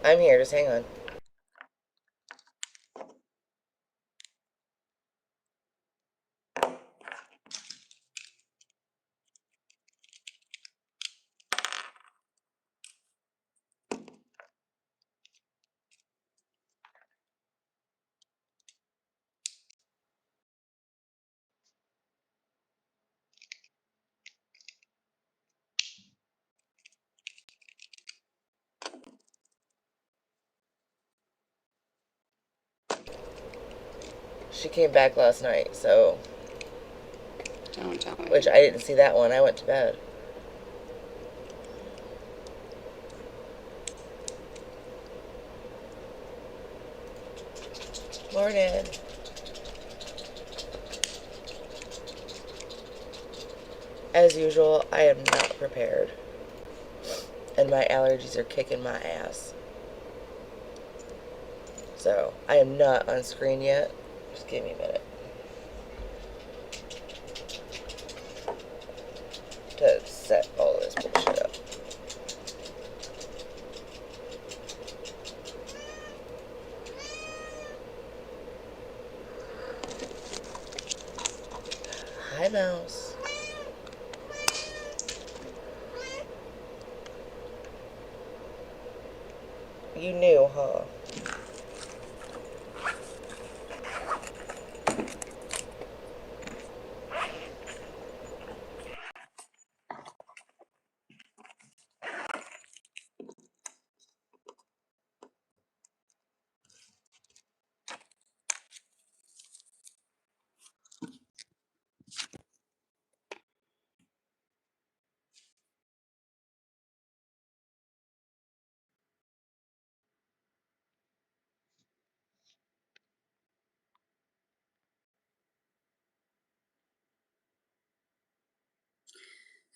I'm here, just hang on. She came back last night, so... Don't tell me. Which I didn't see that one. I went to bed. Morning. As usual, I am not prepared. And my allergies are kicking my ass. So, I am not on screen yet. Just give me a minute. To set all this bullshit up. Hi, Mouse. You knew, huh?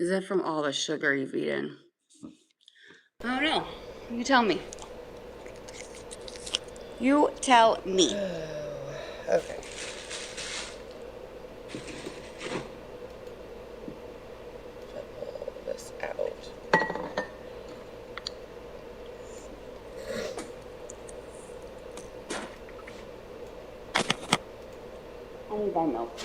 Is it from all the sugar you've eaten? I don't know. You tell me. You tell me. Okay. Pull this out. I need my milk.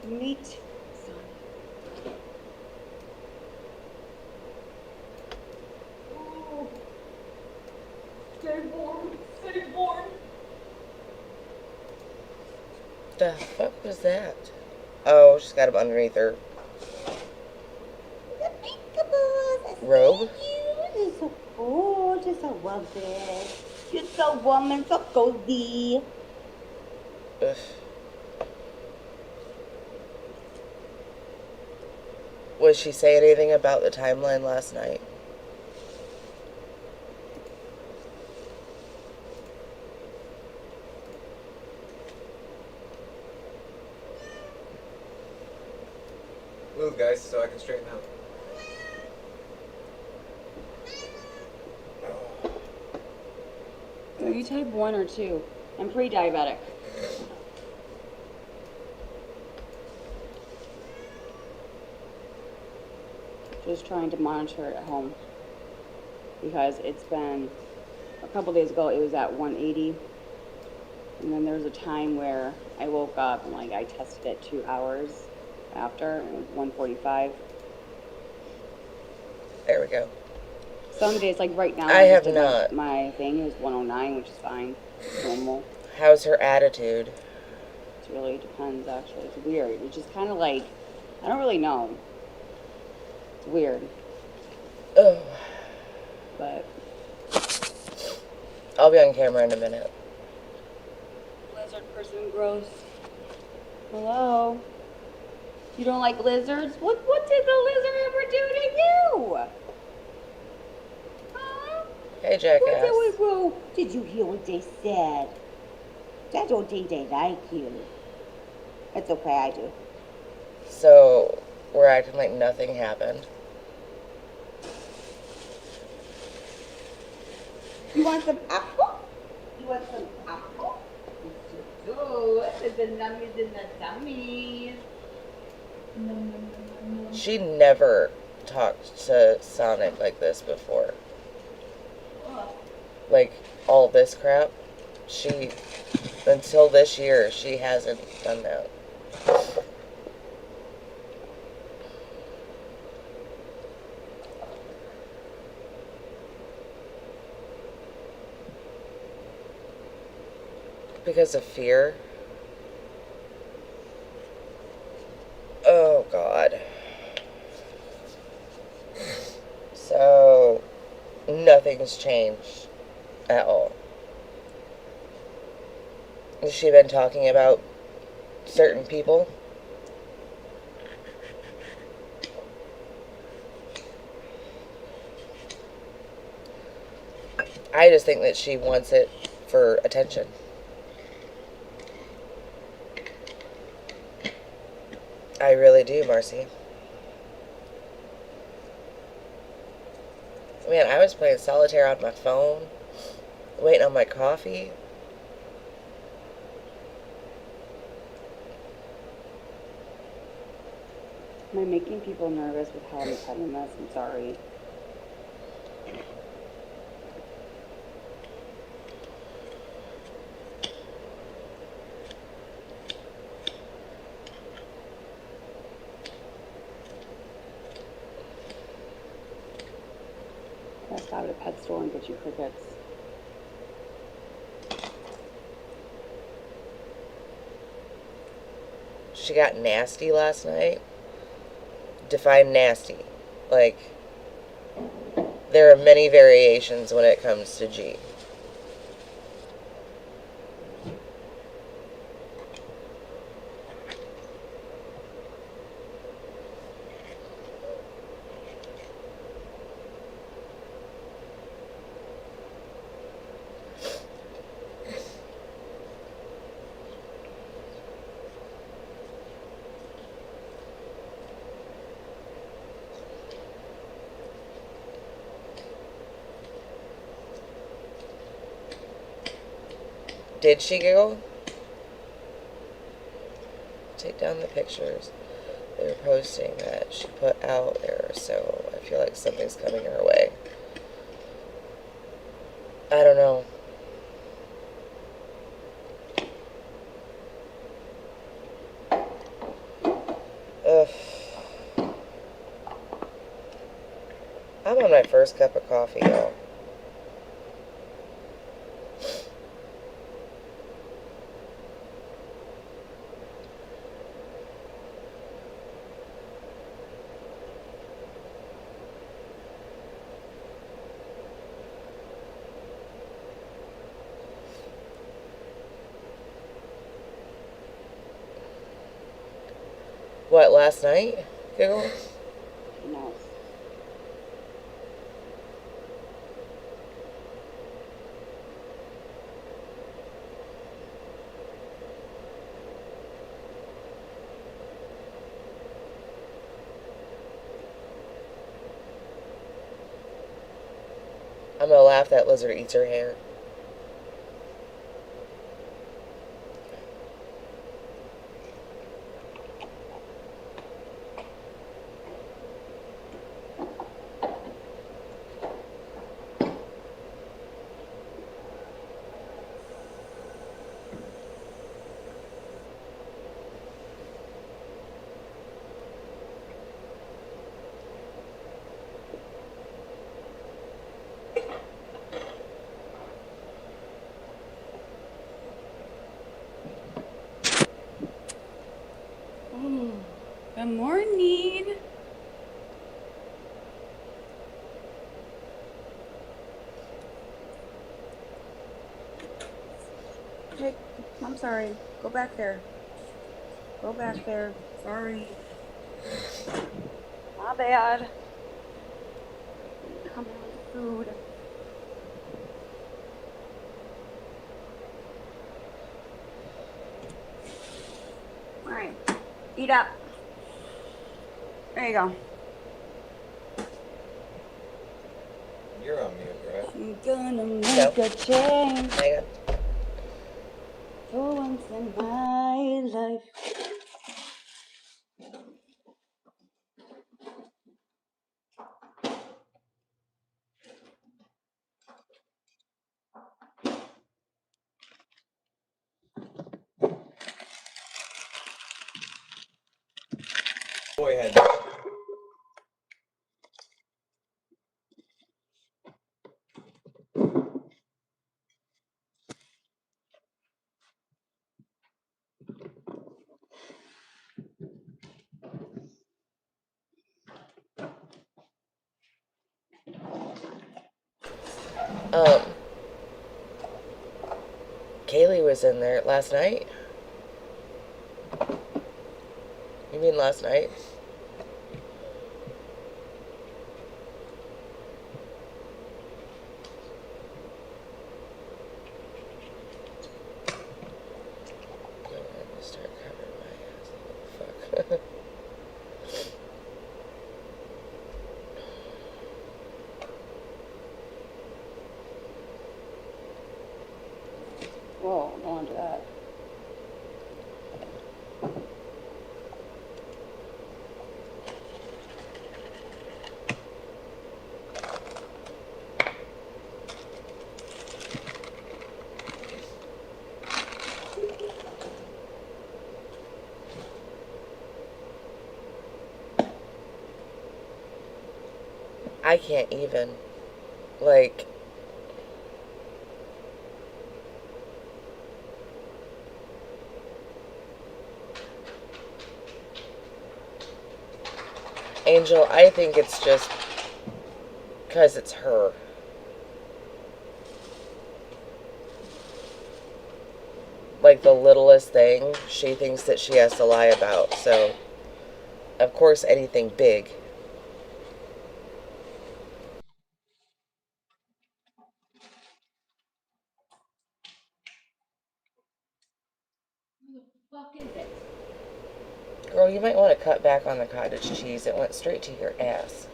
Meat. Oh, stay warm. Stay warm. The fuck was that? Oh, she's got him underneath her robe. You're so gorgeous. I love it. You're so warm and so cozy. Ugh. Was she say anything about the timeline last night? Move, guys, so I can straighten out. Are you type 1 or 2? I'm pre-diabetic. Just trying to monitor it at home. Because it's been, a couple days ago, it was at 180. And then there was a time where I woke up and I tested it 2 hours after, and it was 145. There we go. Some days, like right now, I have did not. My thing is 109, which is fine. It's normal. How's her attitude? It really depends, actually. It's weird. It's just kind of I don't really know. It's weird. Oh. But I'll be on camera in a minute. person gross. Hello? You don't like lizards? What did the lizard ever do to you? Huh? Hey, jackass. Whoa. Did you hear what they said? I don't think they like you. It's okay, I do. So, we're acting like nothing happened. You want some apple? You want some apple? It's the nummies in the tummies. She never talked to Sonic like this before. Like, all this crap. She, until this year, she hasn't done that. Because of fear. Oh, God. So, nothing's changed at all. Has she been talking about certain people? I just think that she wants it for attention. I really do, Marcy. Man, I was playing solitaire on my phone, waiting on my coffee. Am I making people nervous with how I'm cutting this? I'm sorry. I'll stop at a pet store and get you crickets. She got nasty last night. Define nasty. Like, there are many variations when it comes to G. Did she giggle? Take down the pictures they were posting that she put out there, so I feel like something's coming her way. I don't know. Ugh. I'm on my first cup of coffee, y'all. What, last night? Giggle? No. I'm gonna laugh that lizard eats her hair. Good morning. Hey, Mom. sorry. Go back there. Go back there. Sorry. My bad. Come in with the food. Alright. Eat up. There you go. You're on mute, right? I'm gonna make No. a change Hang on. for once in my life. Boy had. Kaylee was in there last night. You mean last night? I'm gonna start covering my ass. Fuck. Whoa, don't want to do that. I can't even. Like, Angel, I think it's just because it's her. Like, the littlest thing, she thinks that she has to lie about. So, of course, anything big. Girl, you might want to cut back on the cottage cheese. It went straight to your ass.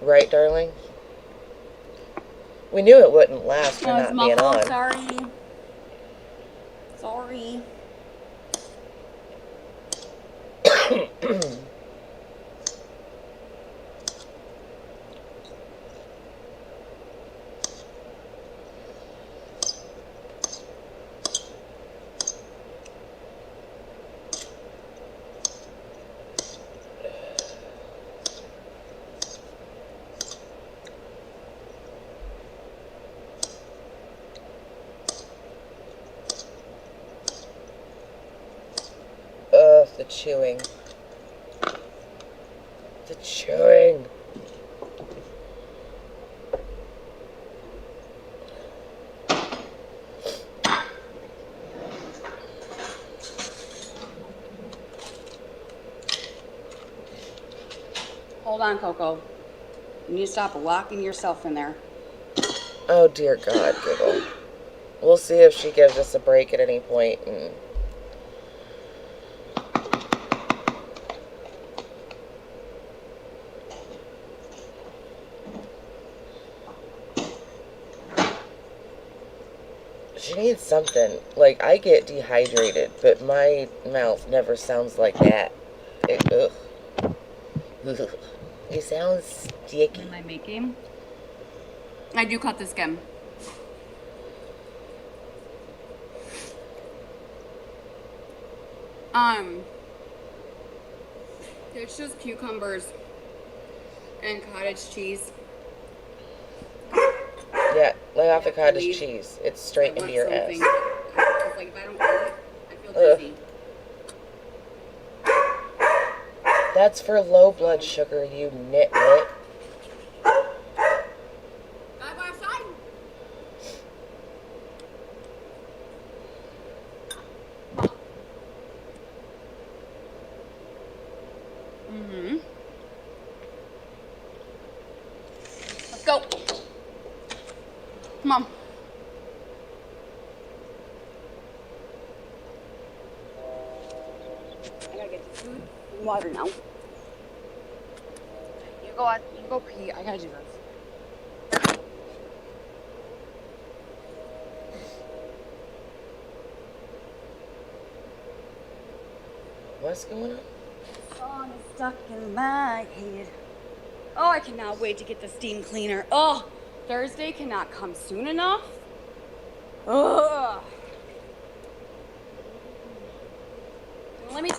Right, darling? We knew it wouldn't last for No, it's not my being fault. on. Sorry. Sorry. Ugh, the chewing. The chewing. Hold on, Coco. You need to stop locking yourself in there. Oh, dear God, Giggle. We'll see if she gives us a break at any point and... She needs something. Like, I get dehydrated, but my mouth never sounds like that. Ugh. Ugh. It sounds sticky. Am I making? I do cut the skim. It's just cucumbers and cottage cheese. Yeah, lay off the Yeah, cottage please. cheese. It's I straight want into your ass. something. It's like if I don't eat it, I feel Ugh. dizzy. That's for low blood sugar, you nitwit. Gotta go outside. Mm-hmm. Let's go. Come on. I gotta get some food and water now. You go on. You go pee. I gotta do this. What's going on? Song is stuck in my head. Oh, I cannot wait to get the steam cleaner. Oh, Thursday cannot come soon enough. Ugh. Let me.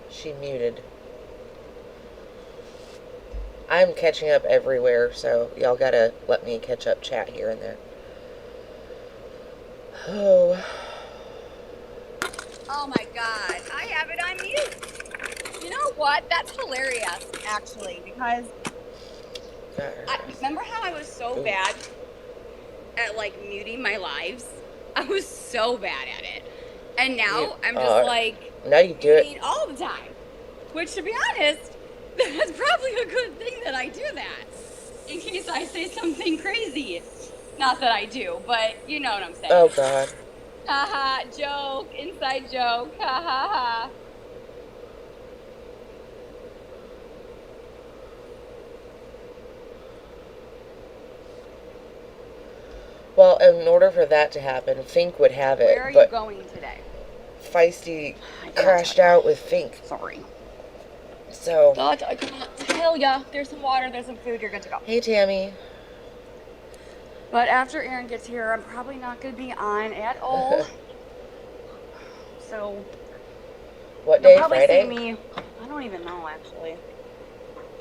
She muted. I'm catching up everywhere, so y'all gotta let me catch up chat here and there. Oh. Oh my God, I have it on mute. You know what? That's hilarious, actually, because remember how I was so bad at like muting my lives? I was so bad at it, and now I'm just like now you do muting it all the time. Which, to be honest, that's probably a good thing that I do that, in case I say something crazy. Not that I do, but you know what I'm saying. Oh God. Haha, joke, inside joke, ha ha ha. Well, in order for that to happen, Fink would have it. Where are you but going today? Feisty crashed out with Fink. Sorry. So. God, I cannot tell ya. There's some water, there's some food, you're good to go. Hey, Tammy. But after Aaron gets here, I'm probably not going to be on at all. So. What day? You'll probably Friday? see me. I don't even know, actually.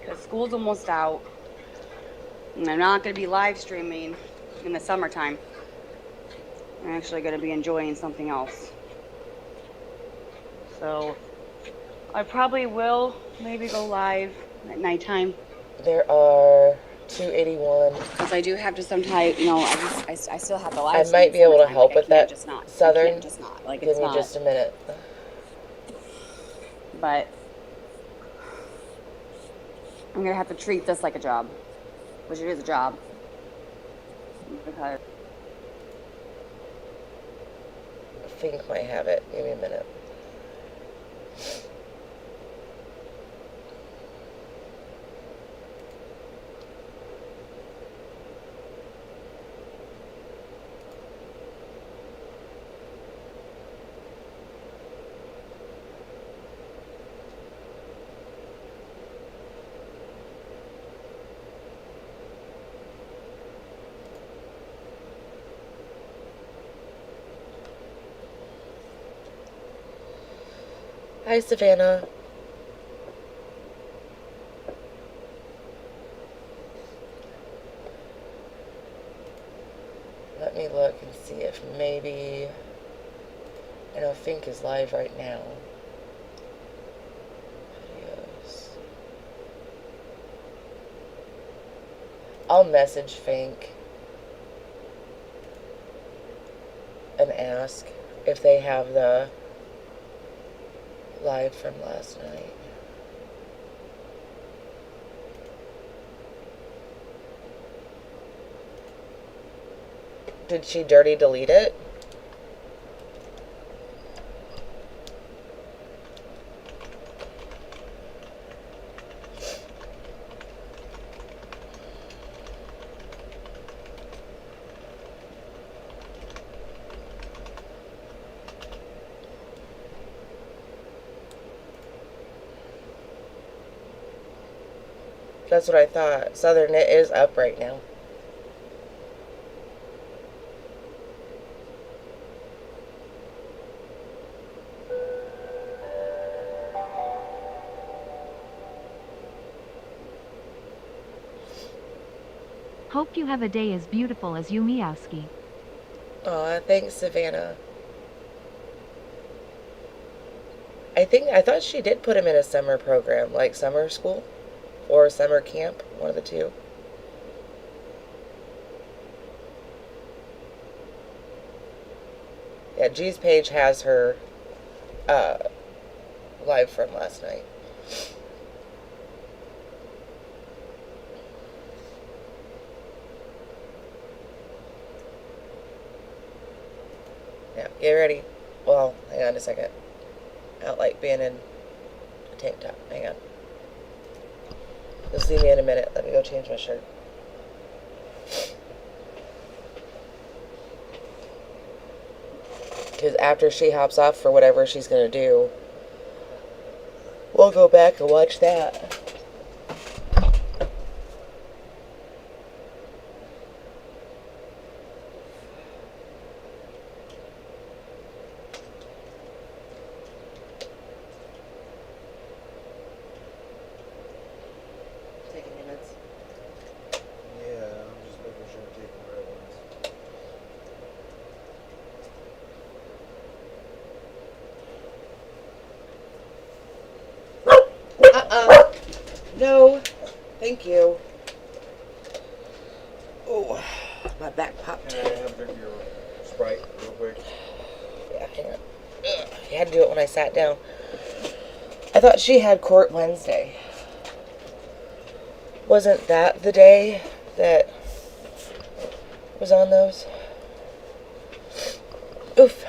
Because school's almost out. And I'm not going to be live streaming in the summertime. I'm actually going to be enjoying something else. So, I probably will maybe go live at nighttime. There are 281. Because I do have to sometimes, you know, I still have the live I might be able to help with that. just not. Southern. I can't just not. Like, Give it's me not. just a minute. But I'm going to have to treat this like a job. Which it is a job. Because Fink might have it. Give me a minute. Hi, Savannah. Let me look and see if maybe... I know Fink is live right now. Videos. I'll message Fink and ask if they have the live from last night. Did she dirty delete it? That's what I thought. Southern, it is up right now. Hope you have a day as beautiful as you, Meowski. Aw, thanks, Savannah. I thought she did put him in a summer program, like summer school or summer camp, one of the two. Yeah, G's page has her live from last night. Yeah, get ready. Well, hang on a second. I don't like being in a tank top. Hang on. You'll see me in a minute. Let me go change my shirt. Because after she hops off for whatever she's going to do, we'll go back and watch that. Taking minutes. Yeah, I'm just making sure I'm taking the right ones. No. Thank you. Oh, my back popped. Can I have a drink of your Sprite real quick? Yeah, hang on. Ugh, I had to do it when I sat down. I thought she had court Wednesday. Wasn't that the day that was on those? Oof.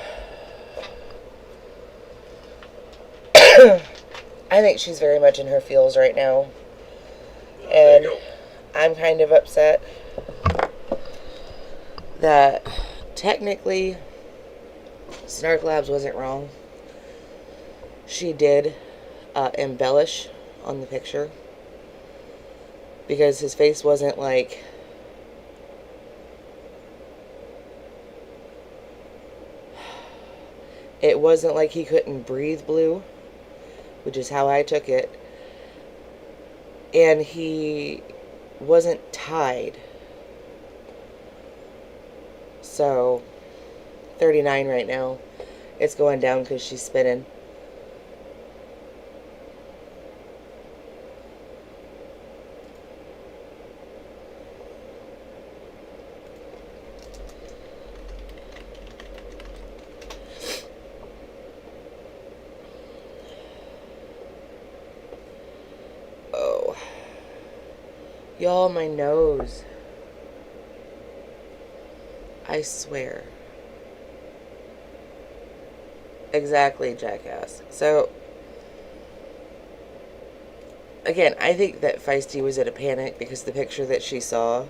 I think she's very much in her feels right now. And I'm kind of upset that technically Snark Labs wasn't wrong. She did embellish on the picture because his face wasn't like it wasn't like he couldn't breathe blue, which is how I took it. And he wasn't tied. So 39 right now. It's going down because she's spinning. Oh. Y'all, my nose. I swear. Exactly, jackass. So, again, I think that Feisty was in a panic because the picture that she saw.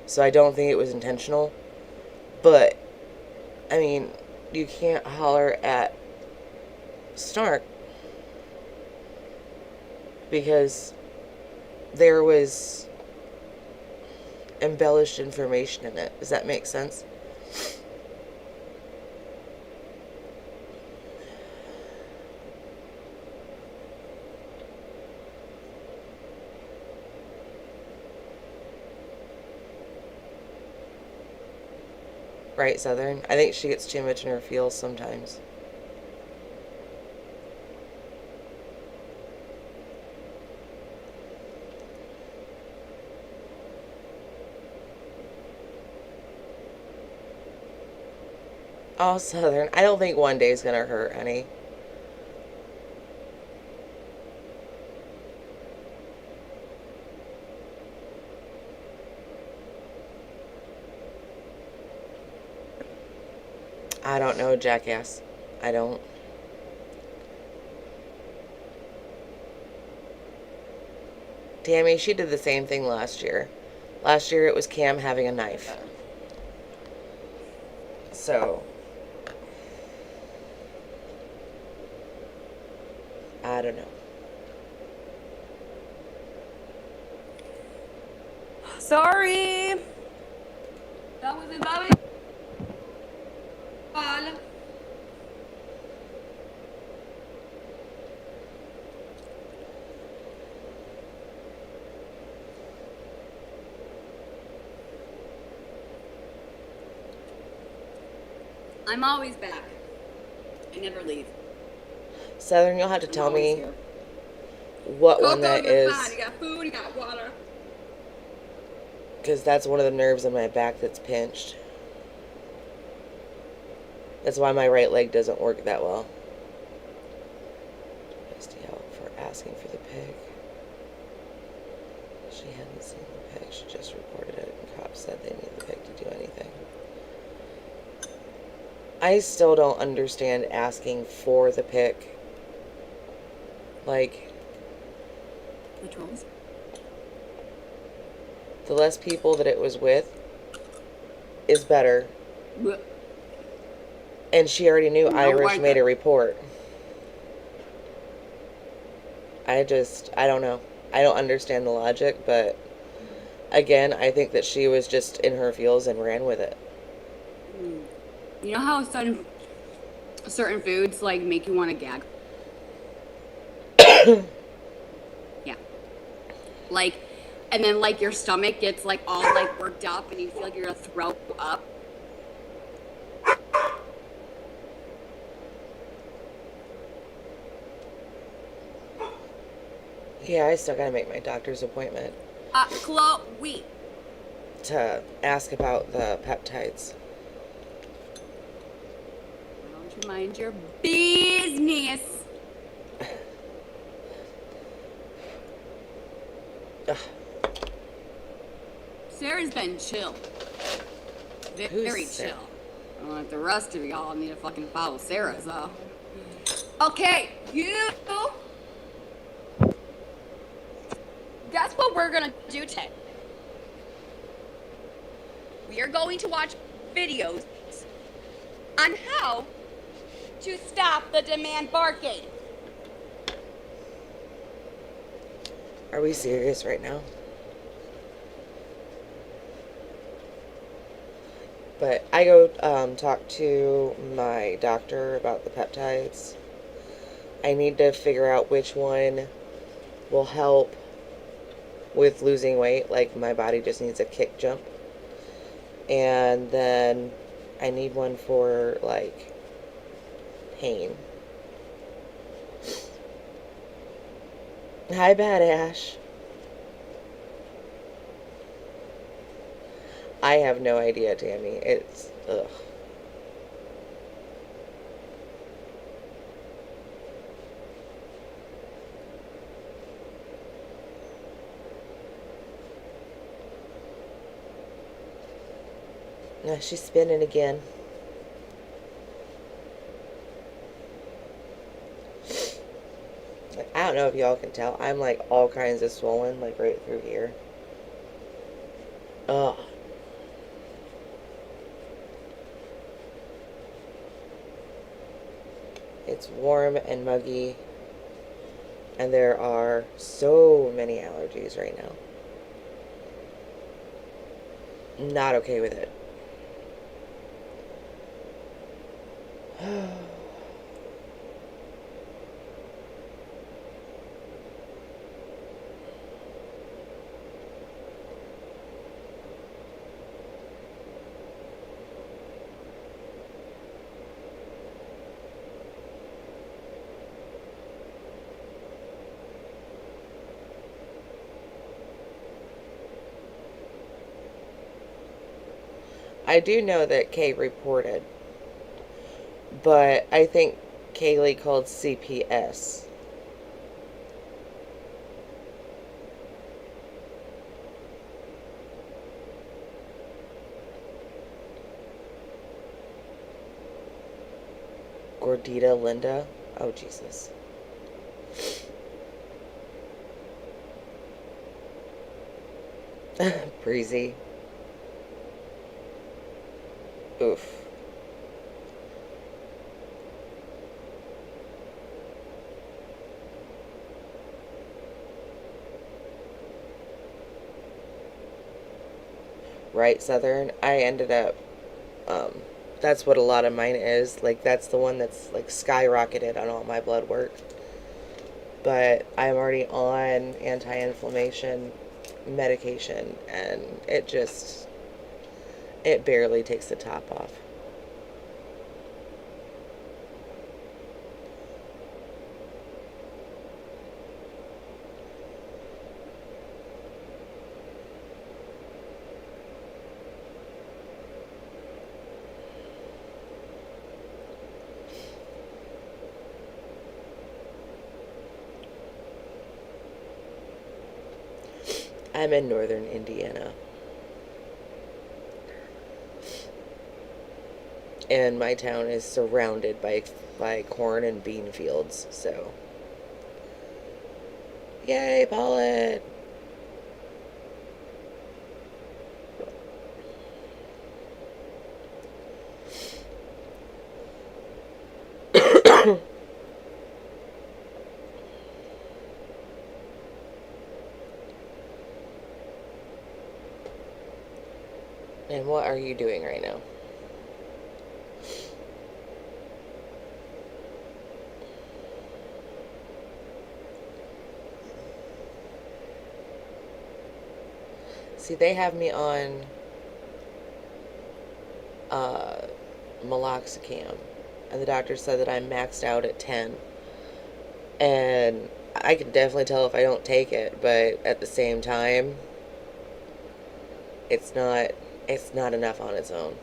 So I don't think it was intentional. But, I mean, you can't holler at Snark because there was embellished information in it. Does that make sense? Right, Southern? I think she gets too much in her feels sometimes. Oh, Southern, I don't think one day is gonna hurt, honey. I don't know, jackass. I don't. Tammy, she did the same thing last year. Last year it was Cam having a knife. So, I don't know. Sorry. That was it, Bobby. I'm always back. I never leave. Southern, you'll have to I'm tell always me here. what one Coco, that you're is, fine. You got food, you got water. because that's one of the nerves in my back that's pinched. That's why my right leg doesn't work that well. Misty out for asking for the pig. She hadn't seen the pig. She just reported it, and cops said they need the pig to do anything. I still don't understand asking for the pick. Like, Which ones? the less people that it was with is better. And she already knew No, Irish I made a don't. report. I don't know. I don't understand the logic, but again, I think that she was just in her feels and ran with it. You know how certain foods like make you want to gag? Yeah. Like, and then like your stomach gets like all like worked up and you feel like you're gonna throw up. Yeah, I still gotta make my doctor's appointment Chloe. to ask about the peptides. Why don't you mind your business? Ugh. Sarah's been chill. Who's Very Sarah? chill. I don't know if the rest of y'all need to fucking follow Sarah, so. Okay, you. Guess what we're gonna do today? We are going to watch videos on how to stop the demand barking. Are we serious right now? But I go talk to my doctor about the peptides. I need to figure out which one will help with losing weight. Like, my body just needs a kick jump. And then I need one for, like, pain. Hi, Bad Ash. I have no idea, Tammy. It's, ugh. Yeah, she's spinning again. I don't know if y'all can tell. I'm like all kinds of swollen, like right through here. Ugh. It's warm and muggy, and there are so many allergies right now. Not okay with it. I do know that Kay reported, but I think Kaylee called CPS. Gordita Linda. Oh, Jesus. Breezy. Oof. right Southern, I ended up, that's what a lot of mine is. Like, that's the one that's, like, skyrocketed on all my blood work. But I'm already on anti-inflammation medication, and it barely takes the top off. I'm in northern Indiana. And my town is surrounded by corn and bean fields, so. Yay, pollen! And what are you doing right now? See, they have me on meloxicam, and the doctor said that I'm maxed out at 10. And I can definitely tell if I don't take it, but at the same time, it's not enough on its own.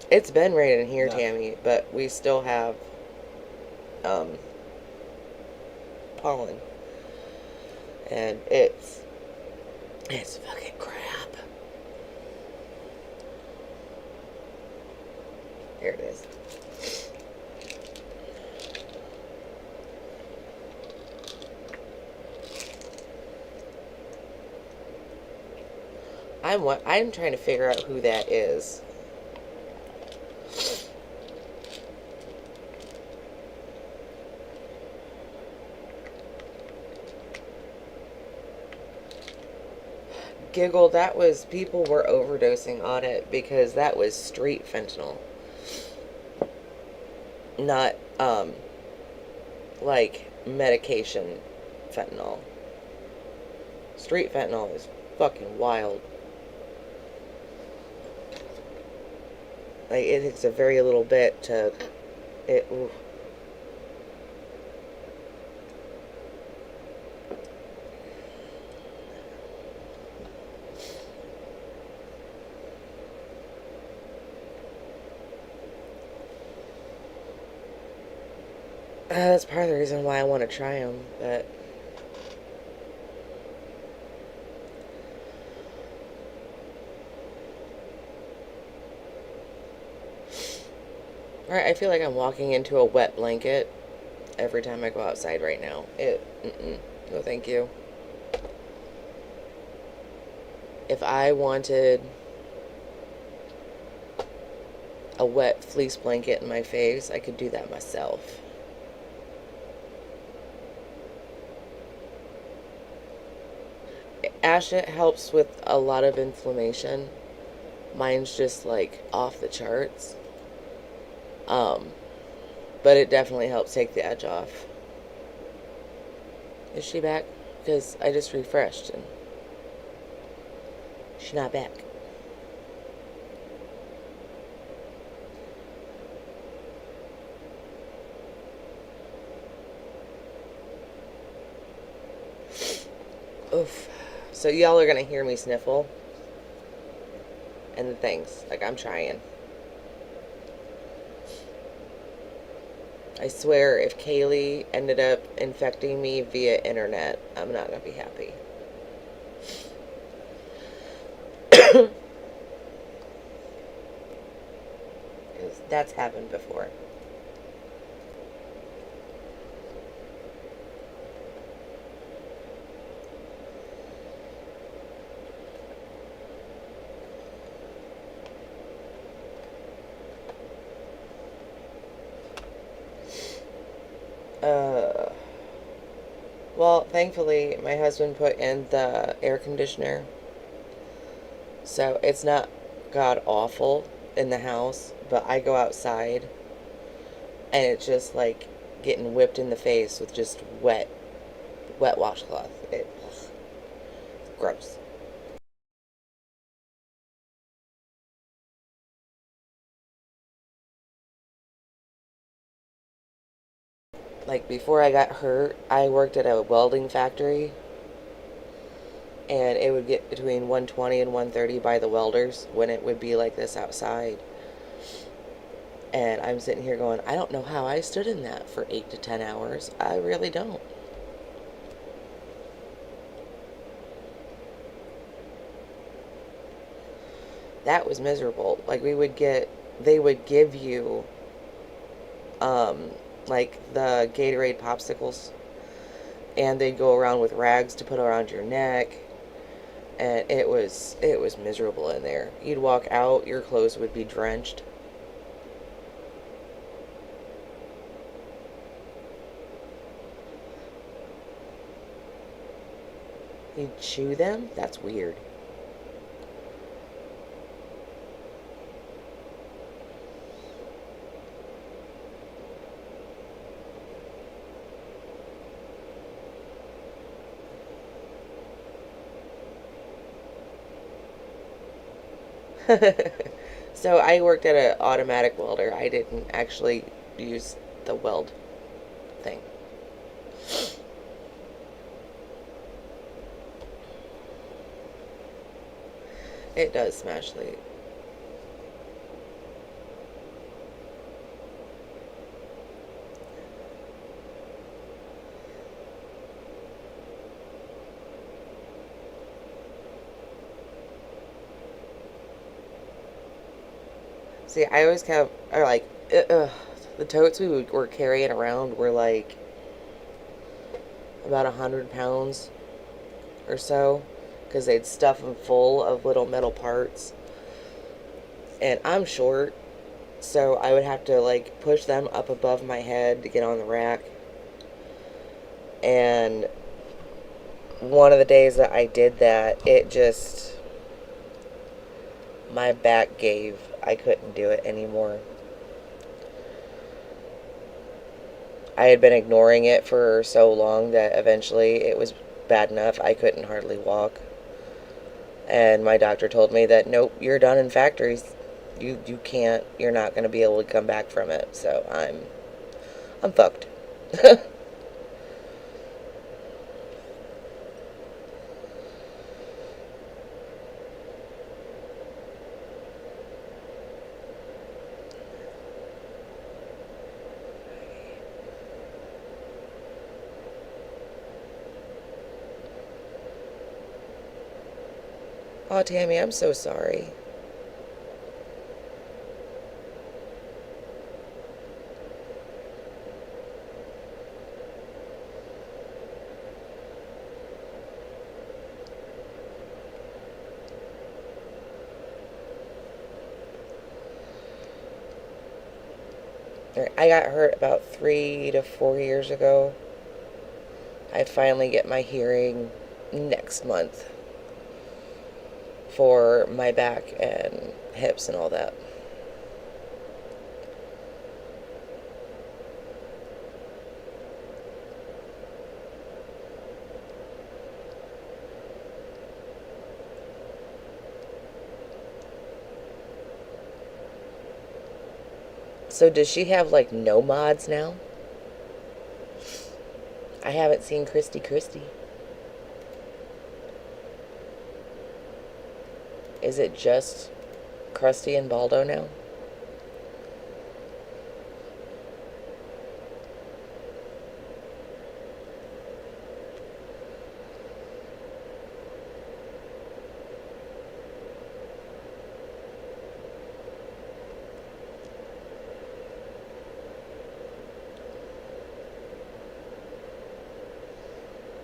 It's been raining here, Yeah. Tammy, but we still have pollen. And it's fucking crap. There it is. I'm trying to figure out who that is. Giggle, that was, people were overdosing on it because that was straight fentanyl. Not, like, medication fentanyl. Street fentanyl is fucking wild. Like, it takes a very little bit to, oof. That's part of the reason why I want to try them, but alright, I feel like I'm walking into a wet blanket every time I go outside right now. No thank you. If I wanted a wet fleece blanket in my face, I could do that myself. Ashit helps with a lot of inflammation. Mine's just like off the charts. But it definitely helps take the edge off. Is she back? Because I just refreshed and she's not back. Oof. So y'all are gonna hear me sniffle and the things. Like, I'm trying. I swear, if Kaylee ended up infecting me via internet, I'm not gonna be happy. 'Cause that's happened before. Well, thankfully, my husband put in the air conditioner, so it's not god awful in the house, but I go outside and it's just like getting whipped in the face with just wet washcloth. It's gross. Like before I got hurt, I worked at a welding factory, and it would get between 120 and 130 by the welders when it would be like this outside. And I'm sitting here going, I don't know how I stood in that for 8 to 10 hours. I really don't. That was miserable. Like they would give you, like the Gatorade popsicles, and they'd go around with rags to put around your neck, and it was miserable in there. You'd walk out, your clothes would be drenched. You'd chew them? That's weird. So I worked at an automatic welder. I didn't actually use the weld thing. It does smash the. See, I always have, or like, the totes were carrying around were like about 100 pounds or so, because they'd stuff them full of little metal parts. And I'm short, so I would have to like push them up above my head to get on the rack. And one of the days that I did that, my back gave. I couldn't do it anymore. I had been ignoring it for so long that eventually it was bad enough I couldn't hardly walk. And my doctor told me that nope, you're done in factories. You can't. You're not going to be able to come back from it. So I'm fucked. Oh, Tammy, I'm so sorry. I got hurt about 3 to 4 years ago. I finally get my hearing next month for my back and hips and all that. So does she have like no mods now? I haven't seen Christy. Is it just Krusty and Baldo now?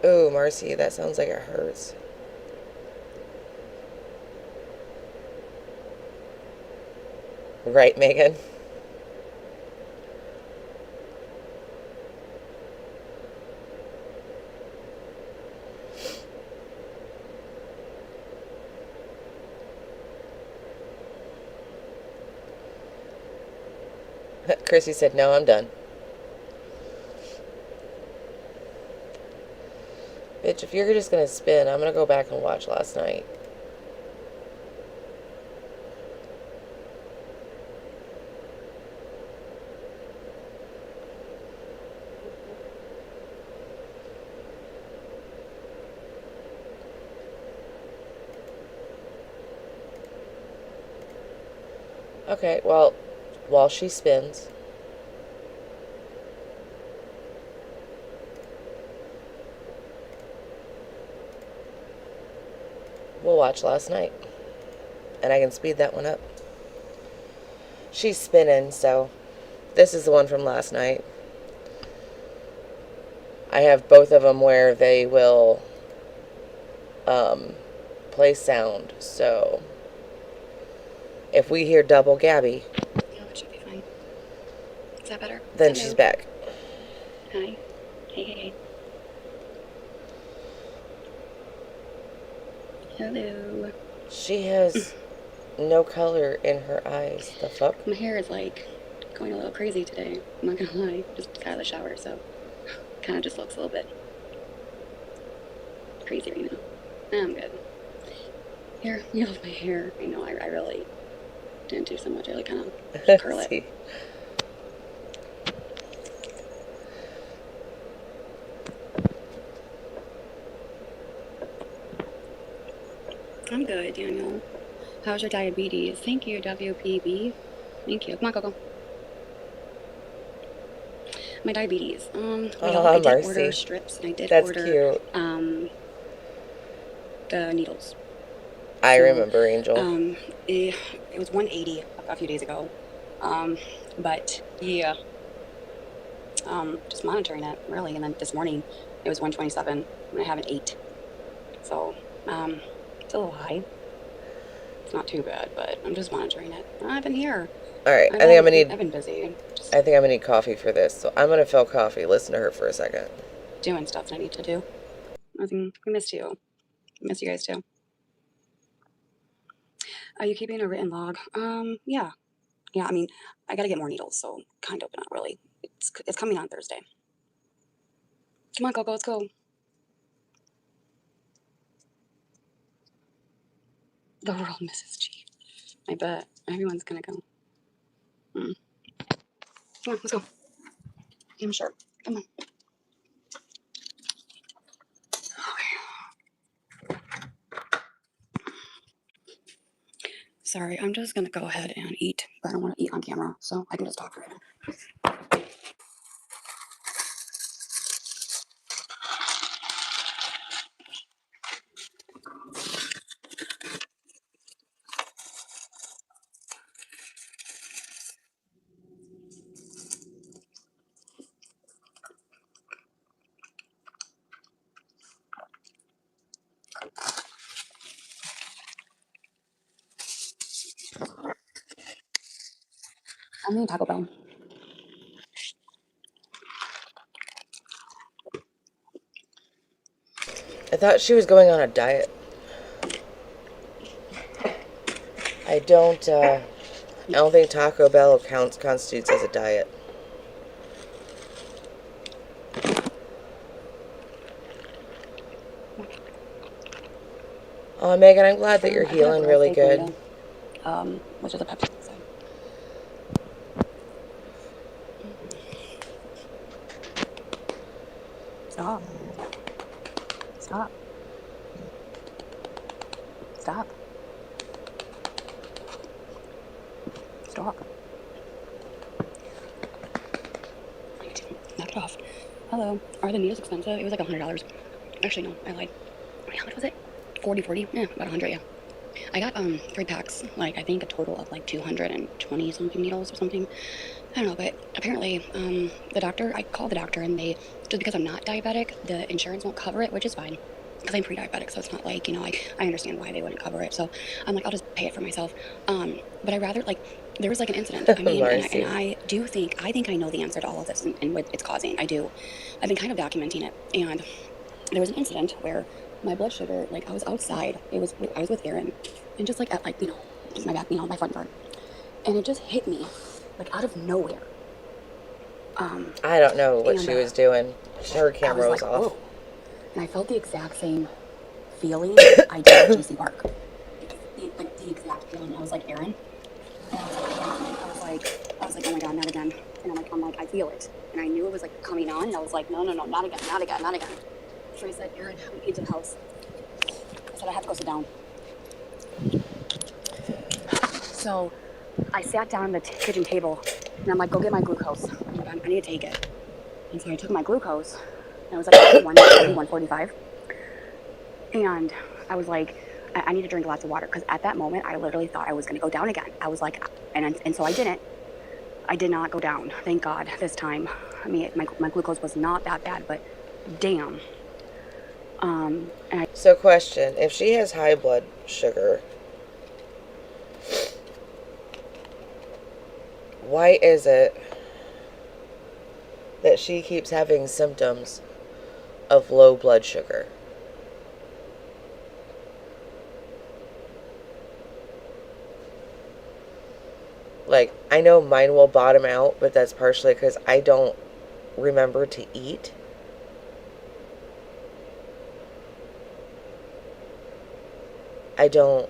Oh, Marcy, that sounds like it hurts. Right, Megan? Chrissy said, no, I'm done. Bitch, if you're just gonna spin, I'm gonna go back and watch last night. Okay, well, while she spins, we'll watch last night. And I can speed that one up. She's spinning, so this is the one from last night. I have both of them where they will play sound, so if we hear double Gabby, Yeah, that should be fine. Is that better? then Hello. she's back. Hi. Hey. Hello. She has no color in her eyes. The fuck? My hair is like going a little crazy today. I'm not gonna lie. Just got out of the shower, so kind of just looks a little bit crazy right now. I'm good. Here, you love my hair. I know. I really didn't do so much. I really kind of curl it. See. I'm good, Daniel. How's your diabetes? Thank you, WPB. Thank you. Come on, Coco. My diabetes. Well, I did Marcy. order strips, and I did That's order cute. the needles. I So, remember Angel. It was 180 a few days ago. But yeah, just monitoring it really, and then this morning it was 127, and I have an 8. So, it's a little high. It's not too bad, but I'm just monitoring it. I've been here. All right, I think I'm gonna I've need. been busy, just I think I'm gonna need coffee for this, so I'm gonna fill coffee. Listen to her for a second. doing stuff that I need to do. We missed you. I miss you guys too. Are you keeping a written log? Yeah. I mean, I gotta get more needles, so kind of, but not really. It's coming on Thursday. Come on, Coco, let's go. The world misses G. I bet everyone's gonna go. Come on, let's go. I'm sure. Come on. Sorry, I'm just gonna go ahead and eat, but I don't want to eat on camera, so I can just talk for a minute. I'm eating Taco Bell. I thought she was going on a diet. I don't think Taco Bell constitutes as a diet. Oh, Megan, I'm glad that you're I did a healing really birthday good. burrito, which is a Pepsi. So. Stop. Stop. Stop. Stop. Knock it off. Hello. Are the needles expensive? It was like $100. Actually, no, I lied. Wait, how much was it? 40? Yeah, about 100, yeah. I got 3 packs, like I think a total of like 220 something needles or something. I don't know, but apparently the doctor, I called the doctor and they, just because I'm not diabetic, the insurance won't cover it, which is fine. Because I'm pre-diabetic, so it's not like, I understand why they wouldn't cover it. So I'm like, I'll just pay it for myself. But I rather, like, there was like an incident. I mean, Marcy. and I think I know the answer to all of this and what it's causing. I do. I've been kind of documenting it. And there was an incident where my blood sugar, like I was outside. I was with Aaron, and just like at like, my back, my front yard. And it just hit me, like out of nowhere. I don't know what And, she was doing. Her I camera was was like, off. whoa. And I felt the exact same feeling I did at GC Park. Like the exact feeling. I was like, Aaron. And I was like, oh my God, not again. And I'm like, I feel it. And I knew it was like coming on. And I was like, no, not again, not again, not again. So I said, Aaron, we need to the house. I said, I have to go sit down. So I sat down at the kitchen table and I'm like, go get my glucose. I'm like, I need to take it. And so I took my glucose and it was like 145. And I was like, I need to drink lots of water because at that moment I literally thought I was going to go down again. I was like, and so I didn't. I did not go down. Thank God this time. I mean, my glucose was not that bad, but damn. So, question: if she has high blood sugar, why is it that she keeps having symptoms of low blood sugar? Like, I know mine will bottom out, but that's partially because I don't remember to eat. I don't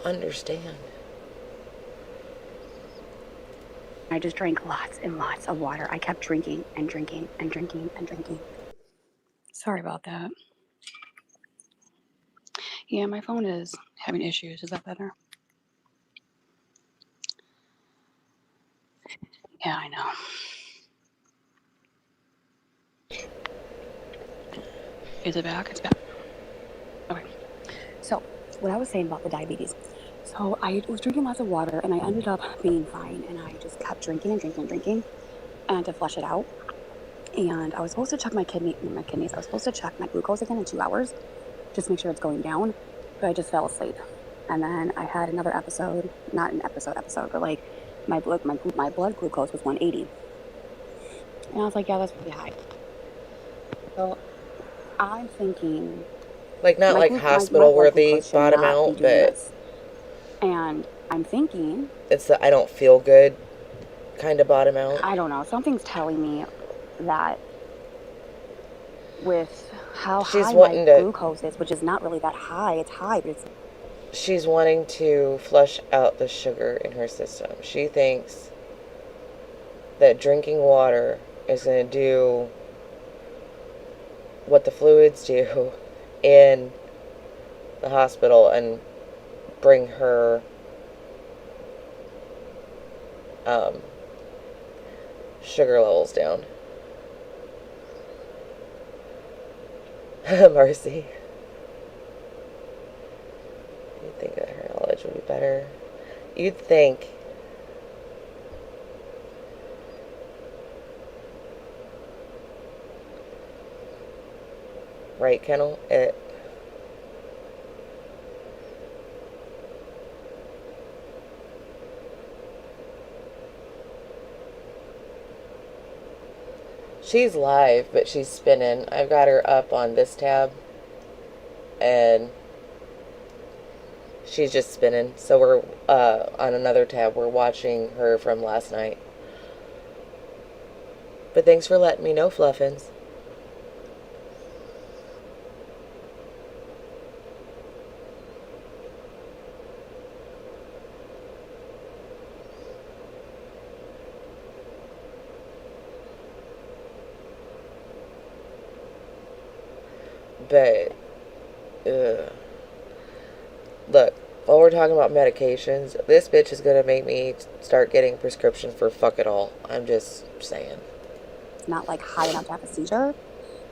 understand. I just drank lots and lots of water. I kept drinking and drinking and drinking and drinking. Sorry about that. Yeah, my phone is having issues. Is that better? Yeah, I know. Is it back? It's back. Okay. So, what I was saying about the diabetes. So, I was drinking lots of water and I ended up being fine. And I just kept drinking and drinking and drinking and to flush it out. And I was supposed to check my kidneys. I was supposed to check my glucose again in 2 hours just to make sure it's going down. But I just fell asleep. And then I had another episode, not an episode, but like my blood glucose was 180. And I was like, yeah, that's pretty high. So I'm thinking, Like, not like hospital worthy bottom out, but this. And I'm thinking, it's the I don't feel good kind of bottom out. I don't know, something's telling me that with how She's high wanting my to- glucose is, which is not really that high, it's high, but it's She's wanting to flush out the sugar in her system. She thinks that drinking water is going to do what the fluids do in the hospital and bring her sugar levels down. Marcy. You'd think that her knowledge would be better. You'd think. Right, Kennel? She's live, but she's spinning. I've got her up on this tab. And she's just spinning. So we're on another tab. We're watching her from last night. But thanks for letting me know, Fluffins. But, look, while we're talking about medications, this bitch is going to make me start getting prescriptions for fuck it all. I'm just saying. not like high enough to have a seizure.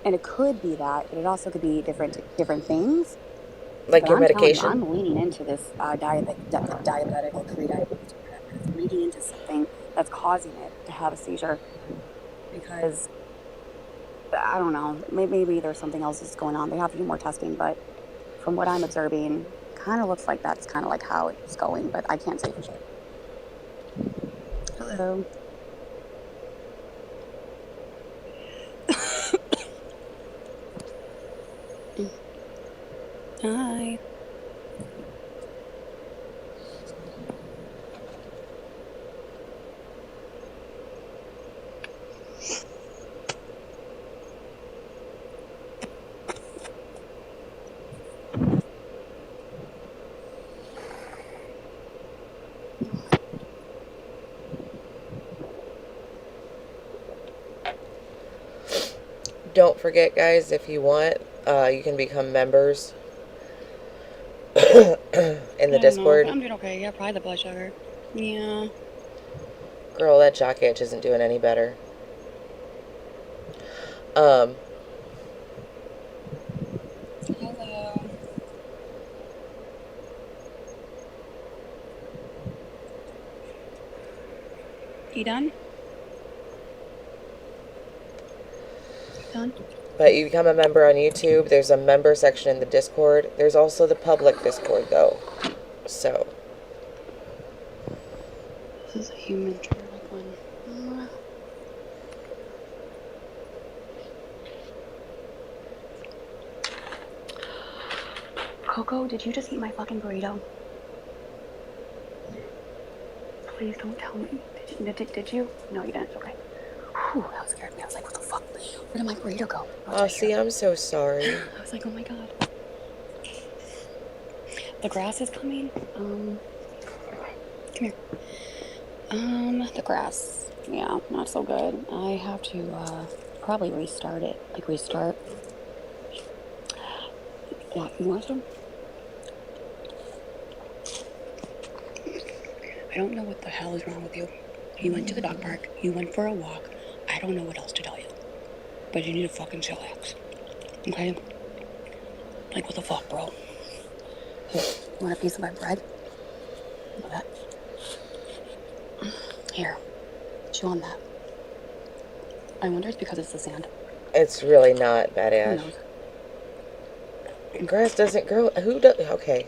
And it could be that, but it also could be different things. Like but your I'm medication? I'm leaning into this diabetic or pre-diabetes. I'm leaning into something that's causing it to have a seizure. Because, I don't know, maybe there's something else that's going on. They have to do more testing, but from what I'm observing, kind of looks like that's kind of like how it's going, but I can't say for sure. Hello. Hi. don't forget, guys, if you want, you can become members in the I don't know, Discord. but I'm doing okay. Yeah, probably the blood sugar. Yeah. Girl, that jock itch isn't doing any better. Um, Hello. You done? Done? but you become a member on YouTube. There's a member section in the Discord. There's also the public Discord, though. So, This is a human turtle one. Coco, did you just eat my fucking burrito? Please don't tell me. Did you? No, you didn't. Okay. Whew, that scared me. I was like, what the fuck? Where did my burrito go? oh, see, I'm so sorry. I was like, oh my god. The grass is coming. Come here. The grass. Yeah, not so good. I have to probably restart it. Like restart. Yeah, you want some? I don't know what the hell is wrong with you. You went to the dog park. You went for a walk. I don't know what else to tell you. But you need to fucking chillax. Okay? Like, what the fuck, bro? Here, you want a piece of my bread? Look at that. Here. Chew on that. I wonder if it's because it's the sand. It's really not, Bad Who Ash. knows? Grass doesn't grow. Who does? Okay.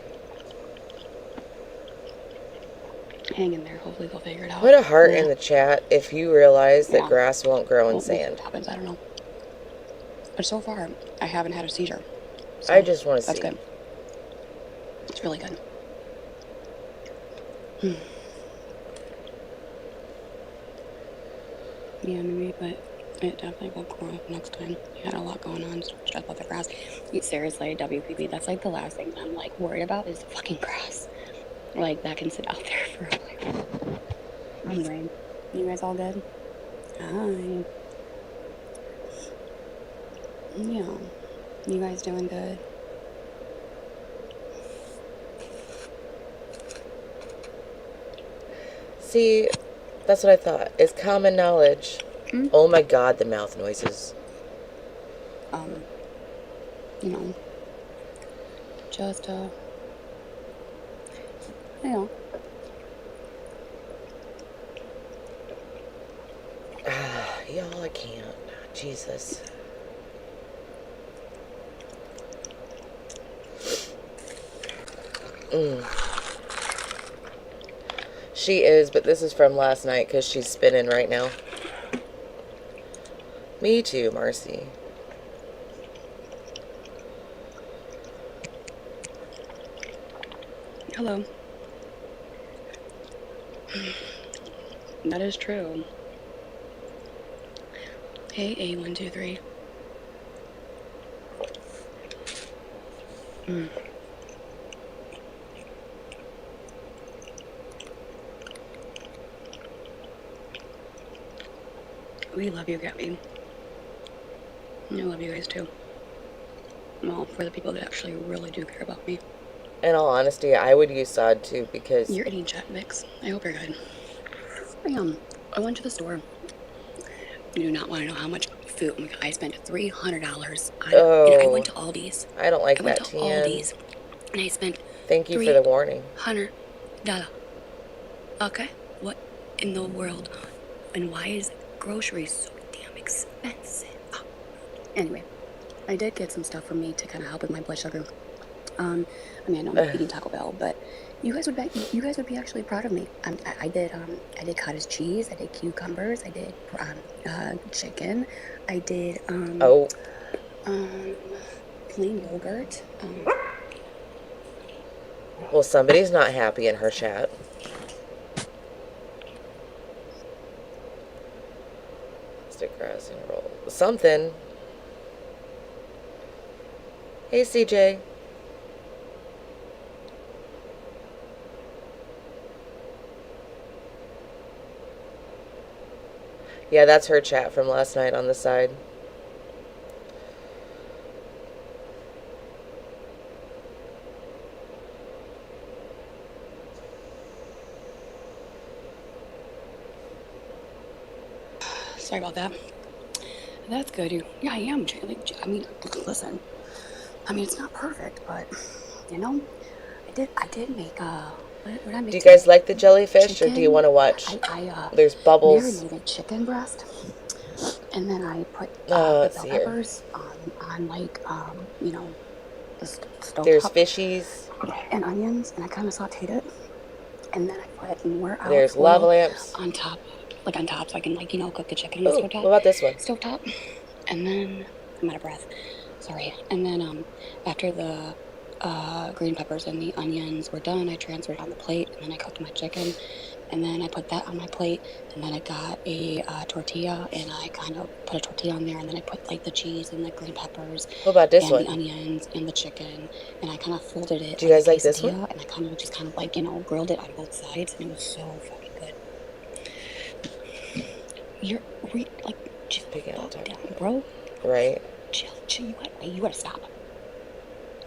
Hang in there. Hopefully they'll figure it out. Put a heart Yeah. in the chat if you realize that Yeah. grass won't grow in We'll see sand. what happens. I don't know. But so far, I haven't had a seizure. So I just want to that's see. good. It's really good. Yeah, maybe, but it definitely will grow up next time. You had a lot going on, so stressed about the grass. Seriously, WPP, that's like the last thing I'm like worried about is the fucking grass. Like, that can sit out there for a while. Anyway, you guys all good? Hi. Yeah. You guys doing good? See, that's what I thought. It's common knowledge. Hmm? Oh my god, the mouth noises. You know, just, you know, Y'all, I can't. Jesus. She is, but this is from last night because she's spinning right now. Me too, Marcy. hello. That is true. Hey, A123. We love you, Gabby. I love you guys too. Well, for the people that actually really do care about me. In all honesty, I would use sod too because You're eating Jet Mix. I hope you're good. I went to the store. You do not want to know how much food. Oh my God, I spent $300 on. And I went to Aldi's. I don't like I went that, to Tian. Aldi's, and I spent Thank you for the warning. $100. Okay, what in the world? And why is groceries so damn expensive? Oh. Anyway, I did get some stuff for me to kind of help with my blood sugar. I mean, I know I'm eating Taco Bell, but you guys would be actually proud of me. I did cottage cheese, I did cucumbers, I did chicken, I did plain yogurt. Well, somebody's not happy in her chat. Stick grass and roll. Something. Hey, CJ. Yeah, that's her chat from last night on the side. Sorry about that. That's good. Yeah, I am. I mean, listen. I mean, it's not perfect, but you know, I did make what did I make Do you today? guys like the jellyfish, or do you Chicken. want to watch? I There's bubbles. marinated chicken breast, and then I put the Let's bell see here. peppers on like you know, the There's stovetop fishies. and onions, and I kind of sauteed it, and then I put more There's olive lava oil lamps. on top, so I can like cook the chicken on the Ooh, what about this one? stovetop, and then I'm out of breath. Sorry. And then after the green peppers and the onions were done, I transferred on the plate, and then I cooked my chicken, and then I put that on my plate, and then I got a tortilla, and I kind of put a tortilla on there, and then I put like the cheese and the green peppers What about this and the one? onions and the chicken, and I kind of folded it Do you like guys a like this one? quesadilla, and I kind of like grilled it on both sides, and it was so fucking good. Like just Picking out fuck the down, top. bro. Right. Chill. You gotta stop.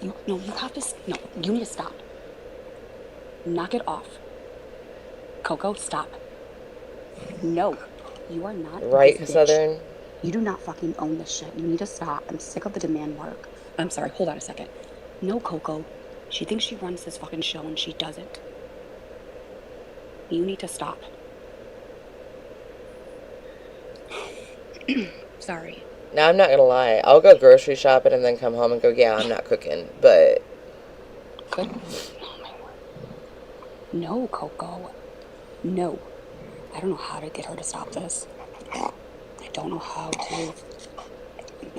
You have to. No, you need to stop. Knock it off. Coco, stop. No, you are not Right, this bitch. Southern. You do not fucking own this shit. You need to stop. I'm sick of the demand work. I'm sorry, hold on a second. No, Coco. She thinks she runs this fucking show and she doesn't. You need to stop. Sorry. Now, I'm not gonna lie. I'll go grocery shopping and then come home and go, yeah, I'm not cooking. But Good. Oh my word. No, Coco. No. I don't know how to get her to stop this. I don't know how to.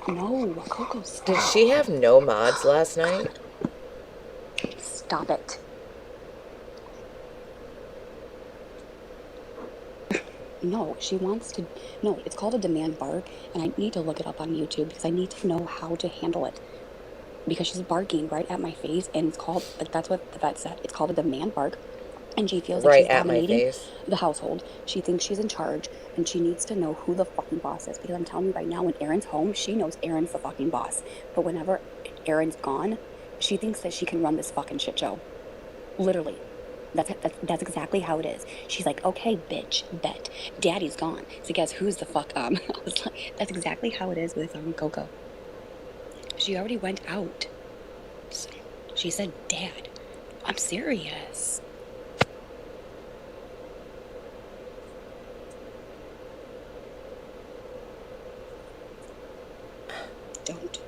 No, Coco, stop. did she have no mods last night? Stop it. No, she wants to. No, it's called a demand bark, and I need to look it up on YouTube because I need to know how to handle it. Because she's barking right at my face, and it's called. That's what the vet said. It's called a demand bark, and she feels like Right she's at my dominating face. the household. She thinks she's in charge, and she needs to know who the fucking boss is. Because I'm telling you right now, when Aaron's home, she knows Aaron's the fucking boss. But whenever Aaron's gone, she thinks that she can run this fucking shit show. Literally. That's exactly how it is. She's like, okay, bitch, bet. Daddy's gone. So guess who's the fuck I was like, that's exactly how it is with Coco. She already went out. So she said, Dad. I'm serious. Don't.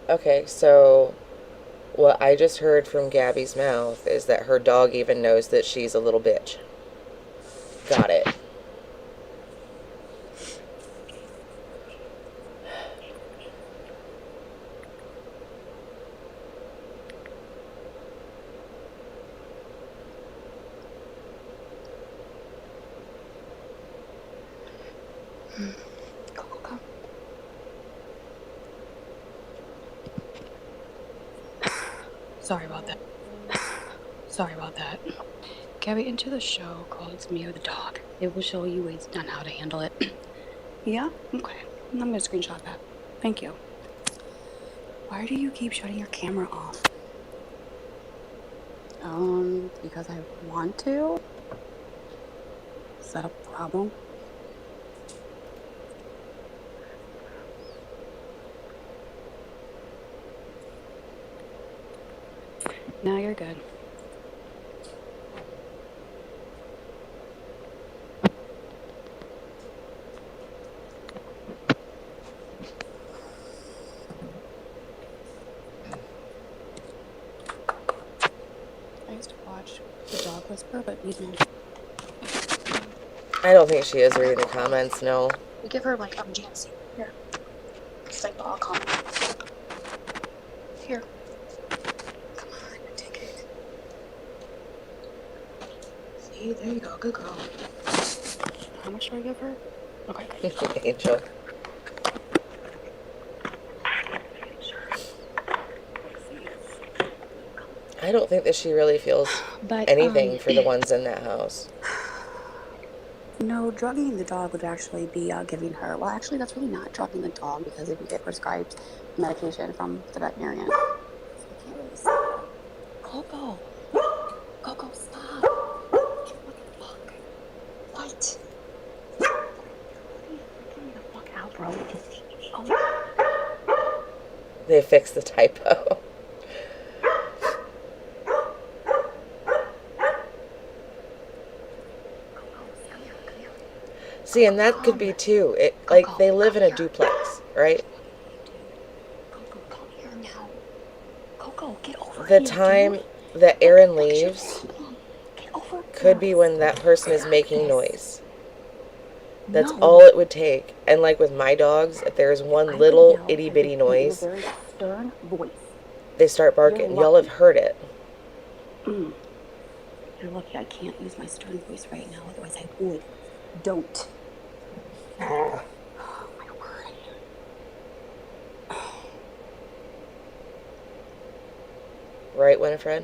Okay, so what I just heard from Gabby's mouth is that her dog even knows that she's a little bitch. Got it. Coco, come. Sorry about that. Sorry about that. Gabby, into the show called It's Me or the Dog. It will show you ways on how to handle it. Yeah? Okay. I'm gonna screenshot that. Thank you. Why do you keep shutting your camera off? Because I want to? Is that a problem? No, you're good. I used to watch The Dog Whisperer, but he's not. I don't think she is reading the comments, no. We give her like Jancy. Here. It's like all comments. Here. Come on, take it. See, there you go. Good girl. How much do I give her? Okay. Angel. I don't think that she really feels But anything for the ones in that house. no, drugging the dog would actually be giving her. Well, actually, that's really not drugging the dog because if you get prescribed medication from the veterinarian, so you can't really say that. Coco, Coco, stop. They fixed the typo. See, and that could be too. It like they live in a duplex, right? Coco, come here now. Coco, get over The here. time dude. that Aaron What is your leaves problem? Get over could be here. when that person is making noise. That's No. all it would take. And like with my dogs, if there's I one would little yell itty and bitty repeat in a noise, very stern voice. they start barking. You're Y'all have lucky. heard it. You're lucky I can't use my stern voice right now, otherwise I would. Don't. Oh my word. Right, Winifred?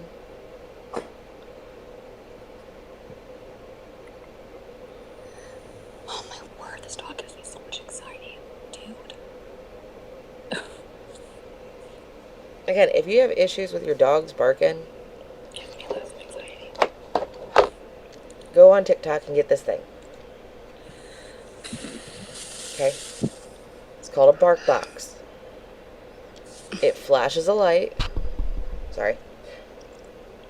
Oh my word, this dog gives me so much anxiety, dude. Again, if you have issues with your dogs barking, Gives me lots of anxiety. go on TikTok and get this thing. Okay? It's called a bark box. It flashes a light. Sorry.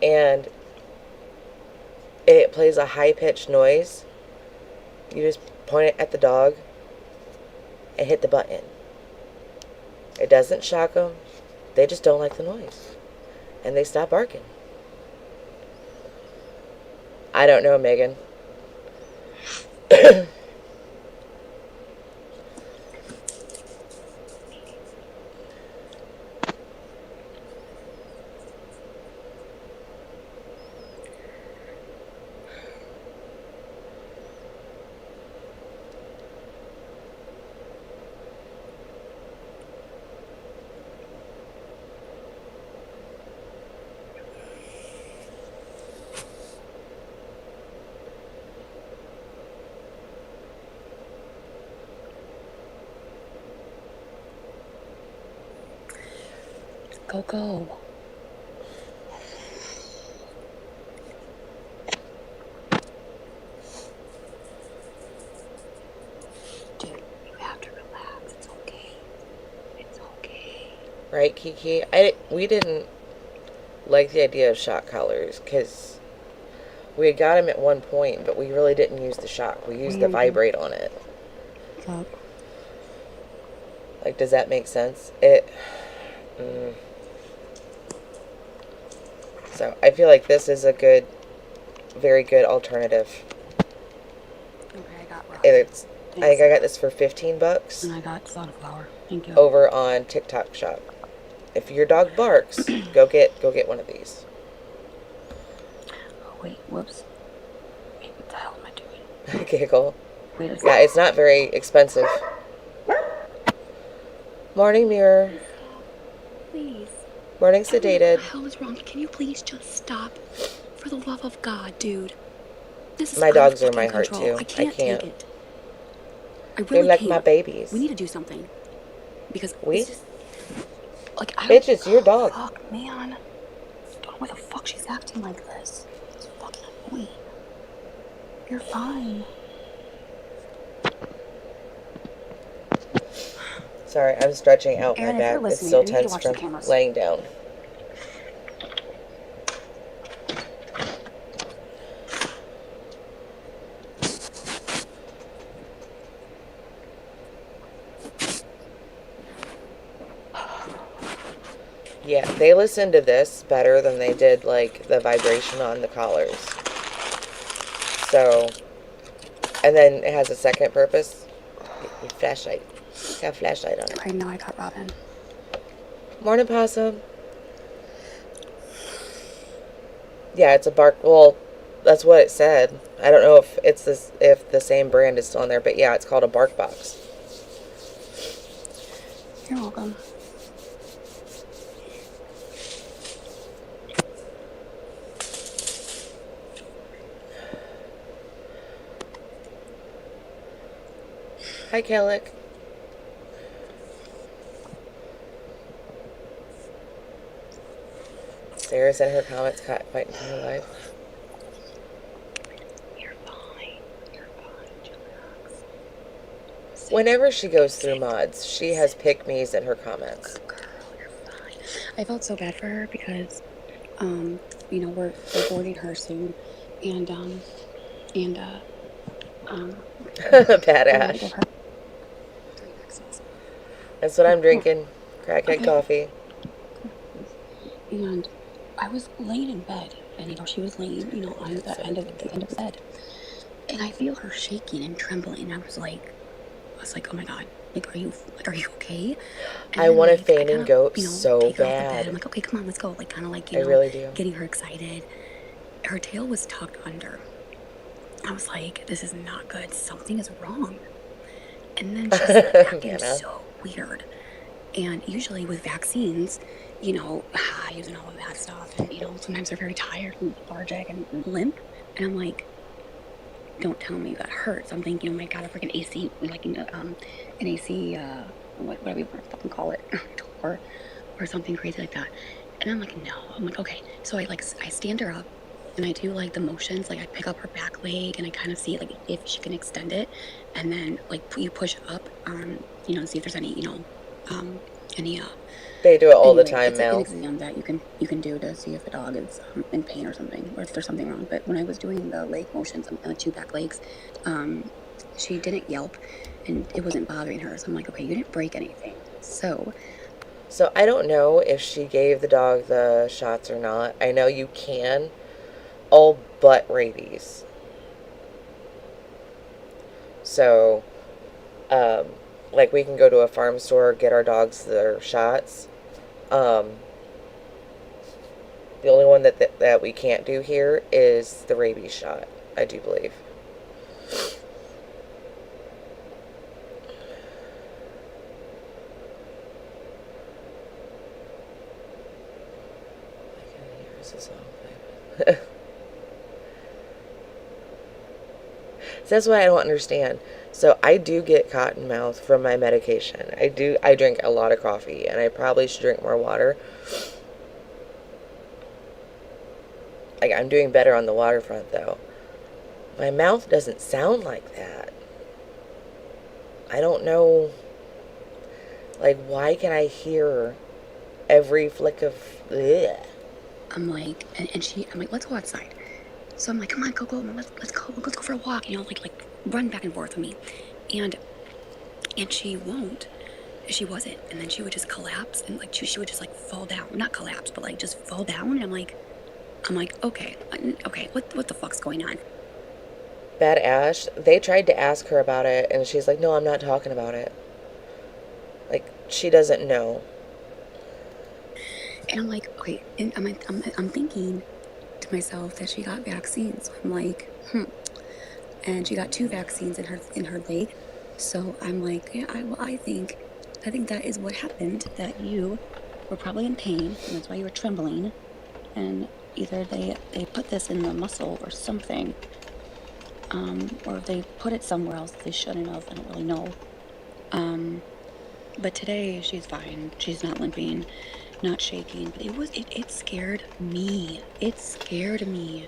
And it plays a high-pitched noise. You just point it at the dog and hit the button. It doesn't shock them. They just don't like the noise. And they stop barking. I don't know, Megan. Coco. Dude, you have to relax. It's okay. It's okay. Right, Kiki? We didn't like the idea of shock collars because we had got him at one point, but we really didn't use the shock. We used the vibrate on it. Yup. Like, does that make sense? So I feel like this is a good, very good alternative. Okay, I got rock. It's I think I got this for $15 And I got sunflower. Thank you. over on TikTok Shop. If your dog barks, go get one of these. Oh, wait. Whoops. Wait, what the hell am I doing? Giggle. Wait a second. Yeah, it's not very expensive. Morning, Mirror. Please. Morning, What the Sedated. hell is wrong? Can you please just stop? For the love of God, dude. This is My out of dogs are my fucking heart, control. too. I can't can't. take it. I really They're like can't. my babies. We need to do something. Because We? it's just... Like, I Bitch, don't... it's your dog. Fuck, man. Don't know why the fuck she's acting like this. It's fucking annoying. You're fine. Sorry, I'm stretching out Aaron, my if you're back. It's listening, still I need you to tense watch the from cameras. laying down. Yeah, they listen to this better than they did, like, the vibration on the collars. So, and then it has a second purpose. Your flashlight. It's got a flashlight on it. Okay, now I got Robin. Morning, Possum. Yeah, it's a bark. Well, that's what it said. I don't know if it's this, if the same brand is still on there, but yeah, it's called a bark box. You're welcome. Hi, Kellic. Sarah's in her comments quite into her life. You're fine. You're fine. Relax. Whenever she goes through mods, she has pick-me's in her comments. Girl, you're I felt so bad for her because, you know, we're boarding her soon, and and um, Bad we're gonna Ash. give her 3 vaccines. That's what I'm Come on. drinking. Crackhead Okay. coffee. And I was laying in bed, and you know, she was laying, you know, on the end of the bed, and I feel her shaking and trembling. And I was like, oh my god, like, are you okay? And I then, want a like, I fainting kind of, goat you know, so take her off the bed. bad. I'm like, okay, come on, let's go. Like, kind of like, I you know, really do. getting her excited. Her tail was tucked under. I was like, this is not good. Something is wrong. And then she's acting Hannah. so weird. And usually with vaccines, you know, hives and all of that stuff, and you know, sometimes they're very tired and lethargic and limp. And I'm like, don't tell me that hurts. I'm thinking, oh my god, if like an AC, like an AC, whatever you want to fucking call it, or something crazy like that. And I'm like, no. I'm like, okay. So I stand her up, and I do like the motions, like I pick up her back leg, and I kind of see like if she can extend it, and then like you push up, you know, see if there's any, you know, any They do it all the anyway, time, it's like an Mel. exam that you can do to see if the dog is in pain or something, or if there's something wrong. But when I was doing the leg motions on the 2 back legs, she didn't yelp, and it wasn't bothering her. So I'm like, okay, you didn't break anything. So I don't know if she gave the dog the shots or not. I know you can, all but rabies. So, like we can go to a farm store, get our dogs their shots. The only one that we can't do here is the rabies shot, I do believe. So that's what I don't understand. So I do get cotton mouth from my medication. I drink a lot of coffee, and I probably should drink more water. Like, I'm doing better on the waterfront, though. My mouth doesn't sound like that. I don't know. Like, why can I hear every flick of... Ugh. I'm like, I'm like, let's go outside. So I'm like, come on, go, let's go for a walk. You know, like run back and forth with me, and she won't. She wasn't, and then she would just collapse, and like she would just like fall down, not collapse, but like just fall down. And I'm like, okay, what the fuck's going on? Bad Ash, they tried to ask her about it, and she's like, no, I'm not talking about it. Like, she doesn't know. And I'm like, okay, and I'm thinking to myself that she got vaccines. So I'm like, and she got 2 vaccines in her leg. So I'm like, yeah, I think that is what happened. That you were probably in pain, and that's why you were trembling. And either they put this in the muscle or something, or they put it somewhere else they shouldn't have. I don't really know. But today she's fine. She's not limping, not shaking. But it scared me. It scared me,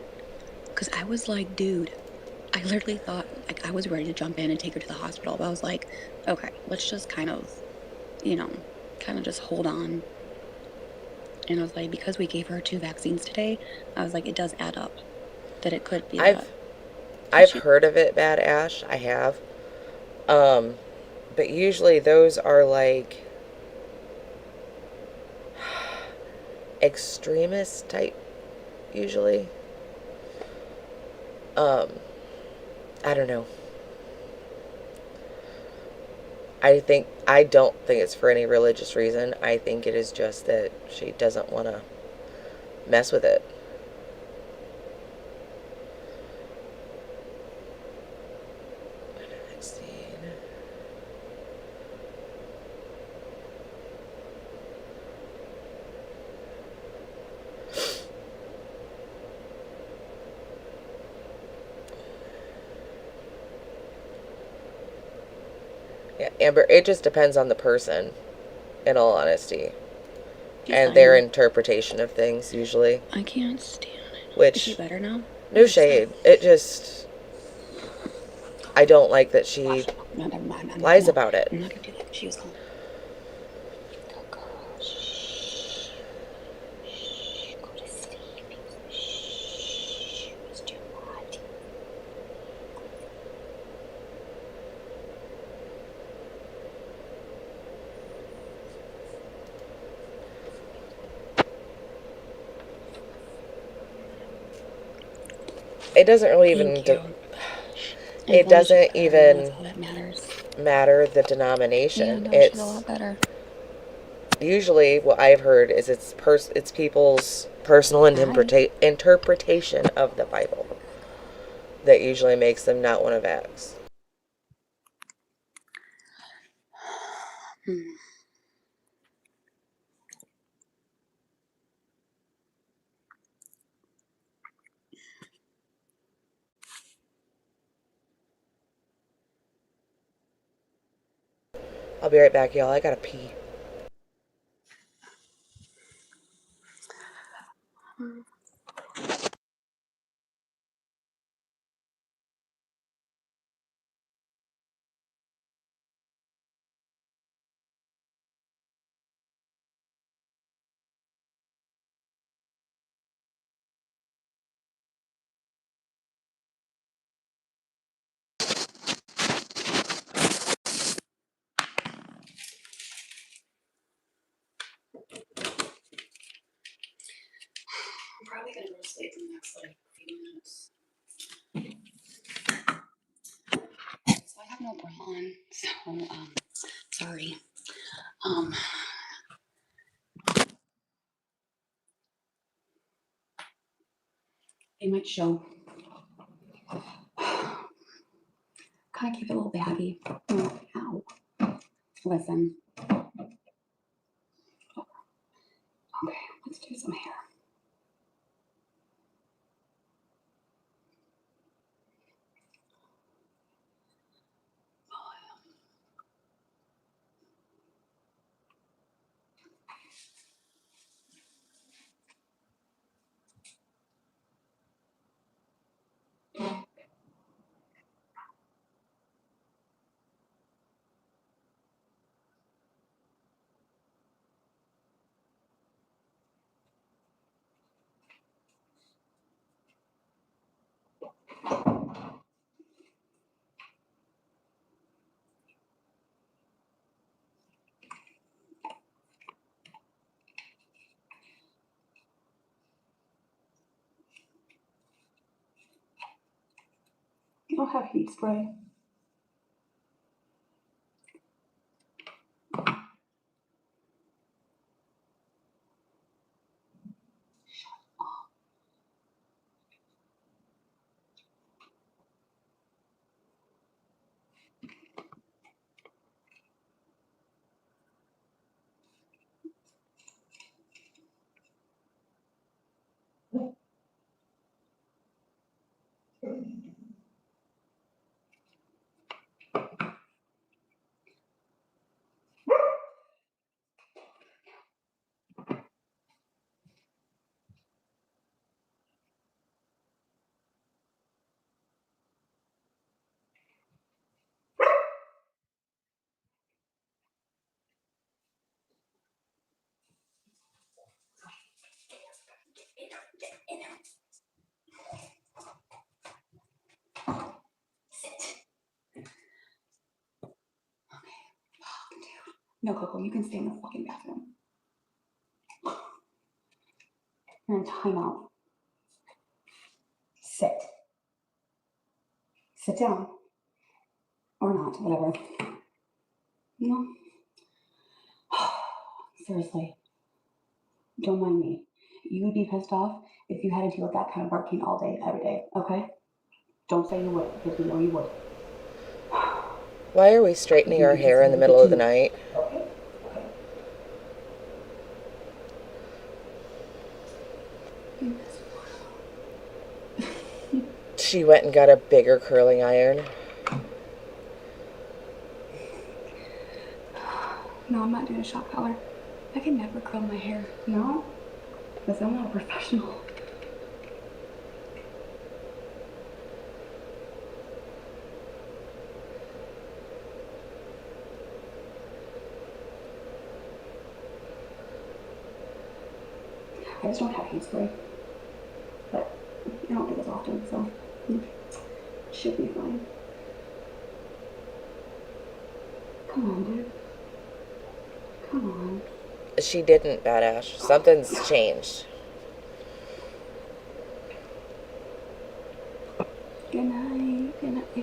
because I was like, dude, I literally thought, like, I was ready to jump in and take her to the hospital. But I was like, okay, let's just kind of, you know, just hold on. And I was like, because we gave her 2 vaccines today, I was like, it does add up that it could be. I've heard of it, Bad Ash. I have. But usually those are like extremist type, usually. I don't know. I don't think it's for any religious reason. I think it is just that she doesn't want to mess with it. Yeah, Amber, it just depends on the person, in all honesty. And their interpretation of things, usually. I can't stand it. Which, is she better now? No shade. It just... I don't like that she No, never mind. lies about it. I'm not gonna do that. She was calm. Oh, gosh. it doesn't really even Thank you. As it long as she's doesn't better, you know, even that's all that matters. matter the Yeah, denomination. no, she's a It's lot better. usually what I've heard is it's people's personal interpretation of the Bible that usually makes them not want to vax. Hmm. I'll be right back, y'all. I gotta pee. I'm probably gonna go to sleep in the next like few minutes. So I have no bra on, so sorry. Um, it might show. Kind of keep it a little baggy. Oh, ow. Listen. Okay, let's do some hair. You don't have heat spray. No, Coco, you can stay in the fucking bathroom. You're in timeout. Sit. Sit down. Or not, whatever. No. Seriously. Don't mind me. You would be pissed off if you had to deal with that kind of barking all day, every day, okay? Don't say you would, because we know you would. Why are we straightening our hair in the middle of the night? Okay. She went and got a bigger curling iron. No, I'm not doing a shock collar. I can never curl my hair. No? Because I'm not a professional. I just don't have heat spray. But I don't do this often, so should be fine. Come on, dude. Come on. She didn't, Badass. Something's changed.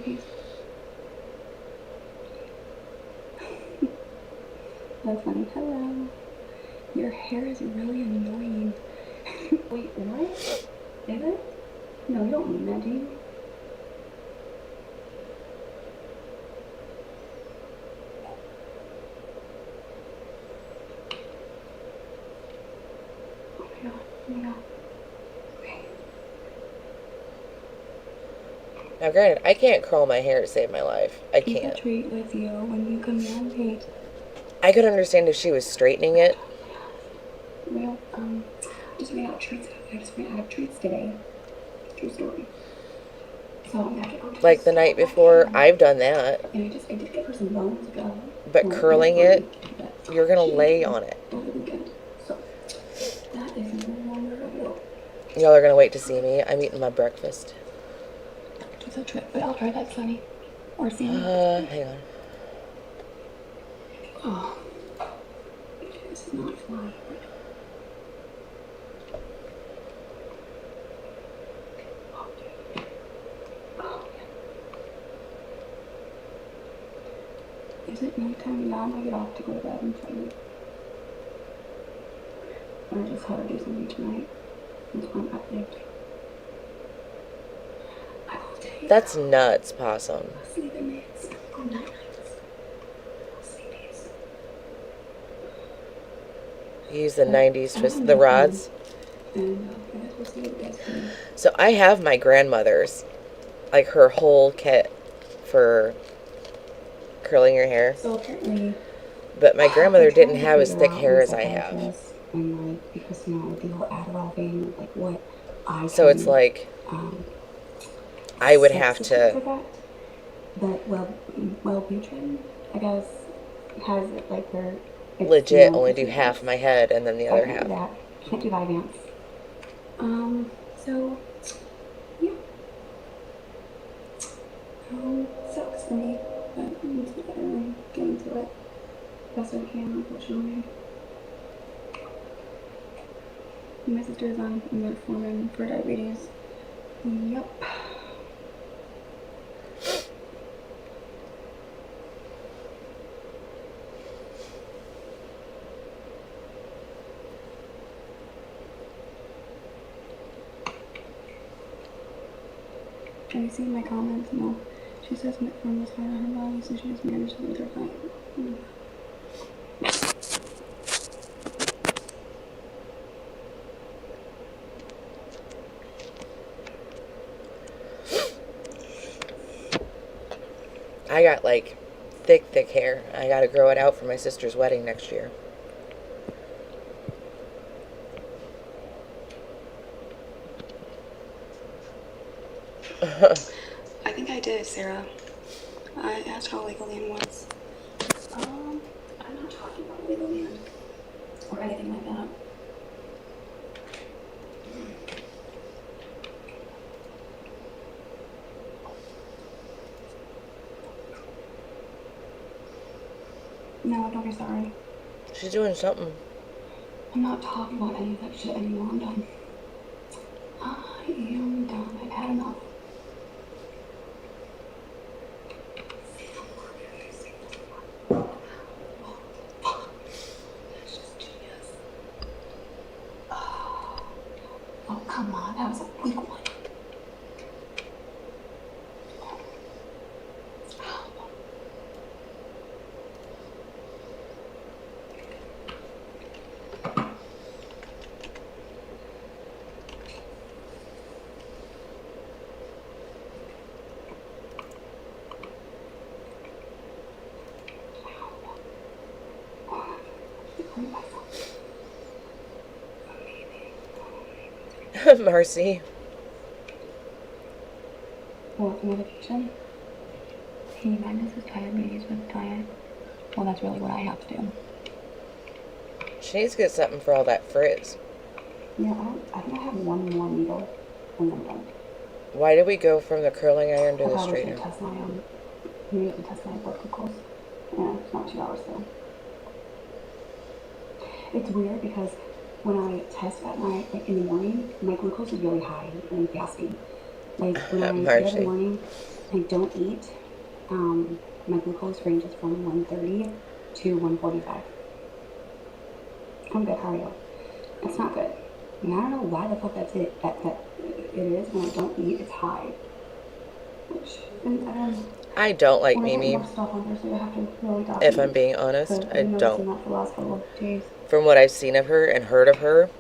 babies. That's funny. Hello. Your hair is really annoying. Wait, what? Is it? No, you don't mean that, do you? Oh my god. Oh my god. Okay. Now, granted, I can't curl my hair to save my life. I Keep a can't. treat with you when you come down, Kate. I could understand if she was straightening it. Well, just ran out of treats. I just ran out of treats today. True story. So I'm gonna have to go to Like the night before, I've done that. And I did get her some bones ago. But Well, curling not it, really, but you're gonna she lay did on it. over the weekend. So that is no longer a real. Y'all are gonna wait to see me. I'm eating my breakfast. It's a trip, but I'll try that, Sunny. Or Sammy. Hang on. Oh, this is not flying. Is it nighttime now? I'm gonna get off to go to bed and try to. I just had to do something tonight. That's why I'm up late. I will take That's nuts, Possum. sleeping mates. Good night, nights. Sleepies. Use the 90s twist, the rods. And I guess we'll see what you guys do. So I have my grandmother's, like her whole kit for curling your hair. So apparently, But my grandmother I'm trying didn't to have as figure thick out hair what as I have. psychiatrist And like, because you know, the whole Adderall thing, like what I So it's can, like, um, I would have substitute for to, that. But Wellbutrin, I guess, has it like where it's legit no only do procedures. half my head and then the So I other can't do half. that. Can't do Vyvanse. So yeah. Sucks for me, but I'm just getting to it best I can, unfortunately. My sister is on metformin for diabetes. Yep. Have you seen my comments? No. She says metformin was hard on her body, so she just managed it with her diet. I got like thick hair. I gotta grow it out for my sister's wedding next year. I think I did, Sarah. I asked how Legoland was. I'm not talking about Legoland or anything like that. No, don't be sorry. She's doing something. I'm not talking about any of that shit anymore. I'm done. I am done. I've had enough. That's just genius. Oh, come on. That was a weak one. Marcy. What, medication? He manages diabetes with diet. Well, that's really what I have to do. She needs to get something for all that frizz. Yeah, I think I have one more needle and then I'm done. Why did we go from the curling iron to I the probably should straightener? test my maybe I can test my blood glucose. Yeah, it's not 2 hours though. It's weird because when I test at night, like in the morning, my glucose is really high and fasting. Like when I get up in Marcy. the morning, I don't eat, my glucose ranges from 130 to 145. I'm good, how are you? It's not good. And I don't know why the fuck that's it. That it is when I don't eat, it's high. Which, and I don't like when I get Mimi. more stuff on Thursday, I have to really document. If I'm being honest, But I I've been don't. noticing that for the last couple of days. From what I've seen of her and heard of her,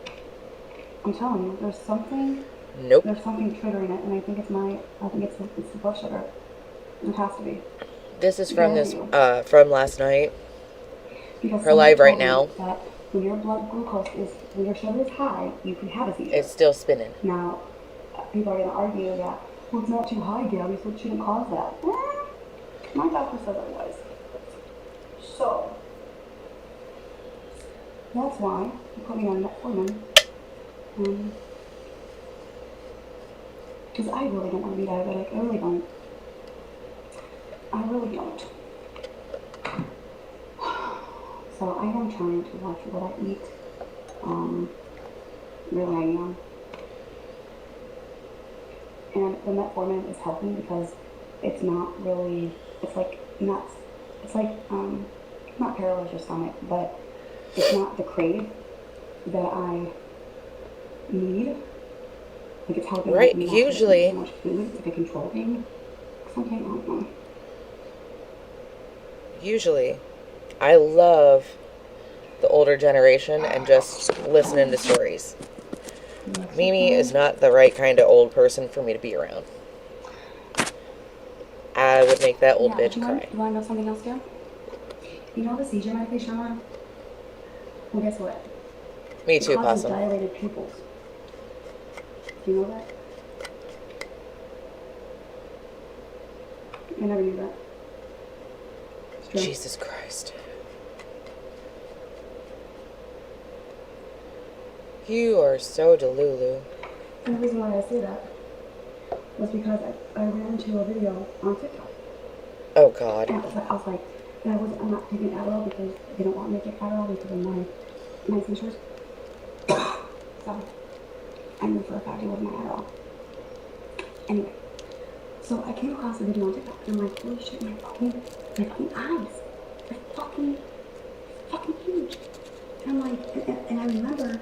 I'm telling you, there's something nope. triggering it, and I think it's the blood sugar. It has to be. This is from from last night. Because Her live right somebody now. told me that when your blood glucose when your sugar is high, you can have a seizure. It's still spinning. Now, people are going to argue that, well, it's not too high, Gabby, so it shouldn't cause that. My doctor says otherwise. So, that's why he put me on metformin. Because I really don't want to be diabetic. I really don't. So I am trying to watch what I eat. Really I am. And the metformin is helping because it's not really, it's like not paralyze your stomach, but it's not the crave that I need. Like it's helping Right, me not usually. eat so much food. It's like a control thing. Something, I don't know. Usually, I love the older generation and just listening to stories. Mimi is not the right kind of old person for me to be around. I would make that old bitch cry. You want to know something else, Dad? You know the seizure medication I'm on? Well, guess what? Me It too, causes Possum. dilated pupils. Do you know that? I never knew that. It's true. Jesus Christ. You are so delulu. And the reason why I say that was because I ran into a video on TikTok. Oh, God. And I was like, I'm not taking Adderall because they don't want me to take Adderall because of my seizures. So I knew for a fact it was my Adderall. Anyway, so I came across a video on TikTok and I'm like, holy shit, my fucking eyes, they're fucking huge. And I'm like, and I remember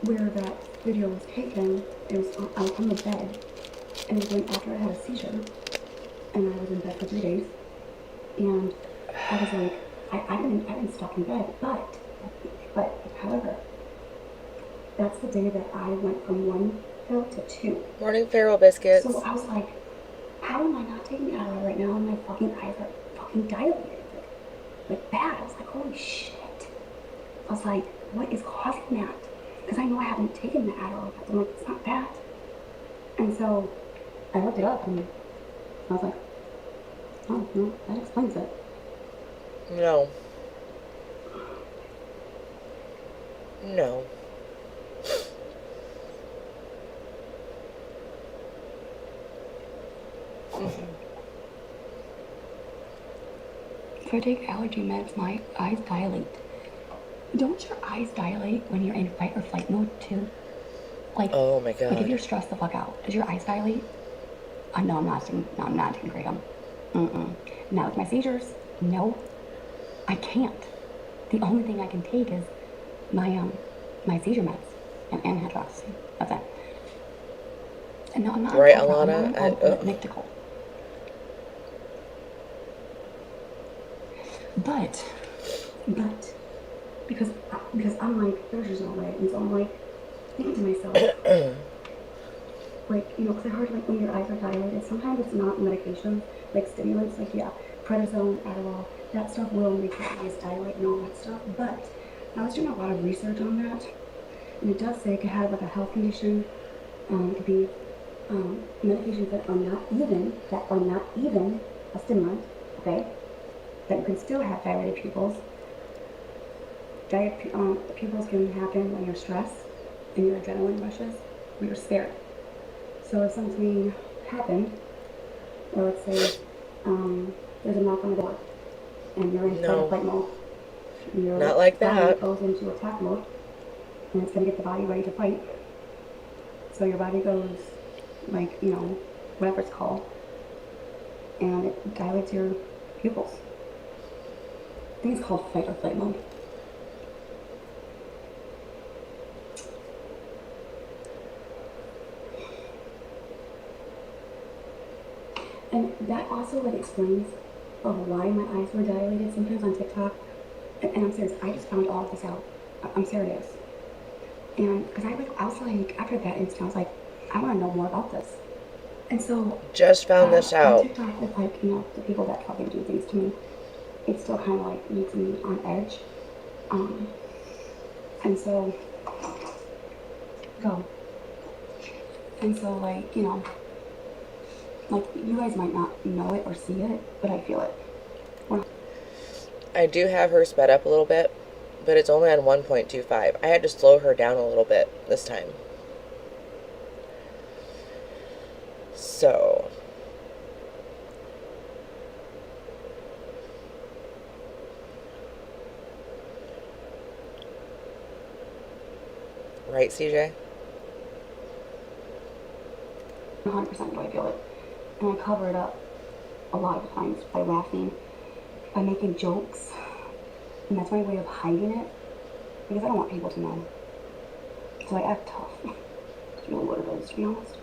where that video was taken. It was I was on the bed, and it was when after I had a seizure, and I was in bed for 3 days, and I was like, I've been stuck in bed, but however, that's the day that I went from 1 pill to 2. Morning, Farrell biscuits. So I was like, how am I not taking Adderall right now? And my fucking eyes are fucking dilated, like bad. I was like, holy shit. I was like, what is causing that? Because I know I haven't taken the Adderall yet. I'm like, it's not that. And so I looked it up and I was like, oh, no, that explains it. No. No. If I take allergy meds, my eyes dilate. Don't your eyes dilate when you're in fight or flight mode too? Like, Oh, my like if God. you're stressed the fuck out, does your eyes dilate? No, I'm not taking Kratom. Now with my seizures, no, I can't. The only thing I can take is my seizure meds and hydroxy. That's it. And no, I'm not. Right, on Keppra, Alana? I'm on Nictical. But because I'm like, there's just no way, and so I'm like thinking to myself, like, you know, because I heard like when your eyes are dilated, sometimes it's not medication, like stimulants, like prednisone, Adderall, that stuff will make your eyes dilate and all that stuff. But I was doing a lot of research on that, and it does say it could have like a health condition, it could be medications that are not even a stimulant, okay? That you can still have dilated pupils. Pupils can happen when you're stressed and your adrenaline rushes, when you're scared. So if something happened, or let's say there's a knock on the door, and you're in fight or flight mode, your Not like body that. goes into attack mode, and it's going to get the body ready to fight. So your body goes like, whatever it's called, and it dilates your pupils. I think it's called fight or flight mode. And that also like explains why my eyes were dilated sometimes on TikTok. And I'm serious, I just found all of this out. I'm serious. And because I was like, after that incident, I was like, I want to know more about this. And so Just found this on out. TikTok with like, the people that fucking do things to me, it still kind of like makes me on edge. And so, go. And so like, like you guys might not know it or see it, but I feel it. I do have her sped up a little bit, but it's only on 1.25. I had to slow her down a little bit this time. So, right, CJ? 100% do I feel it. And I cover it up a lot of times by laughing, by making jokes. And that's my way of hiding it, because I don't want people to know. So I act tough. That's really what it is, to be honest.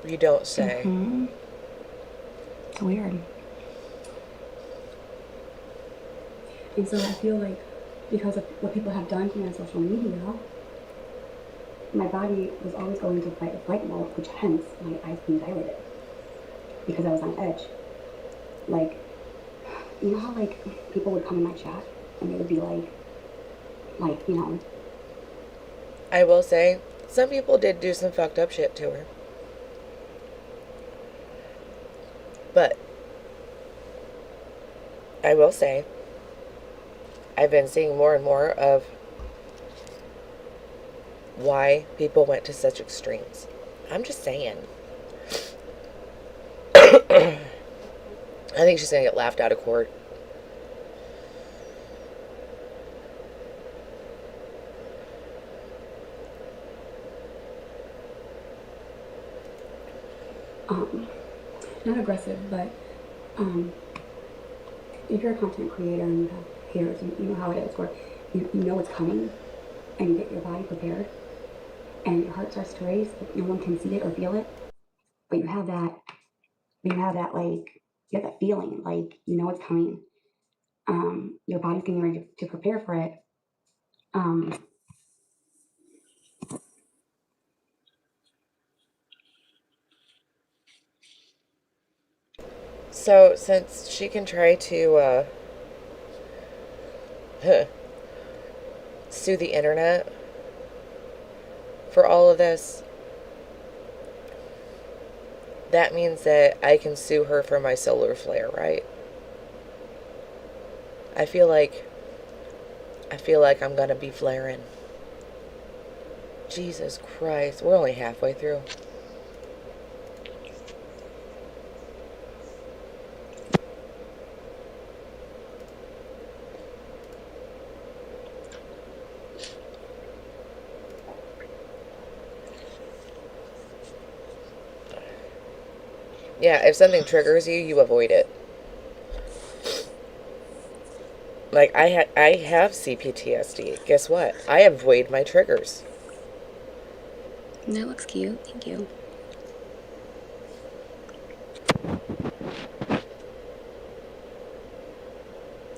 You don't say. It's weird. And so I feel like because of what people have done to me on social media, my body was always going to fight or flight mode, which hence my eyes being dilated. Because I was on edge. Like, you know how like people would come in my chat and they would be like, I will say, some people did do some fucked up shit to her. But, I will say, I've been seeing more and more of why people went to such extremes. I'm just saying. I think she's gonna get laughed out of court. not aggressive, but if you're a content creator and you have haters, and you know how it is, where you know what's coming, and you get your body prepared, and your heart starts to race, but no one can see it or feel it, but you have that feeling, like you know it's coming. Your body's getting ready to prepare for it. So, since she can try to sue the internet for all of this, that means that I can sue her for my solar flare, right? I feel like I'm gonna be flaring. Jesus Christ, we're only halfway through. Yeah, if something triggers you, you avoid it. Like, I have CPTSD. Guess what? I avoid my triggers. That looks cute. Thank you.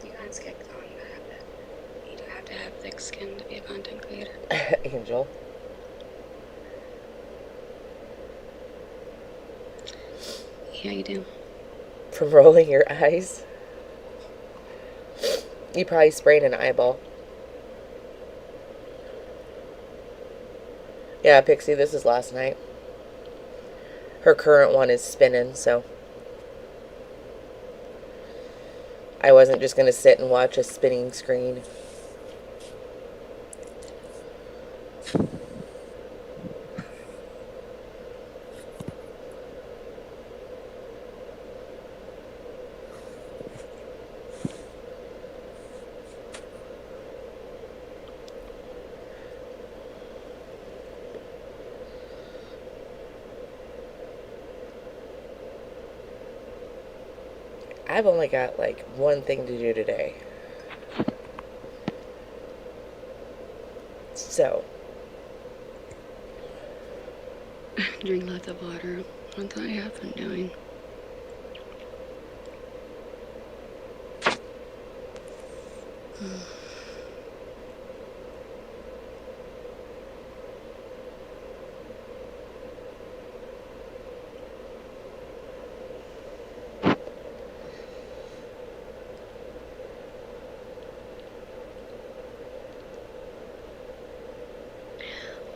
You guys get on that. You don't have to have thick skin to be a content creator. Angel. Yeah, you do. From rolling your eyes. You probably sprained an eyeball. Yeah, Pixie, this is last night. Her current one is spinning, so I wasn't just going to sit and watch a spinning screen. I've only got like one thing to do today. So, Drink lots of water. That's what I have been doing.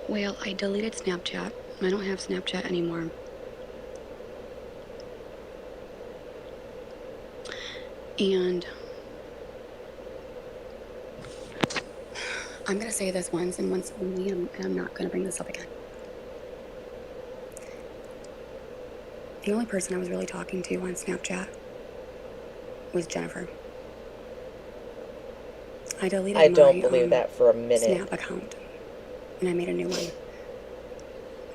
Well, I deleted Snapchat. I don't have Snapchat anymore. And I'm gonna say this once and once only, and I'm not gonna bring this up again. The only person I was really talking to on Snapchat was Jennifer. I deleted I don't my believe that for a minute. Snap account, and I made a new one.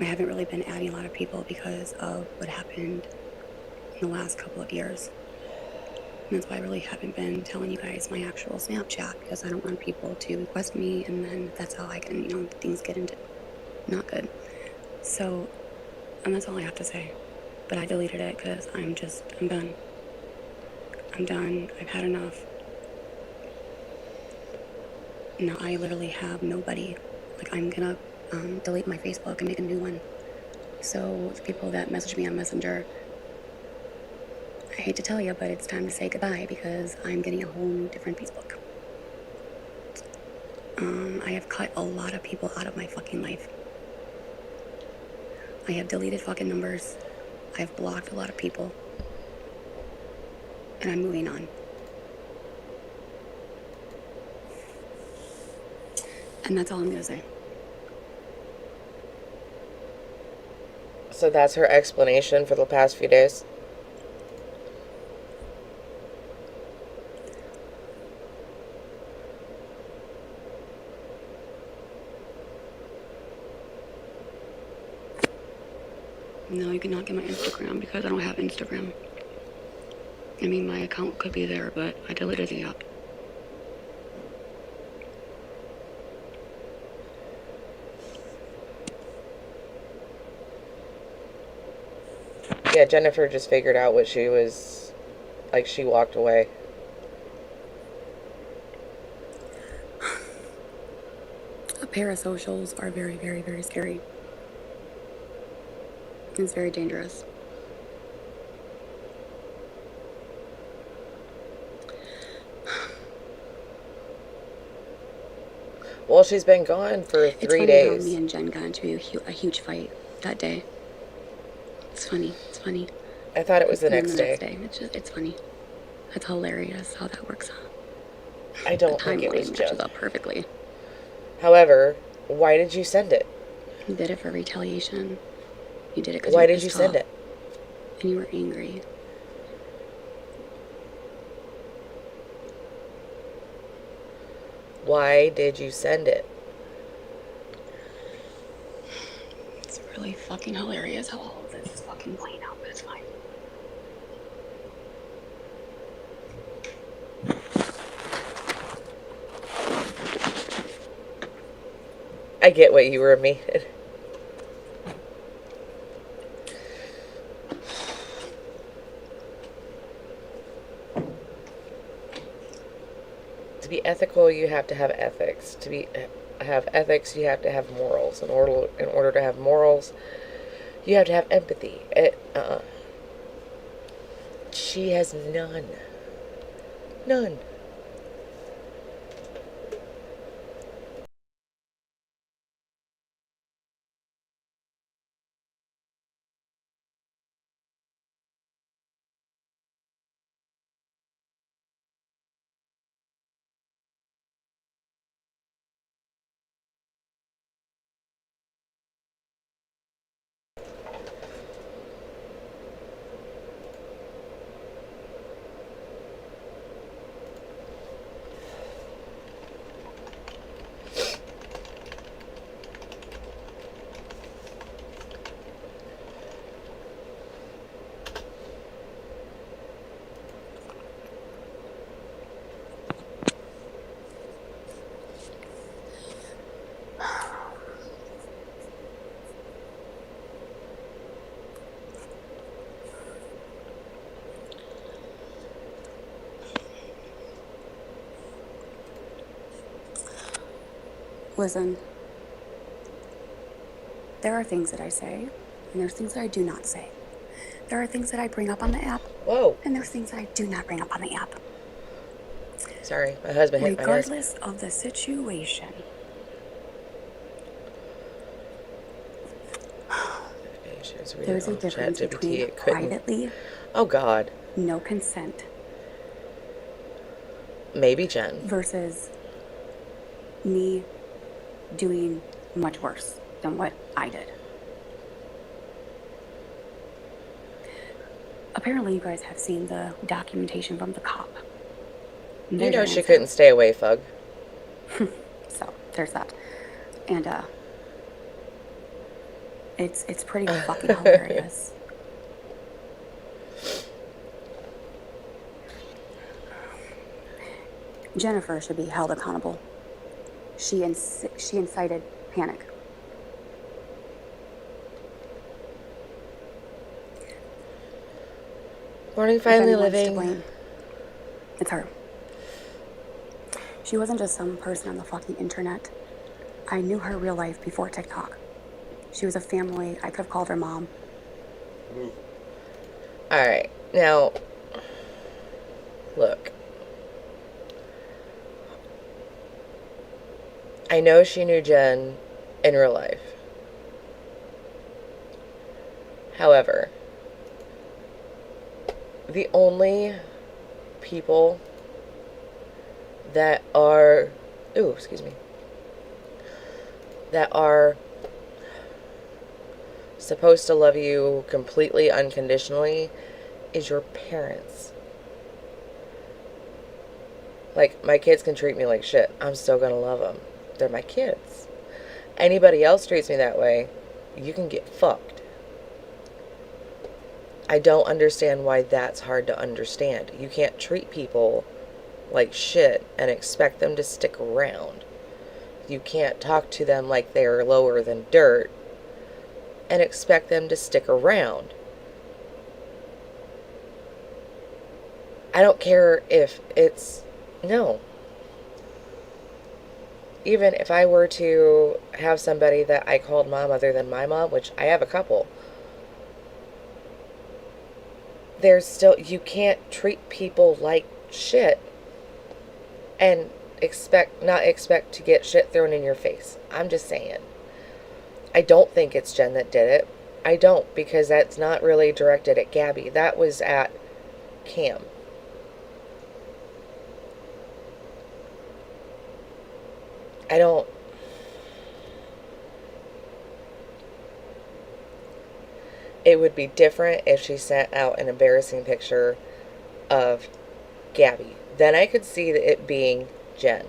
I haven't really been adding a lot of people because of what happened in the last couple of years. And that's why I really haven't been telling you guys my actual Snapchat, because I don't want people to request me, and then that's how I can, things get into not good. So, and that's all I have to say. But I deleted it because I'm done. I'm done. I've had enough. Now I literally have nobody. Like, I'm gonna delete my Facebook and make a new one. So the people that message me on Messenger, I hate to tell you, but it's time to say goodbye because I'm getting a whole new different Facebook. I have cut a lot of people out of my fucking life. I have deleted fucking numbers. I've blocked a lot of people. And I'm moving on. And that's all I'm gonna say. So that's her explanation for the past few days. No, you cannot get my Instagram because I don't have Instagram. I mean, my account could be there, but I deleted the app. Yeah, Jennifer just figured out what she was, like, she walked away. Parasocials are very, very, very scary. It's very dangerous. Well, she's been gone for It's 3 funny days. how me and Jen got into a huge fight that day. It's funny. It's funny. I thought it was the And then next the day. next day, it's funny. It's hilarious how that works out. I The don't think it was timeline matches Jen. up perfectly. However, why did you send it? You did it for retaliation. You did it because Why did you send it? And you were angry. Why did you send it? It's really fucking hilarious how all of this is fucking playing out, but it's fine. I get what you were meaning. To be ethical, you have to have ethics. To have ethics, you have to have morals. In order to have morals, you have to have empathy. She has none. None. Listen, there are things that I say, and there's things that I do not say. There are things that I bring up on the app, Whoa. and there's things that I do not bring up on the app. Sorry, my husband hit my nose. Regardless of the situation. There's a difference between privately, Oh God. no consent, Maybe Jen. versus me doing much worse than what I did. Apparently, you guys have seen the documentation from the cop. And You there's know your she answer. couldn't stay away, Fug. So there's that, and it's pretty fucking hilarious. Jennifer should be held accountable. She incited panic. Morning, If finally anyone's to living. blame, it's her. She wasn't just some person on the fucking internet. I knew her real life before TikTok. She was a family. I could have called her mom. Move. Alright, now, look. I know she knew Jen in real life. However, the only people that are, that are supposed to love you completely unconditionally is your parents. Like, my kids can treat me like shit. I'm still gonna love them. They're my kids. Anybody else treats me that way, you can get fucked. I don't understand why that's hard to understand. You can't treat people like shit and expect them to stick around. You can't talk to them like they're lower than dirt and expect them to stick around. I don't care if it's... No. Even if I were to have somebody that I called mom other than my mom, which I have a couple, there's still... You can't treat people like shit and not expect to get shit thrown in your face. I'm just saying. I don't think it's Jen that did it. I don't, because that's not really directed at Gabby. That was at Cam. I don't... It would be different if she sent out an embarrassing picture of Gabby. Then I could see it being Jen.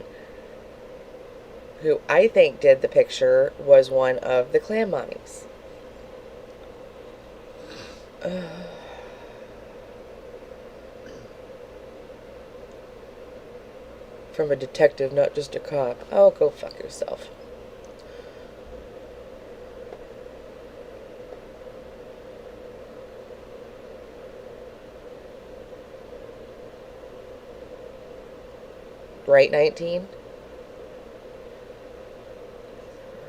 Who I think did the picture was one of the clan mommies. From a detective, not just a cop. Oh, go fuck yourself. Right, 19?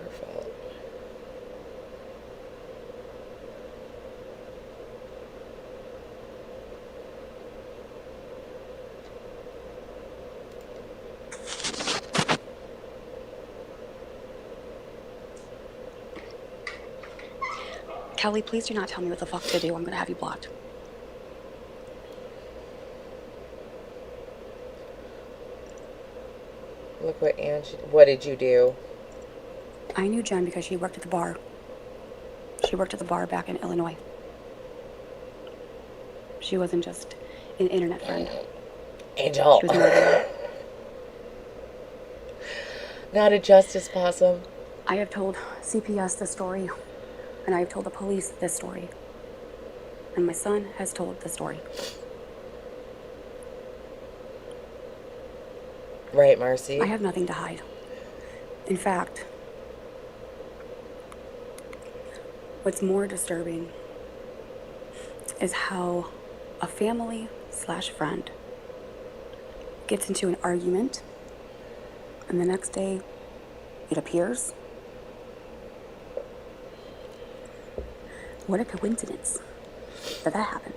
Her fault. Kelly, please do not tell me what the fuck to do. I'm gonna have you blocked. Look what what did you do? I knew Jen because she worked at the bar. She worked at the bar back in Illinois. She wasn't just an internet friend. Angel. She was more than that. Not a justice possum. I have told CPS this story, and I have told the police this story. And my son has told the story. Right, Marcy? I have nothing to hide. In fact, what's more disturbing is how a family/friend gets into an argument, and the next day It appears. What a coincidence that happened.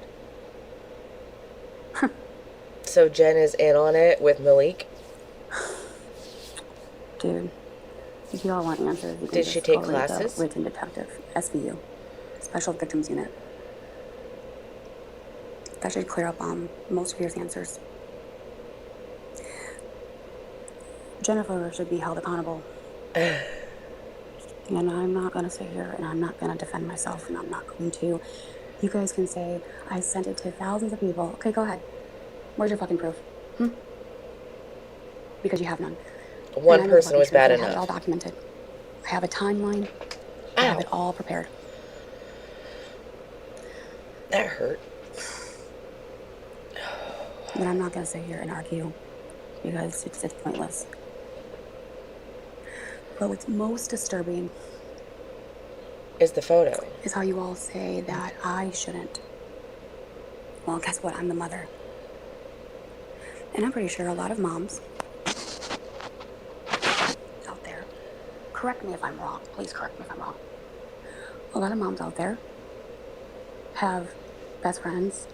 So Jen is in on it with Malik. Dude, if you all want answers, you can Did just she take go read classes? The Written Detective, SVU, Special Victims Unit. That should clear up most of your answers. Jennifer should be held accountable. And I'm not going to sit here and I'm not going to defend myself and I'm not going to. You guys can say, I sent it to thousands of people. Okay, go ahead. Where's your fucking proof? Because you have none. And I One know the person fucking was truth. bad I have it all enough. documented. I have a timeline. I have Ow. it all prepared. That hurt. But I'm not going to sit here and argue because it's pointless. But what's most disturbing Is the photo. is how you all say that I shouldn't. Well, guess what? I'm the mother. And I'm pretty sure a lot of moms out there, correct me if I'm wrong, please correct me if I'm wrong. A lot of moms out there have best friends,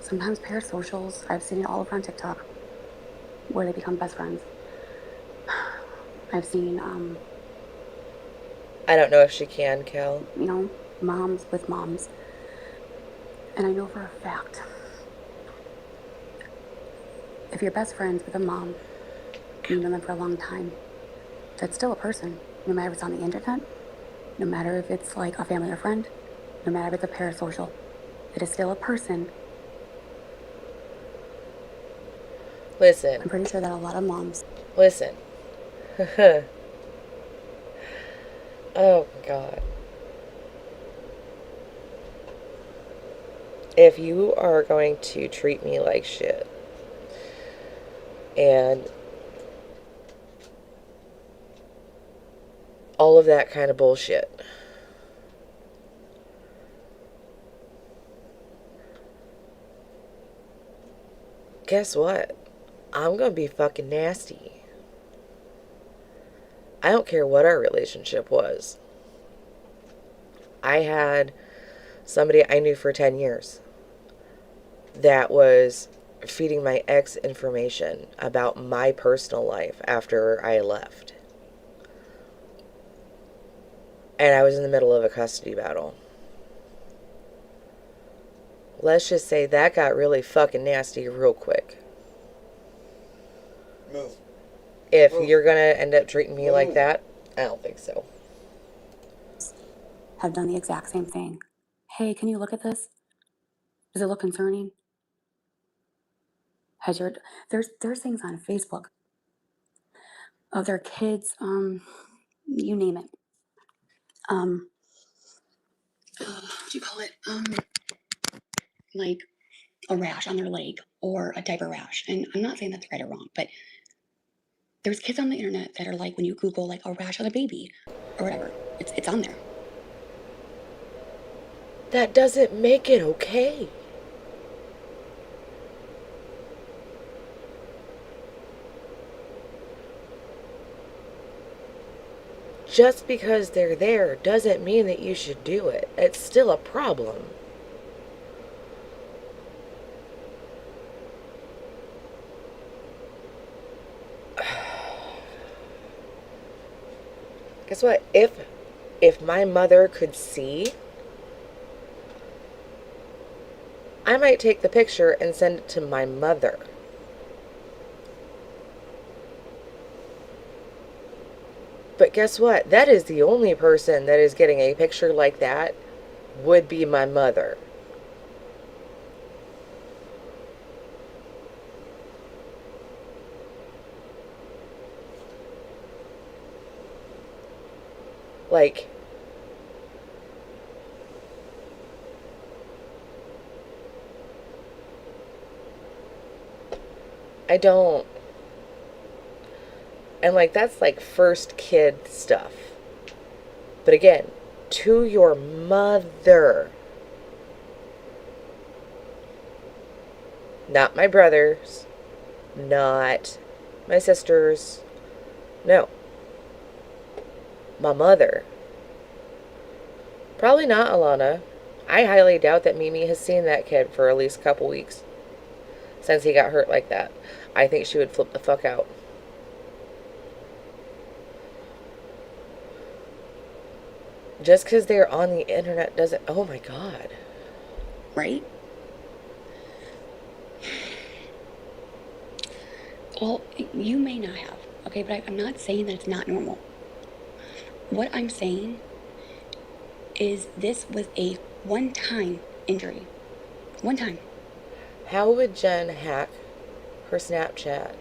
sometimes parasocials. I've seen it all over on TikTok where they become best friends. I've seen, I don't know if she can, Kel. moms with moms. And I know for a fact, if you're best friends with a mom, and you've known them for a long time, that's still a person, no matter if it's on the internet, no matter if it's like a family or friend, no matter if it's a parasocial. It is still a person. Listen. I'm pretty sure that a lot of moms... Listen. Oh, God. If you are going to treat me like shit, and all of that kind of bullshit, guess what? I'm gonna be fucking nasty. I don't care what our relationship was. I had somebody I knew for 10 years that was feeding my ex information about my personal life after I left. And I was in the middle of a custody battle. Let's just say that got really fucking nasty real quick. Move. If you're gonna end up treating me like that, I don't think so. have done the exact same thing. Hey, can you look at this? Does it look concerning? There's things on Facebook of their kids, you name it. What do you call it? Like a rash on their leg or a diaper rash. And I'm not saying that's right or wrong, but there's kids on the internet that are like, when you Google like a rash on a baby or whatever, it's on there. That doesn't make it okay. Just because they're there doesn't mean that you should do it. It's still a problem. Guess what? If my mother could see, I might take the picture and send it to my mother. But guess what? That is the only person that is getting a picture like that would be my mother. Like, I don't. And like, that's like first kid stuff. But again, to your mother. Not my brothers. Not my sisters. No. My mother. Probably not Alana. I highly doubt that Mimi has seen that kid for at least a couple weeks since he got hurt like that. I think she would flip the fuck out. Just because they're on the internet doesn't... Oh my God. Right? Well, you may not have, okay? But I'm not saying that it's not normal. What I'm saying is this was a one-time injury. One time. How would Jen hack her Snapchat?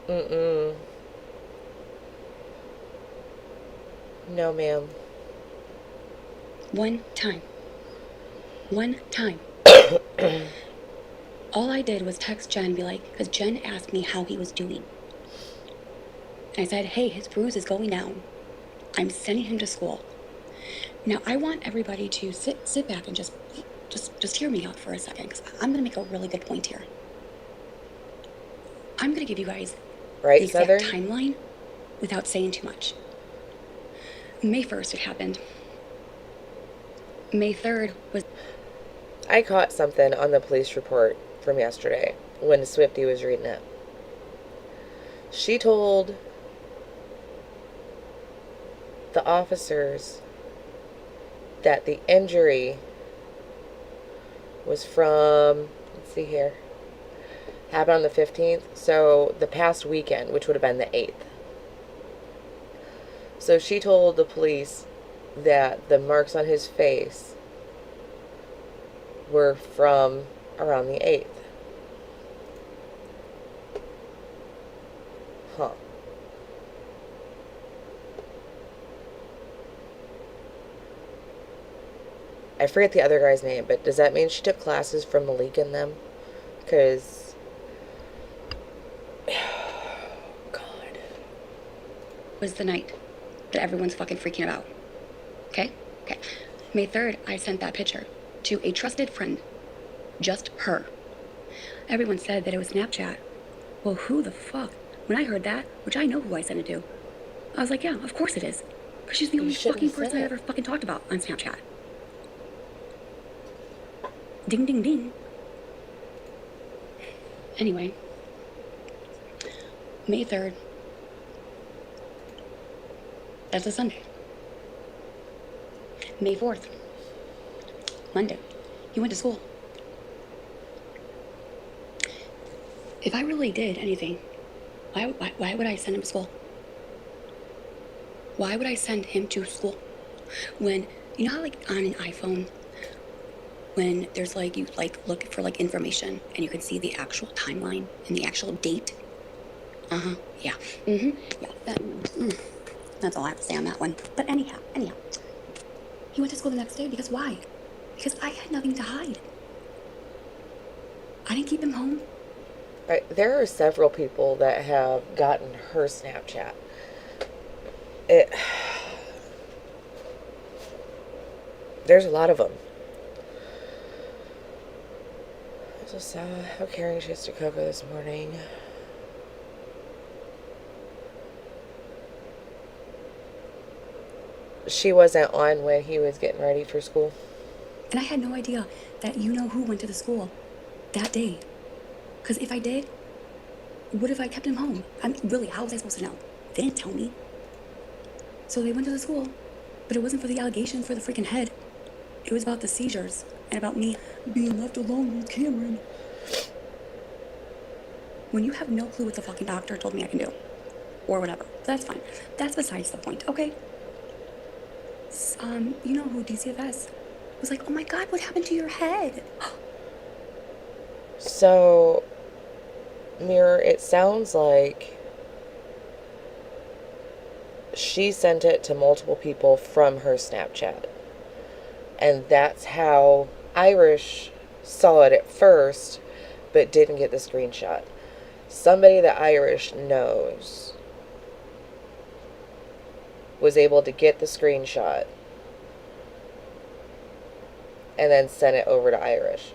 Mm-mm. No, ma'am. One time. One time. All I did was text Jen and be like, because Jen asked me how he was doing. And I said, hey, his bruise is going down. I'm sending him to school. Now, I want everybody to sit back and just hear me out for a second, because I'm going to make a really good point here. I'm going to give you guys Right, the exact Southern? timeline without saying too much. May 1st it happened. May 3rd was... I caught something on the police report from yesterday when Swifty was reading it. She told the officers that the injury was from, let's see here, happened on the 15th, so the past weekend, which would have been the 8th. So she told the police that the marks on his face were from around the 8th. Huh. I forget the other guy's name, but does that mean she took classes from Malik and them? Because... God. was the night that everyone's fucking freaking about. Okay? Okay. May 3rd, I sent that picture to a trusted friend. Just her. Everyone said that it was Snapchat. Well, who the fuck? When I heard that, which I know who I sent it to, I was like, yeah, of course it is. Because she's the only shouldn't fucking have said person I it. ever fucking talked about on Snapchat. Ding, ding, ding. Anyway. May 3rd. That's a Sunday. May 4th. Monday. He went to school. If I really did anything, why would I send him to school? Why would I send him to school? When, you know how like on an iPhone, when there's like, you like look for like information and you can see the actual timeline and the actual date? Uh-huh, yeah. Mm-hmm, yeah, that's all I have to say on that one. But anyhow. He went to school the next day because why? Because I had nothing to hide. I didn't keep him home. Right, there are several people that have gotten her Snapchat. There's a lot of them. I just saw how caring she is to Coco this morning. She wasn't on when he was getting ready for school. And I had no idea that you know who went to the school that day. Because if I did, what if I kept him home? I mean, really, how was I supposed to know? They didn't tell me. So they went to the school, but it wasn't for the allegation for the freaking head. It was about the seizures and about me being left alone with Cameron. When you have no clue what the fucking doctor told me I can do, or whatever, that's fine. That's besides the point, okay? You know who DCFS was like, oh my God, what happened to your head? So, Mirror, it sounds like she sent it to multiple people from her Snapchat. And that's how Irish saw it at first, but didn't get the screenshot. Somebody that Irish knows was able to get the screenshot and then sent it over to Irish.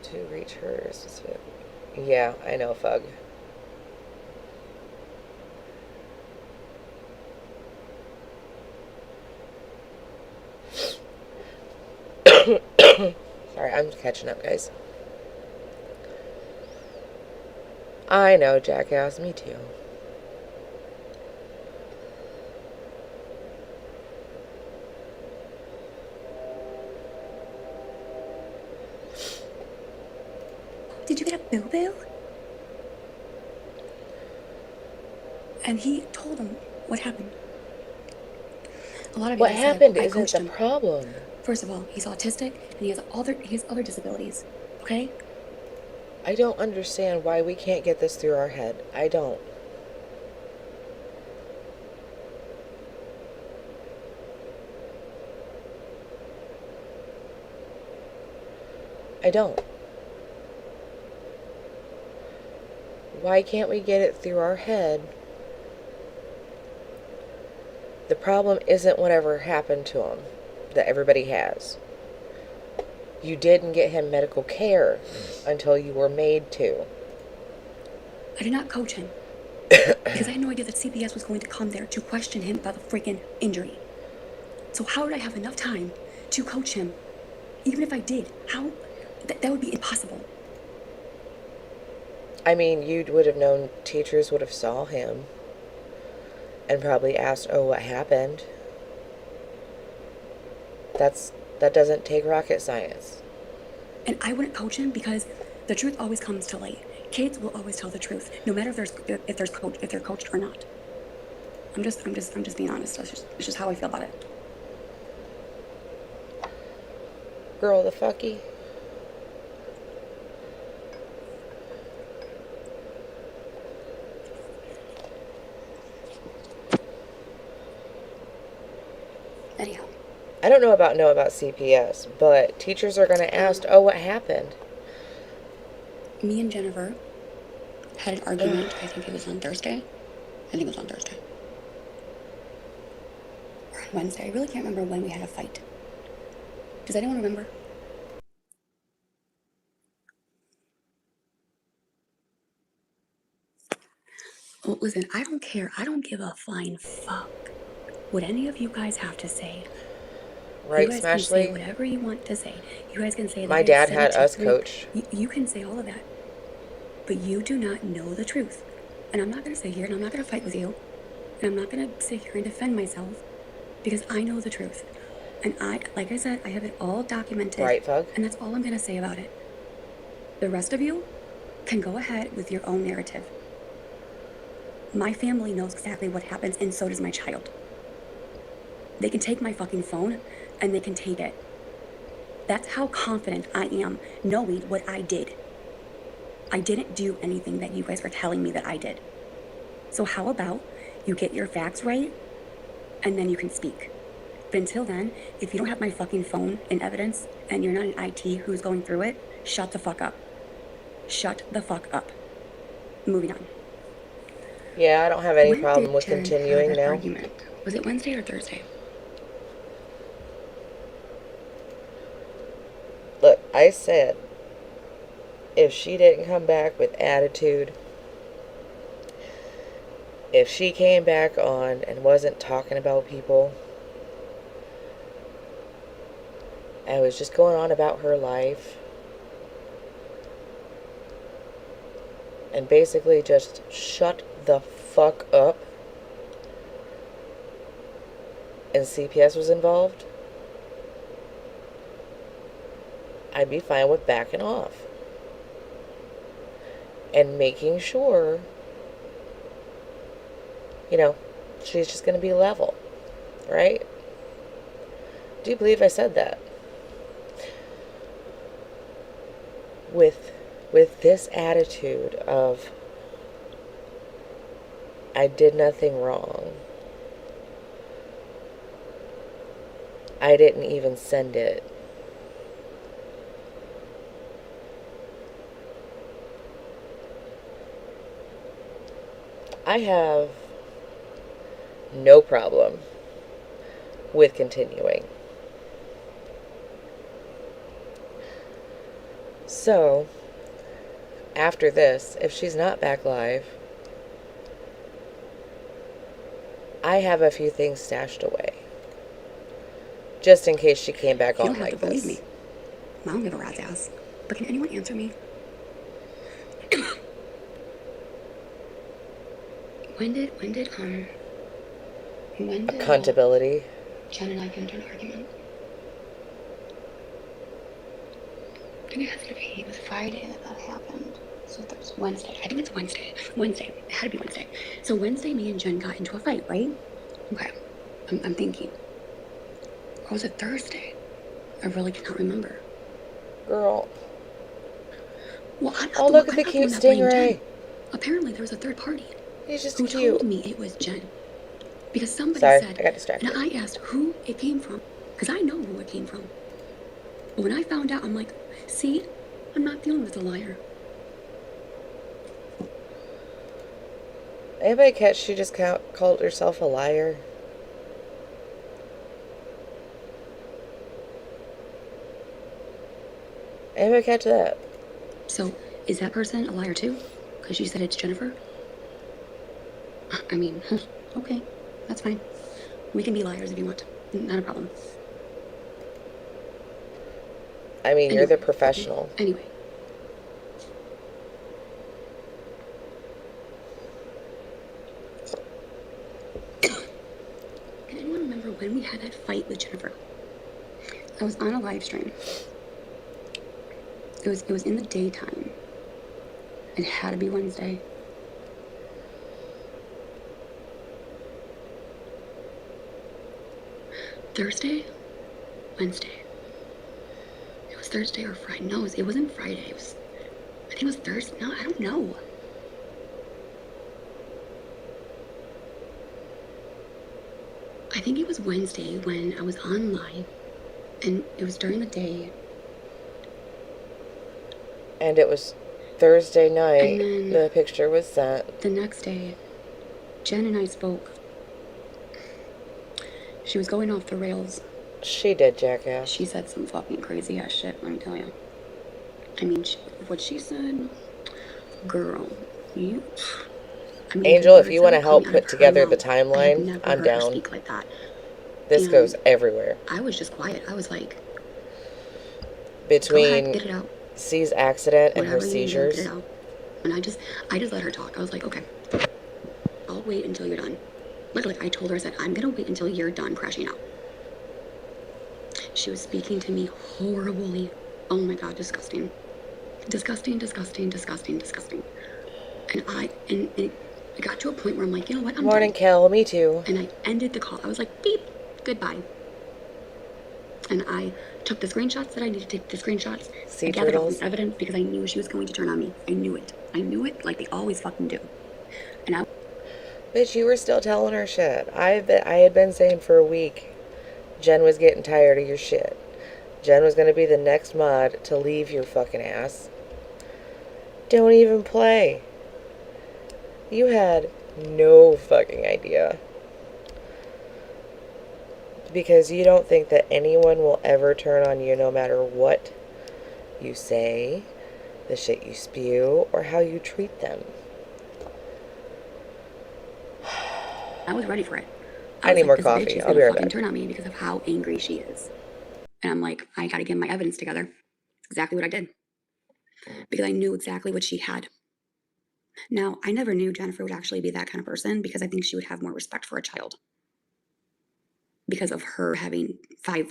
To reach hers. Yeah, I know, Fug. Sorry, I'm catching up, guys. I know, jackass. Me too. Did you get a boo-boo? And he told him what happened. A lot of you What guys said happened I isn't coached the him. problem. First of all, he's autistic and he has other disabilities. Okay? I don't understand why we can't get this through our head. I don't. I don't. Why can't we get it through our head? The problem isn't whatever happened to him that everybody has. You didn't get him medical care until you were made to. I did not coach him. Because I had no idea that CPS was going to come there to question him about the freaking injury. So how did I have enough time to coach him? Even if I did, how? That would be impossible. I mean, you would have known, teachers would have saw him and probably asked, oh, what happened? That doesn't take rocket science. And I wouldn't coach him because the truth always comes to light. Kids will always tell the truth, no matter if they're coached or not. I'm just being honest. It's just how I feel about it. Girl, the fucky. Anyhow. I don't know about CPS, but teachers are going to ask, oh, what happened? Me and Jennifer had an argument. I think it was on Thursday. Or on Wednesday. I really can't remember when we had a fight. Does anyone remember? Well, listen, I don't care. I don't give a flying fuck what any of you guys have to say. Right, you guys can say Smashley? whatever you want to say. You guys can say that My dad had us coach. You can say all of that. But you do not know the truth. And I'm not going to sit here and I'm not going to fight with you. And I'm not going to sit here and defend myself because I know the truth. And like I said, I have it all documented. Right, Fug? And that's all I'm going to say about it. The rest of you can go ahead with your own narrative. My family knows exactly what happens, and so does my child. They can take my fucking phone, and they can take it. That's how confident I am, knowing what I did. I didn't do anything that you guys are telling me that I did. So how about you get your facts right, and then you can speak. But until then, if you don't have my fucking phone in evidence, and you're not an IT who's going through it, shut the fuck up. Shut the fuck up. Moving on. Yeah, I don't have any When problem did with Jen continuing have that now. argument? Was it Wednesday or Thursday? Look, I said, if she didn't come back with attitude, if she came back on and wasn't talking about people, and was just going on about her life, and basically just shut the fuck up, and CPS was involved, I'd be fine with backing off and making sure, she's just going to be level, right? Do you believe I said that? With this attitude of, I did nothing wrong. I didn't even send it. I have no problem with continuing. So, after this, if she's not back live, I have a few things stashed away. Just in case she came back You on don't have like to believe this. me. I don't give a rat's ass. But can anyone answer me? when did Accountability. Jen and I get into an argument? It has to be. It was Friday that happened. So Thursday, Wednesday. I think it's Wednesday. Wednesday. It had to be Wednesday. So Wednesday, me and Jen got into a fight, right? Okay. I'm thinking. Or was it Thursday? I really cannot remember. Girl. Well, I'm not Oh, the look one, at the I'm not cute one that blamed stingray. Jen. Apparently, there was a third party He's just who cute. told me it was Jen. Because somebody Sorry, said, I got distracted. and I asked who it came from. Because I know who it came from. But when I found out, I'm like, see, I'm not the only one that's a liar. Anybody catch she just called herself a liar? Anybody catch that? So, is that person a liar too? Because you said it's Jennifer? I mean, okay, that's fine. We can be liars if you want. Not a problem. I mean, you're the Anyway. professional. Anyway. Can anyone remember when we had that fight with Jennifer? I was on a live stream. It was in the daytime. It had to be Wednesday. Thursday? Wednesday. It was Thursday or Friday. No, it wasn't Friday. I think it was Thursday. No, I don't know. I think it was Wednesday when I was on live, and it was during the day. And it was Thursday night. And then the picture was sent. The next day, Jen and I spoke. She was going off the rails. She did, jackass. She said some fucking crazy ass shit, let me tell you. I mean, what she said, girl, you. I mean, Angel, if you want to whatever's help coming out put of her together the mouth, I have timeline, never I'm heard her down. speak like that. This And goes everywhere. I was just quiet. I was like, Between go ahead, get it out. C's accident and her Whatever you need to do, seizures. get it out. And I just let her talk. I was like, okay, I'll wait until you're done. Like I told her, I said, I'm gonna wait until you're done crashing out. She was speaking to me horribly. Oh my God, disgusting. Disgusting, disgusting, disgusting, disgusting. And it got to a point where I'm like, you know what, I'm Morning, done. Kel. Me too. And I ended the call. I was like, beep, goodbye. And I took the screenshots that I needed to take the screenshots. Sea I gathered all turtles. the evidence because I knew she was going to turn on me. I knew it. I knew it like they always fucking do. And I Bitch, you were still telling her shit. I had been saying for a week, Jen was getting tired of your shit. Jen was going to be the next mod to leave your fucking ass. Don't even play. You had no fucking idea. Because you don't think that anyone will ever turn on you no matter what you say, the shit you spew, or how you treat them. was ready for it. I need was more this coffee. bitch is I'll be gonna right fucking back. turn on me because of how angry she is. And I'm like, I gotta get my evidence together. Exactly what I did. Because I knew exactly what she had. Now, I never knew Jennifer would actually be that kind of person because I think she would have more respect for a child. Because of her having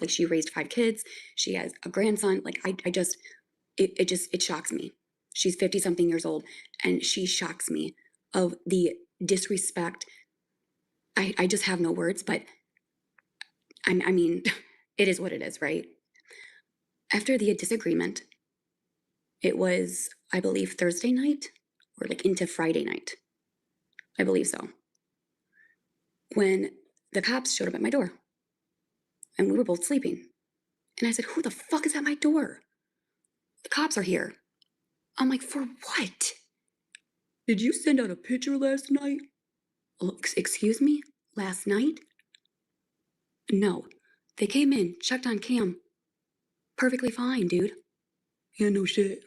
she raised 5 kids. She has a grandson. Like, it shocks me. She's 50 something years old and she shocks me of the disrespect. I just have no words, but I mean, it is what it is, right? After the disagreement, it was, I believe, Thursday night or like into Friday night. I believe so. When the cops showed up at my door and we were both sleeping. And I said, who the fuck is at my door? The cops are here. I'm like, for what? Did you send out a picture last night? Oh, excuse me? Last night? No. They came in, checked on Cam. Perfectly fine, dude. Yeah, no shit.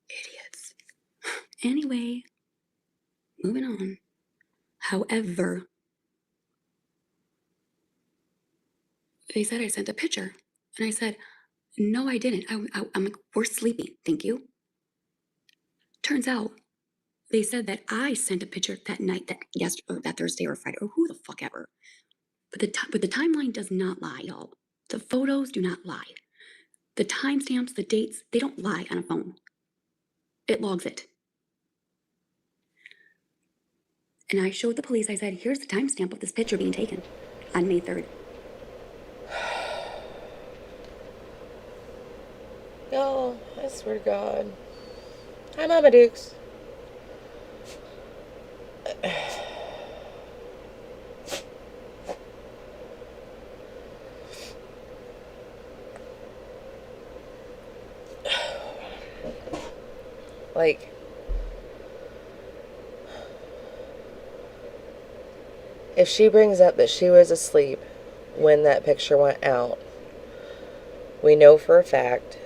Idiots. Anyway, moving on. However, they said I sent a picture. And I said, no, I didn't. I'm like, we're sleeping. Thank you. Turns out they said that I sent a picture that night, that Thursday or Friday, or who the fuck ever. But the timeline does not lie, y'all. The photos do not lie. The timestamps, the dates, they don't lie on a phone. It logs it. And I showed the police, I said, here's the timestamp of this picture being taken on May 3rd. No, I swear to God. Hi, Mama Dukes. Like, if she brings up that she was asleep when that picture went out, we know for a fact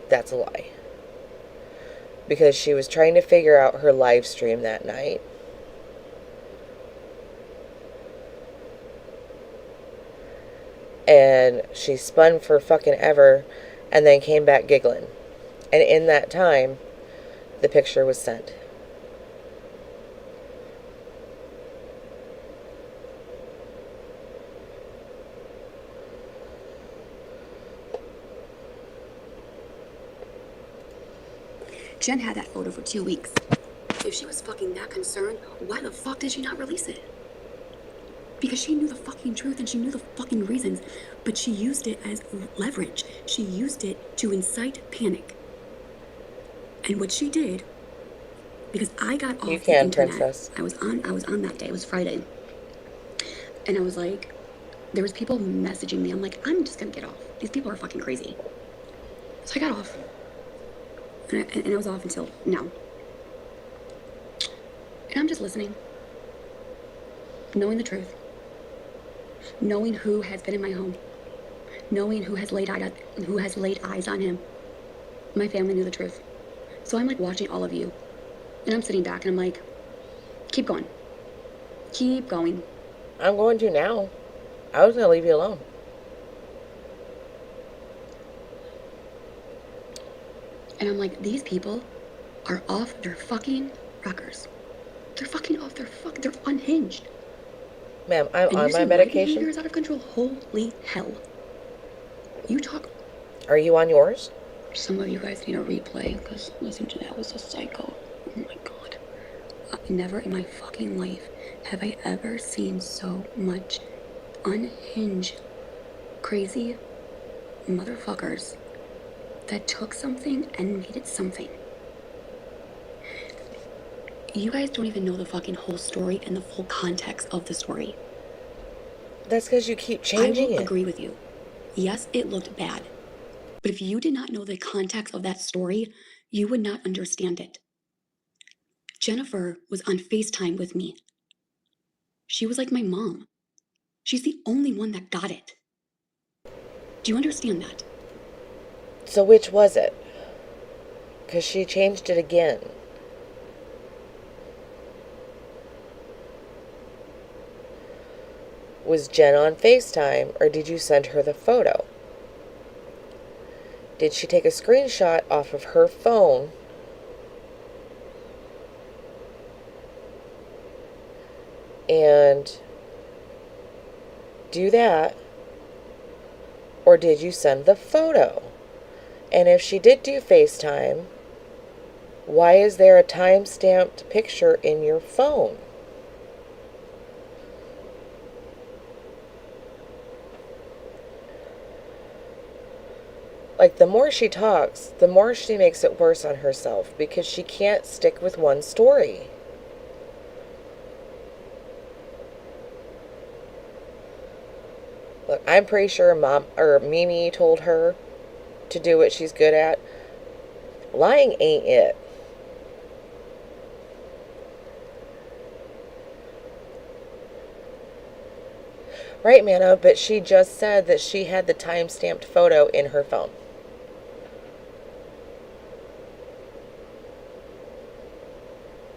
that's a lie. Because she was trying to figure out her live stream that night. And she spun for fucking ever and then came back giggling. And in that time, the picture was sent. Jen had that photo for 2 weeks. If she was fucking that concerned, why the fuck did she not release it? Because she knew the fucking truth and she knew the fucking reasons, but she used it as leverage. She used it to incite panic. And what she did, because I got off the internet, Princess. I was on that day. It was Friday, and I was like, there was people messaging me. I'm like, I'm just gonna get off. These people are fucking crazy. So I got off, and I was off until now. And I'm just listening, knowing the truth, knowing who has been in my home, knowing who has laid eyes on him. My family knew the truth. So I'm like watching all of you, and I'm sitting back and I'm like, keep going. Keep going. I'm going to now. I was going to leave you alone. And I'm like, these people are off their fucking rockers. They're fucking off their they're unhinged. Ma'am, I'm and on my My medication. behavior is out of control. Holy hell. You talk. Are you on yours? Some of you guys need a replay, because listening to that was a psycho. Oh my God. Never in my fucking life have I ever seen so much unhinged, crazy motherfuckers that took something and made it something. You guys don't even know the fucking whole story and the full context of the story. That's because you keep changing it. I will agree with you. Yes, it looked bad. But if you did not know the context of that story, you would not understand it. Jennifer was on FaceTime with me. She was like my mom. She's the only one that got it. Do you understand that? So which was it? Because she changed it again. Was Jen on FaceTime, or did you send her the photo? Did she take a screenshot off of her phone and do that? Or did you send the photo? And if she did do FaceTime, why is there a time-stamped picture in your phone? Like, the more she talks, the more she makes it worse on herself because she can't stick with one story. Look, I'm pretty sure Mimi told her to do what she's good at. Lying ain't it. Right, Mano, but she just said that she had the time-stamped photo in her phone.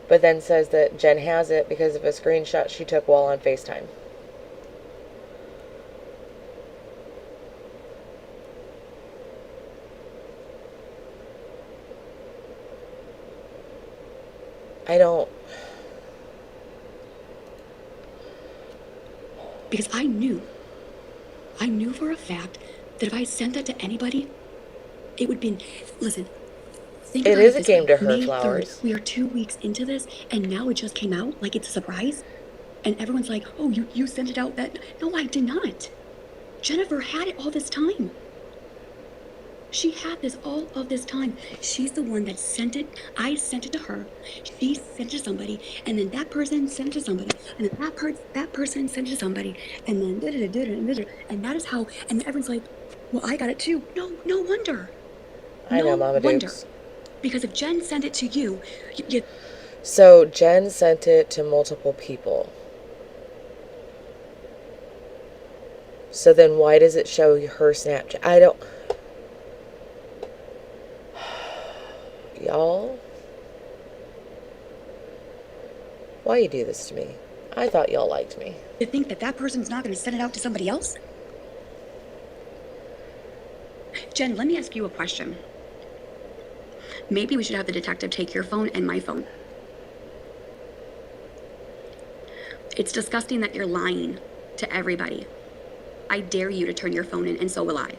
But then says that Jen has it because of a screenshot she took while on FaceTime. I don't... Because I knew for a fact that if I sent that to anybody, it would be, listen, think It about is it a this game way. to her, May 3rd, Flowers. we are 2 weeks into this, and now it just came out like it's a surprise. And everyone's like, oh, you sent it out that, no, I did not. Jennifer had it all this time. She had this all of this time. She's the one that sent it. I sent it to her. She sent it to somebody, and then that person sent it to somebody, and then that person sent it to somebody, and then and that is how. And everyone's like, "Well, I got it too." No wonder. I know, Mama wonder. Dukes. Because if Jen sent it to you, you So Jen sent it to multiple people. So then why does it show her Snapchat? I don't... Y'all? Why you do this to me? I thought y'all liked me. think that that person's not going to send it out to somebody else. Jen, let me ask you a question. Maybe we should have the detective take your phone and my phone. It's disgusting that you're lying to everybody. I dare you to turn your phone in, and so will I.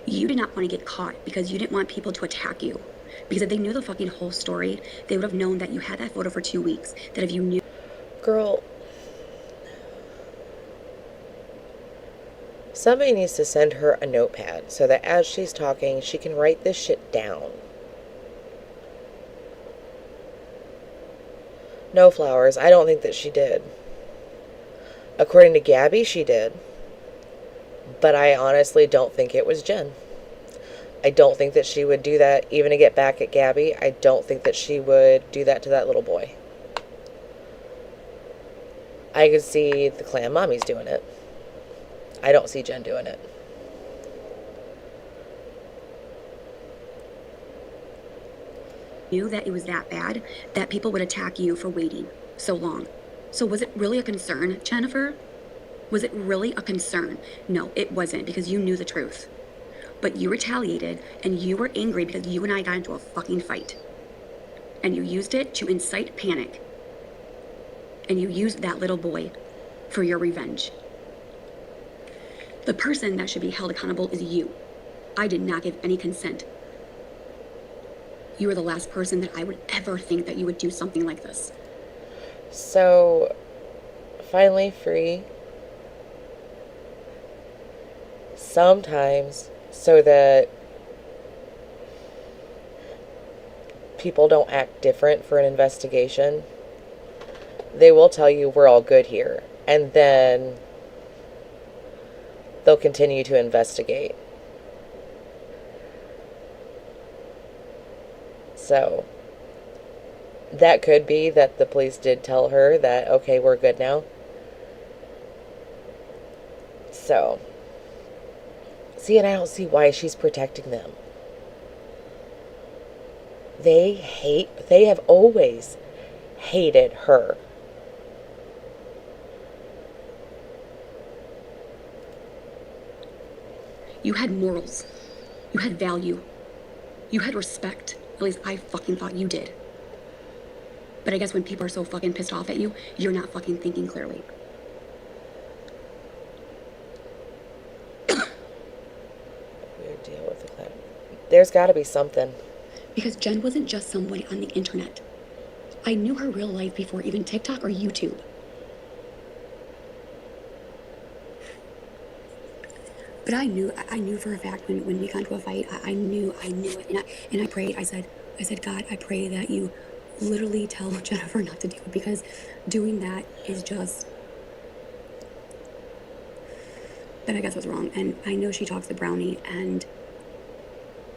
You did not want to get caught because you didn't want people to attack you. Because if they knew the fucking whole story, they would have known that you had that photo for 2 weeks. That if you knew... Girl, somebody needs to send her a notepad so that as she's talking, she can write this shit down. No, Flowers, I don't think that she did. According to Gabby, she did. But I honestly don't think it was Jen. I don't think that she would do that even to get back at Gabby. I don't think that she would do that to that little boy. I could see the clan mommies doing it. I don't see Jen doing it. Knew that it was that bad, that people would attack you for waiting so long. So was it really a concern, Jennifer? Was it really a concern? No, it wasn't, because you knew the truth. But you retaliated, and you were angry because you and I got into a fucking fight. And you used it to incite panic. And you used that little boy for your revenge. The person that should be held accountable is you. I did not give any consent. You were the last person that I would ever think that you would do something like this. So, finally free. Sometimes, so that people don't act different for an investigation, they will tell you we're all good here. And then they'll continue to investigate. So, that could be that the police did tell her that, okay, we're good now. So, see, and I don't see why she's protecting them. They have always hated her. You had morals. You had value. You had respect. At least I fucking thought you did. But I guess when people are so fucking pissed off at you, you're not fucking thinking clearly. Weird deal with the clan. There's got to be something. Because Jen wasn't just somebody on the internet. I knew her real life before even TikTok or YouTube. But I knew for a fact when we got into a fight, I knew it. And I prayed. I said, God, I pray that you literally tell Jennifer not to do it, because doing that is just... But I guess I was wrong. And I know she talks to Brownie, and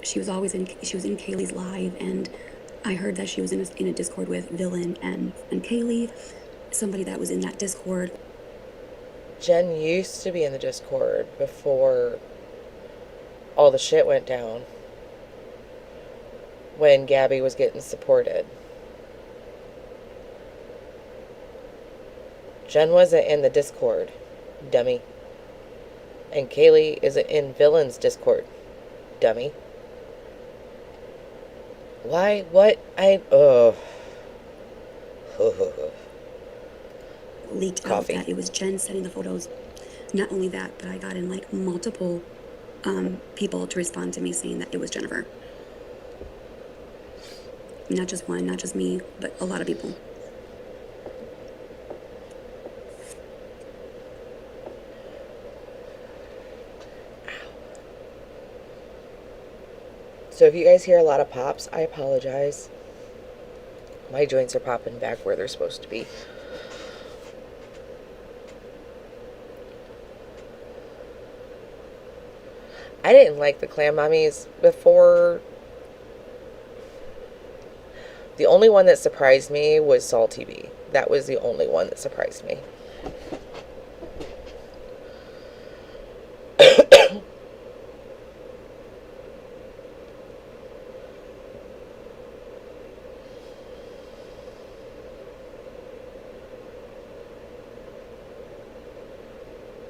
she was in Kaylee's live, and I heard that she was in a Discord with Villain and Kaylee, somebody that was in that Discord. Jen used to be in the Discord before all the shit went down. When Gabby was getting supported. Jen wasn't in the Discord, dummy. And Kaylee isn't in Villain's Discord, dummy. Why? What? Leaked Coffee. out that it was Jen sending the photos. Not only that, but I got in like multiple people to respond to me saying that it was Jennifer. Not just one, not just me, but a lot of people. So if you guys hear a lot of pops, I apologize. My joints are popping back where they're supposed to be. I didn't like the Clam Mommies before. The only one that surprised me was Saul TV. That was the only one that surprised me.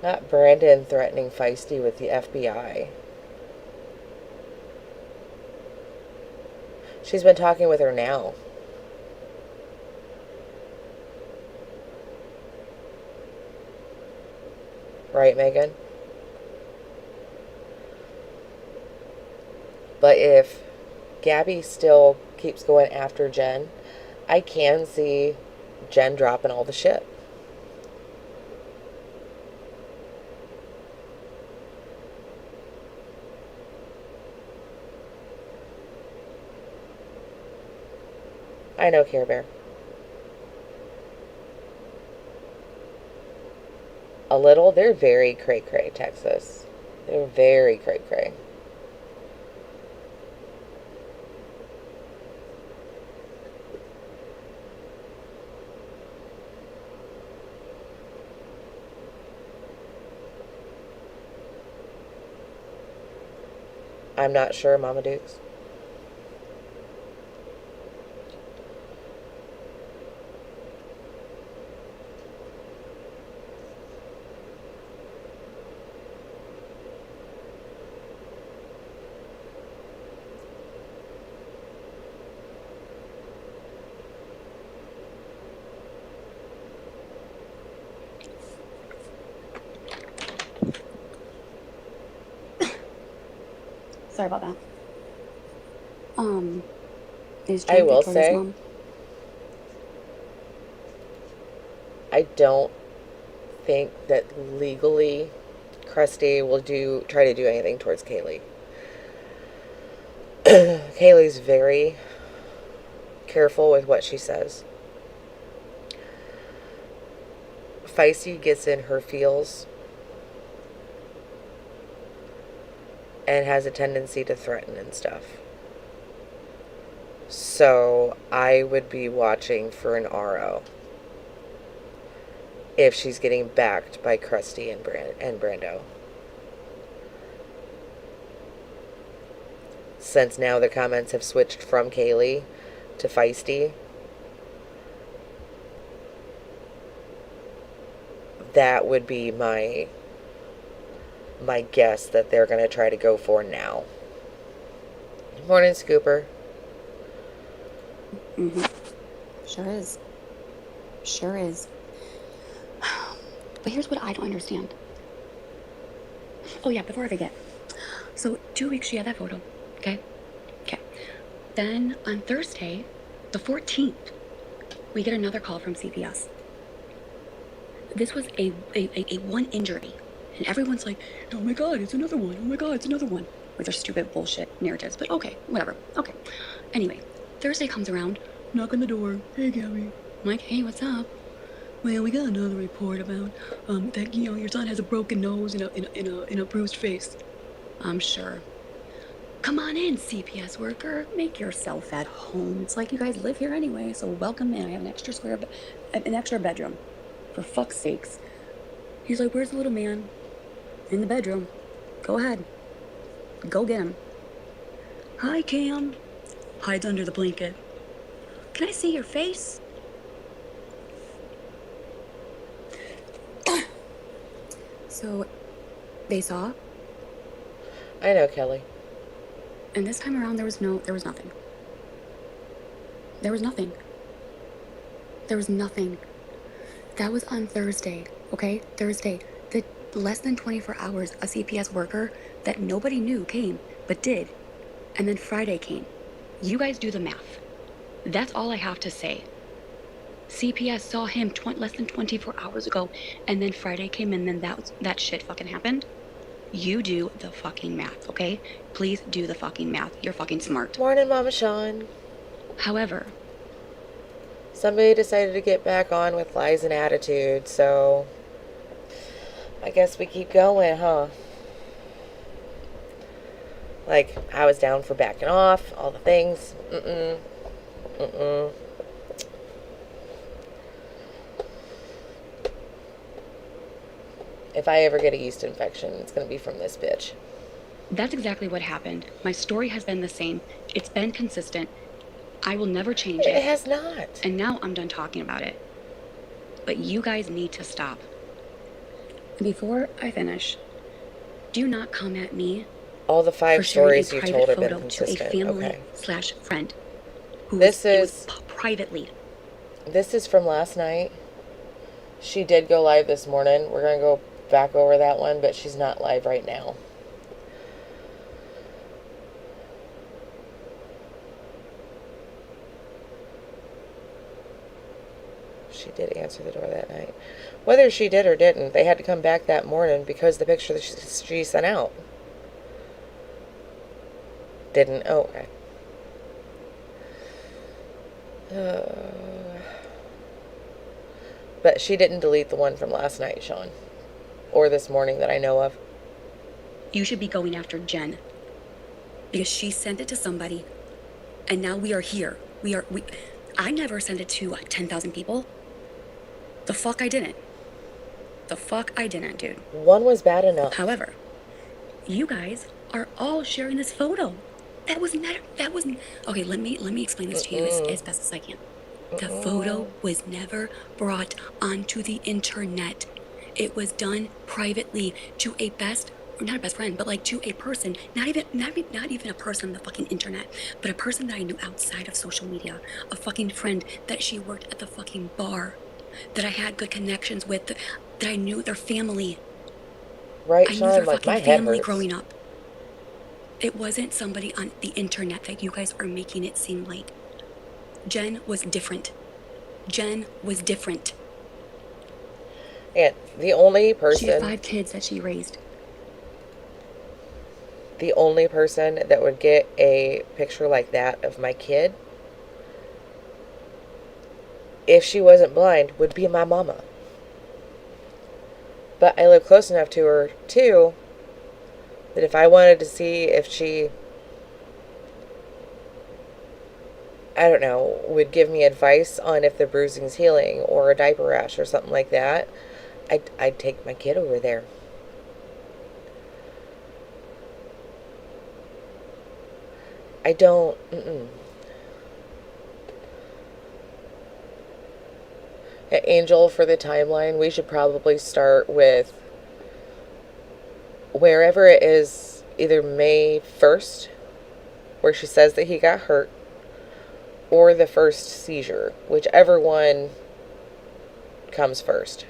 Not Brandon threatening Feisty with the FBI. She's been talking with her now. Right, Megan? But if Gabby still keeps going after Jen, I can see Jen dropping all the shit. I know, Care Bear. A little. They're very cray-cray, Texas. They're very cray-cray. I'm not sure, Mama Dukes. Sorry about that. Is I Jen will Victoria's say, mom? I don't think that legally Krusty will try to do anything towards Kaylee. Kaylee's very careful with what she says. Feisty gets in her feels and has a tendency to threaten and stuff. So I would be watching for an RO if she's getting backed by Krusty and Brando. Since now the comments have switched from Kaylee to Feisty, that would be my guess that they're going to try to go for now. Morning, Scooper. Sure is. Sure is. But here's what I don't understand. Oh yeah, before I forget. So 2 weeks she had that photo, okay? Okay. Then on Thursday, the 14th, we get another call from CPS. This was a one injury. And everyone's like, oh my God, it's another one. Oh my God, it's another one. With their stupid bullshit narratives. But okay, whatever. Okay. Anyway, Thursday comes around, knock on the door. Hey, Gabby. I'm like, hey, what's up? Well, we got another report about that your son has a broken nose and a bruised face. I'm sure. Come on in, CPS worker. Make yourself at home. It's like you guys live here anyway, so welcome in. I have an extra bedroom. For fuck's sakes. He's like, where's the little man? In the bedroom. Go ahead. Go get him. Hi, Cam. Hides under the blanket. Can I see your face? So, they saw, I know, Kelly. and this time around there was nothing. There was nothing. There was nothing. That was on Thursday, okay? Thursday. The less than 24 hours, a CPS worker that nobody knew came, but did. And then Friday came. You guys do the math. That's all I have to say. CPS saw him less than 24 hours ago, and then Friday came, and then that shit fucking happened. You do the fucking math, okay? Please do the fucking math. You're fucking smart. Morning, Mama Sean. However, Somebody decided to get back on with lies and attitude, so I guess we keep going, huh? Like, I was down for backing off, all the things. If I ever get a yeast infection, it's gonna be from this bitch. that's exactly what happened. My story has been the same. It's been consistent. I will never change It it. has not. And now I'm done talking about it. But you guys need to stop. Before I finish, do not come at me All the for 5 sharing a stories you private told have been photo to a consistent. family Okay. slash friend who This it was is- privately. This is from last night. She did go live this morning. We're going to go back over that one, but she's not live right now. She did answer the door that night. Whether she did or didn't, they had to come back that morning because the picture that she sent out didn't. Oh, okay. But she didn't delete the one from last night, Sean. Or this morning that I know of. You should be going after Jen. Because she sent it to somebody, and now we are here. I never sent it to 10,000 people. The fuck I didn't. The fuck I didn't, dude. One was bad enough. However, you guys are all sharing this photo. That was okay, let me explain this to you as best as I can. The photo was never brought onto the internet. It was done privately to a not a best friend, but like to a person, not even a person on the fucking internet, but a person that I knew outside of social media, a fucking friend that she worked at the fucking bar, that I had good connections with, that I knew their family. Right, I knew Sean? their Like, my fucking head family hurts. growing up. It wasn't somebody on the internet that you guys are making it seem like. Jen was different. Jen was different. And the only She had person, 5 kids that she raised. the only person that would get a picture like that of my kid, if she wasn't blind, would be my mama. But I live close enough to her, too, that if I wanted to see if she, I don't know, would give me advice on if the bruising's healing or a diaper rash or something like that, I'd take my kid over there. I don't, Angel, for the timeline, we should probably start with wherever it is, either May 1st, where she says that he got hurt, or the first seizure, whichever one comes first.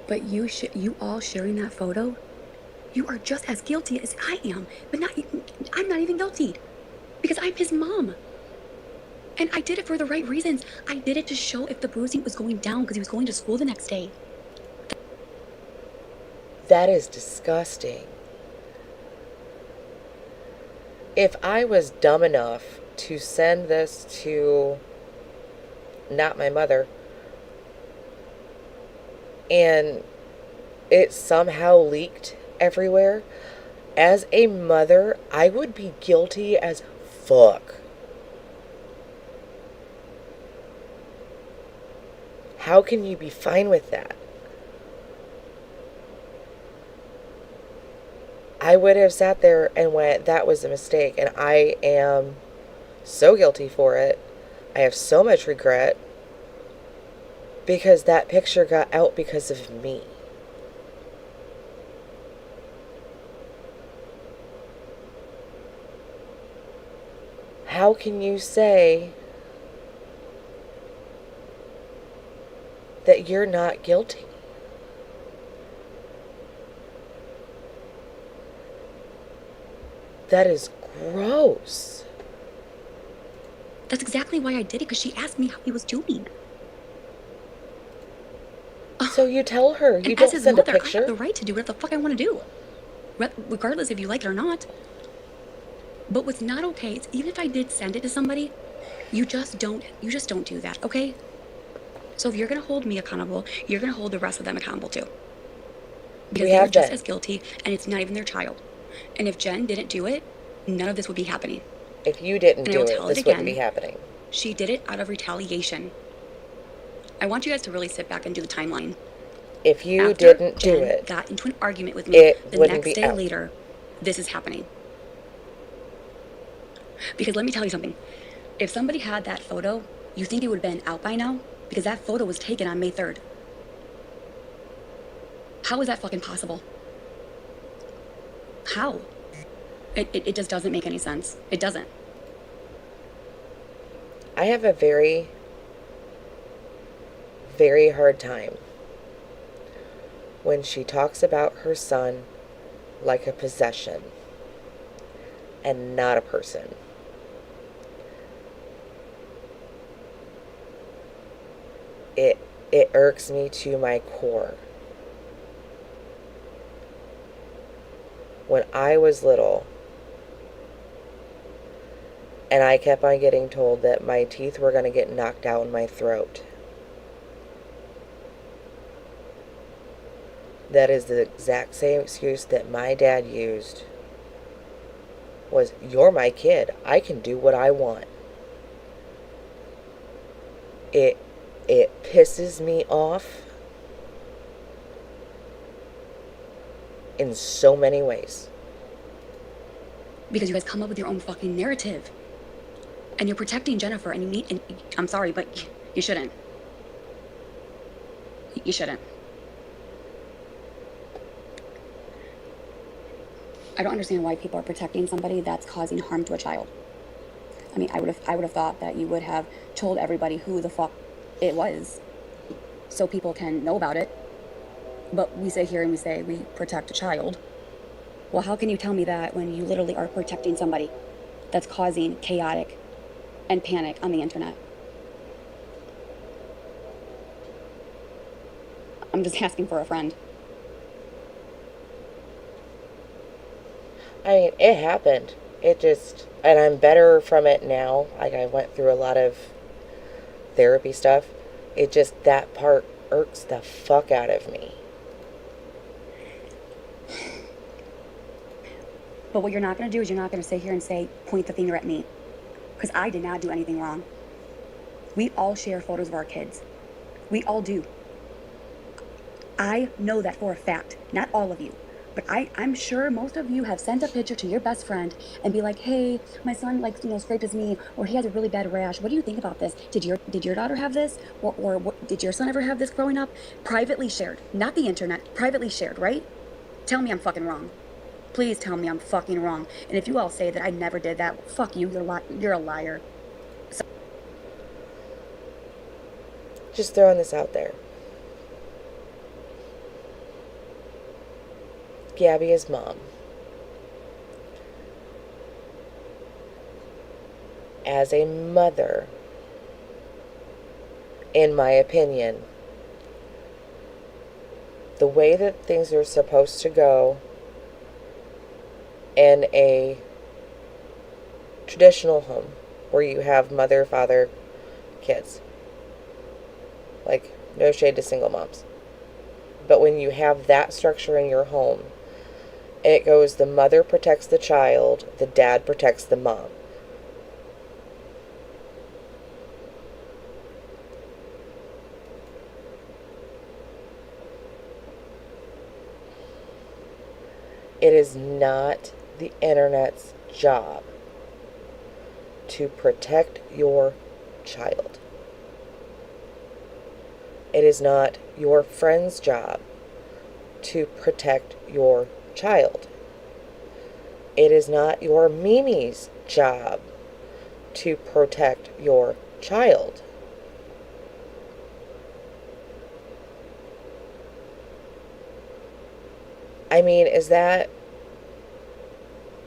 But you all sharing that photo, you are just as guilty as I am. But I'm not even guilty. Because I'm his mom. And I did it for the right reasons. I did it to show if the bruising was going down because he was going to school the next day. That is disgusting. If I was dumb enough to send this to not my mother, and it somehow leaked everywhere. As a mother, I would be guilty as fuck. How can you be fine with that? I would have sat there and went, that was a mistake, and I am so guilty for it. I have so much regret because that picture got out because of me. How can you say that you're not guilty? That is gross. That's exactly why I did it, because she asked me how he was doing. So you tell her. You And don't as his send a mother, I have the picture. right to do whatever the fuck I want to do. Regardless if you like it or not. But what's not okay is, even if I did send it to somebody, you just don't do that, okay? So if you're gonna hold me accountable, you're gonna hold the rest of them accountable too. Because We they are have just been. as guilty, and it's not even their child. And if Jen didn't do it, none of this would be happening. If you didn't And I do will it, tell it this wouldn't be again. happening. She did it out of retaliation. I want you guys to really sit back and do the timeline. If you After didn't Jen do it, got into an argument with me, it the wouldn't next be day out. later, this is happening. Because let me tell you something. If somebody had that photo, you think it would have been out by now? Because that photo was taken on May 3rd. How is that fucking possible? How? It just doesn't make any sense. It doesn't. I have a very, very hard time when she talks about her son like a possession and not a person. It irks me to my core. When I was little, and I kept on getting told that my teeth were going to get knocked out in my throat. That is the exact same excuse that my dad used. Was, you're my kid. I can do what I want. It pisses me off in so many ways. Because you guys come up with your own fucking narrative. And you're protecting Jennifer, and you need, and I'm sorry, but you shouldn't. You shouldn't. I don't understand why people are protecting somebody that's causing harm to a child. I mean, I would have thought that you would have told everybody who the fuck it was, so people can know about it. But we sit here and we say we protect a child. Well, how can you tell me that when you literally are protecting somebody that's causing chaotic and panic on the internet? I'm just asking for a friend. I mean, it happened. It just, and I'm better from it now. Like, I went through a lot of therapy stuff. It just, that part irks the fuck out of me. But what you're not going to do is you're not going to sit here and say, point the finger at me. Because I did not do anything wrong. We all share photos of our kids. We all do. I know that for a fact. Not all of you. But I'm sure most of you have sent a picture to your best friend and be like, hey, my son, like, scraped his knee, or he has a really bad rash. What do you think about this? Did your daughter have this? Or what, did your son ever have this growing up? Privately shared. Not the internet. Privately shared, right? Tell me I'm fucking wrong. Please tell me I'm fucking wrong. And if you all say that I never did that, fuck you. You're a liar. Just throwing this out there. Gabby is mom. As a mother, in my opinion, the way that things are supposed to go in a traditional home where you have mother, father, kids. Like, no shade to single moms. But when you have that structure in your home, it goes the mother protects the child, the dad protects the mom. It is not the internet's job to protect your child. It is not your friend's job to protect your child. It is not your Mimi's job to protect your child. I mean,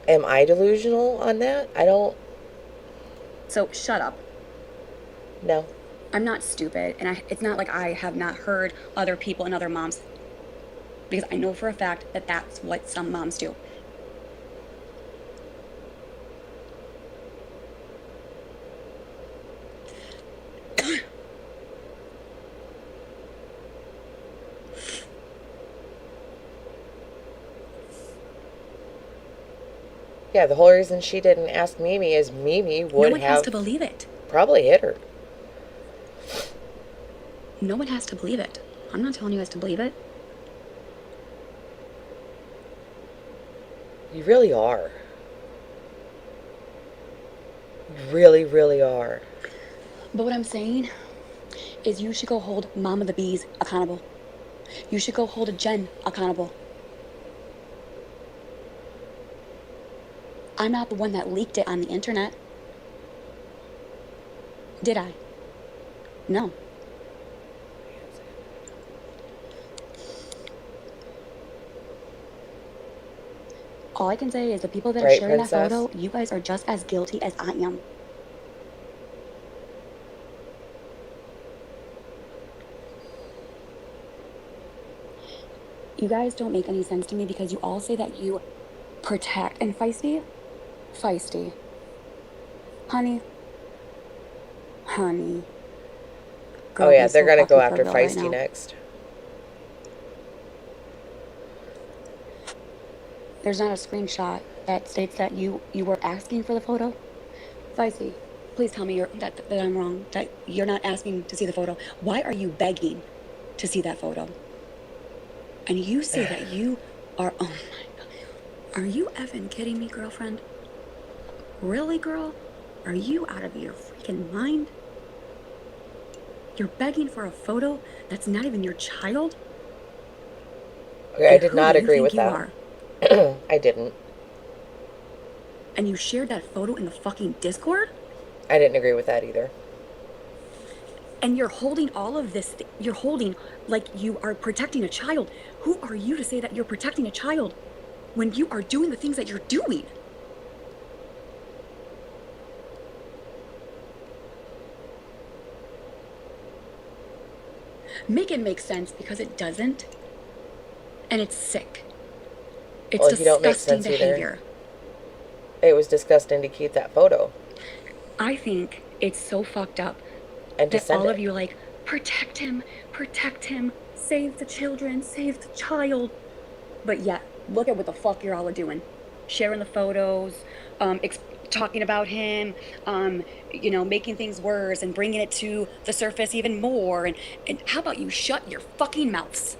am I delusional on that? I don't So shut up. know. I'm not stupid, and it's not like I have not heard other people and other moms, because I know for a fact that that's what some moms do. Yeah, the whole reason she didn't ask Mimi is Mimi No would one has have to believe it. probably hit her. No one has to believe it. I'm not telling you guys to believe it. You really are. You really, really are. But what I'm saying is you should go hold Mama the Bees accountable. You should go hold Jen accountable. I'm not the one that leaked it on the internet. Did I? No. All I can say is the people that are Right, sharing princess? that photo, you guys are just as guilty as I am. You guys don't make any sense to me because you all say that you protect. And Feisty? Feisty. Honey. Honey. Girl, Oh yeah, he's they're so gonna go fucking after for real right Feisty now. next. There's not a screenshot that states that you were asking for the photo. Feisty, please tell me that I'm wrong, that you're not asking to see the photo. Why are you begging to see that photo? And you say that you are, oh my God. Are you effing kidding me, girlfriend? Really, girl? Are you out of your freaking mind? You're begging for a photo that's not even your child? Okay, I And did who not do you agree think with you that. are? I didn't. And you shared that photo in the fucking Discord? I didn't agree with that either. And you're holding all of this, you're holding like you are protecting a child. Who are you to say that you're protecting a child when you are doing the things that you're doing? Make it make sense, because it doesn't. And it's sick. It's Well, you don't make disgusting sense either. behavior. It was disgusting to keep that photo I think it's so fucked up and to that send all it. of you are like, protect him, save the children, save the child. But yet, look at what the fuck you're all doing. Sharing the photos, talking about him, making things worse and bringing it to the surface even more. And how about you shut your fucking mouths?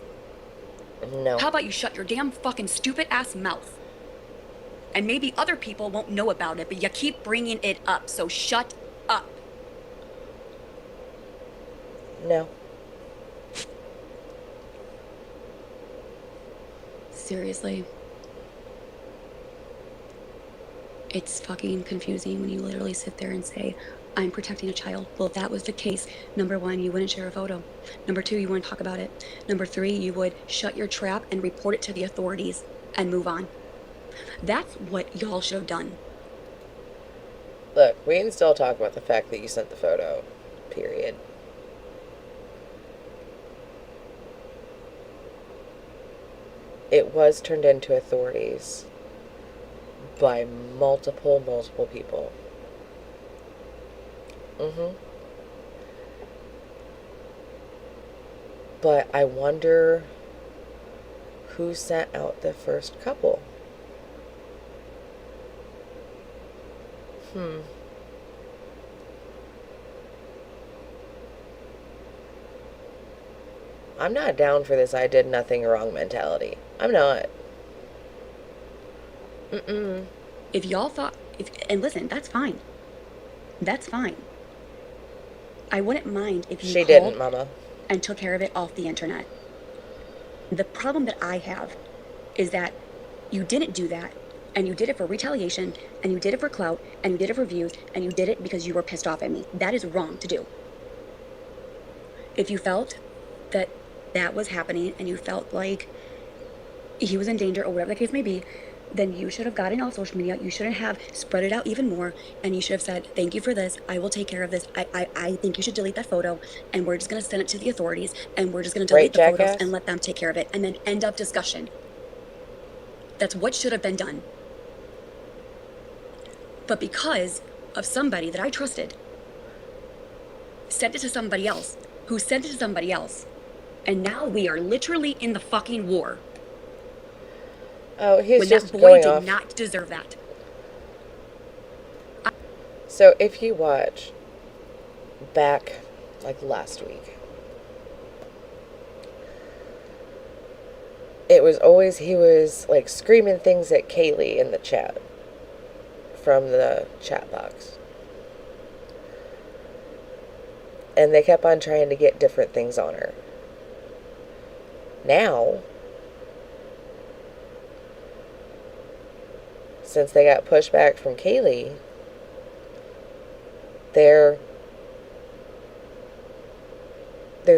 No. How about you shut your damn fucking stupid ass mouth? And maybe other people won't know about it, but you keep bringing it up, so shut up. No. Seriously. It's fucking confusing when you literally sit there and say, I'm protecting a child. Well, if that was the case, number one, you wouldn't share a photo. Number two, you wouldn't talk about it. Number three, you would shut your trap and report it to the authorities and move on. That's what y'all should have done. Look, we can still talk about the fact that you sent the photo. Period. It was turned into authorities by multiple people. But I wonder Who sent out the first couple? I'm not down for this I did nothing wrong mentality. I'm not. If y'all thought, and listen, that's fine. That's fine. I wouldn't mind if you She called didn't, Mama. and took care of it off the internet. The problem that I have is that you didn't do that, and you did it for retaliation, and you did it for clout, and you did it for views, and you did it because you were pissed off at me. That is wrong to do. If you felt that that was happening and you felt like he was in danger or whatever the case may be, then you should have gotten off social media. You shouldn't have spread it out even more. And you should have said, thank you for this. I will take care of this. I think you should delete that photo. And we're just going to send it to the authorities. And we're just going to delete the Right, photos jackass? and let them take care of it. And then end of discussion. That's what should have been done. But because of somebody that I trusted, sent it to somebody else, who sent it to somebody else. And now we are literally in the fucking war. Oh, he's When just that boy going did off. not deserve that. So if you watch back like last week, it was always he was like screaming things at Kaylee in the chat from the chat box. And they kept on trying to get different things on her. Now, since they got pushed back from Kaylee, they're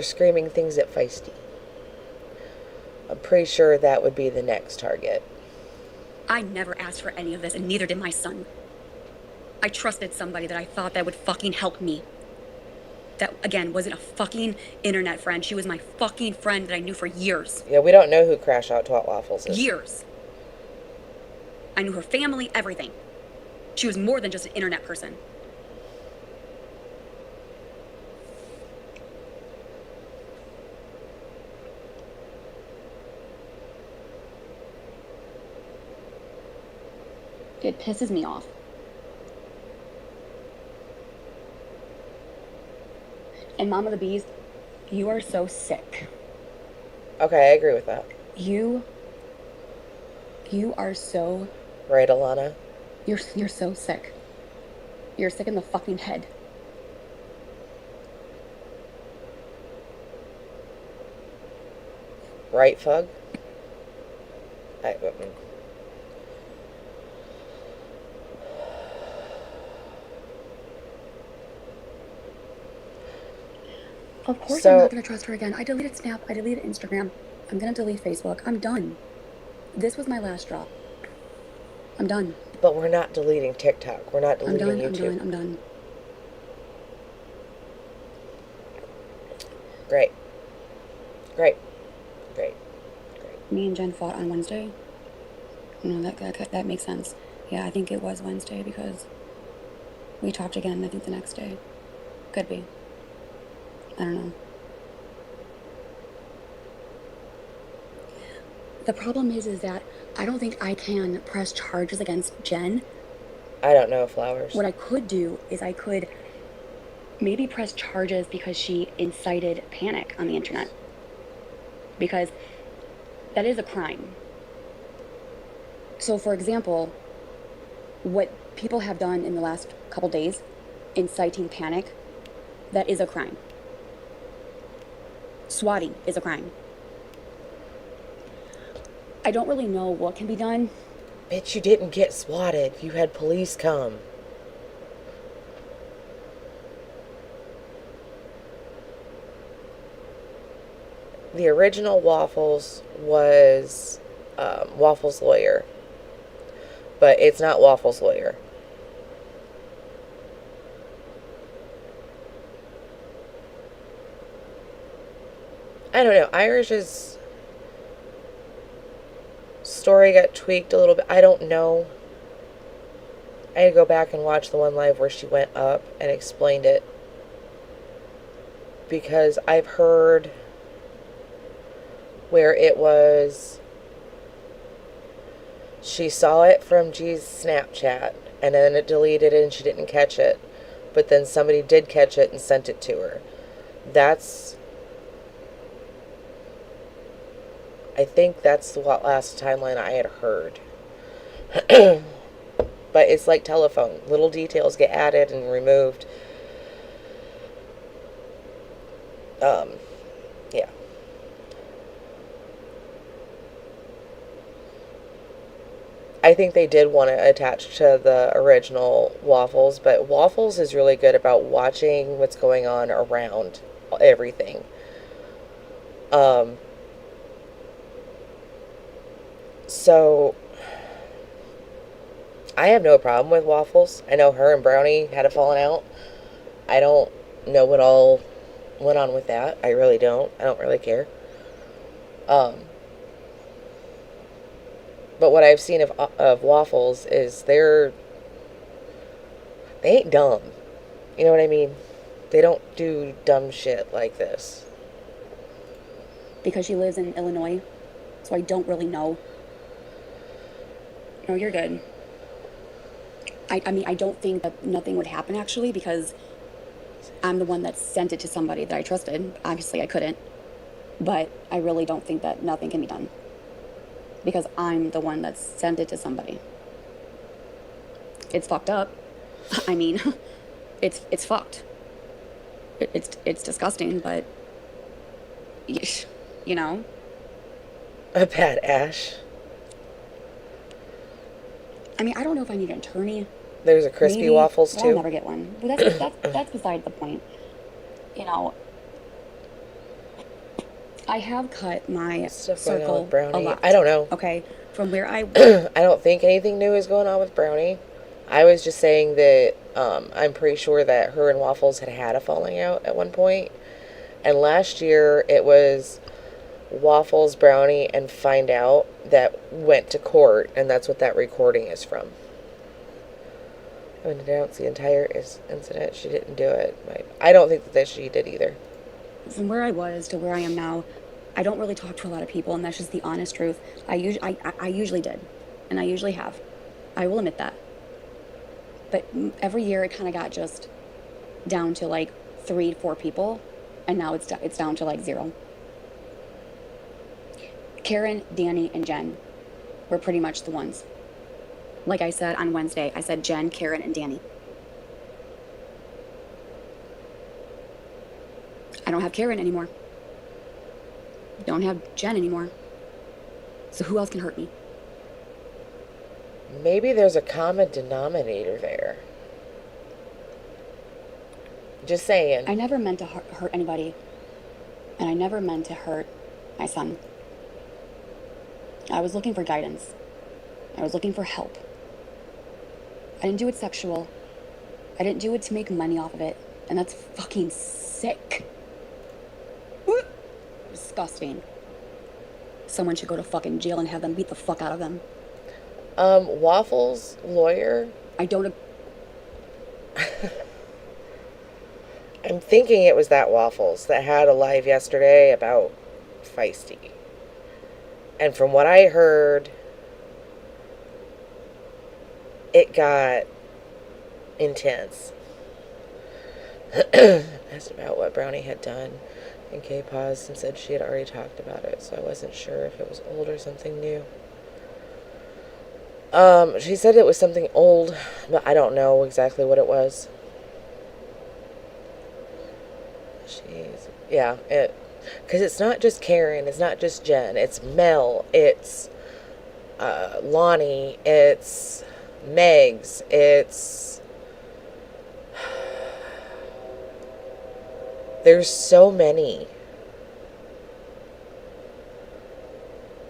screaming things at Feisty. I'm pretty sure that would be the next target. I never asked for any of this, and neither did my son. I trusted somebody that I thought that would fucking help me. That, again, wasn't a fucking internet friend. She was my fucking friend that I knew for years. Yeah, we don't know who Crash Out Twat Waffles is. Years. I knew her family, everything. She was more than just an internet person. It pisses me off. And Mama the Beast, you are so sick. Okay, I agree with that. You are so, Right, Alana? you're so sick. You're sick in the fucking head. Right, Fug? Of course So- I'm not gonna trust her again. I deleted Snap, I deleted Instagram. I'm gonna delete Facebook. I'm done. This was my last straw. I'm done. But we're not deleting TikTok. We're not I'm deleting done. I'm YouTube. done. I'm done. Great. Great. Great. Great. Me and Jen fought on Wednesday. No, that makes sense. Yeah, I think it was Wednesday because we talked again, I think the next day. Could be. I don't know. The problem is that I don't think I can press charges against Jen. I don't know, Flowers. What I could do is I could maybe press charges because she incited panic on the internet. Because that is a crime. So, for example, what people have done in the last couple days, inciting panic, that is a crime. Swatting is a crime. I don't really know what can be done. Bitch, you didn't get swatted. You had police come. The original Waffles was Waffles' lawyer. But it's not Waffles' lawyer. I don't know. Irish's story got tweaked a little bit. I don't know. I had to go back and watch the one live where she went up and explained it. Because I've heard where it was She saw it from G's Snapchat, and then it deleted it and she didn't catch it. But then somebody did catch it and sent it to her. I think that's the last timeline I had heard. But it's like telephone. Little details get added and removed. Yeah. I think they did want to attach to the original Waffles, but Waffles is really good about watching what's going on around everything. So I have no problem with Waffles. I know her and Brownie had a falling out. I don't know what all went on with that. I really don't. I don't really care. But what I've seen of Waffles is they ain't dumb. You know what I mean? They don't do dumb shit like this. Because she lives in Illinois, so I don't really know. No, you're good. I mean, I don't think that nothing would happen, actually, because I'm the one that sent it to somebody that I trusted. Obviously, I couldn't. But I really don't think that nothing can be done. Because I'm the one that sent it to somebody. It's fucked up. I mean, it's fucked. It's disgusting, but you know. A bad Ash. I mean, I don't know if I need an attorney. There's a crispy Maybe. Waffles Well, too. I'll never get one. But that's beside the point. You know, I have cut my Stuff going on circle with Brownie. a lot. I don't know. Okay, from where I I don't think anything new is going on with Brownie. I was just saying that I'm pretty sure that her and Waffles had a falling out at one point. And last year it was Waffles, Brownie, and Find Out that went to court, and that's what that recording is from. I mean, announce the entire incident. She didn't do it. I don't think that she did either. from where I was to where I am now, I don't really talk to a lot of people, and that's just the honest truth. I usually did, and I usually have. I will admit that. But every year it kind of got just down to like 3 to 4 people, and now it's down to like 0. Karen, Danny, and Jen were pretty much the ones. Like I said on Wednesday, I said Jen, Karen, and Danny. I don't have Karen anymore. Don't have Jen anymore. So who else can hurt me? Maybe there's a common denominator there. Just saying. I never meant to hurt anybody. And I never meant to hurt my son. I was looking for guidance. I was looking for help. I didn't do it sexual. I didn't do it to make money off of it. And that's fucking sick. Disgusting. Someone should go to fucking jail and have them beat the fuck out of them. Waffles' lawyer, I don't... I'm thinking it was that Waffles that had a live yesterday about Feisty. And from what I heard, it got intense. Asked about what Brownie had done, and Kay paused and said she had already talked about it, so I wasn't sure if it was old or something new. She said it was something old, but I don't know exactly what it was. Yeah, because it's not just Karen, it's not just Jen, it's Mel, it's Lonnie, it's Megs, it's... There's so many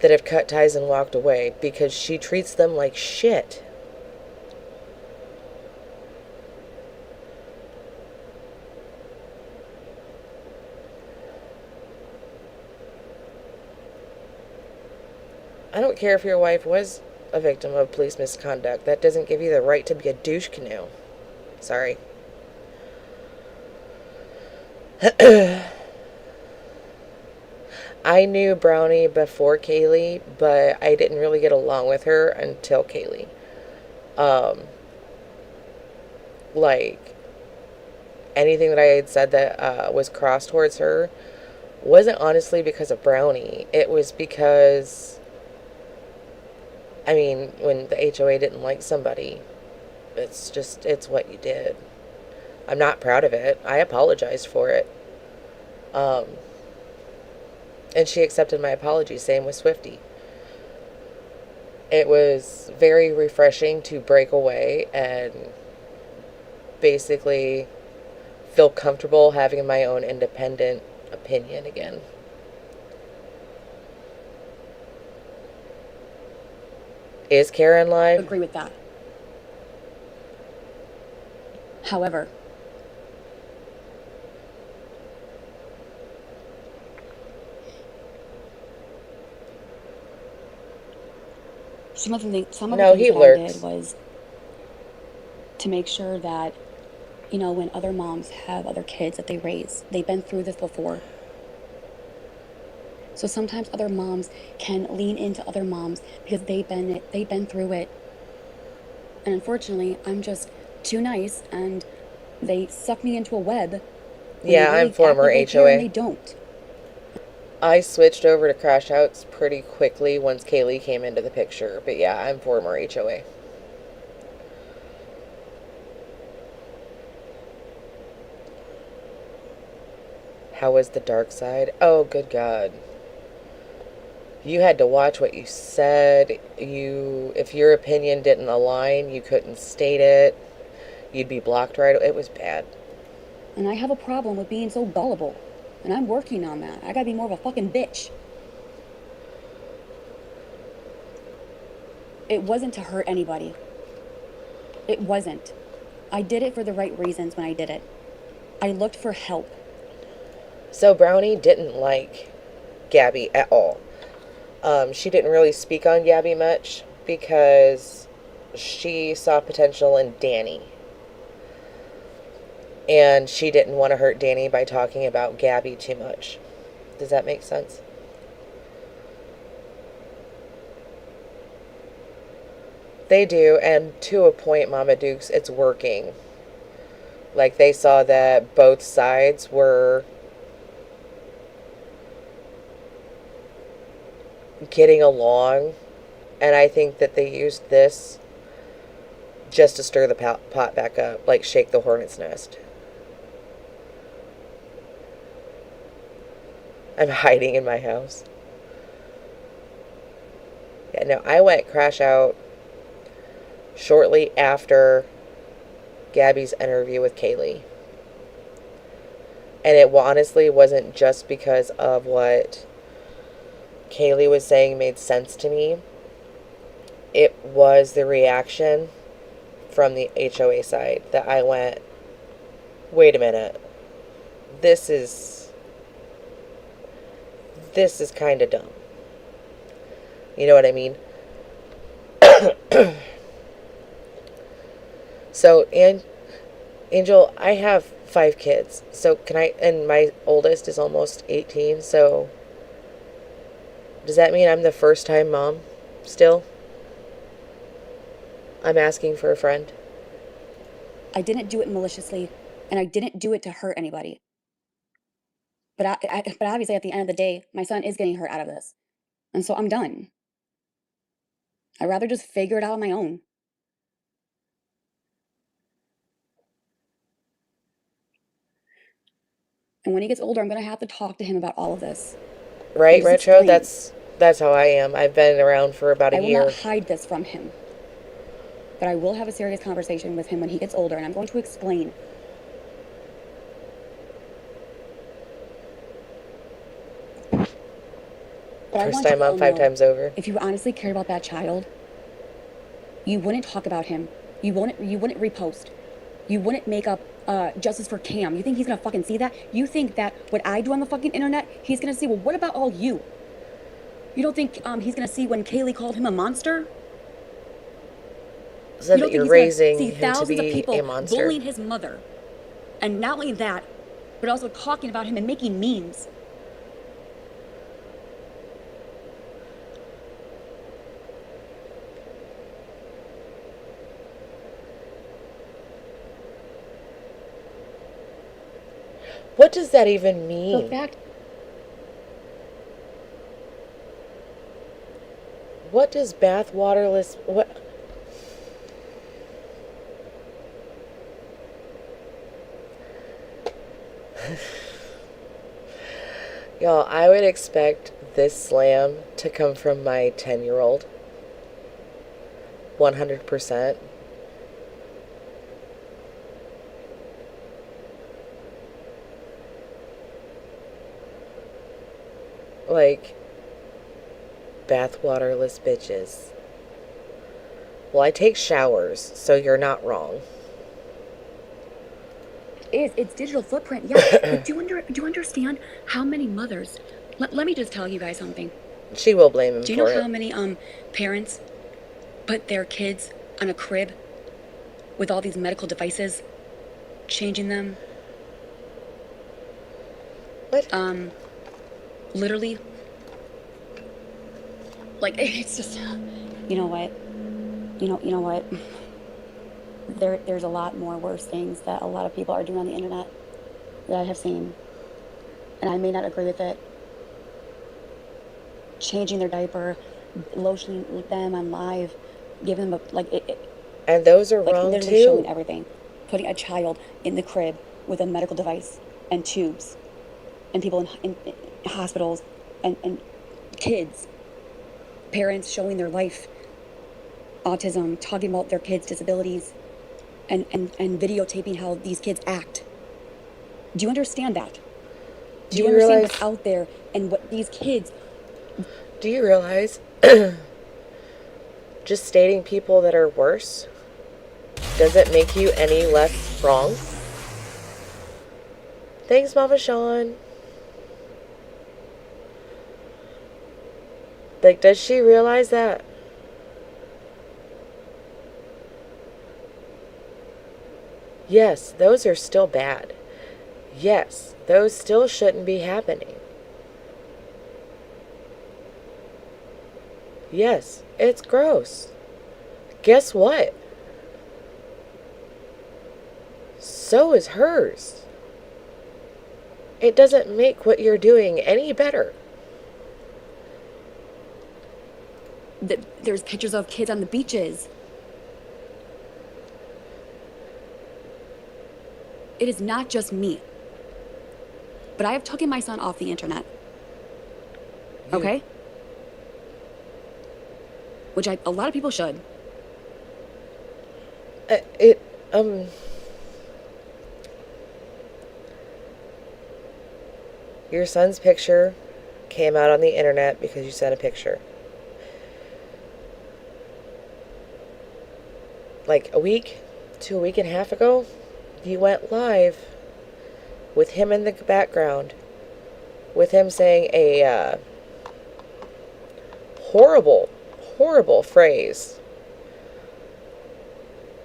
that have cut ties and walked away because she treats them like shit. I don't care if your wife was a victim of police misconduct. That doesn't give you the right to be a douche canoe. Sorry. I knew Brownie before Kaylee, but I didn't really get along with her until Kaylee. Um, like, anything that I had said that was cross towards her wasn't honestly because of Brownie. It was because, I mean, when the HOA didn't like somebody, it's what you did. I'm not proud of it. I apologized for it. Um, and she accepted my apology. Same with Swifty. It was very refreshing to break away and basically feel comfortable having my own independent opinion again. Is Karen live? Agree with that. However, some of the things No, that he I lurks. did was to make sure that, you know, when other moms have other kids that they raise, they've been through this before. So sometimes other moms can lean into other moms because they've been through it. And unfortunately, I'm just too nice, and they suck me into a web. when they Yeah, really I'm act former like they care and HOA. they don't. I switched over to Crash Outs pretty quickly once Kaylee came into the picture. But yeah, I'm former HOA. How was the dark side? Oh, good God. You had to watch what you said. If your opinion didn't align, you couldn't state it. You'd be blocked right. It was bad. And I have a problem with being so gullible. And I'm working on that. I gotta be more of a fucking bitch. It wasn't to hurt anybody. It wasn't. I did it for the right reasons when I did it. I looked for help. So Brownie didn't like Gabby at all. She didn't really speak on Gabby much because she saw potential in Danny. And she didn't want to hurt Danny by talking about Gabby too much. Does that make sense? They do, and to a point, Mama Dukes, it's working. Like, they saw that both sides were getting along, and I think that they used this just to stir the pot back up, like shake the hornet's nest. I'm hiding in my house. Yeah, no, I went Crash Out shortly after Gabby's interview with Kaylee. And it honestly wasn't just because of what Kaylee was saying made sense to me. It was the reaction from the HOA side that I went, wait a minute, this is kind of dumb. You know what I mean? So, Angel, I have 5 kids. So and my oldest is almost 18. So, does that mean I'm the first time mom still? I'm asking for a friend. I didn't do it maliciously, and I didn't do it to hurt anybody. But but obviously, at the end of the day, my son is getting hurt out of this. And so I'm done. I'd rather just figure it out on my own. And when he gets older, I'm going to have to talk to him about all of this. Right, Just Retro? explain. That's how I am. I've been around for about a I will year. not hide this from him. But I will have a serious conversation with him when he gets older, and I'm going to explain. But I First want you time to all mom, 5 know, times over. if you honestly cared about that child, you wouldn't talk about him. You wouldn't repost. You wouldn't make up justice for Cam. You think he's gonna fucking see that? You think that what I do on the fucking internet, he's gonna see? Well, what about all you? You don't think he's gonna see when Kaylee called him a monster? So You don't that think you're he's raising gonna see him to thousands of be people a monster. bullying his mother, and not only that, but also talking about him and making memes? What does that even The mean? fact, What does bath waterless... What... Y'all, I would expect this slam to come from my 10-year-old. 100%. Like, bath waterless bitches. Well, I take showers, so you're not wrong. is its digital footprint. Yeah, but do you understand how many mothers? Let me just tell you guys something. She will blame him Do you for know it. how many parents put their kids on a crib with all these medical devices, changing them? What? Literally, like it's just, you know what, you know what. There's a lot more worse things that a lot of people are doing on the internet that I have seen, and I may not agree with it. Changing their diaper, lotioning them on live, giving them And those are like wrong literally showing too. everything, putting a child in the crib with a medical device and tubes, and people in hospitals, and kids, parents showing their life, autism, talking about their kids' disabilities, and videotaping how these kids act. Do you understand that? Do you understand what's out there and what these kids? Do you realize just stating people that are worse doesn't make you any less wrong? Thanks, Mama Sean. Like, does she realize that? Yes, those are still bad. Yes, those still shouldn't be happening. Yes, it's gross. Guess what? So is hers. It doesn't make what you're doing any better. There's pictures of kids on the beaches. It is not just me. But I have taken my son off the internet. Okay? Which a lot of people should. Your son's picture came out on the internet because you sent a picture. Like a week to a week and a half ago, you went live with him in the background, with him saying a horrible, horrible phrase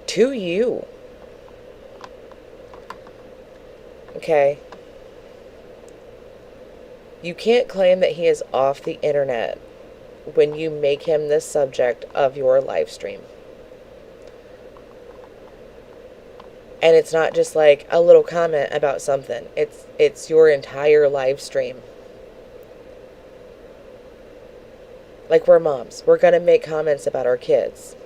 to you. Okay. You can't claim that he is off the internet when you make him the subject of your live stream. And it's not just like a little comment about something. It's your entire live stream. Like, we're moms. We're going to make comments about our kids.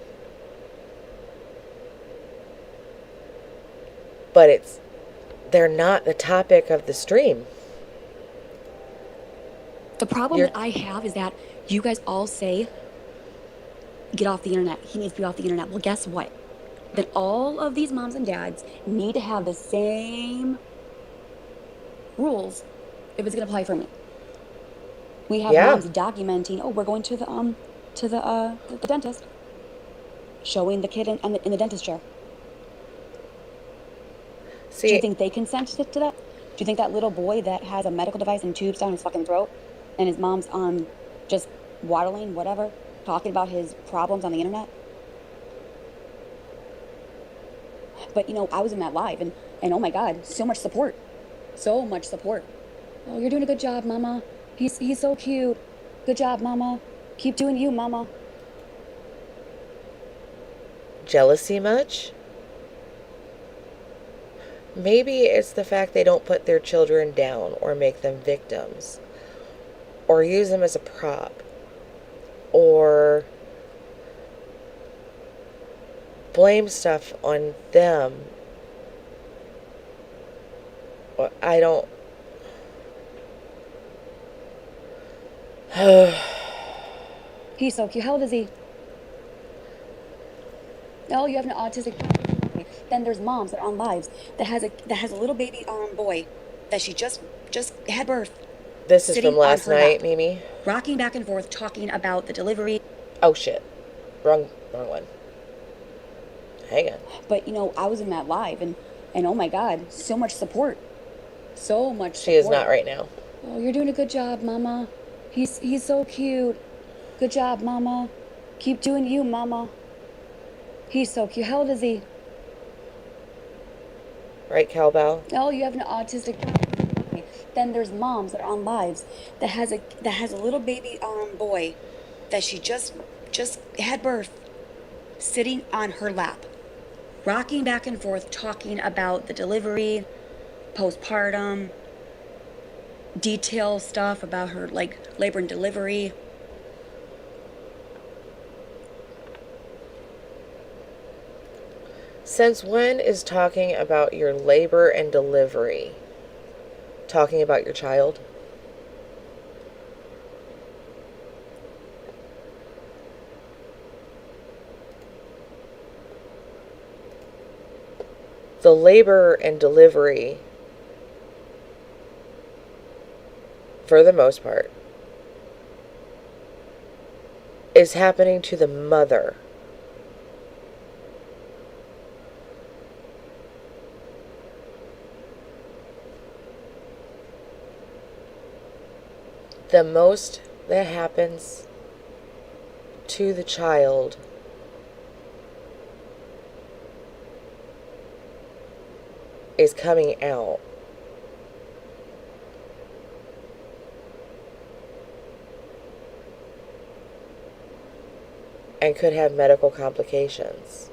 But they're not the topic of the stream. The problem that I have is that you guys all say, get off the internet. He needs to be off the internet. Well, guess what? Then all of these moms and dads need to have the same rules if it's going to apply for me. We have moms documenting, oh, we're going to the dentist, showing the kid in the dentist chair. See, do you think they consent to that? Do you think that little boy that has a medical device and tubes down his fucking throat, and his mom's just waddling, whatever, talking about his problems on the internet? But I was in that live, and oh my God, so much support. So much support. Oh, you're doing a good job, Mama. He's so cute. Good job, Mama. Keep doing you, Mama. Jealousy much? Maybe it's the fact they don't put their children down or make them victims or use them as a prop or blame stuff on them. I don't. He's so cute. How old is he? Oh, you have an autistic. Then there's moms that are on lives that has a little baby boy that she just had birth. This is Sitting from last on her night, lap. Mimi. Rocking back and forth, talking about the delivery. Oh shit. Wrong one. Hang on. But I was in that live, and oh my God, so much support, so much support. She is not right now. Oh, you're doing a good job, Mama. He's so cute. Good job, Mama. Keep doing you, Mama. He's so cute. How old is he? Right, cowbell? Oh, you have an autistic. Then there's moms that are on lives that has a little baby boy that she just had birth, sitting on her lap, rocking back and forth, talking about the delivery, postpartum, detail stuff about her like labor and delivery. Since when is talking about your labor and delivery talking about your child? The labor and delivery, for the most part, is happening to the mother. The most that happens to the child is coming out. And could have medical complications.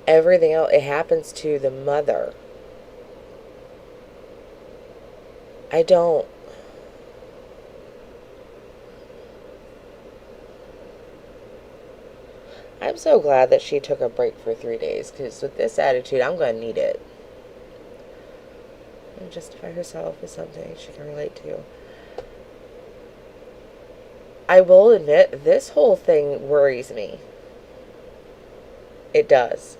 Everything else, it happens to the mother. I'm so glad that she took a break for 3 days, because with this attitude, I'm going to need it. And justify herself as something she can relate to. I will admit, this whole thing worries me. It does.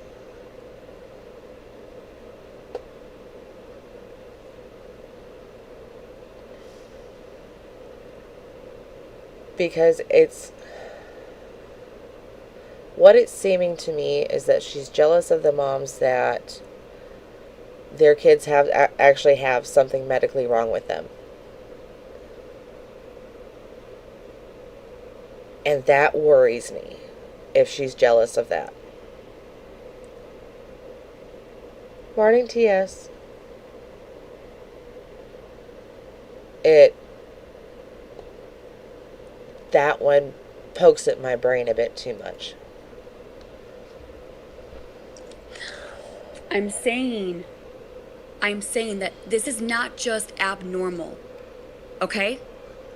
Because what it's seeming to me is that she's jealous of the moms that their kids actually have something medically wrong with them. And that worries me, if she's jealous of that. Morning, TS. That one pokes at my brain a bit too much. I'm saying that this is not just abnormal, okay?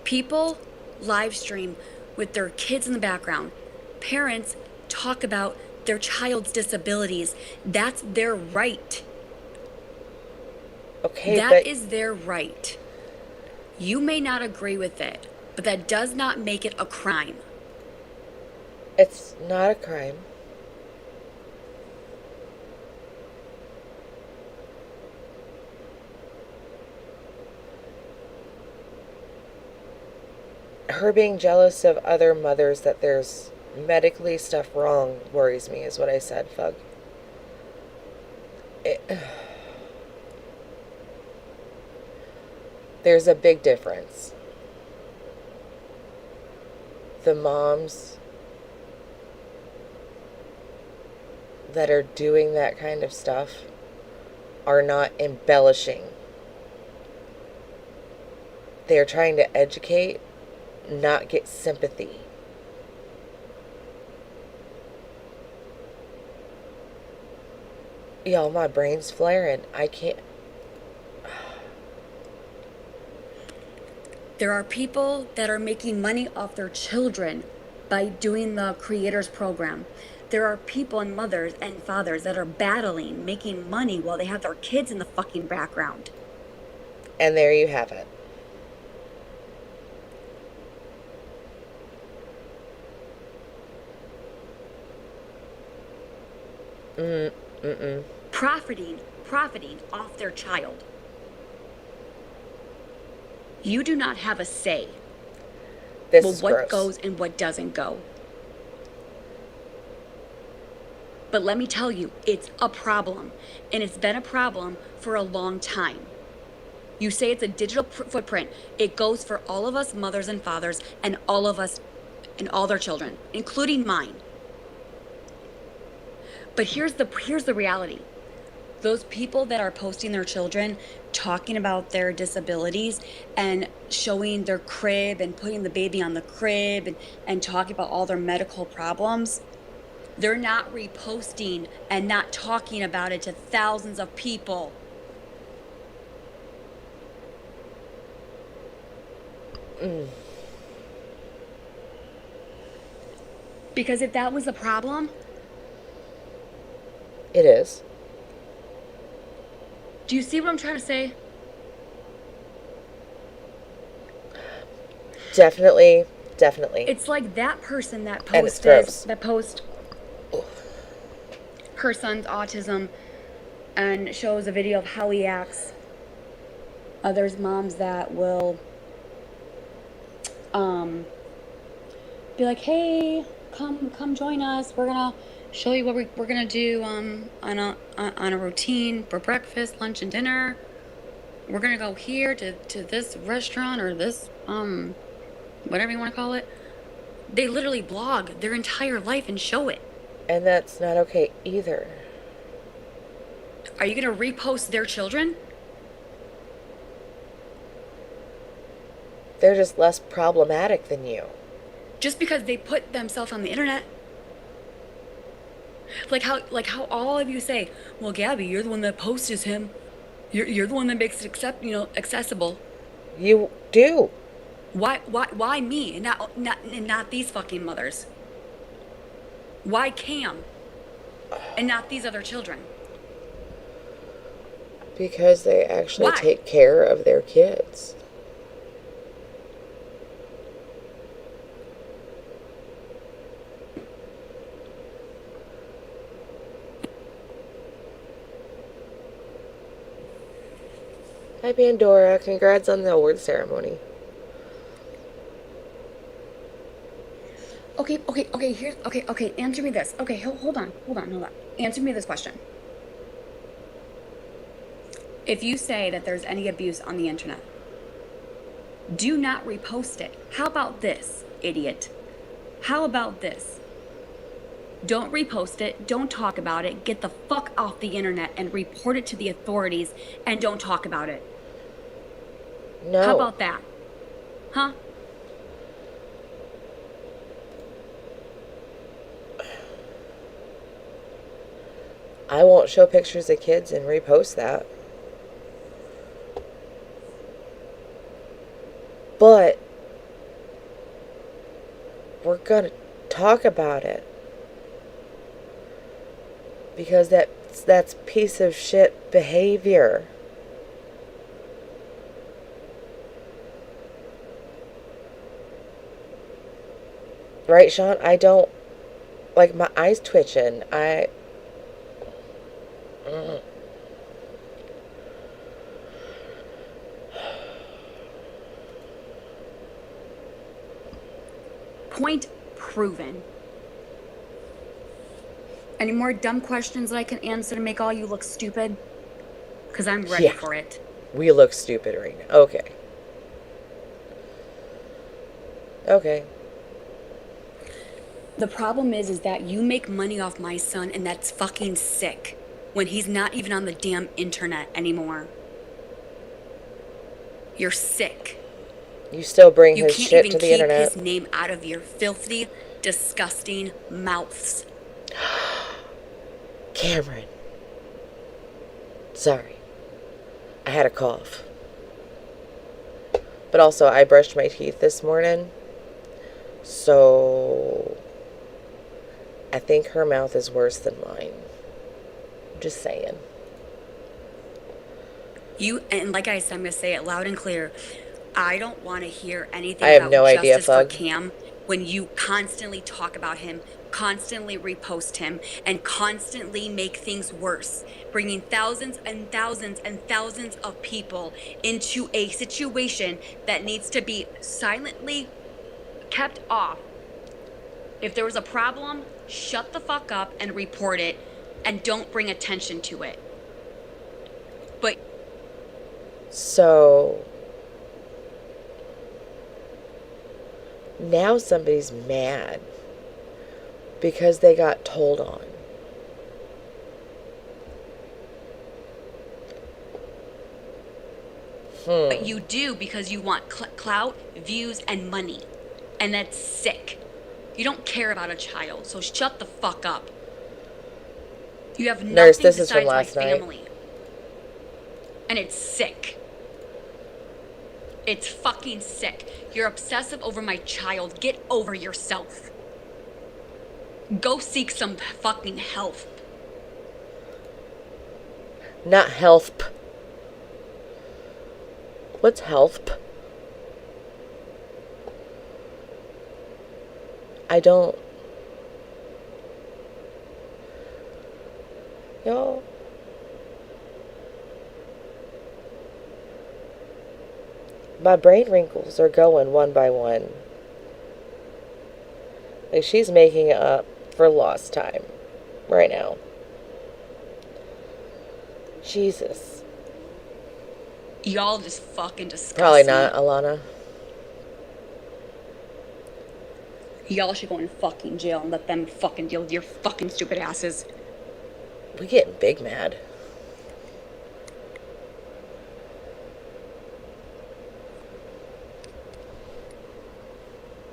People live stream with their kids in the background. Parents talk about their child's disabilities. That's their right. Okay, That is their right. You may not agree with it, but that does not make it a crime. It's not a crime. Her being jealous of other mothers that there's medically stuff wrong worries me, is what I said, Fug. There's a big difference. The moms that are doing that kind of stuff are not embellishing. They're trying to educate, not get sympathy. Yo, my brain's flaring. I can't. There are people that are making money off their children by doing the creators program. There are people and mothers and fathers that are battling, making money while they have their kids in the fucking background. And there you have it. Mm-mm. Profiting off their child. You do not have a say. This Well, is what gross. goes and what doesn't go. But let me tell you, it's a problem. And it's been a problem for a long time. You say it's a digital footprint. It goes for all of us mothers and fathers and all of us and all their children, including mine. But here's the reality. Those people that are posting their children, talking about their disabilities and showing their crib and putting the baby on the crib and talking about all their medical problems, they're not reposting and not talking about it to thousands of people. Because if that was a problem, It is. do you see what I'm trying to say? Definitely. It's like that person that And it's gross. post her son's autism and shows a video of how he acts. There's moms that will be like, hey, come join us. We're gonna show you what we're gonna do on a routine for breakfast, lunch, and dinner. We're gonna go here to this restaurant or this whatever you want to call it. They literally blog their entire life and show it. And that's not okay either. Are you gonna repost their children? They're just less problematic than you. Just because they put themselves on the internet? Like how all of you say, well, Gabby, you're the one that posts him. You're the one that makes it accessible. You do. Why me and not these fucking mothers? Why Cam and not these other children? Because they actually Why? take care of their kids. Hi, Pandora. Congrats on the award ceremony. Okay, answer me this. Okay, hold on. Answer me this question. If you say that there's any abuse on the internet, do not repost it. How about this, idiot? How about this? Don't repost it, don't talk about it, get the fuck off the internet and report it to the authorities and don't talk about it. No. How about that? Huh? I won't show pictures of kids and repost that. But we're gonna talk about it. Because that's piece of shit behavior. Right, Sean? I don't like my eyes twitching. Point proven. Any more dumb questions that I can answer to make all you look stupid? Because I'm ready Yeah. for it. We look stupid right now. Okay. Okay. The problem is that you make money off my son, and that's fucking sick. When he's not even on the damn internet anymore. You're sick. You still bring You his can't shit even to the keep internet. his name out of your filthy, disgusting mouths. Cameron. Sorry. I had a cough. But also, I brushed my teeth this morning. So, I think her mouth is worse than mine. Just saying. And like I said, I'm gonna say it loud and clear. I don't want to hear anything I have about no idea, justice for Fug. Cam when you constantly talk about him, constantly repost him, and constantly make things worse, bringing thousands and thousands and thousands of people into a situation that needs to be silently kept off. If there was a problem, shut the fuck up and report it, and don't bring attention to it. But So, now somebody's mad because they got told on. But you do because you want clout, views, and money. And that's sick. You don't care about a child, so shut the fuck up. You have nothing Nurse, this is from besides my last night. family. And it's sick. It's fucking sick. You're obsessive over my child. Get over yourself. Go seek some fucking help. Not help. What's help? I don't. Y'all. My brain wrinkles are going one by one. Like, she's making up for lost time right now. Jesus. Y'all just fucking disgust Probably me. not, Alana. Y'all should go in fucking jail and let them fucking deal with your fucking stupid asses. We getting big mad.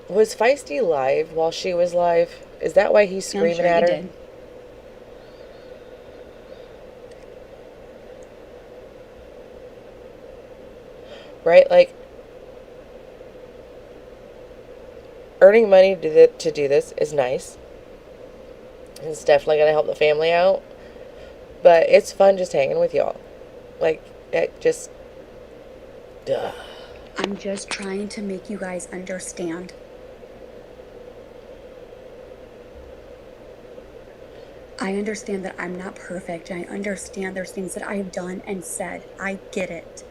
Was Feisty live while she was live? Is that why he's screaming I'm sure at he her? did. Right? Like, earning money to do this is nice. It's definitely going to help the family out. But it's fun just hanging with y'all. Like, it just... Duh. I'm just trying to make you guys understand. I understand that I'm not perfect. I understand there's things that I've done and said. I get it.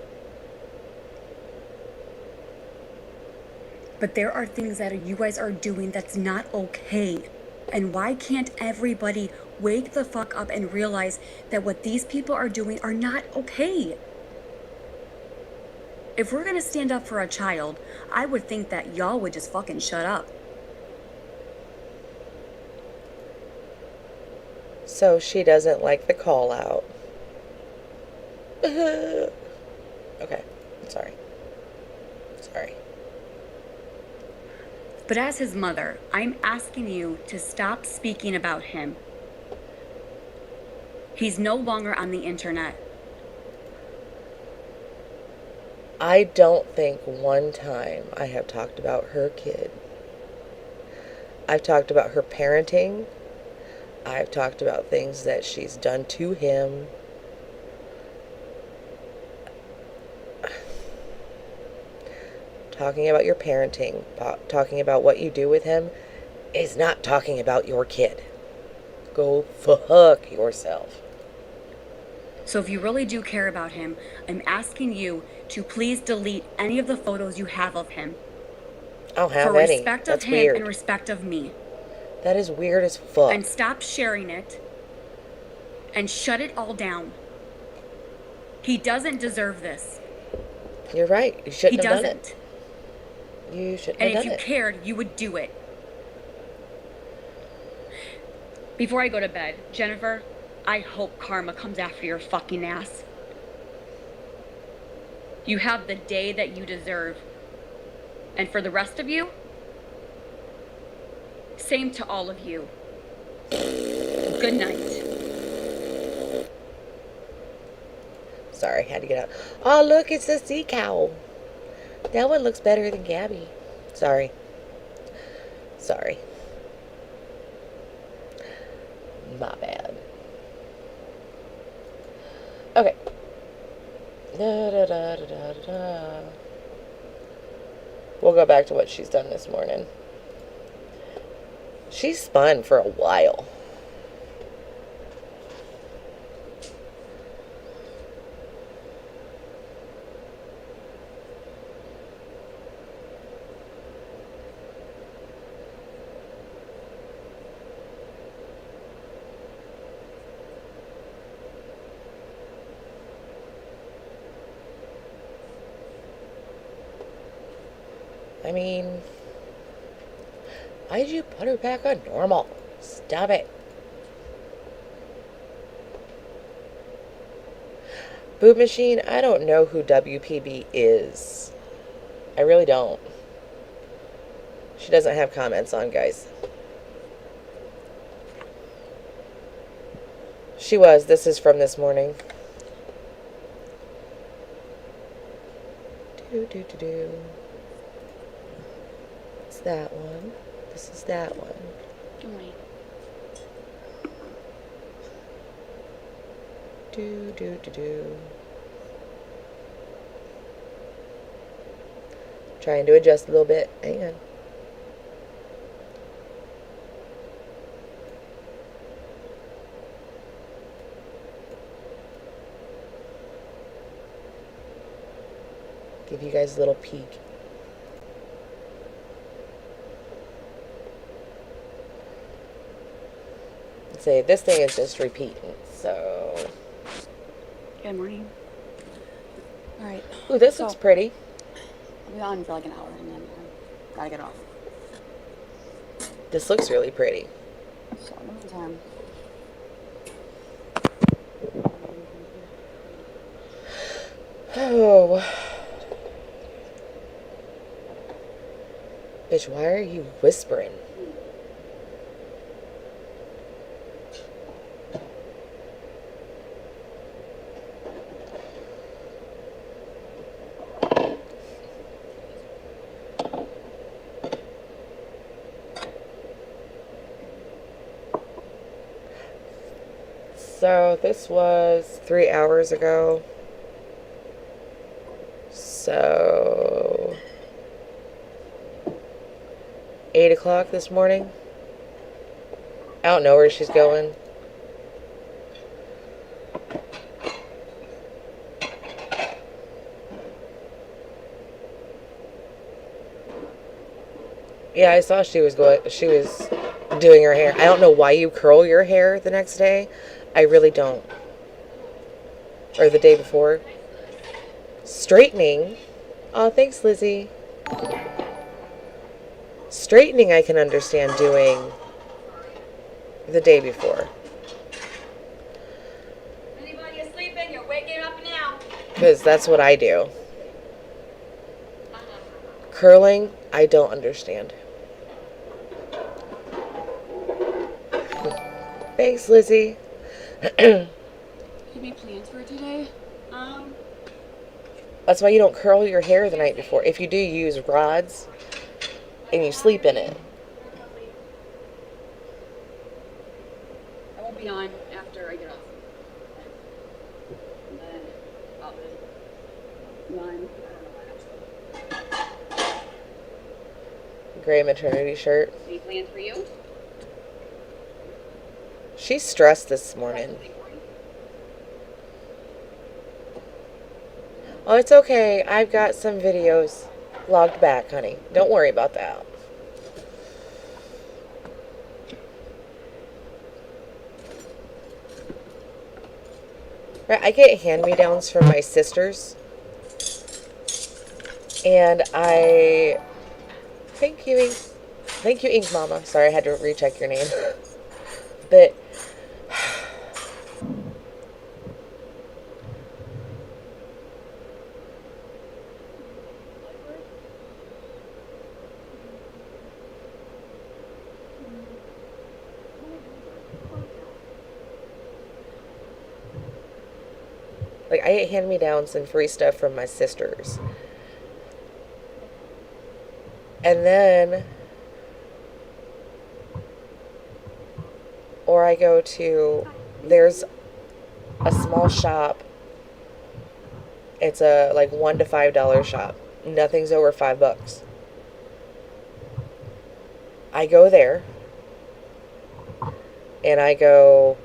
But there are things that you guys are doing that's not okay. And why can't everybody wake the fuck up and realize that what these people are doing are not okay? If we're gonna stand up for a child, I would think that y'all would just fucking shut up. So she doesn't like the call out. Okay. Sorry. Sorry. But as his mother, I'm asking you to stop speaking about him. He's no longer on the internet. I don't think one time I have talked about her kid. I've talked about her parenting. I've talked about things that she's done to him. Talking about your parenting, talking about what you do with him is not talking about your kid. Go fuck yourself. So if you really do care about him, I'm asking you to please delete any of the photos you have of him. I don't have For any. respect of That's him weird. and respect of me. That is weird as fuck. And stop sharing it. And shut it all down. He doesn't deserve this. You're right. You He shouldn't have done doesn't. it. You shouldn't And have if done you it. cared, you would do it. Before I go to bed, Jennifer, I hope karma comes after your fucking ass. You have the day that you deserve. And for the rest of you, same to all of you. Good night. Sorry, had to get out. Oh, look, it's a sea cow. That one looks better than Gabby. Sorry. Sorry. My bad. Okay. Da, da, da, da, da, da. We'll go back to what she's done this morning. She's spun for a while. I mean, why'd you put her back on normal? Stop it. Boob Machine, I don't know who WPB is. I really don't. She doesn't have comments on, guys. She was. This is from this morning. Do. It's that one. This is that one. Alright. Do. Trying to adjust a little bit. Hang on. Give you guys a little peek. Say this thing is just repeating, so. Good morning. Alright. Ooh, this looks pretty. I'll be on for like an hour and then gotta get off. This looks really pretty. So, I'm on time. Oh. Bitch, why are you whispering? So this was 3 hours ago. So 8 o'clock this morning. I don't know where she's going. Yeah, I saw she was doing her hair. I don't know why you curl your hair the next day. I really don't. Or the day before. Straightening. Oh, thanks, Lizzie. Straightening I can understand doing the day before. Anybody sleeping? You're waking up now. Because that's what I do. Curling, I don't understand. Thanks, Lizzie. You make plans for today? That's why you don't curl your hair the night before. If you do, you use rods and you sleep in it. I won't be on after I get off. And then I'll be on. Gray maternity shirt. Any plans for you? She's stressed this morning. Oh, it's okay. I've got some videos logged back, honey. Don't worry about that. Right, I get hand-me-downs from my sisters. And thank you, Ink Mama. Sorry, I had to recheck your name. But Like, I get hand-me-downs some free stuff from my sisters. And then, or I go to, there's a small shop. It's a like $1 to $5 shop. Nothing's over $5. I go there, and I go,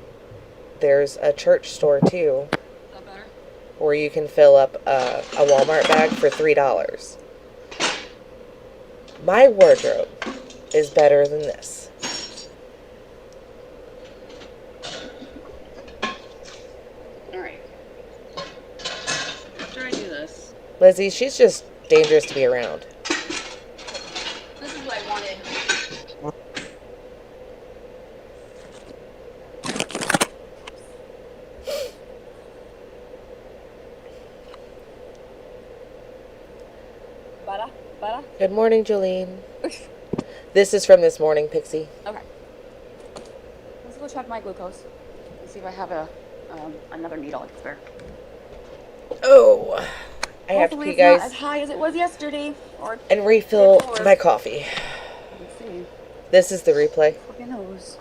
there's a church store too, where you can fill up a Walmart bag for $3. My wardrobe is better than this. Alright. After I do this, Lizzie, she's just dangerous to be around. this is what I wanted. Butter? Good morning, Jolene. This is from this morning, Pixie. Okay. Let's go check my glucose and see if I have another needle I can spare. Oh, I have to Hopefully pee, it's not guys, as high as it was yesterday. Or and refill before. my coffee. Let's see. This is the replay. Fucking nose.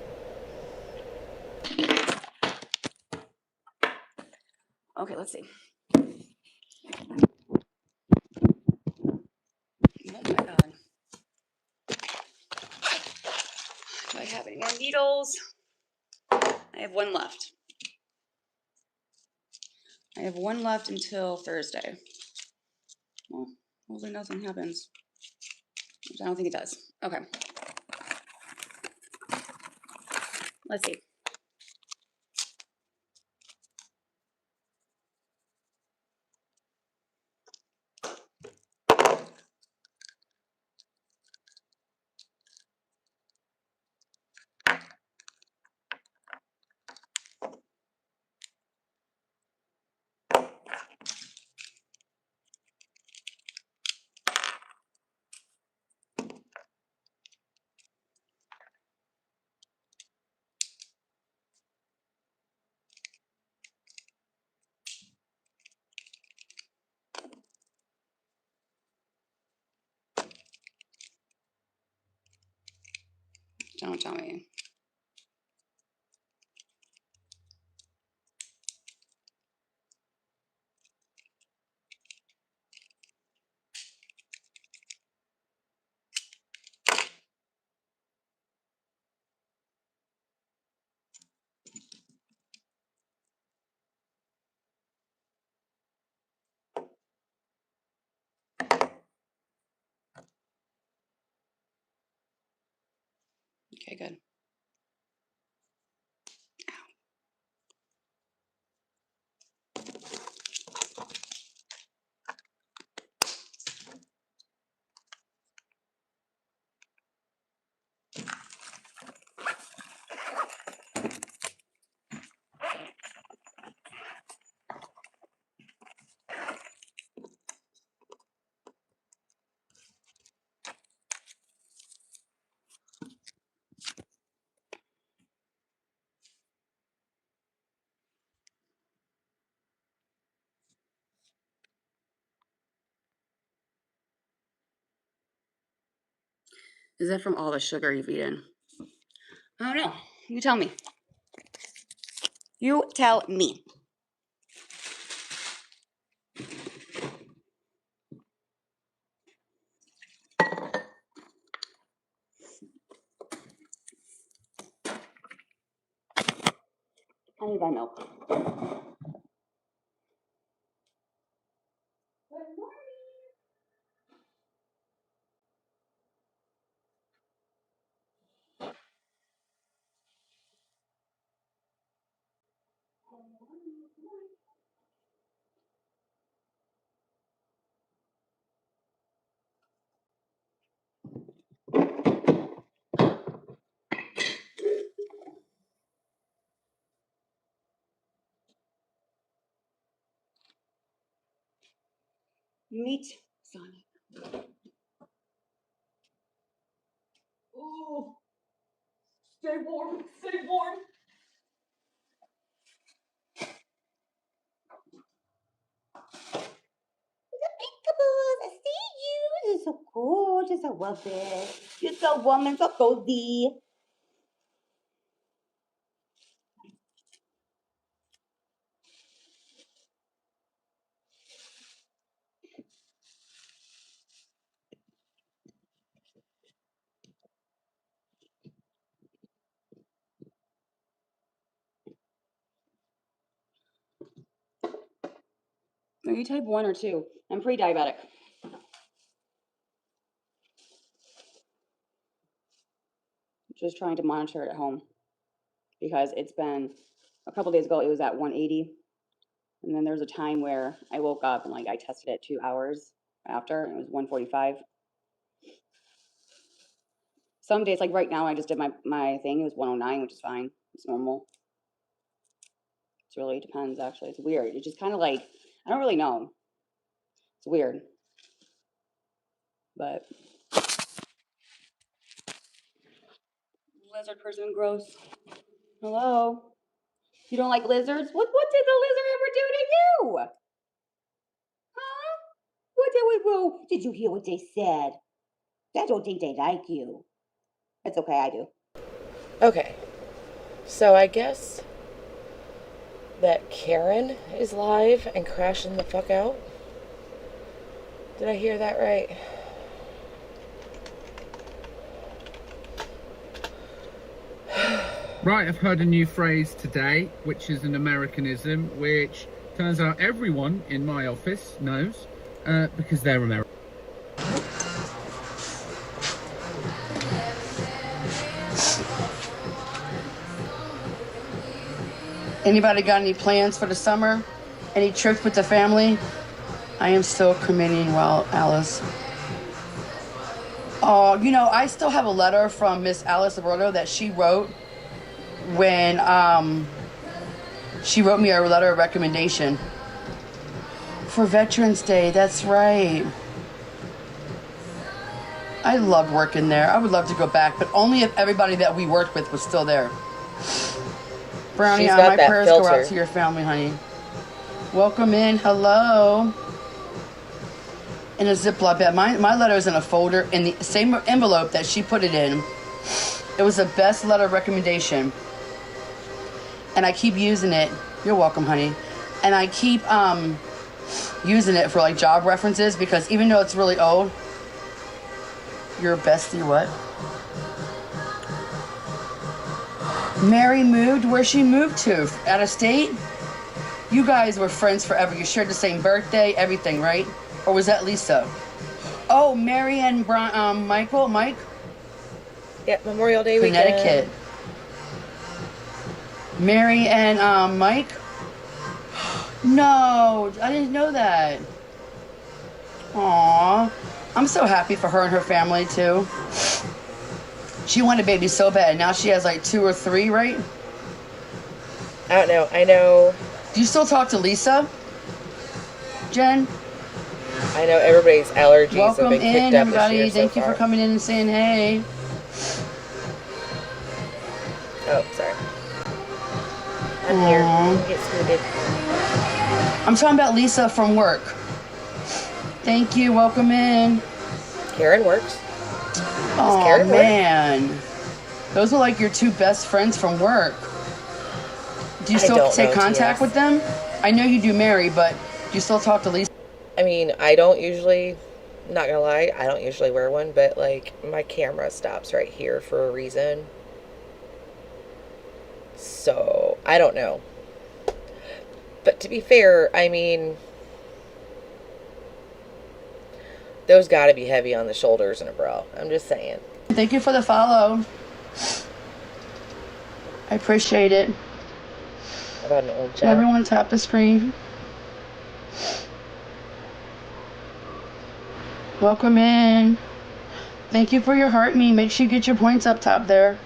Okay, let's see. Oh my god. Do I have any more needles? I have one left. I have one left until Thursday. Well, hopefully nothing happens. Which I don't think it does. Okay. Let's see. Don't tell me. Okay, good. Is that from all the sugar you've eaten? I don't know. You tell me. You tell me. I need my milk. Meat Sonic. Ooh. Stay warm. Stay warm. so gorgeous. I love it. You're so warm and so cozy. Are you type 1 or 2? I'm pre-diabetic. Just trying to monitor it at home because it's been a couple days ago, it was at 180. And then there was a time where I woke up and like I tested it 2 hours after and it was 145. Some days, like right now, I just did my thing. It was 109, which is fine. It's normal. It really depends, actually. It's weird. It's just kind of like, I don't really know. It's weird. But lizard person gross. Hello? You don't like lizards? What did the lizard ever do to you? Huh? What did we do? Did you hear what they said? I don't think they like you. It's okay, I do. Okay. So I guess that Karen is live and crashing the fuck out. Did I hear that right? Right, I've heard a new phrase today, which is an Americanism, which turns out everyone in my office knows, because they're American. Anybody got any plans for the summer? Any trips with the family? I am still committing well, Alice. Oh, you know, I still have a letter from Miss Alice Alberto that she wrote when she wrote me a letter of recommendation for Veterans Day. That's right. I loved working there. I would love to go back, but only if everybody that we worked with was still there. Brownie, my prayers go out to your family, honey. Welcome in. Hello. In a Ziploc bag. My letter is in a folder in the same envelope that she put it in. It was the best letter of recommendation. And I keep using it. You're welcome, honey. And I keep using it for like job references because even though it's really old, your bestie what? Mary moved? Where she moved to? Out of state? You guys were friends forever. You shared the same birthday, everything, right? Or was that Lisa? Oh, Mary and Mike? Yeah, Memorial Day weekend. Connecticut. Mary and Mike? No, I didn't know that. Aww. I'm so happy for her and her family too. She wanted babies so bad. Now she has like 2 or 3, right? I don't know. I know. Do you still talk to Lisa, Jen? I know everybody's allergies Welcome have been kicked in, up everybody. this year Thank you for coming in and saying hey. Oh, sorry. I'm here. Get scooted. I'm talking about Lisa from work. Thank you. Welcome in. Karen works. Oh, Karen man. Those are like your 2 best friends from work. Do you still take contact with them? I know you do, Mary, but do you still talk to Lisa? I mean, I don't usually, not gonna lie, I don't usually wear one, but like my camera stops right here for a reason. So, I don't know. But to be fair, I mean, those gotta be heavy on the shoulders and a bra. I'm just saying. Thank you for the follow. I appreciate it. How about an old chat? Everyone tap the screen. Welcome in. Thank you for your heart me. Make sure you get your points up top there.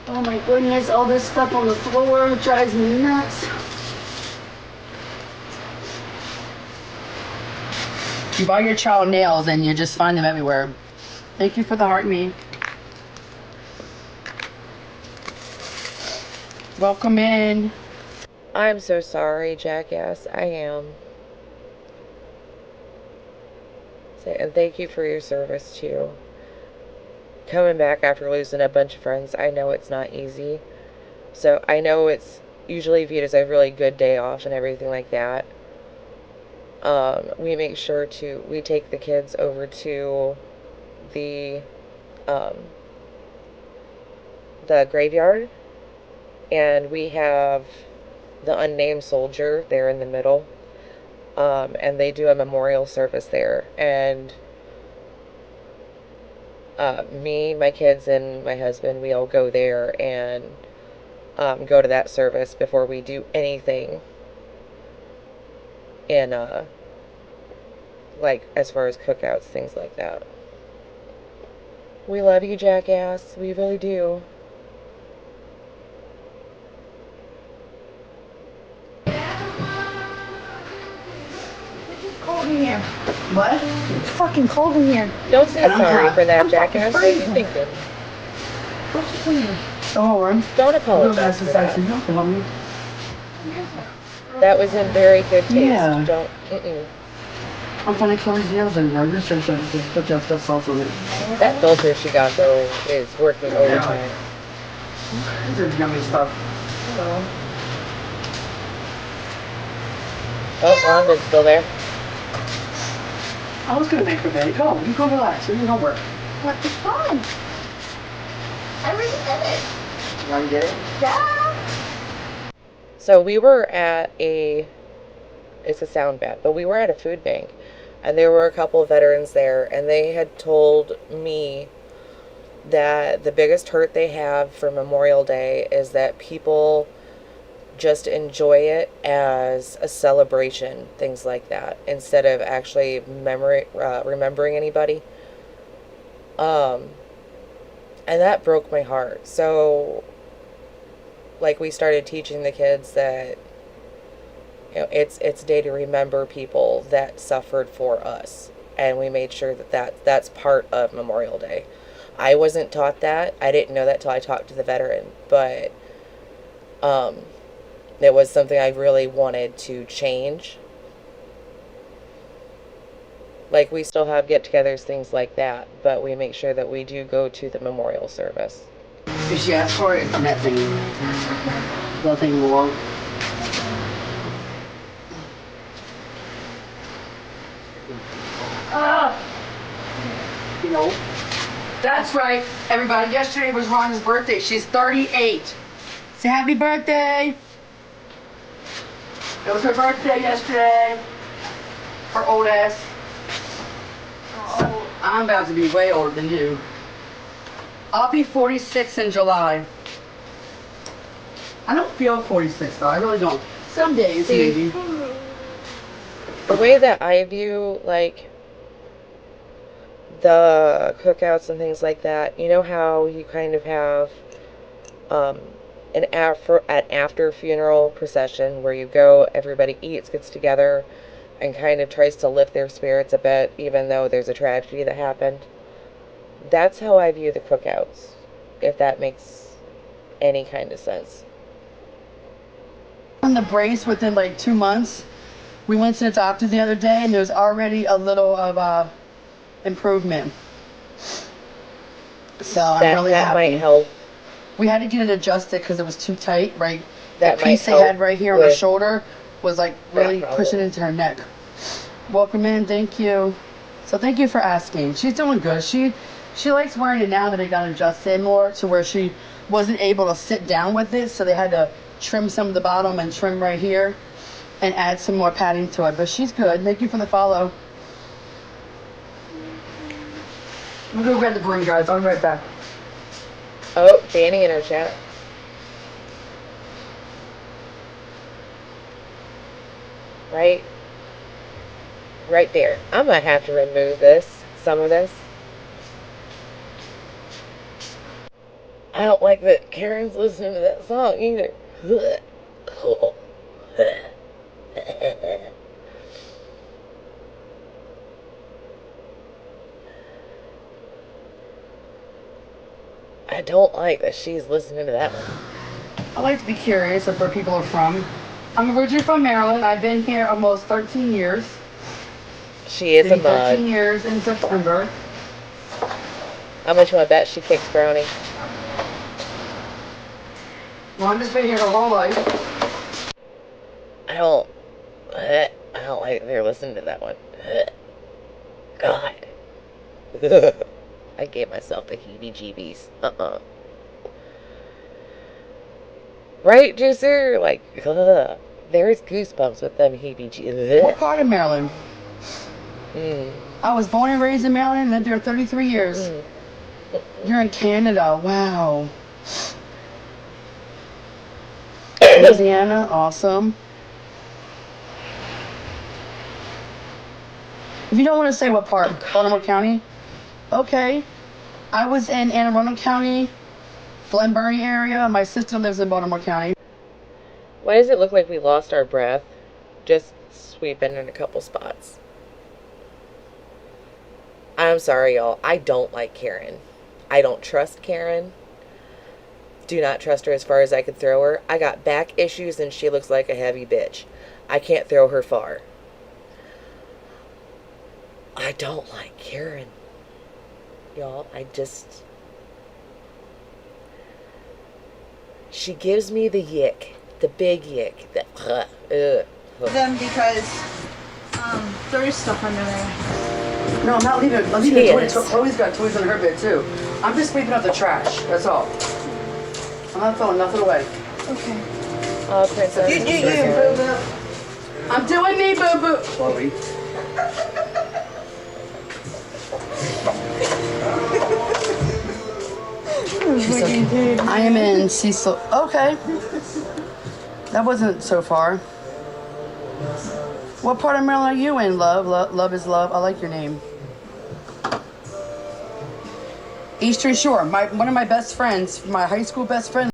Oh my goodness, all this stuff on the floor drives me nuts. You buy your child nails and you just find them everywhere. Thank you for the heart me. Welcome in. I'm so sorry, jackass. I am. And thank you for your service, too. Coming back after losing a bunch of friends, I know it's not easy. So I know it's usually viewed as a really good day off and everything like that. We make sure we take the kids over to the graveyard, and we have the unnamed soldier there in the middle, and they do a memorial service there, and me, my kids, and my husband, we all go there and go to that service before we do anything in like as far as cookouts, things like that. We love you, jackass. We really do. Cold in here. What? It's fucking cold in here. Don't say sorry for that, jackass. What are you thinking? Don't apologize for that. That was in very good taste. Yeah. Don't. I'm trying to close the other one. That filter she got though is working overtime. This is yummy stuff. Oh, Rhonda's still there. I was gonna make her bed. Go, you go relax. Do your homework. What is fun? I already did it. You wanna get it? Yeah. So we were at it's a sound bath, but we were at a food bank, and there were a couple of veterans there, and they had told me that the biggest hurt they have for Memorial Day is that people just enjoy it as a celebration, things like that, instead of actually remembering anybody. And that broke my heart. So, like, we started teaching the kids that, you know, it's a day to remember people that suffered for us, and we made sure that's part of Memorial Day. I wasn't taught that. I didn't know that till I talked to the veteran, but it was something I really wanted to change. Like, we still have get-togethers, things like that, but we make sure that we do go to the memorial service. Did she ask for it? Nothing. Nothing more. You know. That's right, everybody. Yesterday was Ron's birthday. She's 38. Say happy birthday. It was her birthday yesterday. Her old ass. Oh, I'm about to be way older than you. I'll be 46 in July. I don't feel 46 though. I really don't. Some days, maybe. The way that I view, like, the cookouts and things like that, you know how you kind of have an after funeral procession where you go, everybody eats, gets together, and kind of tries to lift their spirits a bit, even though there's a tragedy that happened. That's how I view the cookouts, if that makes any kind of sense. On the brace within like 2 months, we went to the doctor the other day, and there's already a little of improvement. So I'm really happy. That might help. We had to get it adjusted because it was too tight, right? That piece they had right here on the shoulder was like really pushing into her neck. Welcome in, thank you. So thank you for asking. She's doing good. She likes wearing it now that it got adjusted more to where she wasn't able to sit down with it, so they had to trim some of the bottom and trim right here and add some more padding to it. But she's good. Thank you for the follow. I'm gonna go grab the broom, guys. I'll be right back. Oh, Danny in our chat. Right there. I'm gonna have to remove some of this. I don't like that Karen's listening to that song either. I don't like that she's listening to that one. I like to be curious of where people are from. I'm originally from Maryland. I've been here almost 13 years. She is a It'll be mud. 13 years in September. How much you want to bet she kicks Brownie? Well, I'm just been here her whole life. I don't like they're listening to that one. God. I gave myself the heebie-jeebies. Right, Juicer? Like, there's goosebumps with them heebie-jeebies. What part of Maryland? I was born and raised in Maryland and lived there 33 years. You're in Canada. Wow. Louisiana. Awesome. If you don't want to say what part, Baltimore County? Okay. I was in Anne Arundel County, Glen Burnie area. My sister lives in Baltimore County. Why does it look like we lost our breath? Just sweeping in a couple spots. I'm sorry, y'all. I don't like Karen. I don't trust Karen. Do not trust her as far as I could throw her. I got back issues and she looks like a heavy bitch. I can't throw her far. I don't like Karen. Y'all, she gives me the yick. The big yick. Them because there is stuff under there. No, I'm not leaving. I'm leaving toys. Chloe's got toys under her bed too. I'm just sweeping up the trash. That's all. I'm not throwing nothing away. Okay. Oh, Princess. You, boo boo. I'm doing me, boo boo. Chloe. I am in Cecil. Okay. That wasn't so far. What part of Maryland are you in, love? Love is love. I like your name. Eastern Shore. One of my best friends, my high school best friend.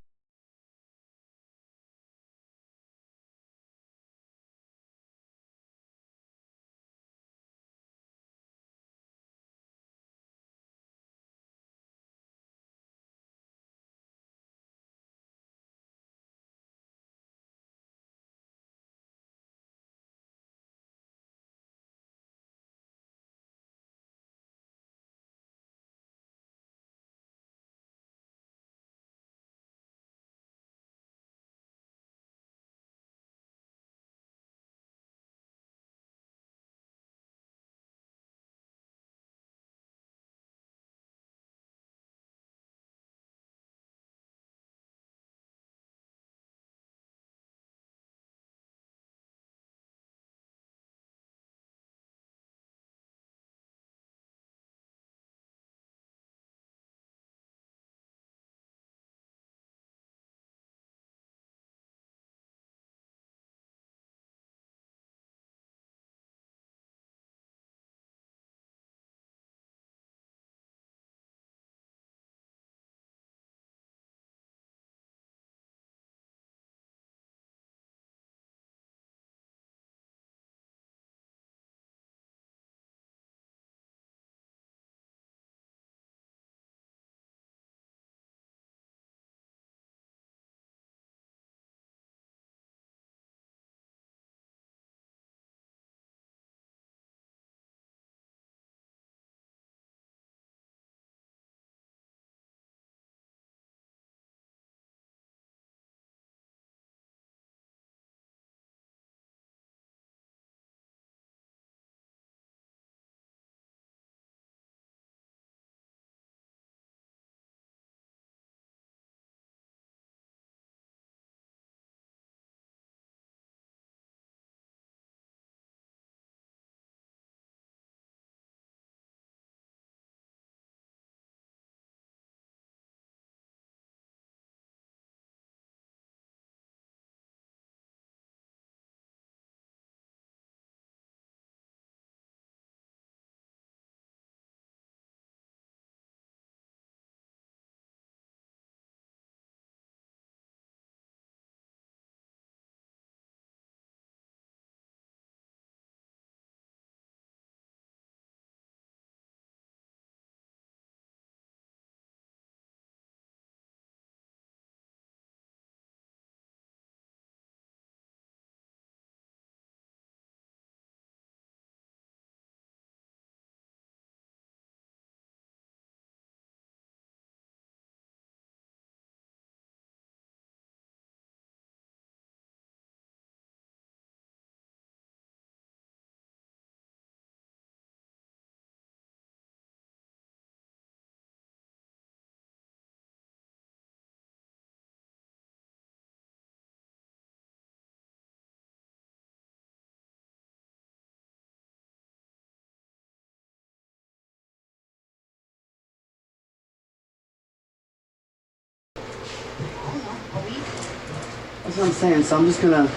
That's what I'm saying. So I'm just gonna.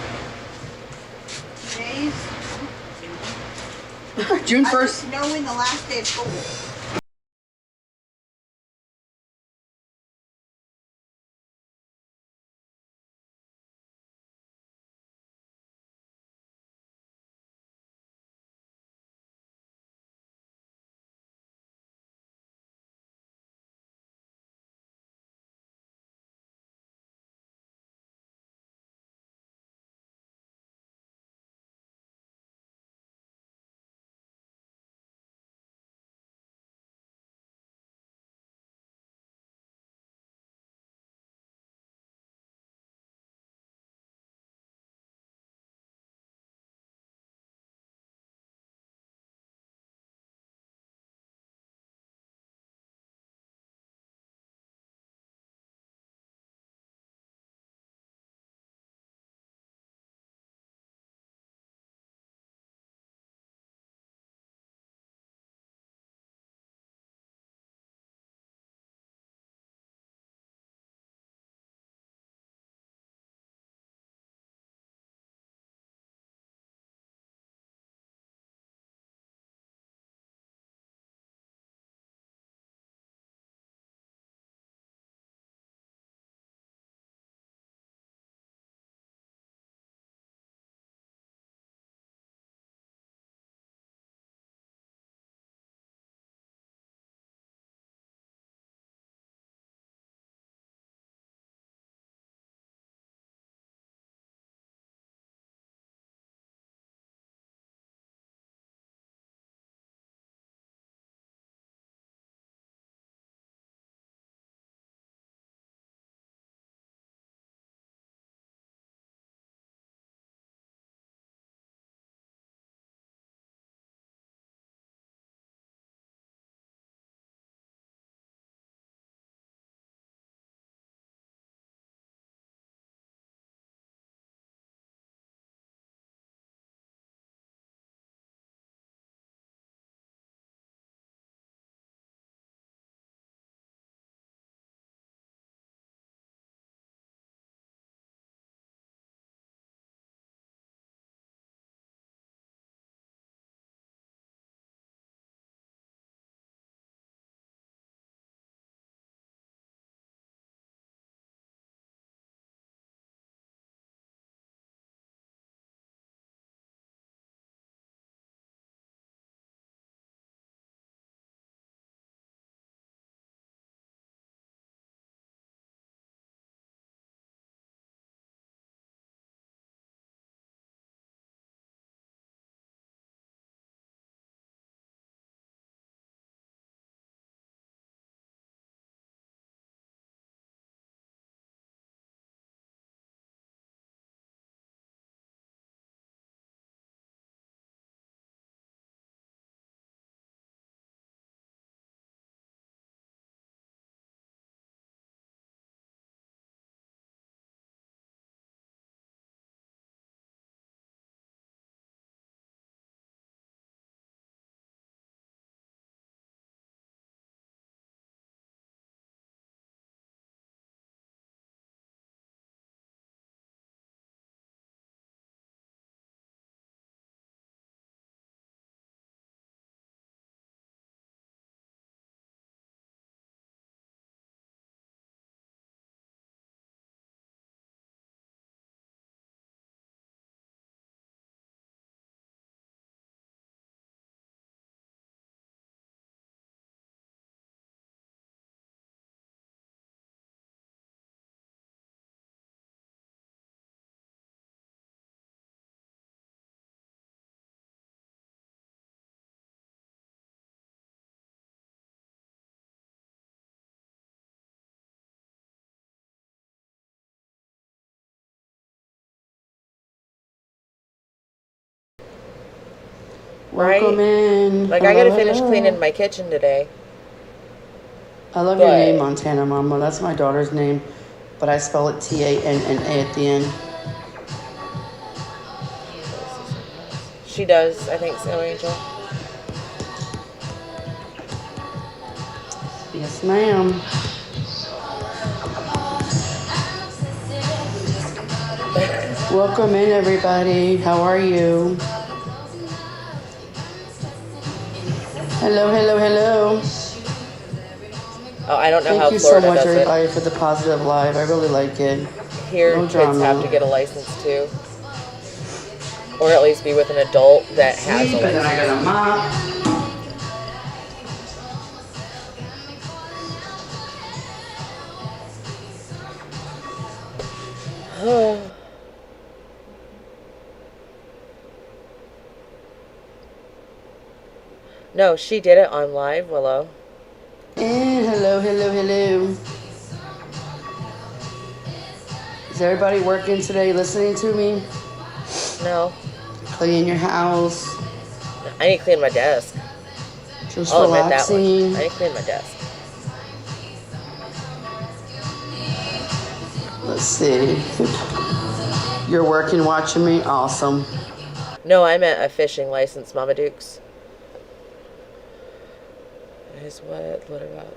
Days. June 1st. Knowing the last day of school. Welcome in. Like, I gotta finish cleaning my kitchen today. I love your name, Montana Mama. That's my daughter's name, but I spell it T-A-N-N-A at the end. She does, I think so, Angel. Yes, ma'am. Welcome in, everybody. How are you? Hello, hello, hello. Oh, I don't know Thank how you Florida so much, does it. everybody, for the positive live. I really like it. Here, No kids drama. have to get a license too. Or at least be with an adult that has a Sleep, and then I license. got a mop. No, she did it on live, Willow. And hello, hello, hello. Is everybody working today listening to me? No. Clean your house. I need to clean my desk. Just I'll relaxing. admit that one. I need to clean my desk. Let's see. You're working, watching me? Awesome. No, I meant a fishing license, Mama Dukes. Is what about?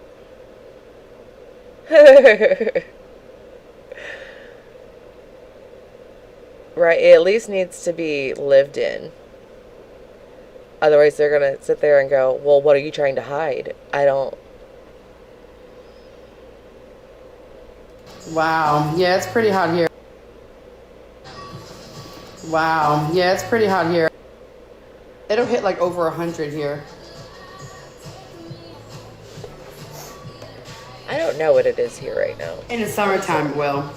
Right, it at least needs to be lived in. Otherwise, they're going to sit there and go, well, what are you trying to hide? I don't. Wow. Yeah, it's pretty hot here. Wow. Yeah, it's pretty hot here. It'll hit like over 100 here. I don't know what it is here right now. In the summertime, it will.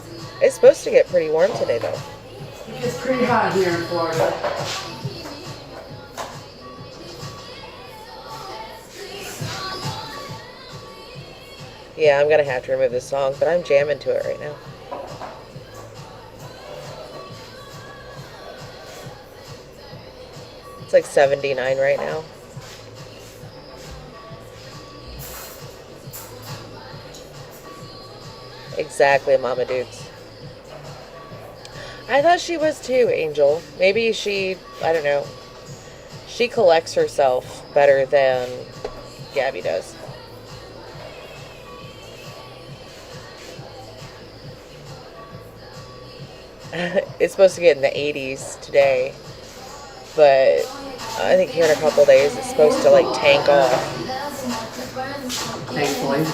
It's supposed to get pretty warm today, though. It's pretty hot here in Florida. Yeah, I'm going to have to remove this song, but I'm jamming to it right now. It's like 79 right now. Exactly, Mama Dukes. I thought she was too, Angel. Maybe she, I don't know. She collects herself better than Gabby does. It's supposed to get in the 80s today, but I think here in a couple days it's supposed to like tank off. Thankfully.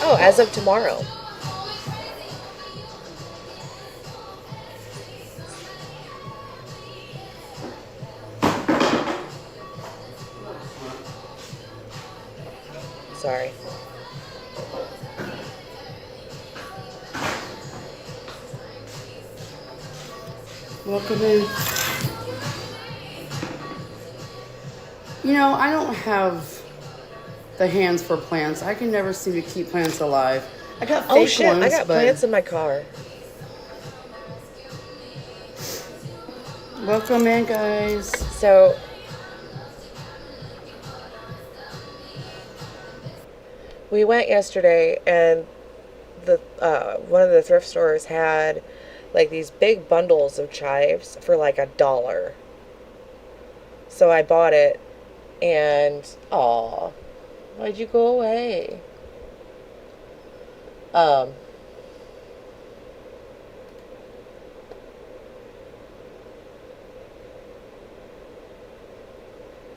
Oh, as of tomorrow. Sorry. Welcome in. You know, I don't have the hands for plants. I can never seem to keep plants alive. I got fake Oh shit, ones, I got but... plants in my car. Welcome in, guys. So, we went yesterday and the one of the thrift stores had like these big bundles of chives for like $1. So I bought it and aw, why'd you go away?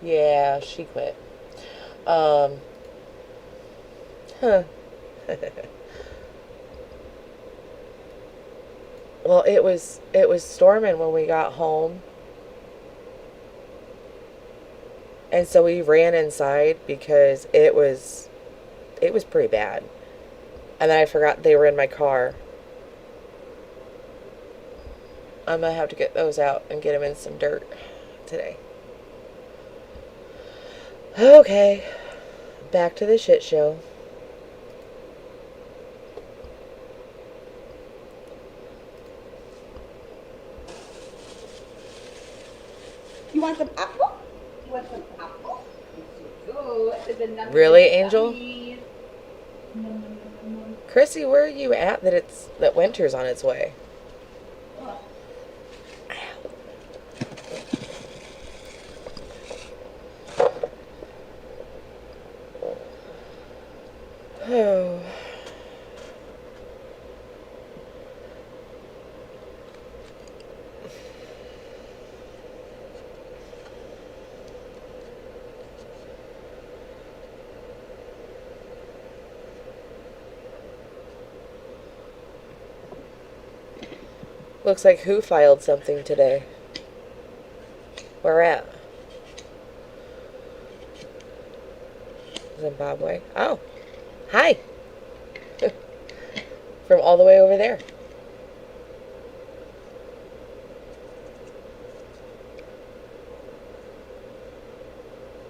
Yeah, she quit. Huh. Well, it was storming when we got home. And so we ran inside because it was pretty bad. And then I forgot they were in my car. I'm going to have to get those out and get them in some dirt today. Okay. Back to the shit show. You want some apple? You want some apple? Really, Angel? Chrissy, where are you at that winter's on its way? Oh. Looks like who filed something today? Where at? Zimbabwe. Oh. Hi. From all the way over there.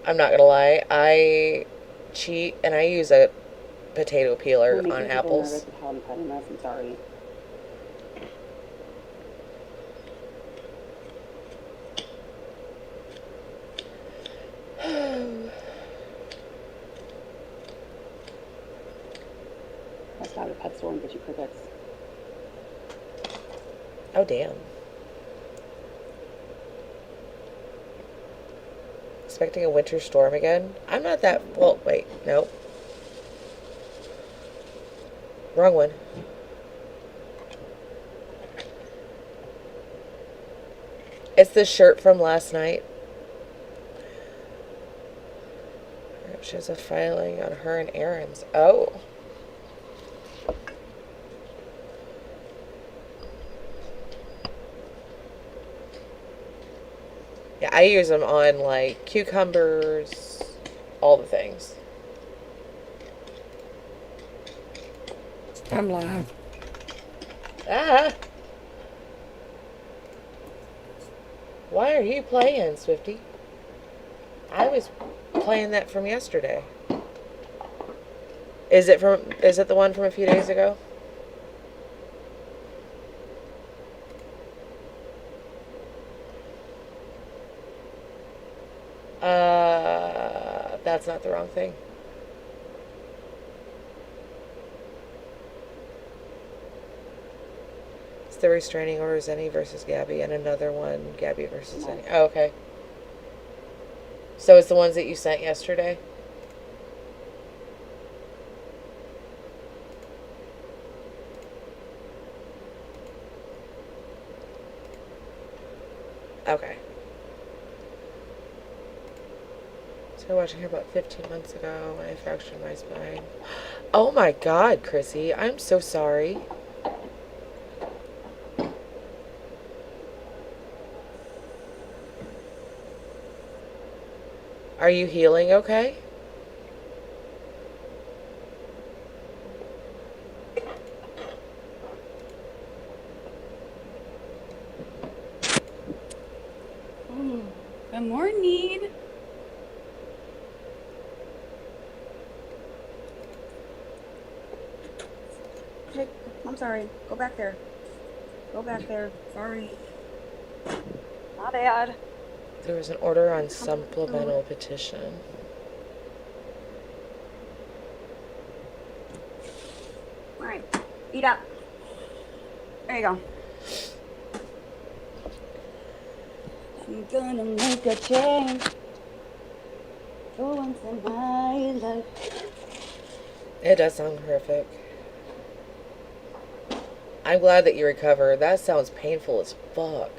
I'm not gonna lie. I cheat and I use a potato peeler You're making on people apples. nervous with how I'm cutting this. I'm sorry. I'll stop at a pet store and get you crickets. Oh, damn. Expecting a winter storm again? I'm not that... Well, wait. Nope. Wrong one. It's the shirt from last night. She has a filing on her and Aaron's. Oh. Yeah, I use them on, like, cucumbers, all the things. I'm live. Ah! Why are you playing, Swifty? I was playing that from yesterday. Is it the one from a few days ago? That's not the wrong thing. It's the restraining order Zenny versus Gabby, and another one, Gabby versus Zenny. Oh, okay. So it's the ones that you sent yesterday? Okay. Started watching her about 15 months ago when I fractured my spine. Oh my God, Chrissy. I'm so sorry. Are you healing okay? Good morning. Hey, I'm sorry. Go back there. Go back there. Sorry. My bad. There was an order on supplemental petition. Alright. Eat up. There you go. I'm gonna make a change for once in my life. It does sound horrific. I'm glad that you recovered. That sounds painful as fuck.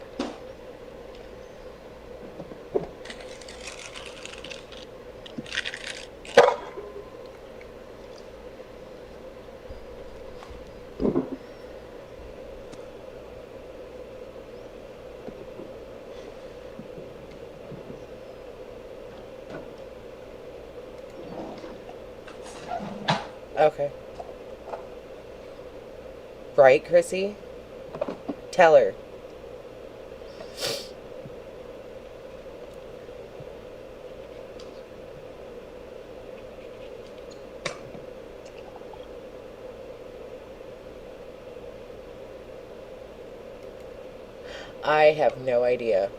Okay. Right, Chrissy? Tell her. I have no idea.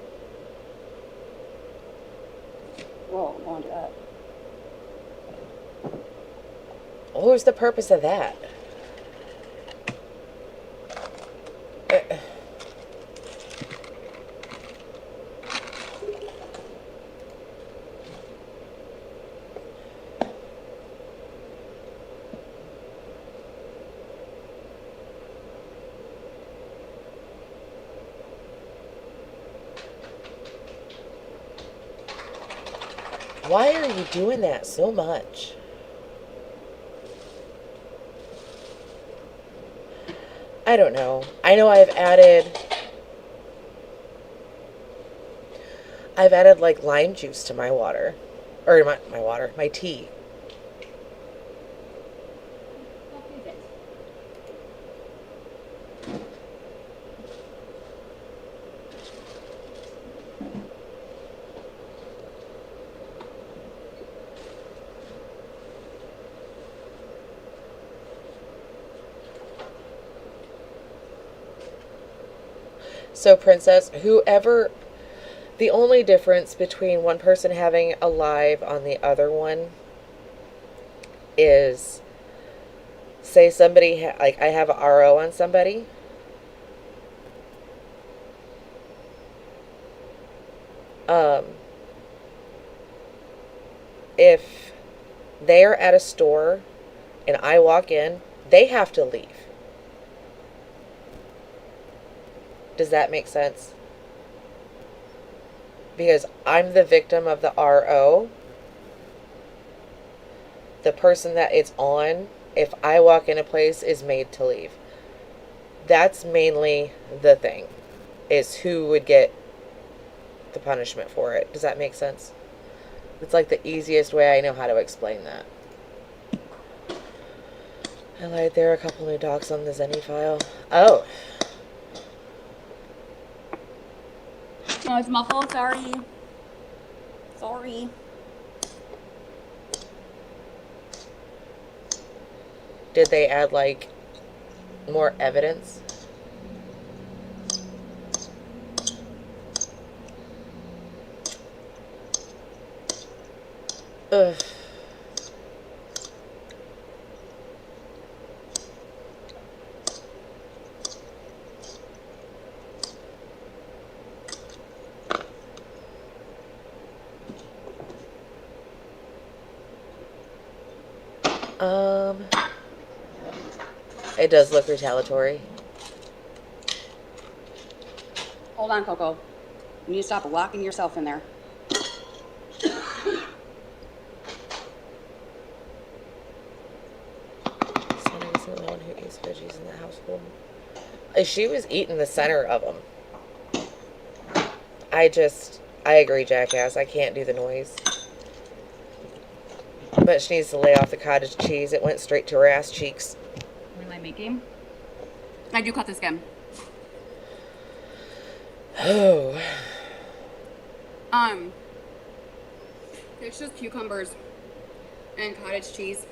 Whoa, going up. What was the purpose of that? Why are you doing that so much? I don't know. I know I've added like lime juice to my water. Or my water, my tea. So, Princess, the only difference between one person having a live on the other one is, say somebody, like I have a RO on somebody. If they're at a store and I walk in, they have to leave. Does that make sense? Because I'm the victim of the RO. The person that it's on, if I walk in a place, is made to leave. That's mainly the thing, is who would get the punishment for it. Does that make sense? It's like the easiest way I know how to explain that. I lied, there are a couple new docs on the Zenny file. Oh. No, it's my fault. Sorry. Sorry. Did they add, like, more evidence? Ugh. It does look retaliatory. Hold on, Coco. You need to stop locking yourself in there. Sonny isn't the one who eats veggies in the household. She was eating the center of them. I agree, jackass. I can't do the noise. But she needs to lay off the cottage cheese. It went straight to her ass cheeks. What am I making? I do cut the skin. Oh. It's just cucumbers and cottage cheese.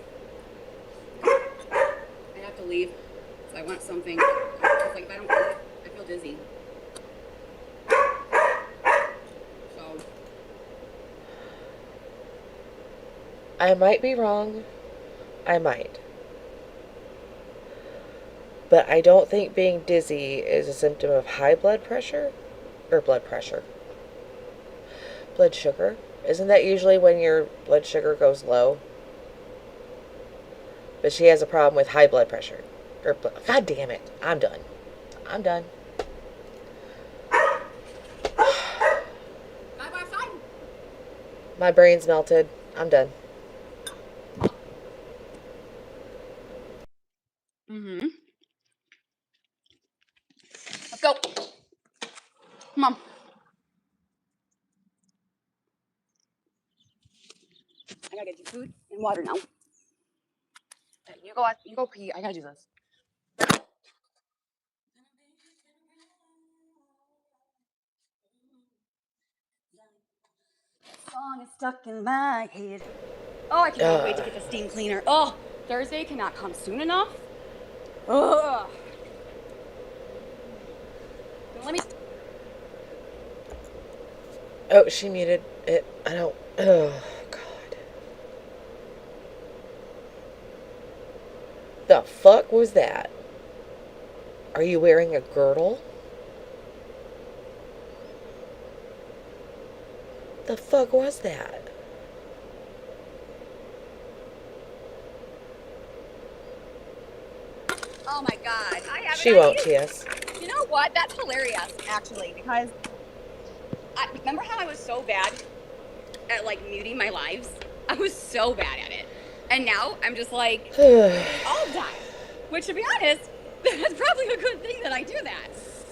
I have to leave, so I want something. It's like if I don't eat, I feel dizzy. So. I might be wrong. I might. But I don't think being dizzy is a symptom of high blood pressure. Or blood pressure. Blood sugar. Isn't that usually when your blood sugar goes low? But she has a problem with high blood pressure. God damn it. I'm done. I'm done. My brain's melted. I'm done. Mm-hmm. Let's go. Come on. I gotta get you food and water now. You go pee. I gotta do this. Song is stuck in my head. Oh, I cannot wait to get the steam cleaner. Oh, Thursday cannot come soon enough. Ugh. Let me. Oh, she muted it. I don't. Oh, God. The fuck was that? Are you wearing a girdle? The fuck was that? Oh my God. I have She won't, TS. You know what? That's hilarious, actually, because remember how I was so bad at like muting my lives? I was so bad at it. And now I'm just like all done. Which, to be honest, That's probably a good thing that I do that,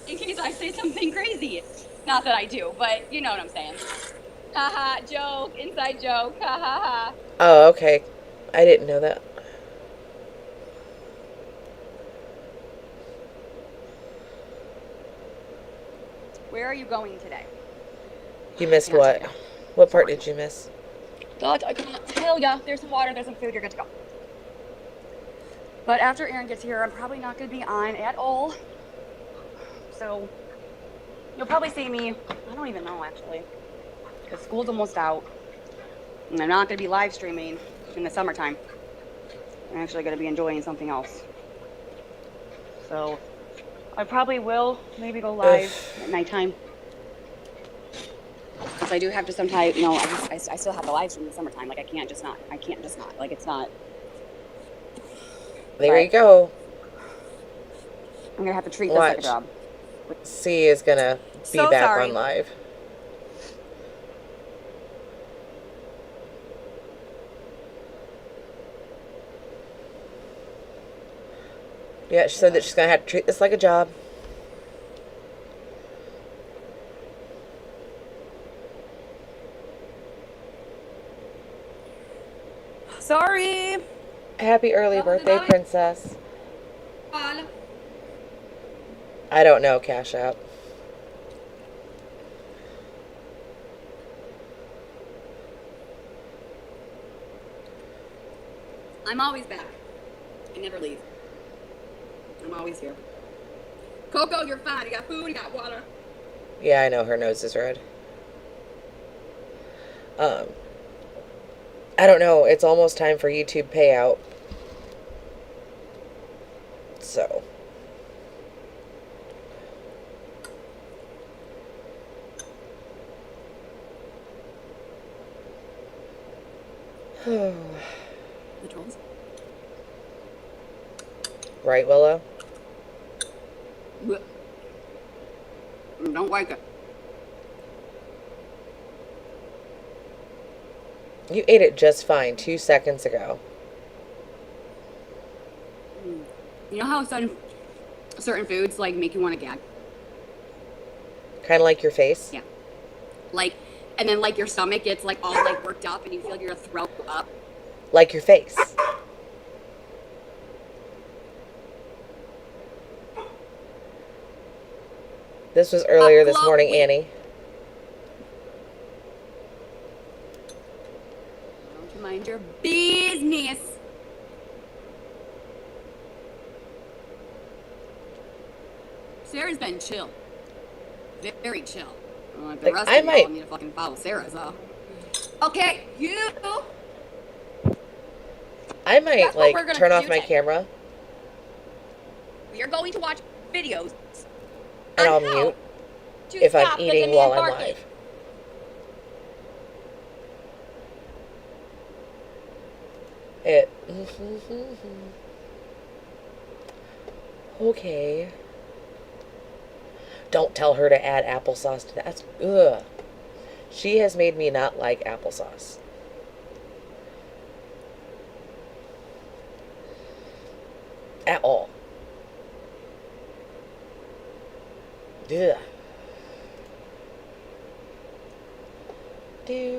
in case I say something crazy. Not that I do, but you know what I'm saying. Haha, joke, inside joke, ha ha ha. Oh, okay. I didn't know that. Where are you going today? You missed Can't what? tell ya. What part Sorry. did you miss? God, I can't tell ya. There's some water, there's some food, you're good to go. But after Aaron gets here, I'm probably not going to be on at all. So, you'll probably see me, I don't even know actually, because school's almost out. And I'm not going to be live streaming in the summertime. I'm actually going to be enjoying something else. So, I probably will maybe go live at nighttime. Because I do have to sometimes, you know, I still have to live stream in the summertime. Like, I can't just not. Like, it's not. There But you go. I'm going to have to treat this like a job. C is going to be So back sorry. on live. Yeah, she said that she's going to have to treat this like a job. Sorry. Happy early birthday, princess. I don't know, Cash App. I'm always back. I never leave. I'm always here. Coco, you're fine. You got food, you got water. Yeah, I know her nose is red. I don't know. It's almost time for YouTube payout. So. The trolls? Right, Willow? Don't like it. You ate it just fine 2 seconds ago. You know how certain foods like make you want to gag? Kind of like your face? Yeah. Like, and then like your stomach gets like all like worked up and you feel like you're gonna throw up. Like your face. This was earlier this morning, Annie. Don't you mind your business. Sarah's been chill. Very chill. Like the Like, rest I of y'all might- need to fucking follow Sarah, so. Okay, you. I might, That's what we're like, gonna turn off do my today. camera We are going to watch videos. and on I'll how mute to if I'm stop the eating demand while I'm market. live. It. Okay. Don't tell her to add applesauce to that. That's, ugh. She has made me not like applesauce. At all. Ugh. Do.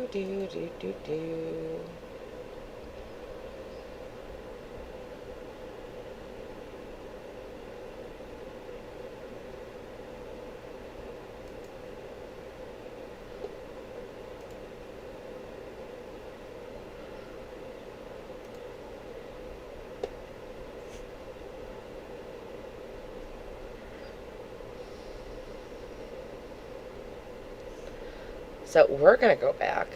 So we're going to go back.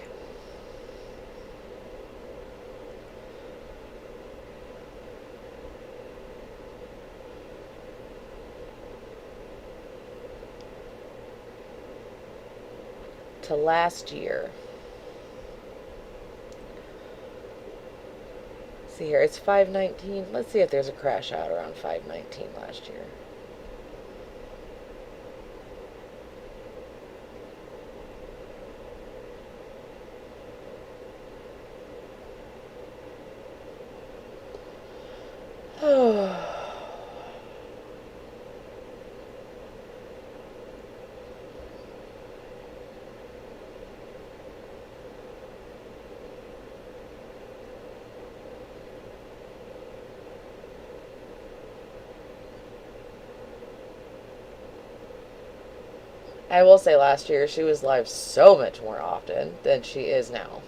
To last year. See here, it's 5:19. Let's see if there's a crash out around 5:19 last year. I will say last year she was live so much more often than she is now.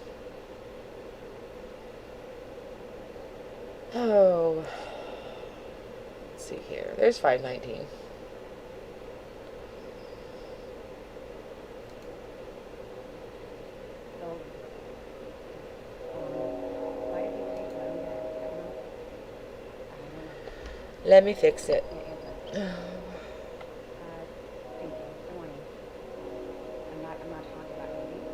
Oh. Let's see here. There's 519. Let me fix it. Thank you. Good morning. I'm not talking about anything.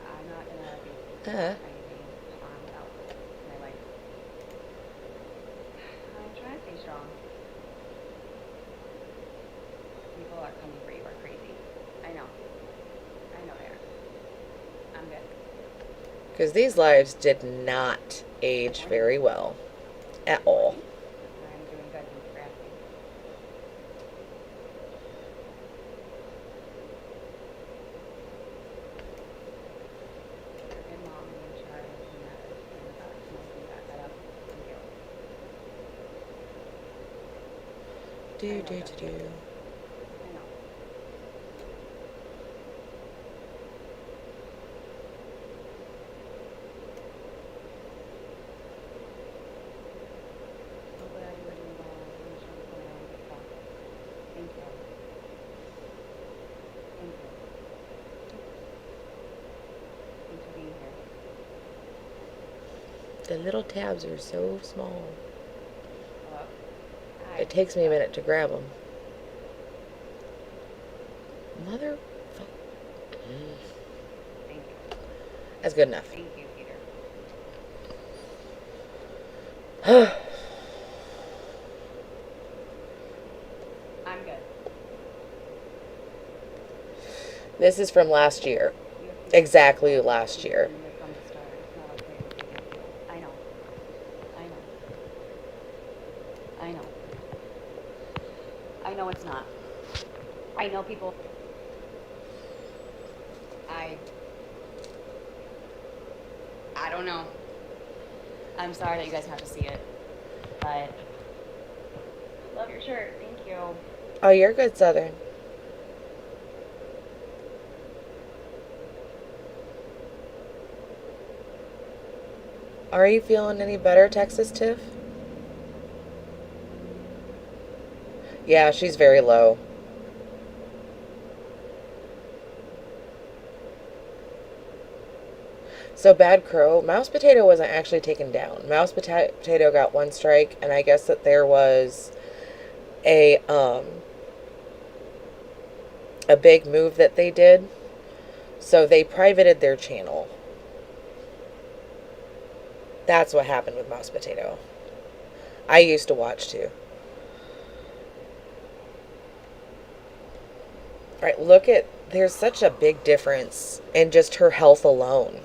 I'm not gonna be anything about my life. I'm trying to stay strong. People are coming for you are crazy. I know they are. I'm good. Because these lives did not age very well. At all. I'm doing good. Thank you for asking. You're a good mom and I'm sure everything that is in the back smoking back that up. Thank you. Do. I know. So glad you were doing well. I'm sure we're going to get back. Thank you. Thank you. Thanks for being here. The little tabs are so small. Hello? Hi. It takes me a minute to grab them. Mother. Thank you. That's good enough. Thank you, Peter. I'm good. This is from last year. Exactly last year. I know. I know it's not. I know people. I don't know. I'm sorry that you guys have to see it, but love your shirt. Thank you. Oh, you're good, Southern. Are you feeling any better, Texas Tiff? Yeah, she's very low. So Bad Crow, Mouse Potato wasn't actually taken down. Mouse Potato got one strike, and I guess that there was a big move that they did. So they privated their channel. That's what happened with Mouse Potato. I used to watch too. Right, look at, there's such a big difference in just her health alone.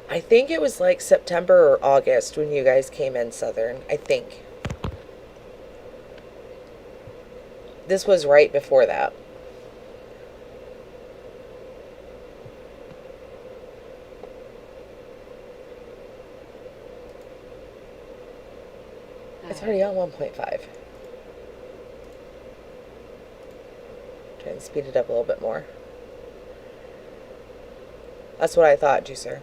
I think it was like September or August when you guys came in, Southern. I think. This was right before that. It's already on 1.5. Try and speed it up a little bit more. That's what I thought, Juicer.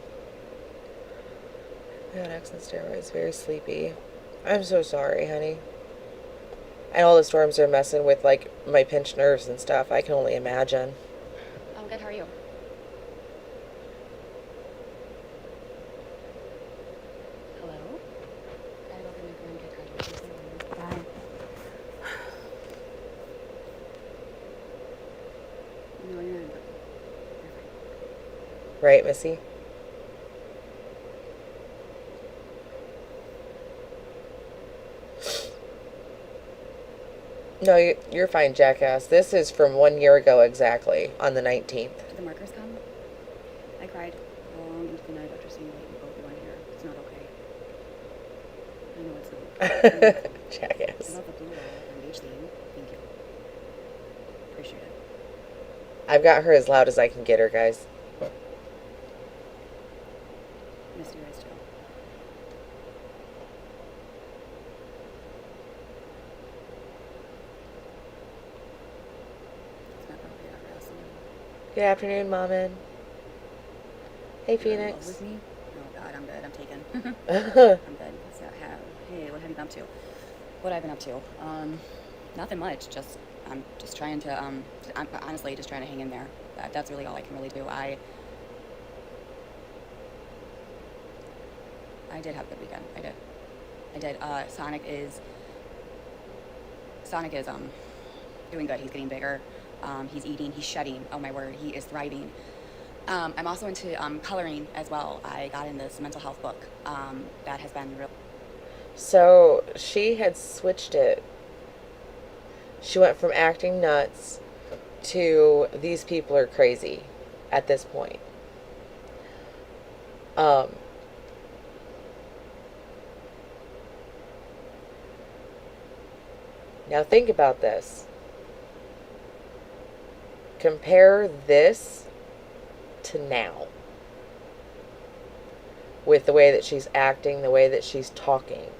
I got X and steroids. Very sleepy. I'm so sorry, honey. And all the storms are messing with, like, my pinched nerves and stuff. I can only imagine. I'm good. How are you? Hello? Gotta go get my car and get ready. Bye. No, you're not. Right, Missy? No, you're fine, jackass. This is from 1 year ago exactly, on the 19th. Did the markers come? I cried long into the night after seeing that you both went here. It's not okay. I know it's not. Jackass. I love the blue wall and beach theme. Thank you. Appreciate it. I've got her as loud as I can get her, guys. Good afternoon, Maman. Hey, You're in love Phoenix. with me? Oh God, I'm good. I'm taken. I'm good. So, hey, what have you been up to? What I've been up to? Nothing much. I'm just trying to I'm honestly just trying to hang in there. That's really all I can really do. I did have a good weekend. I did. Sonic is doing good. He's getting bigger. He's eating. He's shedding. Oh my word, he is thriving. I'm also into coloring as well. I got in this mental health book. That has been real. So she had switched it. She went from acting nuts to these people are crazy at this point. Now think about this. Compare this to now. With the way that she's acting, the way that she's talking.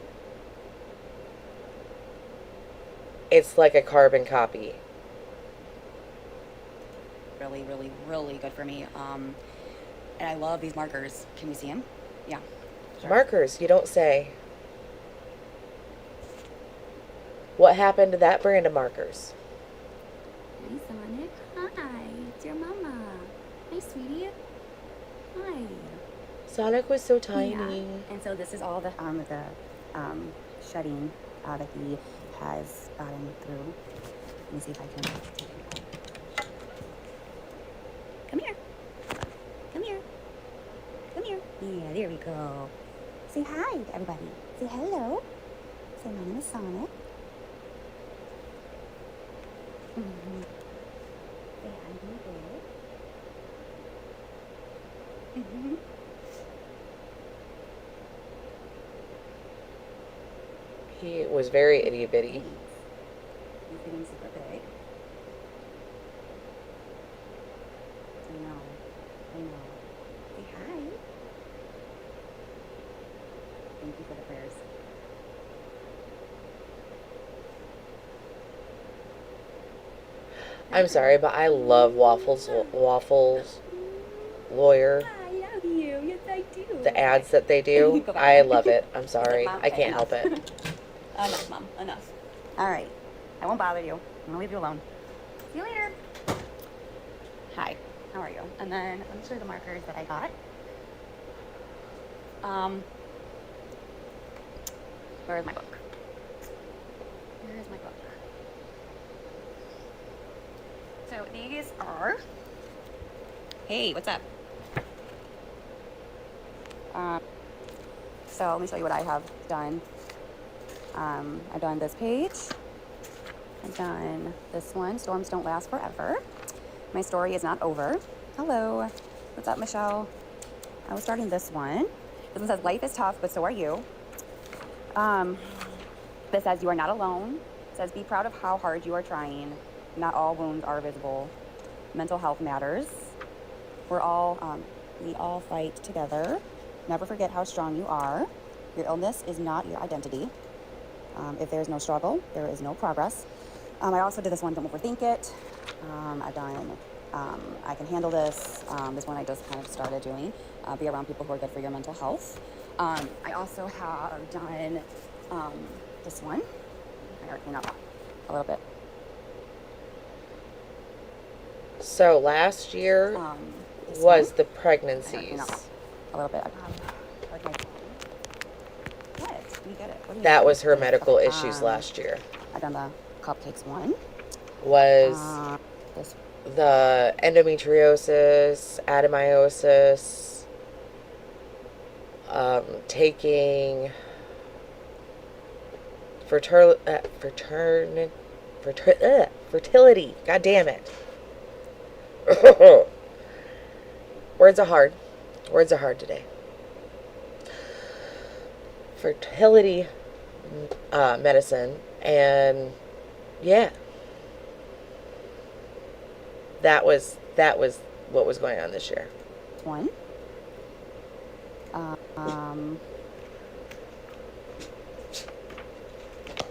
It's like a carbon copy. Really, really, really good for me. And I love these markers. Can you see them? Yeah. Sure. Markers, you don't say. What happened to that brand of markers? Hey, Sonic. Hi. It's your mama. Hey, sweetie. Hi. Sonic was so tiny. Yeah. And so this is all the shedding that he has gotten through. Let me see if I can take it. Come here. Come here. Come here. Yeah, there we go. Say hi to everybody. Say hello. Say my name is Sonic. Mm-hmm. Say hi to me, babe. Mm-hmm. He was very itty bitty. He's getting super big. I know. Say hi. Thank you for the prayers. I'm sorry, but I love Waffles Lawyer. I love you. Yes, I do. The ads that they do. Go back. I love it. I'm sorry. Mom, I okay, can't enough. help it. Enough, Mom. Enough. All right. I won't bother you. I'm going to leave you alone. See you later. Hi. How are you? And then let me show you the markers that I got. Where is my book? Where is my book? So these are... Hey, what's up? So let me show you what I have done. I've done this page. I've done this one, Storms Don't Last Forever. My story is not over. Hello. What's up, Michelle? I was starting this one. This one says, life is tough, but so are you. This says, you are not alone. It says, be proud of how hard you are trying. Not all wounds are visible. Mental health matters. We all fight together. Never forget how strong you are. Your illness is not your identity. If there is no struggle, there is no progress. I also did this one, don't overthink it. I've done, I can handle this. This one I just kind of started doing. Be around people who are good for your mental health. I also have done this one. I gotta clean up a little bit. So last year was the pregnancies. A little bit. What? You get it. What do you That mean? was her medical issues last year. I've done the cupcakes one. Was This the endometriosis, adenomyosis, taking fertility. God damn it. Words are hard. Words are hard today. Fertility medicine, and yeah, that was what was going on this year. one.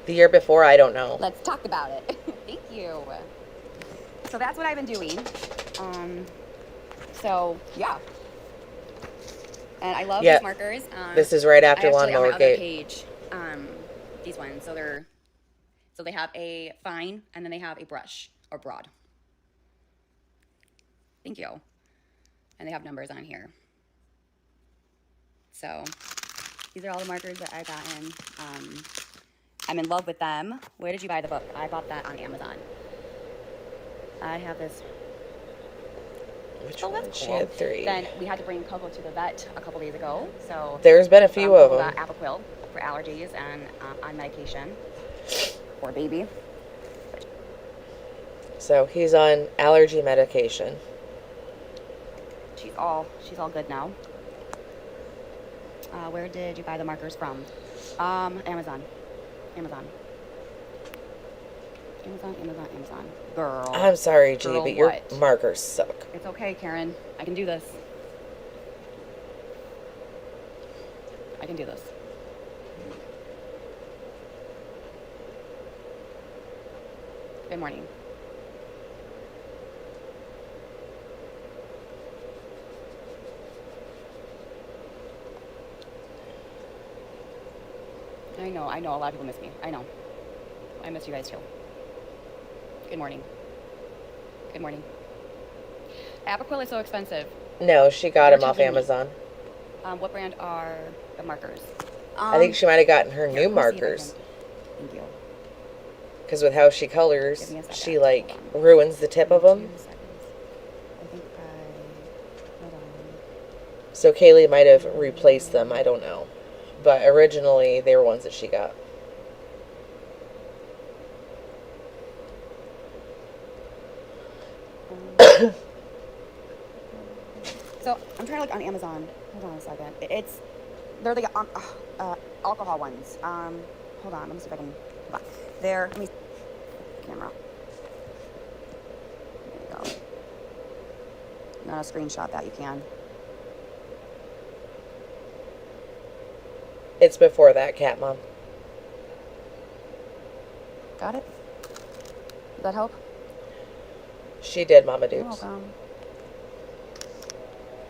The year before, I don't know. Let's talk about it. Thank you. So that's what I've been doing. So yeah. And I love Yep. these markers. This is right after I actually, on Lawnmower my other Gate. page, these ones. So they have a fine and then they have a brush or broad. Thank you. And they have numbers on here. So these are all the markers that I've gotten. I'm in love with them. Where did you buy the book? I bought that on Amazon. I have this. Which Oh, one? that's She cool. had 3. Then we had to bring Coco to the vet a couple days ago. So There's been a few of Coco them. got Apoquil for allergies and on medication for baby. So he's on allergy medication. She's all good now. Where did you buy the markers from? Amazon. Girl. I'm sorry, G, Girl, but your what? markers suck. It's okay, Karen. I can do this. Good morning. I know. A lot of people miss me. I know. I miss you guys too. Good morning. Apoquil is so expensive. No, she got They're him off telling me. Amazon. What brand are the markers? I think she might have gotten her new Let me see if I markers. can- Thank you. Because with how she colors, Give me a second. she like Hold on. ruins the tip of them. 2 seconds. I think hold on. So Kaylee might have replaced them. I don't know. But originally, they were ones that she got. So I'm trying to look on Amazon. Hold on a second. They're the alcohol ones. Hold on. Let me see if I can. Hold on. Let me. Camera. There you go. You want to screenshot that? You can. It's before that, Cat Mom. Got it? Does that help? She did, Mama You're Dukes. welcome.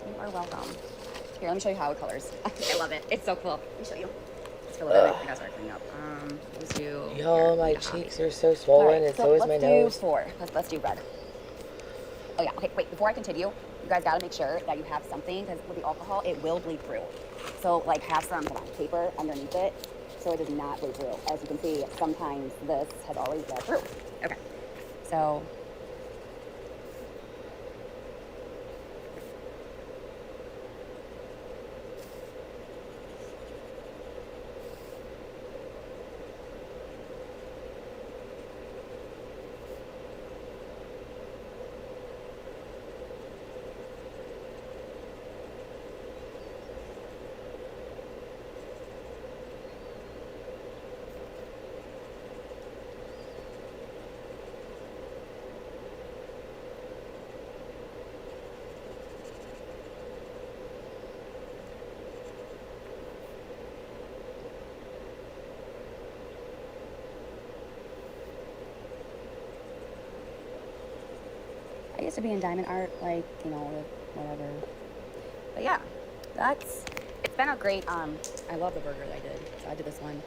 You are welcome. Here, let me show you how it colors. I love it. It's so cool. Let me show you. Just a little bit. I gotta start cleaning up. Let's do. Y'all, my cheeks are so swollen, and so is my nose. Let's do 4. Let's do red. Oh yeah. Okay. Wait. Before I continue, you guys gotta make sure that you have something because with the alcohol, it will bleed through. So like have some paper underneath it so it does not bleed through. As you can see, sometimes this has already bled through. Okay. So. I used to be in diamond art, like, whatever. But yeah, it's been a great, I love the burger that I did. So I did this one.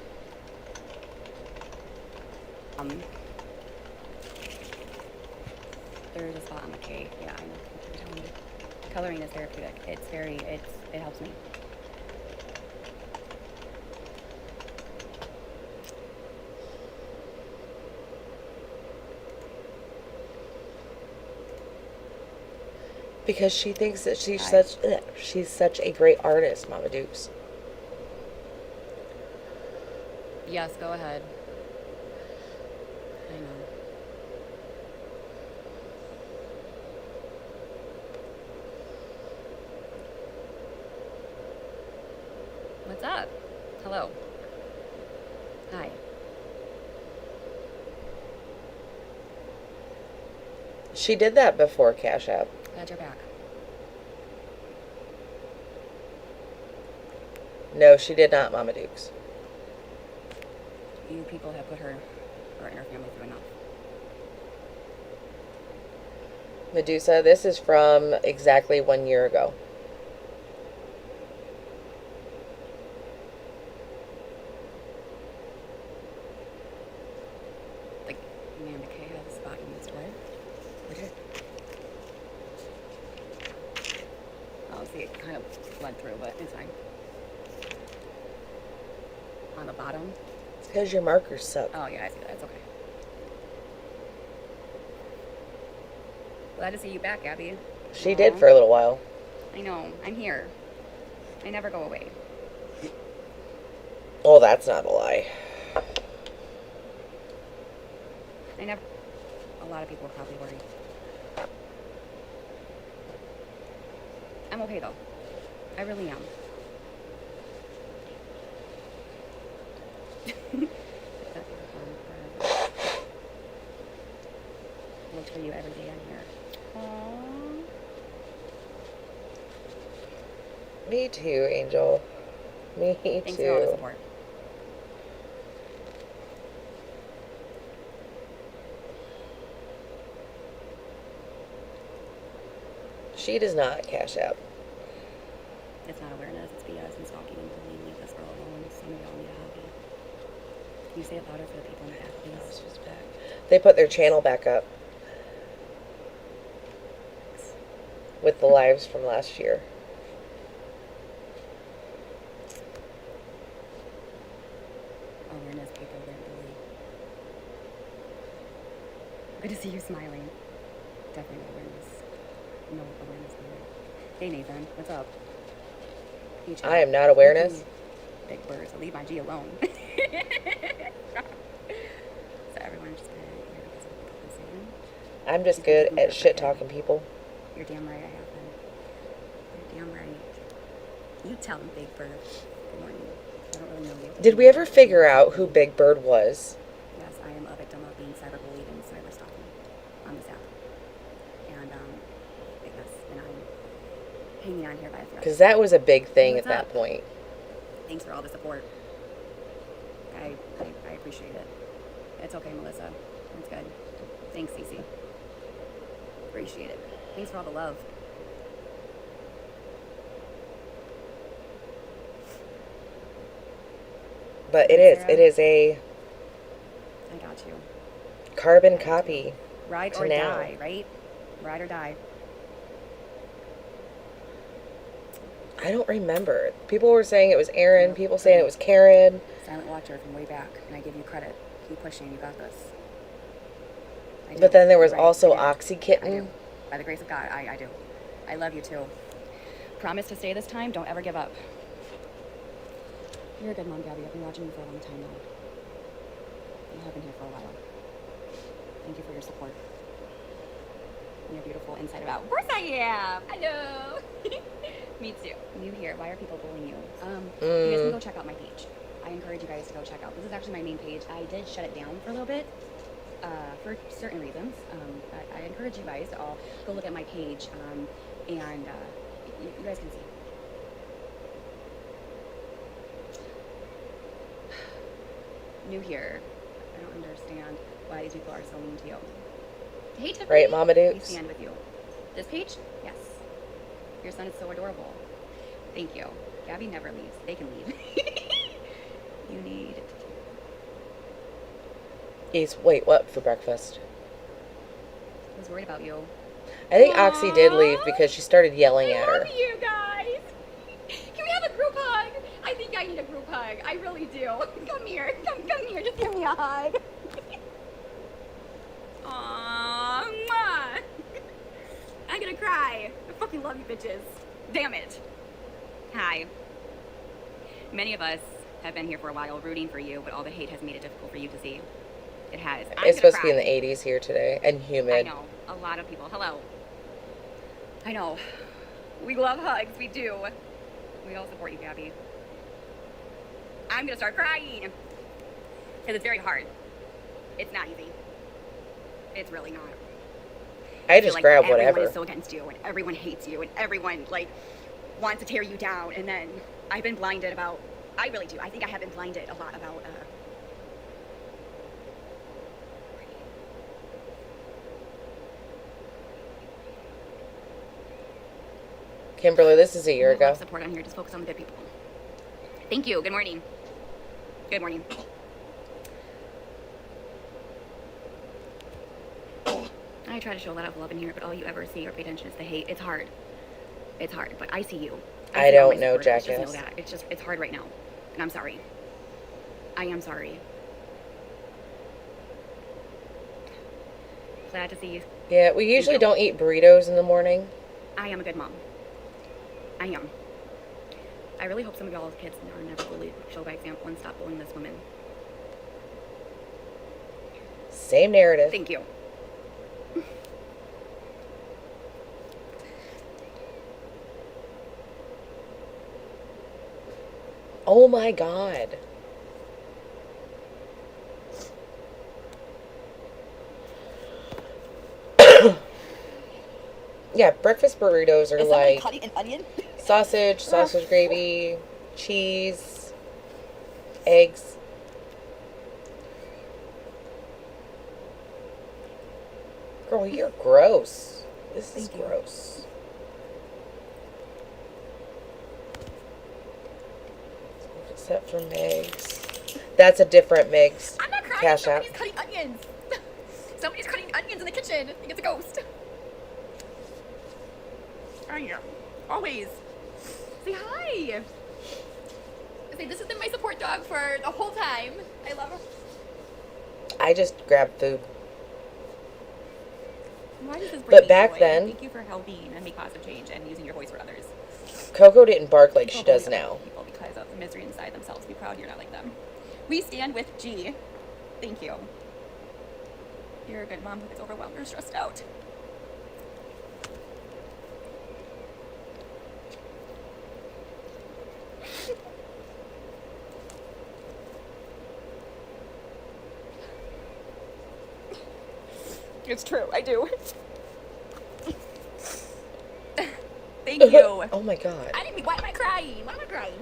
There's a spot on the cake. Yeah, I know. You're telling me. Coloring is therapeutic. It helps me. Because she thinks that she's such a great artist, Mama Dukes. Yes, go ahead. I know. What's up? Hello. Hi. She did that before Cash App. Glad you're back. No, she did not, Mama Dukes. You people have put her and her family through enough. Medusa, this is from exactly 1 year ago. Like, Amanda Kay has a spot in this way. Okay. Oh, see, it kind of bled through, but it's fine. On the bottom. It's because your markers suck. Oh, yeah, I see that. It's okay. Glad to see you back, Abby. She did for a little while. I know. I'm here. I never go away. Oh, that's not a lie. I never... A lot of people probably worry. I'm okay, though. I really am. Looked for you every day I'm here. Aww. Me too, Angel. Me Thanks for all the too. support. She does not cash out. It's not awareness, it's BS and stalking and bullying. Leave this girl alone. Some of y'all need a hobby. Can you say it louder for the people in the back, please? She's back. They put their channel back up with the lives from last year. Awareness, people that bully. Good to see you smiling. Definitely no awareness. No awareness. Hey Nathan, what's up? Hey, Chad. I am not awareness. Big bird, so leave my G alone. So everyone just kind of here because of what people saying. I'm just good at shit talking people. You're damn right I have been. You're damn right. You tell him, Big Bird. Good morning. I don't really know you. Did we ever figure out who Big Bird was? Yes, I am a victim of being cyberbullied and cyberstalking on this app. And, yes, and I'm hanging on here by a thread. Because that was a big thing What's at that up? point. Thanks for all the support. I appreciate it. It's okay, Melissa. It's good. Thanks, Cece. Appreciate it. Thanks for all the love. But Sarah? it is a I got you. carbon copy. Ride to or now. die, right? Ride or die. I don't remember. People were saying it was Aaron. People saying it was Karen. Silent watcher from way back, and I give you credit. Keep pushing. You got this. I do. But then there was You're right. also I do. Oxykitten. By the grace of God, I do. I love you too. Promise to stay this time. Don't ever give up. You're a good mom, Gabby. I've been watching you for a long time now. You have been here for a while. Thank you for your support. And you're beautiful inside and out. Of course I am. Hello. Me too. You here? Why are people bullying you? You guys can go check out my page. I encourage you guys to go check out. This is actually my main page. I did shut it down for a little bit. For certain reasons. I encourage you guys to all go look at my page, and you guys can see. New here. I don't understand why these people are so mean to you. Hey, Tiffany. Right, Mama We Dukes? stand with you. This page? Yes. Your son is so adorable. Thank you. Gabby never leaves. They can leave. You need... Wait, what for breakfast? I was worried about you. I think Oxy did leave because she started yelling at her. I love you guys. Can we have a group hug? I think I need a group hug. I really do. Come here. Come here. Just give me a hug. Aww. Mwah. I'm gonna cry. I fucking love you bitches. Damn it. Hi. Many of us have been here for a while rooting for you, but all the hate has made it difficult for you to see. It has. It's supposed to be in the 80s here today and I humid. know. A lot of people. Hello. I know. We love hugs. We do. We all support you, Gabby. I'm gonna start crying. Because it's very hard. It's not easy. It's really not. I feel just like grab everyone whatever. is so against you, and everyone hates you, and everyone, like, wants to tear you down. And then I've been blinded about... I really do. I think I have been blinded a lot about... Kimberly, this is a year ago. Support on here. Just focus on the good people. Thank you. Good morning. Good morning. I try to show a lot of love in here, but all you ever see or pay attention is the hate. It's hard. It's hard, but I see you. I don't know, Jackass. Just know that. It's hard right now. And I'm sorry. I am sorry. Glad to see you. Yeah, we usually don't eat burritos in the morning. I am a good mom. I am. I really hope some of y'all's kids are never bullied. Show by example and stop bullying this woman. Same narrative. Thank you. Oh my God. Yeah, breakfast burritos are like cutting an onion? sausage gravy, cheese, eggs. Girl, you're gross. This is gross. Except for Megs. That's a different Megs. I'm not crying. Cash App. Somebody's cutting onions. Somebody's cutting onions in the kitchen. I think it's a ghost. I am. Always. Say hi. Say this has been my support dog for the whole time. I love her. I just grabbed food. Why does this bring But me back joy? then- Thank you for helping and make positive change and using your voice for others. Coco didn't bark like she People does bully now. other people because of the misery inside themselves. Be proud you're not like them. We stand with G. Thank you. You're a good mom who gets overwhelmed or stressed out. It's true, I do. Thank you. Oh my God. I didn't. Why am I crying? Why am I crying?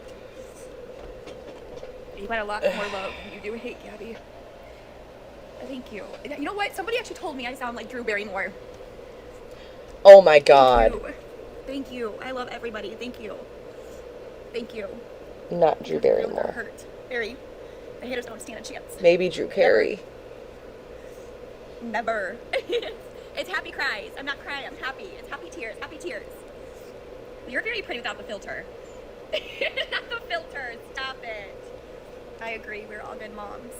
You got a lot more love than you do hate, Gabby. Thank you. You know what? Somebody actually told me I sound like Drew Barrymore. Oh my God. Thank you. I love everybody. Thank you. Thank you. Not Drew Feelings are Barrymore. hurt. Very. The haters don't stand a chance. Maybe Drew Carey. Never. It's happy cries. I'm not crying. I'm happy. It's happy tears. Happy tears. You're very pretty without the filter. Not the filter. Stop it. I agree. We're all good moms.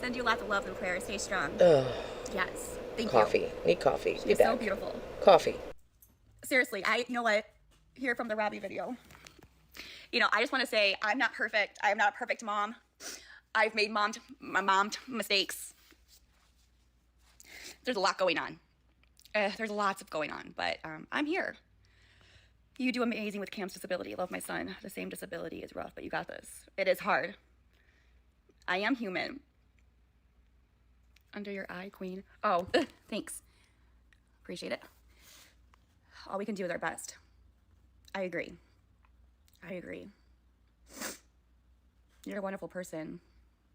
Send you lots of love and prayers. Stay strong. Ugh. Yes. Thank Coffee. you. Need coffee. Be She's so back. beautiful. Coffee. Seriously, you know what? Hear from the Robbie video. You know, I just want to say I'm not perfect. I am not a perfect mom. I've made mom mistakes. There's a lot going on. There's lots of going on, but I'm here. You do amazing with Cam's disability. I love my son. The same disability is rough, but you got this. It is hard. I am human. Under your eye, queen. Oh, thanks. Appreciate it. All we can do is our best. I agree. I agree. You're a wonderful person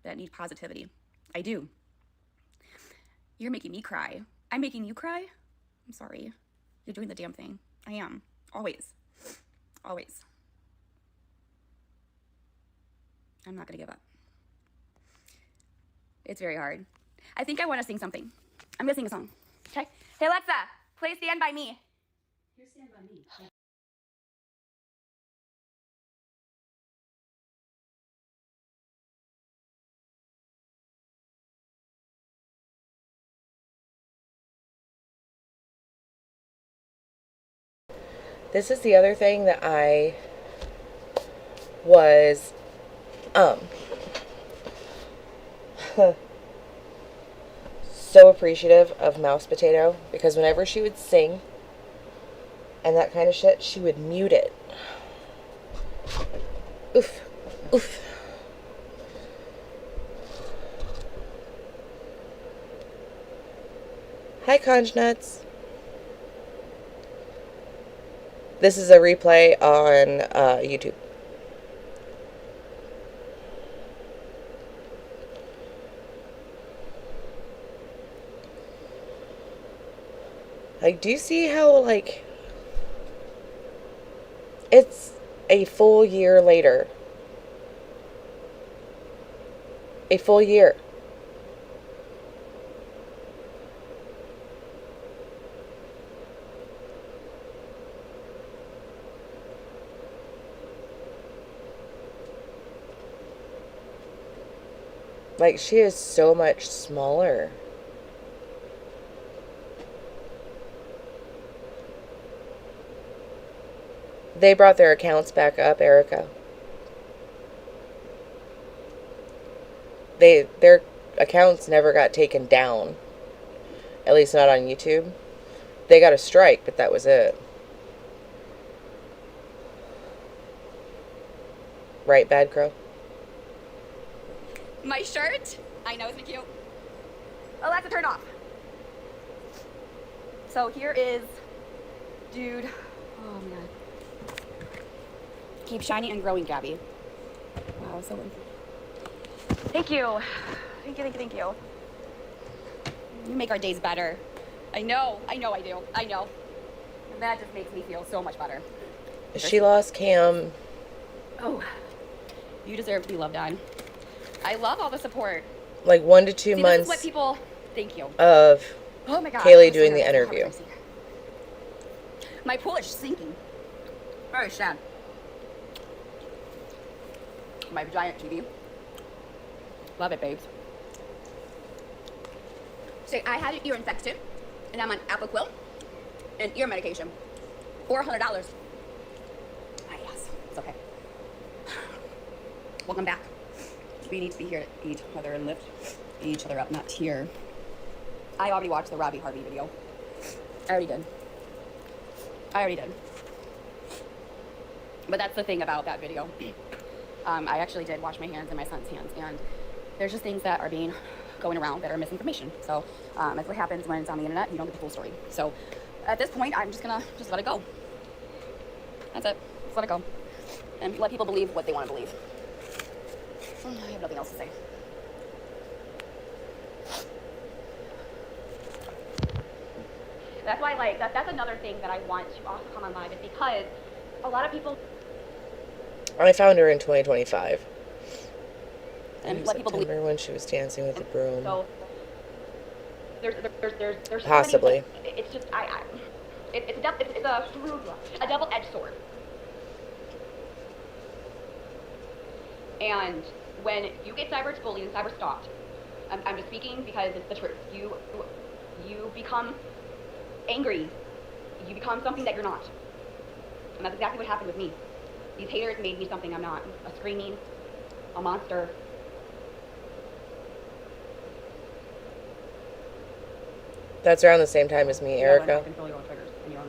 that needs positivity. I do. You're making me cry. I'm making you cry? I'm sorry. You're doing the damn thing. I am. Always. Always. I'm not going to give up. It's very hard. I think I want to sing something. I'm going to sing a song. Okay? Hey, Alexa, play Stand By Me. Here's Stand By Me. This is the other thing that I was so appreciative of Mouse Potato, because whenever she would sing and that kind of shit, she would mute it. Oof. Oof. Hi, Conch Nuts. This is a replay on YouTube. Like, do you see how, like, It's a full year later. A full year. Like, she is so much smaller. They brought their accounts back up, Erica. Their accounts never got taken down. At least not on YouTube. They got a strike, but that was it. Right, Bad Crow? My shirt? I know, isn't it cute? Oh, that's a turn off. So here is, dude. Oh man. Keep shining and growing, Gabby. Wow, so good. Thank you. Thank you. You make our days better. I know I do. I know. And that just makes me feel so much better. She lost Cam. Oh, you deserve to be loved on. I love all the support. Like 1 to 2 months. This is what people. Thank you. Of Oh my God. Kaylee doing the interview. My pool is sinking. Very sad. My giant TV. Love it, babes. So I had an ear infection, and I'm on Apoquil and ear medication. $400. Ah, yes, it's okay. Welcome back. We need to be here to each other and lift each other up, not here. I already watched the Robbie Harvey video. I already did. But that's the thing about that video. I actually did wash my hands and my son's hands, and there's just things that are going around that are misinformation. So that's what happens when it's on the internet. You don't get the full story. So at this point, I'm just gonna let it go. That's it. Just let it go, and let people believe what they want to believe. I have nothing else to say. That's why, like, that's another thing that I want to also come on live, is because a lot of people. I found her in 2025. And let people believe. When she was dancing with the broom. So there's possibly. So many, it's just it's a double-edged sword. And when you get cyber-bullied and cyber-stalked, I'm just speaking because it's the truth. You become angry. You become something that you're not. And that's exactly what happened with me. These haters made me something I'm not. A screaming, a monster. That's around the same time as me, Erica. You control your own triggers and your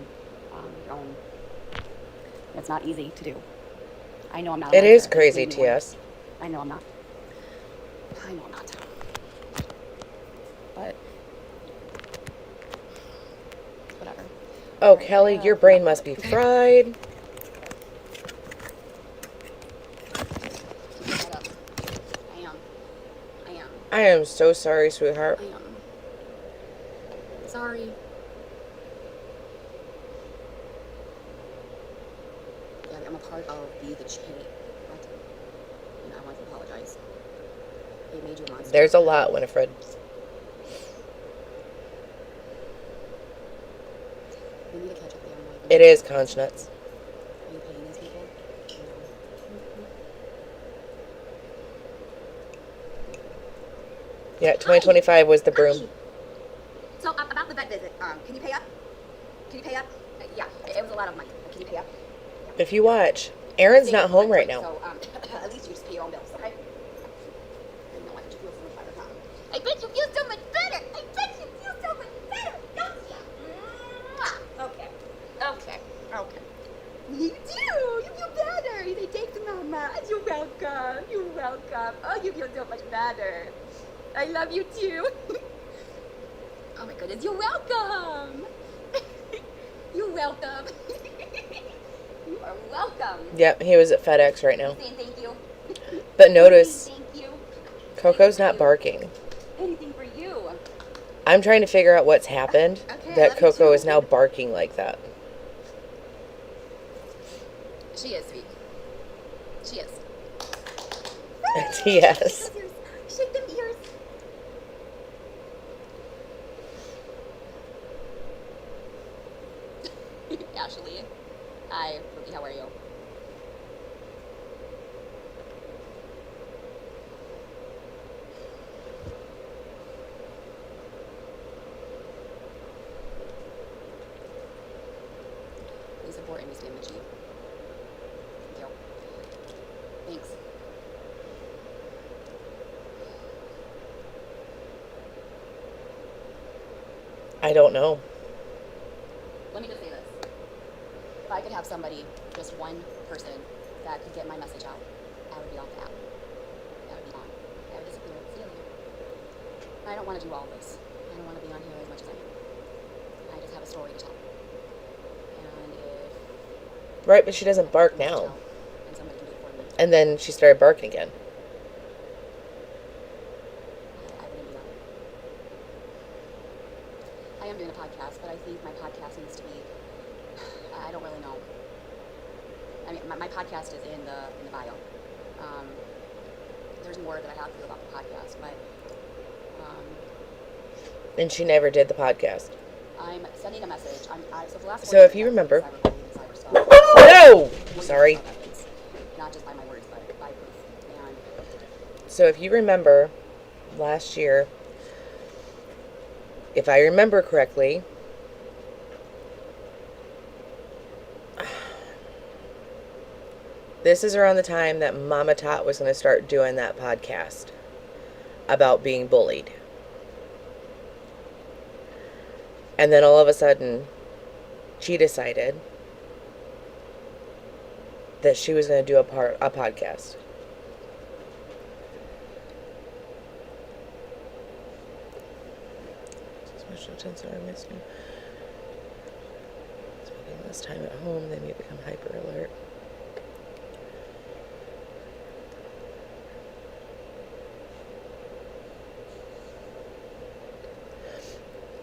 own. It's not easy to do. I know I'm not. It is crazy, TS. I know I'm not. But whatever. Oh, Kelly, your brain must be fried. I am so sorry, sweetheart. I am. Sorry. Yeah, I'm a part of the chain. And I want to apologize. It made you a monster. There's a lot, Winifred. We need to catch up there. It is conch nuts. Are you paying these people? Yeah, 2025 was the broom. So about the vet visit, can you pay up? Yeah, it was a lot of money. Can you pay up? Yeah. If you watch, Aaron's not home right now. So at least you just pay your own bills, okay? I know, I bet you feel so much better, Tom. I bet you feel so much better. Don't you? Okay. You do. You feel better. You say, thanks, Mama. You're welcome. Oh, you feel so much better. I love you too. Oh my goodness, you're welcome. You're welcome. You are welcome. Yep, he was at FedEx right now. Saying thank you. But notice, Thank you. Coco's not barking. Anything for you. I'm trying to figure out what's happened Okay, I that love you Coco too. is now barking like that. She is sweet. She is. Yes. Shake them ears. Ashley. Hi, Ruby, how are you? Please support Miss Damage. Thank you. Thanks. I don't know. Let me just say this. If I could have somebody, just one person, that could get my message out, I would be off the app. I would be gone. I would disappear. See you later. I don't want to do all this. I don't want to be on here as much as I am. I just have a story to tell. And if... Right, but she doesn't bark now. And somebody can do it for me. And then she started barking again. I wouldn't be on it. I am doing a podcast, but I think my podcast needs to be... I don't really know. I mean, my podcast is in the bio. There's more that I have to do about the podcast, but And she never did the podcast. I'm sending a message. So the last. So if you remember. No! No! Sorry. Not just by my words, but by proof. And So if you remember last year, if I remember correctly, this is around the time that Mama Tot was going to start doing that podcast about being bullied. And then all of a sudden, she decided that she was going to do a podcast. Special attention, I missed you. Spending less time at home, they may become hyper alert.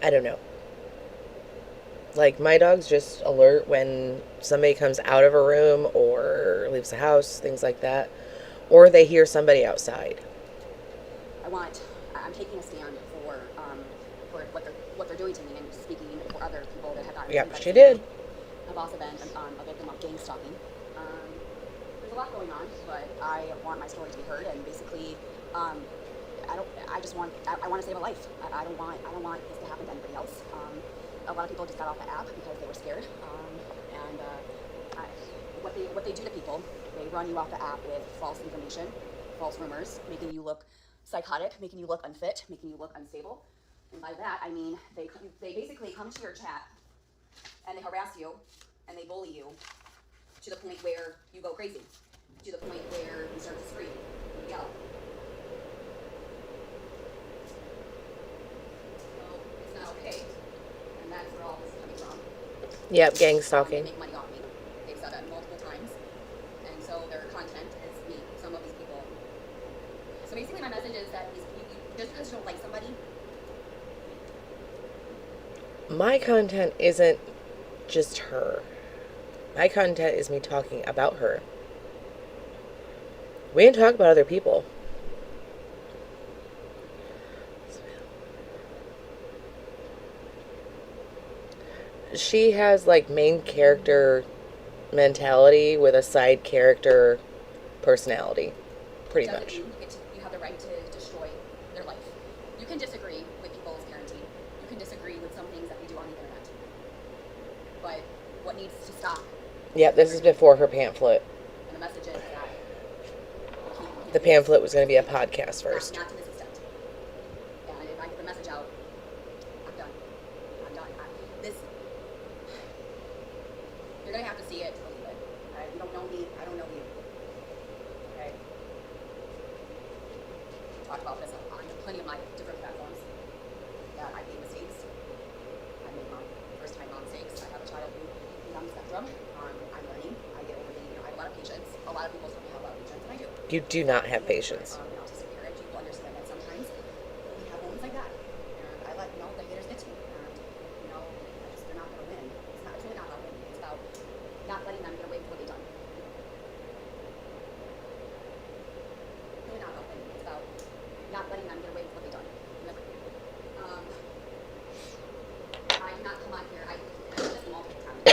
I don't know. Like, my dog's just alert when somebody comes out of a room or leaves the house, things like that. Or they hear somebody outside. I'm taking a stand for what they're doing to me and speaking for other people that have gotten. Yep, she did. I've also been a victim of gang stalking. There's a lot going on, but I want my story to be heard, and basically, I want to save a life. I don't want this to happen to anybody else. A lot of people just got off the app because they were scared. What they do to people, they run you off the app with false information, false rumors, making you look psychotic, making you look unfit, making you look unstable. And by that, I mean they basically come to your chat and they harass you and they bully you to the point where you go crazy, to the point where you start to scream and yell. So it's not okay, and that's where all this is coming from. Yep, gang stalking. They make money off me. They've said that multiple times, and so their content is me. Some of these people. So basically, my message is that just because you don't like somebody. My content isn't just her. My content is me talking about her. We didn't talk about other people. She has like main character mentality with a side character personality, pretty much. You have the right to destroy their life. You can disagree with people's parenting. You can disagree with some things that they do on the internet. But what needs to stop? Yeah, this is before her pamphlet. And the message is that the pamphlet was going to be a podcast first. Not to this extent. And if I get the message out, I'm done. I'm done. You're going to have to see it to believe it. You don't know me. I don't know you. Okay? I talk about this on plenty of my different platforms. That I made mistakes. I made first-time mom mistakes. I have a child who's on the spectrum. I'm learning. I get over I have a lot of patience. A lot of people don't have a lot of patience, and I do. You do not have patience. An autistic parent, you understand that sometimes we have moments like that. And I let the haters get to me. And they're not going to win. It's really not about winning. It's about not letting them get away with what they've done.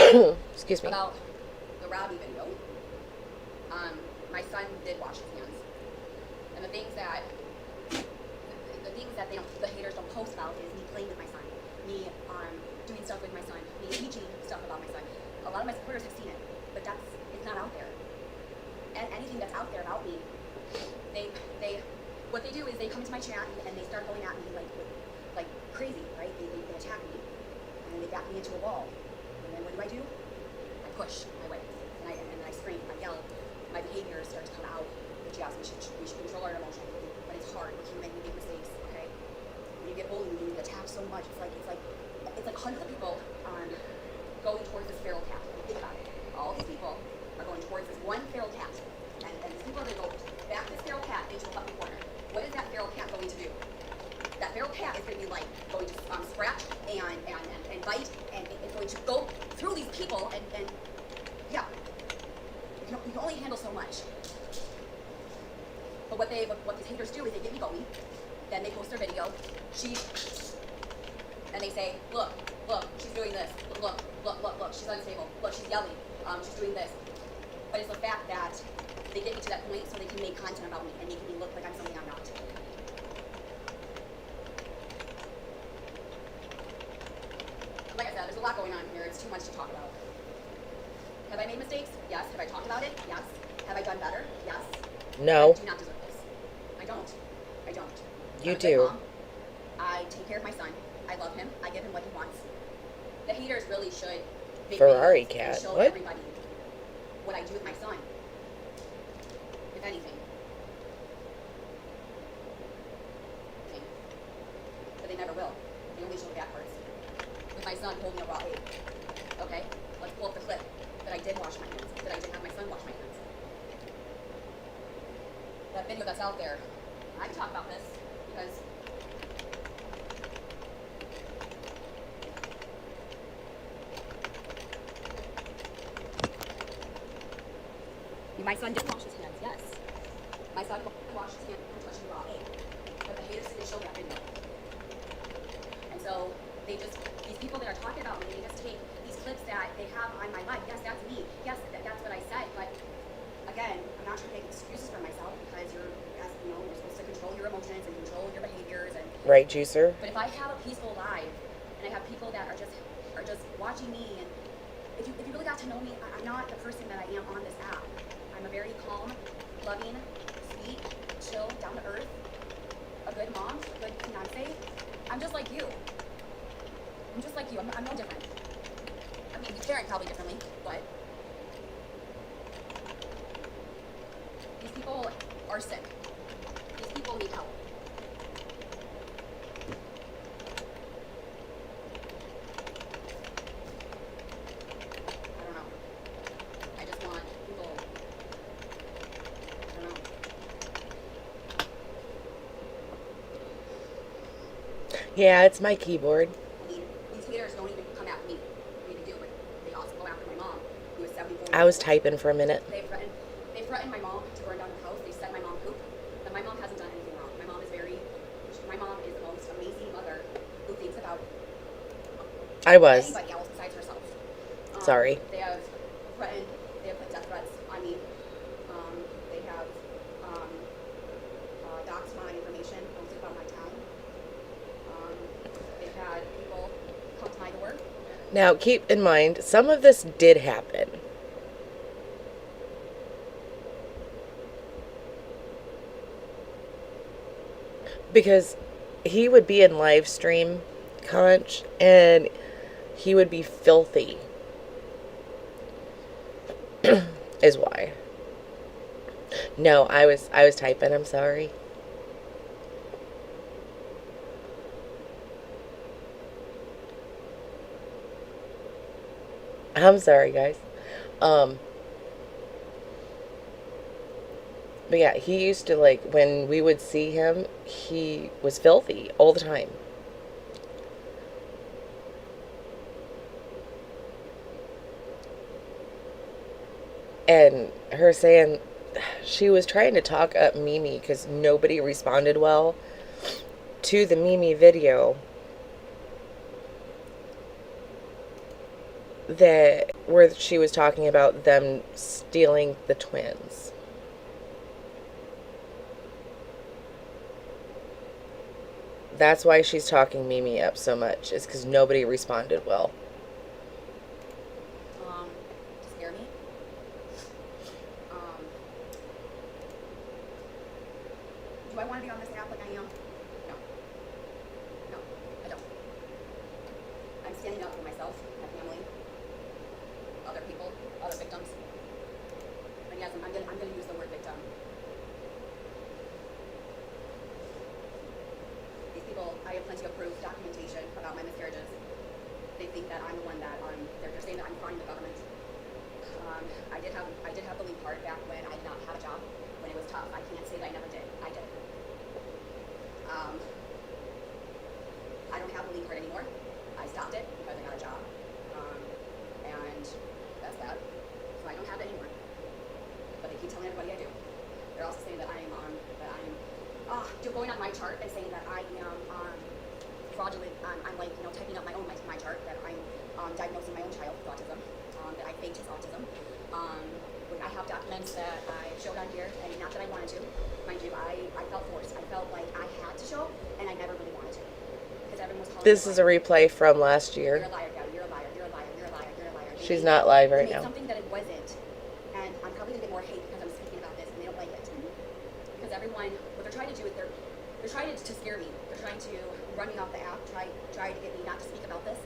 Excuse me. About the Robbie video. My son did wash his hands. And the things that they don't, the haters don't post about is me playing with my son, me doing stuff with my son, me teaching stuff about my son. A lot of my supporters have seen it, but it's not out there. And anything that's out there about me, what they do is they come into my chat and they start going at me like crazy, right? They attack me, and then they back me into a wall. And then what do? I push my way, and I scream, I yell. My behavior starts to come out. But yes, we should control our emotions, but it's hard. We're human. We make mistakes. Okay. When you get bullied, when you get attacked so much, it's like hundreds of people going towards this feral cat. Think about it. All these people are going towards this one feral cat, and these people are going to go back this feral cat into a puppy corner. What is that feral cat going to do? That feral cat is going to be like going to scratch and bite, and it's going to go through these people, and yeah, you can only handle so much. But what these haters do is they get me going, then they post their video, and they say, look, she's doing this, look, she's unstable, look, she's yelling, she's doing this. But it's the fact that they get me to that point so they can make content about me and make me look like I'm something I'm not. Like I said, there's a lot going on here. It's too much to talk about. Have I made mistakes? Yes. Have I talked about it? Yes. Have I done better? Yes. No. I do not deserve this. I don't. You I'm a good do. mom. I take care of my son. I love him. I give him what he wants. The haters really should make Ferrari videos cat. and show What? everybody what I do with my son. If anything. But they never will. They only show the bad parts. With my son holding a raw egg. Okay? Let's pull up the clip that I did wash my hands. That I did have my son wash my hands. That video that's out there. I can talk about this because my son did wash his hands, yes. My son washed his hands from touching raw egg. But the haters didn't show that video. And so these people that are talking about me, they just take these clips that they have on my life. Yes, that's me. Yes, that's what I said. But again, I'm not trying to make excuses for myself because you're supposed to control your emotions and control your behaviors. And Right, Juicer? but if I have a peaceful life and I have people that are just watching me, and if you really got to know me, I'm not the person that I am on this app. I'm a very calm, loving, sweet, chill, down to earth, a good mom, a good fiance. I'm just like you. I'm no different. I mean, you parent probably differently, but these people are sick. These people need help. I don't know. I just want people. I don't know. Yeah, it's my keyboard. I mean, these haters don't even come after me. They do it. They also go after my mom, who is 74. I was typing for a minute. They threatened my mom to burn down her house. They said my mom pooped. But my mom hasn't done anything wrong. My mom is the most amazing mother who thinks about anybody else besides herself. Sorry. They have threatened. They have put death threats on me. They have doxed my information, posted about my town. They've had people come to my door. Now, keep in mind, some of this did happen. Because he would be in live stream, Conch, and he would be filthy. Is why. No, I was typing, I'm sorry. I'm sorry, guys. But yeah, he used to, like, when we would see him, he was filthy all the time. And her saying she was trying to talk up Mimi because nobody responded well to the Mimi video. that where she was talking about them stealing the twins. That's why she's talking Mimi up so much, is because nobody responded well. To scare me. Do I want to be on this app like I am? No. No, I don't. I'm standing up for myself, my family, other people, other victims. And yes, I'm gonna use the word victim. These people, I have plenty of proof, documentation about my miscarriages. They think that I'm the one that they're saying that I'm fronting the government. I did have the lead part back when I did not have a job, when it was tough. I can't say that I never did. I did. I don't have the lead part anymore. I stopped it because I got a job. And that's that. So I don't have it anymore. But they keep telling everybody I do. They're also saying that going on my chart and saying that I am fraudulent. I'm like, typing up my chart that I'm diagnosing my own child with autism. That I faked his autism. When I have documents that I showed on here, and not that I wanted to, mind you, I felt forced. I felt like I had to show, and I never really wanted to. Because everyone was calling This is a replay from last year. You're a liar, Gabby. You're a liar. You're a liar. You're a liar. You're a liar. She's not live right now. Something that it wasn't. And I'm probably going to get more hate because I'm speaking about this, and they don't like it. Because everyone, what they're trying to do is they're trying to scare me. They're trying to run me off the app, try to get me not to speak about this.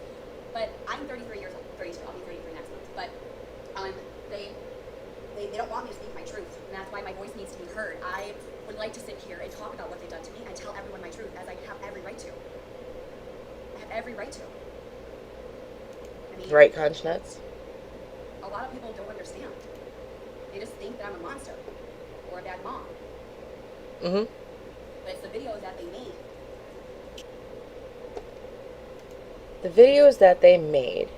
But I'm 33 years old. 32. I'll be 33 next month. But they don't want me to speak my truth, and that's why my voice needs to be heard. I would like to sit here and talk about what they've done to me and tell everyone my truth, as I have every right to. I have every right to. I mean, Right, Conchnuts? a lot of people don't understand. They just think that I'm a monster or a bad mom. Mm-hmm. But it's the videos that they made. The videos that they made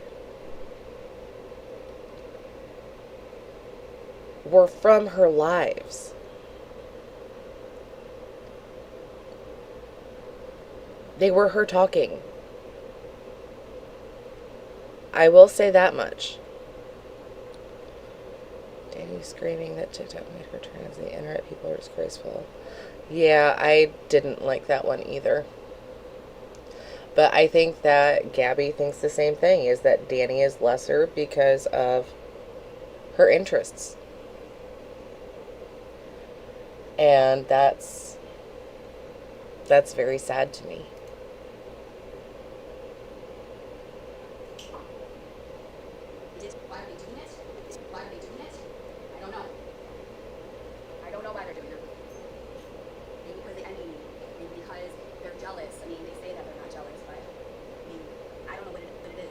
were from her lives. They were her talking. I will say that much. Danny screaming that TikTok made her trans. The internet people are disgraceful. Yeah, I didn't like that one either. But I think that Gabby thinks the same thing, is that Danny is lesser because of her interests. And that's very sad to me. Why are they doing it? Why are they doing it? I don't know. I don't know why they're doing it. Maybe because they envy me. Maybe because they're jealous. I mean, they say that they're not jealous, but I mean, I don't know what it is.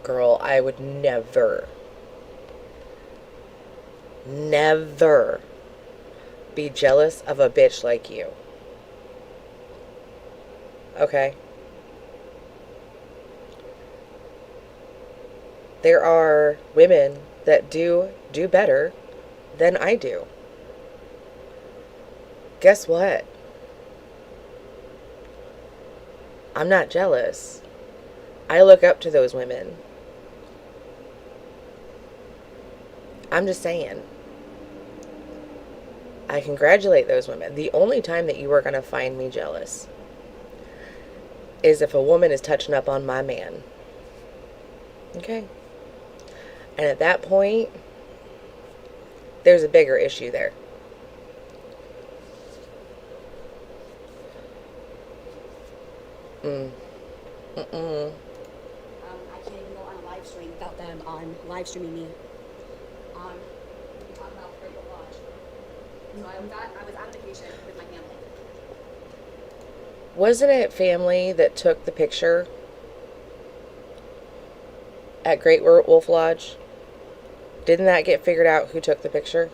Girl, I would never be jealous of a bitch like you. Okay? There are women that do better than I do. Guess what? I'm not jealous. I look up to those women. I'm just saying. I congratulate those women. The only time that you are going to find me jealous is if a woman is touching up on my man. Okay? And at that point, there's a bigger issue there. I can't even go on a live stream without them on live streaming me. We talk about Great Wolf Lodge. So I was on vacation with my family. Wasn't it family that took the picture at Great Wolf Lodge? Didn't that get figured out who took the picture?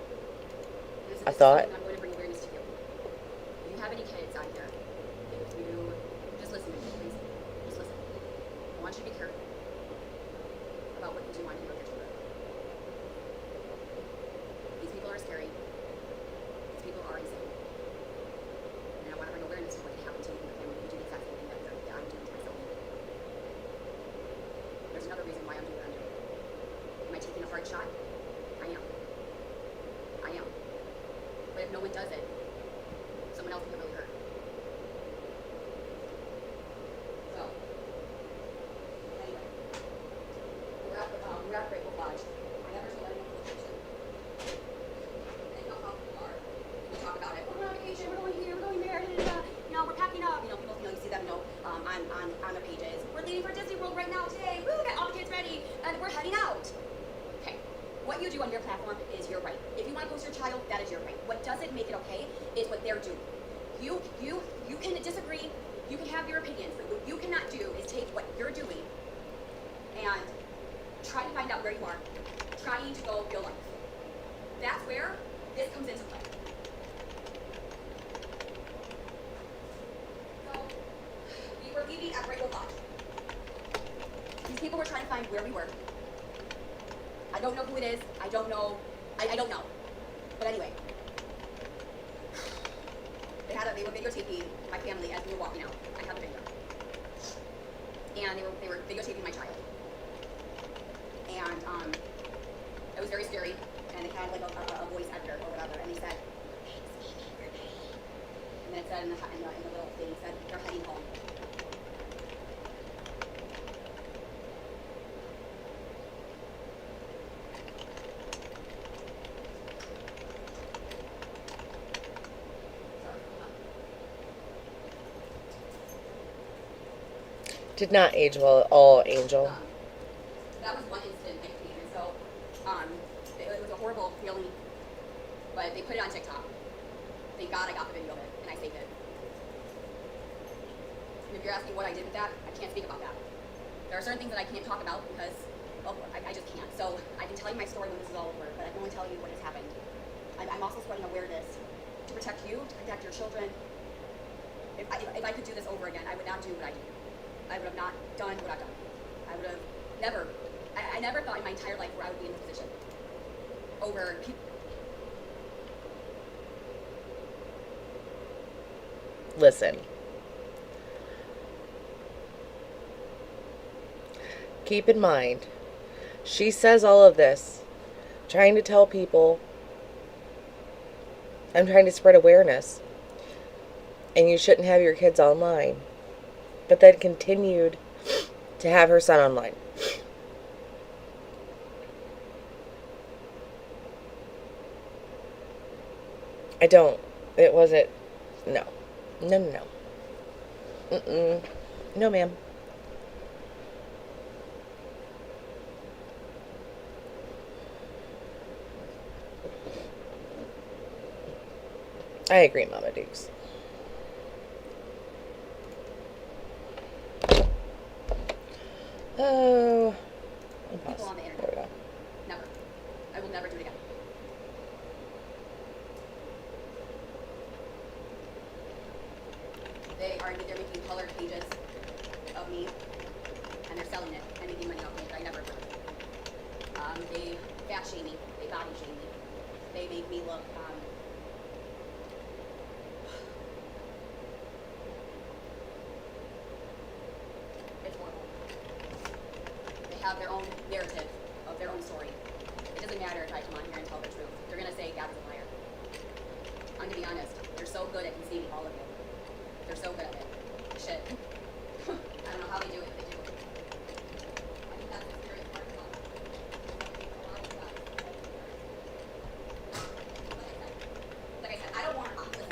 I thought. I'm going to bring awareness to you. If you have any kids out there, if you just listen to me, please. Just listen. I want you to be careful about what you do on your children. These people are scary. These people are insane. And I want to bring awareness to what can happen to you and your family if you do the exact same thing that I'm doing to myself. There's another reason why I'm doing what I'm doing. taking a hard shot? I am. But if no one does it, someone else can get really hurt. So, anyway, we're at Grateful Lodge. I never told anyone the location. They know how people are. We talk about it. We're on vacation. We're going here. We're going there. You know, we're packing up. You know, people. You see them. On their pages. We're leaving for Disney World right now today. Woo! Got all the kids ready, and we're heading out. Okay. What you do on your platform is your right. If you want to post your child, that is your right. What doesn't make it okay is what they're doing. You can disagree. You can have your opinions, but what you cannot do is take what you're doing and try to find out where you are, trying to go your life. That's where this comes into play. So, we were leaving at Grateful Lodge. These people were trying to find where we were. I don't know who it is. I don't know. I don't know. But anyway, they were videotaping my family as we were walking out. I have a video. And they were videotaping my child. And it was very scary. And they had like a voice actor or whatever. And he said, and then it said in the little thing, it said they're heading home. Did not age well at all, Angel. That was one incident, and so it was a horrible feeling, but they put it on TikTok. Thank God I got the video of it, and I saved it. And if you're asking what I did with that, I can't speak about that. There are certain things that I can't talk about because, well, I just can't. So I can tell you my story when this is all over, but I can only tell you what has happened. I'm also spreading awareness to protect you, to protect your children. If I could do this over again, I would not do what I do. I would have not done what I've done. I would have never, I never thought in my entire life where I would be in this position. Over people. Listen. Keep in mind, she says all of this, trying to tell people, I'm trying to spread awareness, and you shouldn't have your kids online. But then continued to have her son online. I don't. It wasn't. No. No. Mm-mm. No, ma'am. I agree, Mama Dukes. Oh. People on the internet. There we go. Never. I will never do it again. They're making colored pages of me, and they're selling it and making money off of it. I never would. They fat shame me. They body shame me. They make me look. It's horrible. They have their own narrative of their own story. It doesn't matter if I come on here and tell the truth. They're gonna say Gabby's a liar. I'm gonna be honest. They're so good at conceiving all of you. They're so good at it. Shit. I don't know how they do it. They do it. I think that's the scary part about it. Like I said, I don't want. Listen,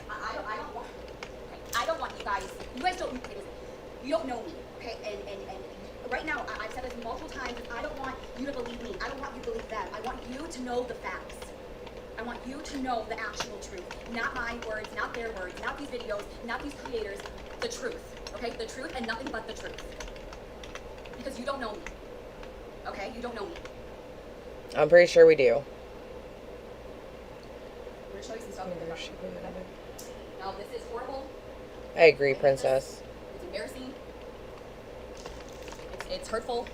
I don't want you guys. You guys don't. Listen, you don't know me, okay? And right now, I've said this multiple times. I don't want you to believe me. I don't want you to believe them. I want you to know the facts. I want you to know the actual truth. Not my words, not their words, not these videos, not these creators. The truth, okay? The truth and nothing but the truth. Because you don't know me, okay? You don't know me. I'm pretty sure we do. I'm going to show you some stuff. Now, this is horrible. I agree, Princess. It's embarrassing. It's hurtful.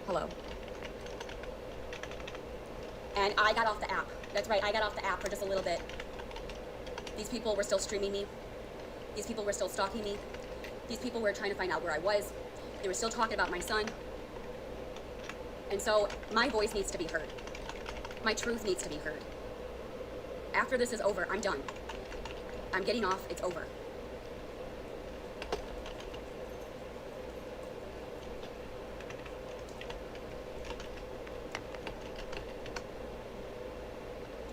Hello. And I got off the app. That's right, I got off the app for just a little bit. These people were still streaming me. These people were still stalking me. These people were trying to find out where I was. They were still talking about my son. And so my voice needs to be heard. My truth needs to be heard. After this is over, I'm done. I'm getting off. It's over.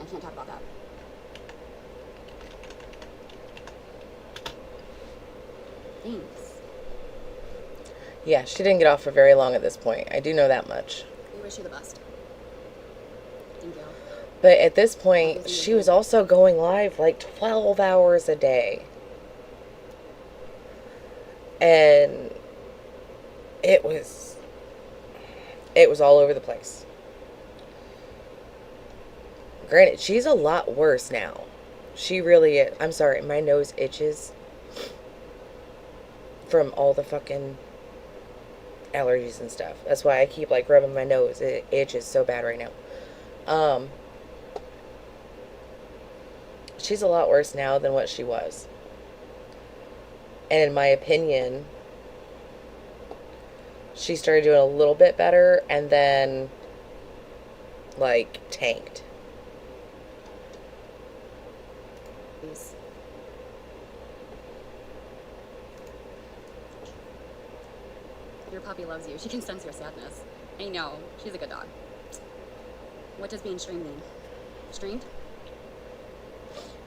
I can't talk about that. Thanks. Yeah, she didn't get off for very long at this point. I do know that much. We wish you the best. Thank you. But at this point, she was also going live like 12 hours a day. And it was all over the place. Granted, she's a lot worse now. She really is. I'm sorry, my nose itches from all the fucking allergies and stuff. That's why I keep like rubbing my nose. It itches so bad right now. She's a lot worse now than what she was. And in my opinion, she started doing a little bit better and then like tanked. Please. Your puppy loves you. She can sense your sadness. I know. She's a good dog. What does being streamed mean? Streamed?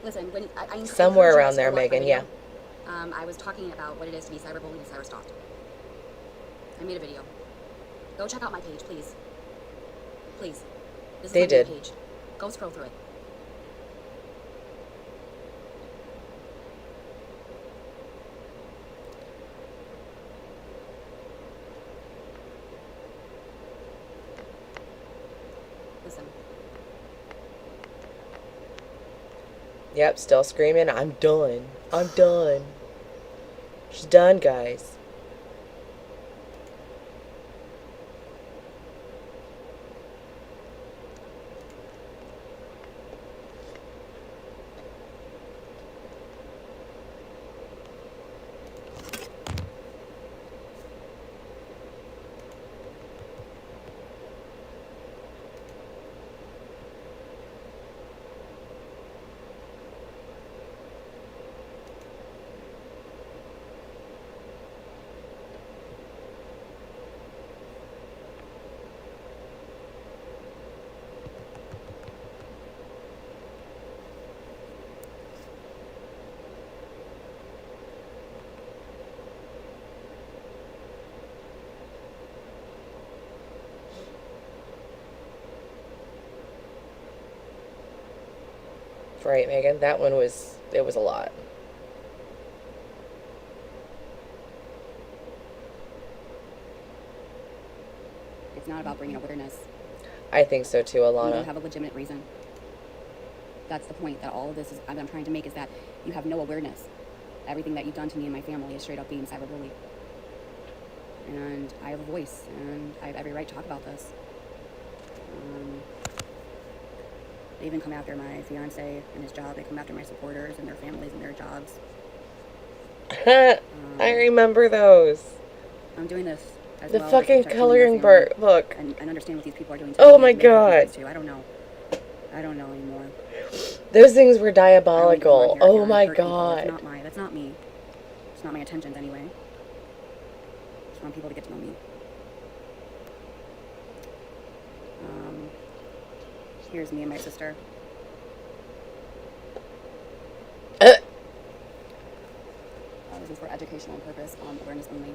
Listen, when I somewhere around there, Megan, yeah. I was talking about what it is to be cyberbullied and cyberstalked. I made a video. Go check out my page, please. Please. This is my new page. Go scroll through it. Listen. Yep, still screaming, I'm done. I'm done. She's done, guys. Right, Megan? That one was a lot. It's not about bringing awareness. I think so too, Alana. You don't have a legitimate reason. That's the point that all of this is, I'm trying to make, is that you have no awareness. Everything that you've done to me and my family is straight up being cyberbullied. And I have a voice, and I have every right to talk about this. They even come after my fiance and his job. They come after my supporters and their families and their jobs. I remember those. I'm doing this as the well fucking as coloring book. and understand what these people are doing. Oh my god. I don't know. I don't know anymore. Those things were diabolical. Oh my god. That's not me. It's not my intentions anyway. I just want people to get to know me. Here's me and my sister. This is for educational purpose, awareness only.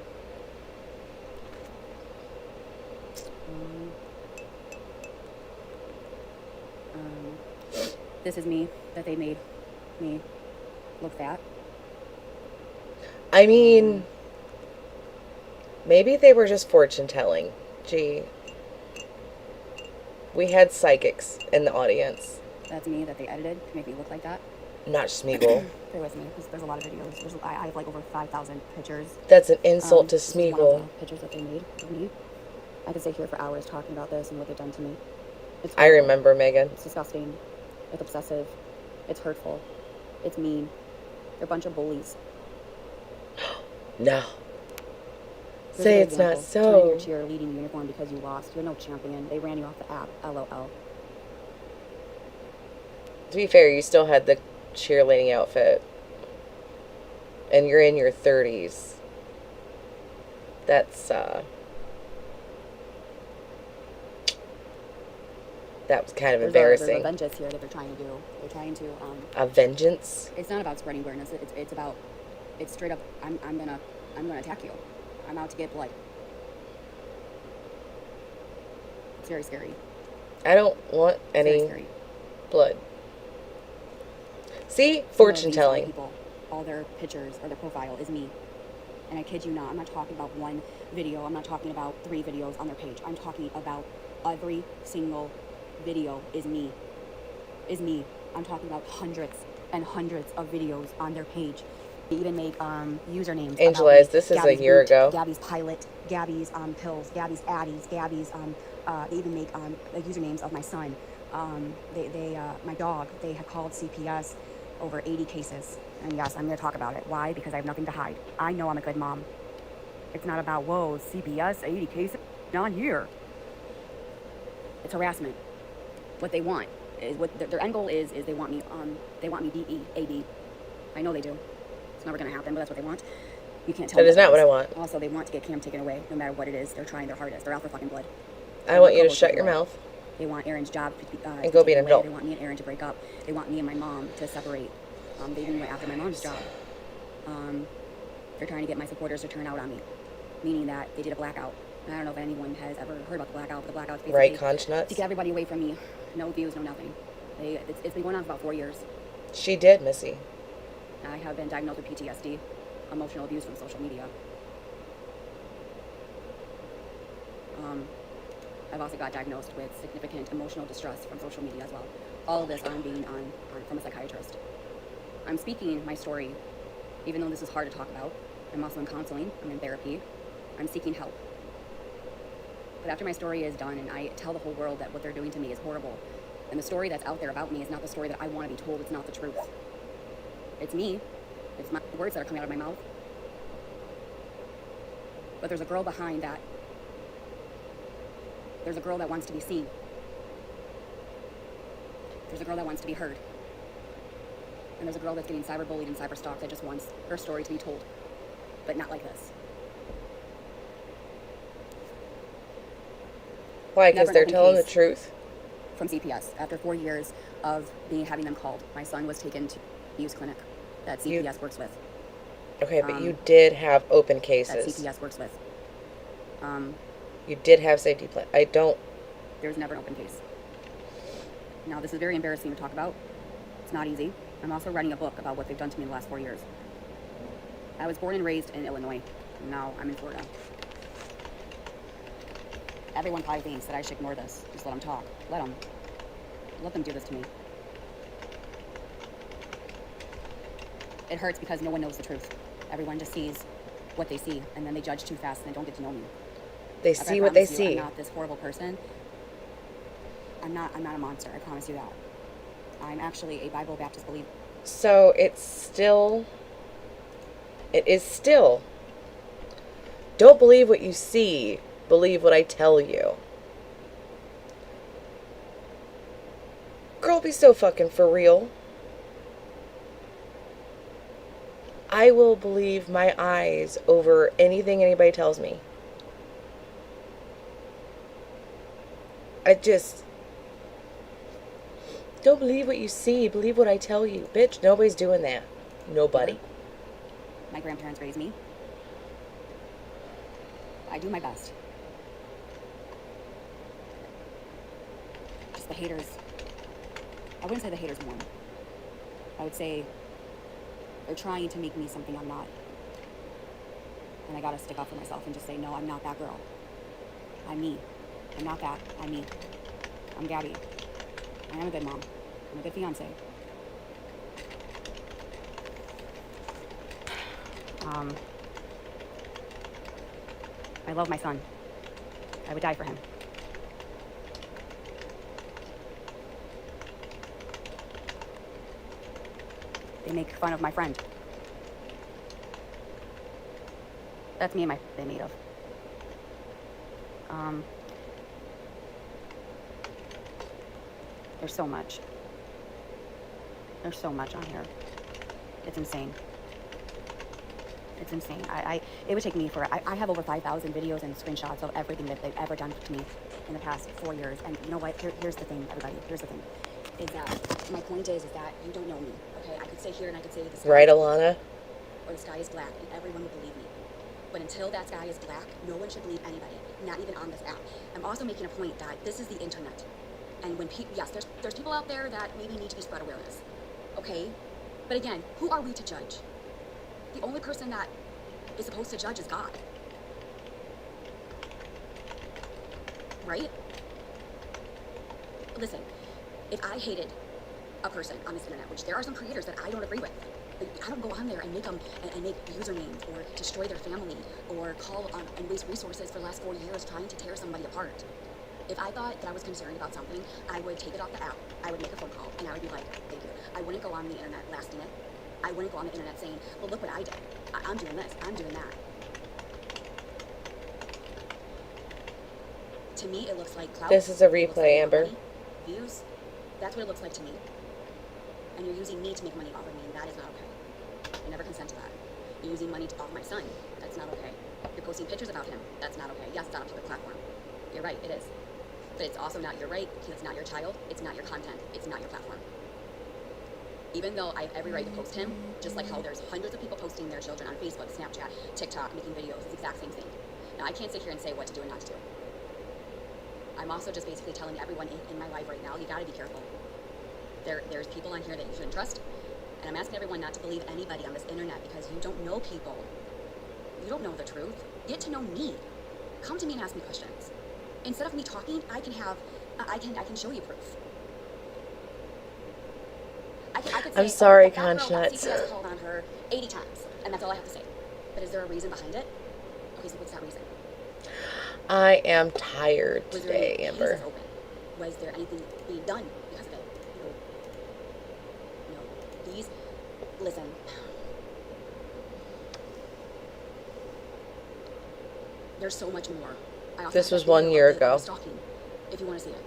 This is me that they made me look fat. I mean, maybe they were just fortune telling. Gee. We had psychics in the audience. That's me that they edited to make me look like that. Not Smeagol. Bear with me, because there's a lot of videos. I have like over 5,000 pictures. That's an insult to Smeagol. One of the pictures that they made of me. I could sit here for hours talking about this and what they've done to me. I remember, Megan. It's disgusting. It's obsessive. It's hurtful. It's mean. They're a bunch of bullies. No. Here's Say a good it's not example. Turn in your so. cheerleading uniform because you lost. You're no champion. They ran you off the app. LOL. To be fair, you still had the cheerleading outfit. And you're in your 30s. That's, that was kind of embarrassing. There's a vengeance here that they're trying to do. They're trying to, A vengeance? It's not about spreading awareness. It's about, it's straight up, I'm gonna attack you. I'm out to get blood. It's very scary. I don't want It's very any scary. blood. See? Some of Fortune these telling. People, all their pictures or their profile is me. And I kid you not, I'm not talking about one video. I'm not talking about 3 videos on their page. I'm talking about every single video is me. Is me. I'm talking about hundreds and hundreds of videos on their page. They even make usernames. Angela, about me. this is Gabby's a year Boot, ago. Gabby's Pilot, Gabby's Pills, Gabby's Addies, Gabby's they even make the usernames of my son. My dog. They have called CPS over 80 cases. And yes, I'm going to talk about it. Why? Because I have nothing to hide. I know I'm a good mom. It's not about, whoa, CPS, 80 cases, not here. It's harassment. What they want is what their end goal is they want me DEAD. I know they do. It's never going to happen, but that's what they want. You can't tell me. That is not what I want. Also, they want to get Cam taken away, no matter what it is. They're trying their hardest. They're out for fucking blood. I want you to shut your mouth. They want Aaron's job to be, and go be an adult. They want me and Aaron to break up. They want me and my mom to separate. They even went after my mom's job. They're trying to get my supporters to turn out on me, meaning that they did a blackout. I don't know if anyone has ever heard about the blackout. The blackout's basically Right, conch nuts? to get everybody away from me. No views, no nothing. It's been going on for about 4 years. She did, Missy. I have been diagnosed with PTSD, emotional abuse from social media. I've also got diagnosed with significant emotional distress from social media as well. All of this I'm being on from a psychiatrist. I'm speaking my story, even though this is hard to talk about. I'm also in counseling, I'm in therapy, I'm seeking help. But after my story is done and I tell the whole world that what they're doing to me is horrible, and the story that's out there about me is not the story that I want to be told, it's not the truth. It's me, it's my words that are coming out of my mouth. But there's a girl behind that. There's a girl that wants to be seen. There's a girl that wants to be heard. And there's a girl that's getting cyberbullied and cyberstalked that just wants her story to be told. But not like this. Why? Because they're telling the truth? From CPS. After 4 years of having them called, my son was taken to the youth clinic that CPS works with. Okay, but you did have open cases. That CPS works with. You did have safety plan. I don't... There's never an open case. Now, this is very embarrassing to talk about. It's not easy. I'm also writing a book about what they've done to me in the last 4 years. I was born and raised in Illinois. And now I'm in Florida. Everyone probably thinks that I should ignore this. Just let them talk. Let them. Let them do this to me. It hurts because no one knows the truth. Everyone just sees what they see, and then they judge too fast, and they don't get to know me. They see what they see. I'm not this horrible person. I'm not a monster. I promise you that. I'm actually a Bible Baptist believer. So it is still. Don't believe what you see. Believe what I tell you. Girl, be so fucking for real. I will believe my eyes over anything anybody tells me. I just... Don't believe what you see. Believe what I tell you. Bitch, nobody's doing that. Nobody. My grandparents raised me. I do my best. Just the haters. I wouldn't say the haters won. I would say they're trying to make me something I'm not. And I gotta stick up for myself and just say, no, I'm not that girl. I'm me. I'm not that. I'm me. I'm Gabby. I am a good mom. I'm a good fiance. I love my son. I would die for him. They make fun of my friend. That's me and my they made of. There's so much. There's so much on here. It's insane. It's insane. It would take me I have over 5,000 videos and screenshots of everything that they've ever done to me in the past 4 years. And you know what? Here's the thing, everybody. Here's the thing. Is that, my point is that you don't know me, okay? I could sit here and I could say the sky Right, is Alana? or the sky is black, and everyone would believe me. But until that sky is black, no one should believe anybody, not even on this app. I'm also making a point that this is the internet. And when people, yes, there's people out there that maybe need to be spread awareness, okay? But again, who are we to judge? The only person that is supposed to judge is God. Right? Listen, if I hated a person on this internet, which there are some creators that I don't agree with, I don't go on there and make them and make usernames or destroy their family or call on and waste resources for the last 4 years trying to tear somebody apart. If I thought that I was concerned about something, I would take it off the app. I would make a phone call and I would be like, thank you. I wouldn't go on the internet lasting it. I wouldn't go on the internet saying, well, look what I did. I'm doing this. I'm doing that. To me, it looks like clout. This is a It looks replay, like Amber. money, views. That's what it looks like to me. And you're using me to make money off of me, and that is not okay. I never consent to that. You're using money off my son. That's not okay. You're posting pictures about him. That's not okay. Yes, it's on a public platform. You're right, it is. But it's also not your right, because it's not your child, it's not your content, it's not your platform. Even though I have every right to post him, just like how there's hundreds of people posting their children on Facebook, Snapchat, TikTok, making videos, it's the exact same thing. Now, I can't sit here and say what to do and not to do. I'm also just basically telling everyone in my life right now, you gotta be careful. There's people on here that you shouldn't trust, and I'm asking everyone not to believe anybody on this internet because you don't know people. You don't know the truth. Get to know me. Come to me and ask me questions. Instead of me talking, I can show you proof. I could say, I'm sorry, that girl got Conchnuts. CPS called on her 80 times, and that's all I have to say. But is there a reason behind it? Okay, so what's that reason? I am tired Was there today, any Amber. cases open? Was there anything being done because of it? No. These, listen. There's so much more. I also This have was that video 1 year of the ago. stalking, if you want to see it.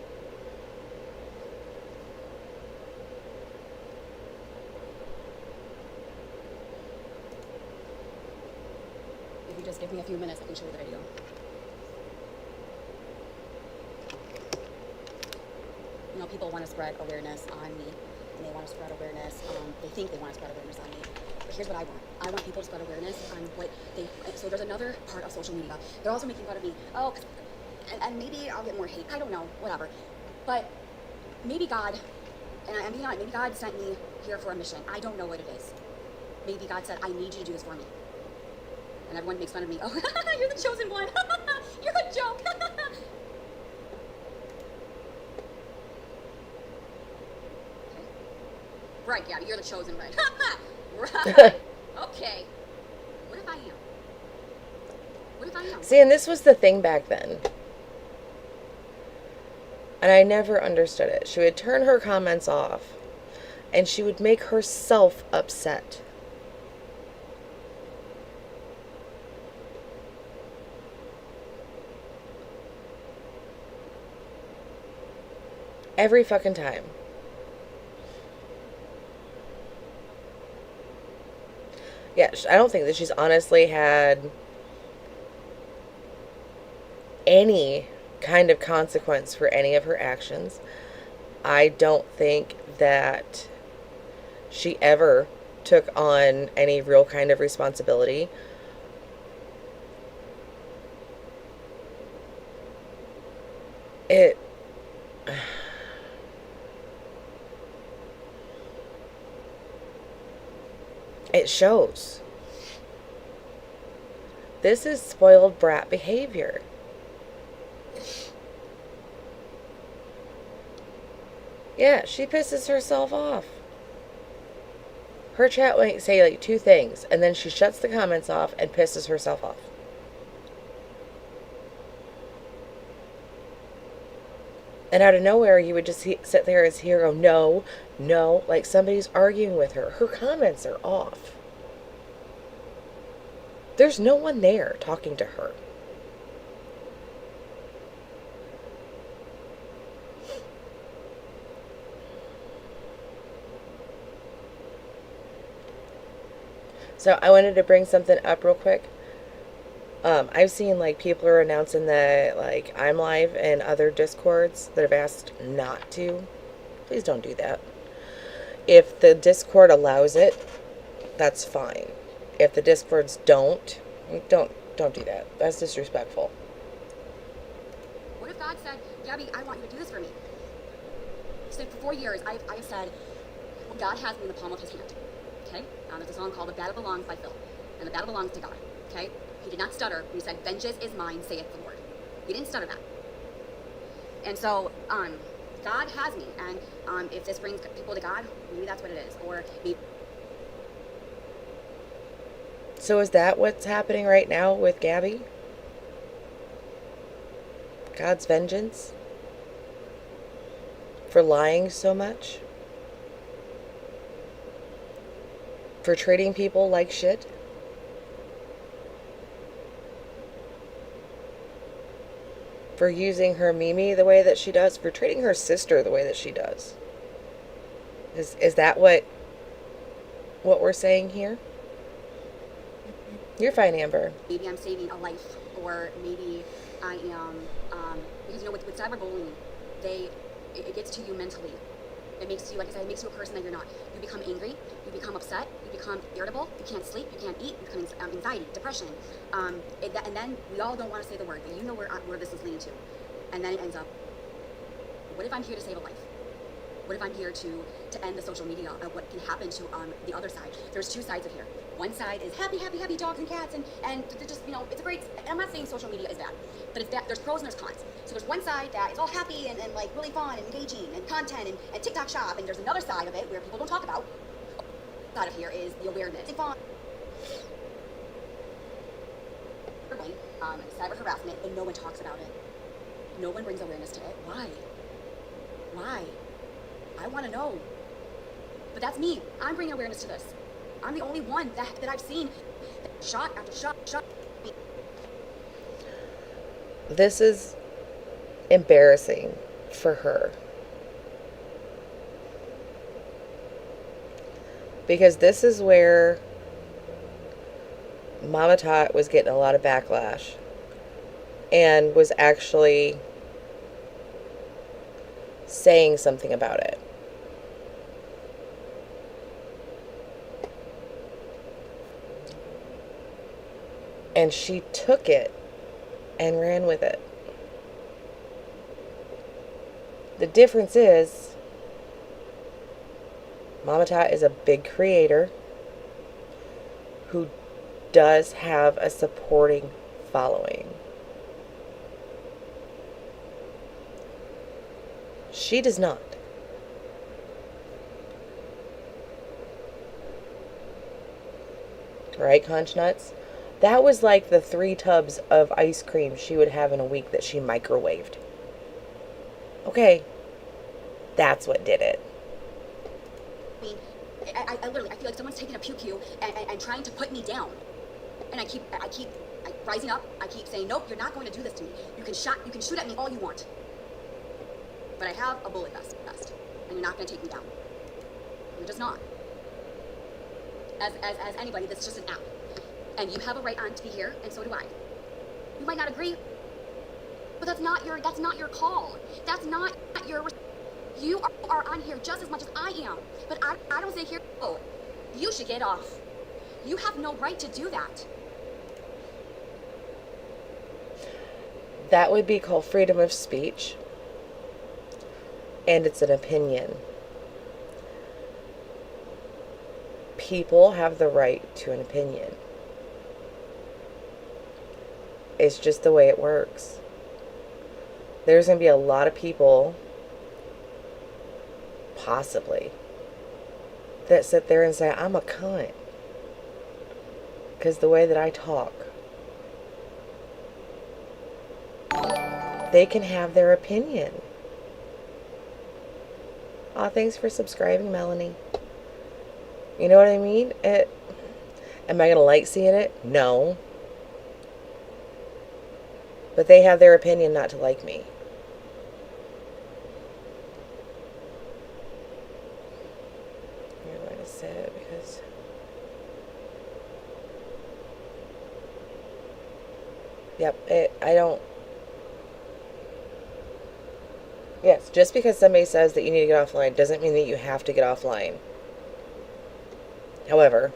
If you just give me a few minutes, I can show you the video. You know, people want to spread awareness on me, and they want to spread awareness. They think they want to spread awareness on me. But here's what I want. I want people to spread awareness on what they. So there's another part of social media. They're also making fun of me. Oh, and maybe I'll get more hate. I don't know. Whatever. But maybe God, and I'm being honest, maybe God sent me here for a mission. I don't know what it is. Maybe God said, I need you to do this for me. And everyone makes fun of me. Oh, you're the chosen one. You're a joke. Right, Gabby, you're the chosen one. Right. Okay. What if I am? What if I am? See, and this was the thing back then. And I never understood it. She would turn her comments off, and she would make herself upset. Every fucking time. Yeah, I don't think that she's honestly had any kind of consequence for any of her actions. I don't think that she ever took on any real kind of responsibility. It shows. This is spoiled brat behavior. Yeah, she pisses herself off. Her chat might say like 2 things, and then she shuts the comments off and pisses herself off. And out of nowhere, you would just sit there as hero. No, like somebody's arguing with her. Her comments are off. There's no one there talking to her. So I wanted to bring something up real quick. I've seen like people are announcing that like I'm live in other Discords that have asked not to. Please don't do that. If the Discord allows it, that's fine. If the Discords don't do that. That's disrespectful. What if God said, Gabby, I want you to do this for me? So for 4 years, I've said, well, God has me in the palm of his hand. Okay? There's a song called The Battle Belongs by Phil. And the battle belongs to God. Okay? He did not stutter when he said, vengeance is mine, saith the Lord. He didn't stutter that. And so, God has me. And if this brings people to God, maybe that's what it is. Or maybe. So is that what's happening right now with Gabby? God's vengeance? For lying so much? For treating people like shit? For using her Mimi the way that she does? For treating her sister the way that she does? Is that what we're saying here? You're fine, Amber. Maybe I'm saving a life, or maybe I am, because you know, with cyberbullying, it gets to you mentally. It makes you, like I said, it makes you a person that you're not. You become angry, you become upset, you become irritable, you can't sleep, you can't eat, you become anxiety, depression. And then we all don't want to say the word, but you know where this is leading to. And then it ends up, what if I'm here to save a life? What if I'm here to end the social media of what can happen to the other side? There's two sides of here. One side is happy dogs and cats, and they're just, you know, it's a great, and I'm not saying social media is bad, but it's that there's pros and there's cons. So there's one side that is all happy and like really fun and engaging and content and TikTok shop, and there's another side of it where people don't talk about. Side of here is the awareness. Fun. Cyber harassment, and no one talks about it. No one brings awareness to it. Why? I want to know. But that's me. I'm bringing awareness to this. I'm the only one that I've seen shot after shot. This is embarrassing for her. Because this is where Mama Tot was getting a lot of backlash and was actually saying something about it. And she took it and ran with it. The difference is, Mama Tot is a big creator who does have a supporting following. She does not. Right, Conch Nuts? That was like the 3 tubs of ice cream she would have in a week that she microwaved. Okay. That's what did it. I literally, I feel like someone's taking a pew and trying to put me down. And I keep rising up. I keep saying, nope, you're not going to do this to me. You can shoot at me all you want. But I have a bullet vest, and you're not going to take me down. You're just not. As anybody, that's just an app. And you have a right on to be here, and so do I. You might not agree, but that's not your call. That's not your. You are on here just as much as I am. But I don't say here, oh, you should get off. You have no right to do that. That would be called freedom of speech. And it's an opinion. People have the right to an opinion. It's just the way it works. There's going to be a lot of people, possibly, that sit there and say, I'm a cunt. Because the way that I talk. They can have their opinion. Aw, thanks for subscribing, Melanie. You know what I mean? Am I going to like seeing it? No. But they have their opinion not to like me. You're going to sit because Yep, I don't... Yes, just because somebody says that you need to get offline doesn't mean that you have to get offline. However,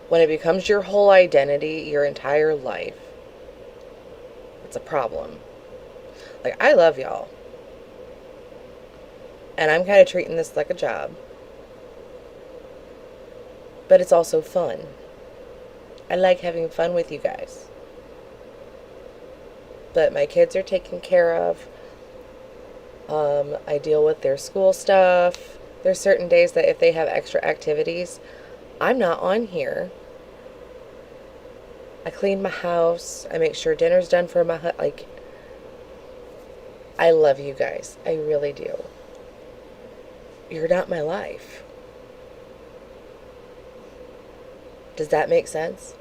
when it becomes your whole identity, your entire life, it's a problem. Like, I love y'all. And I'm kind of treating this like a job. But it's also fun. I like having fun with you guys. But my kids are taken care of. I deal with their school stuff. There's certain days that if they have extra activities, I'm not on here. I clean my house. I make sure dinner's done for my like, I love you guys. I really do. You're not my life. Does that make sense?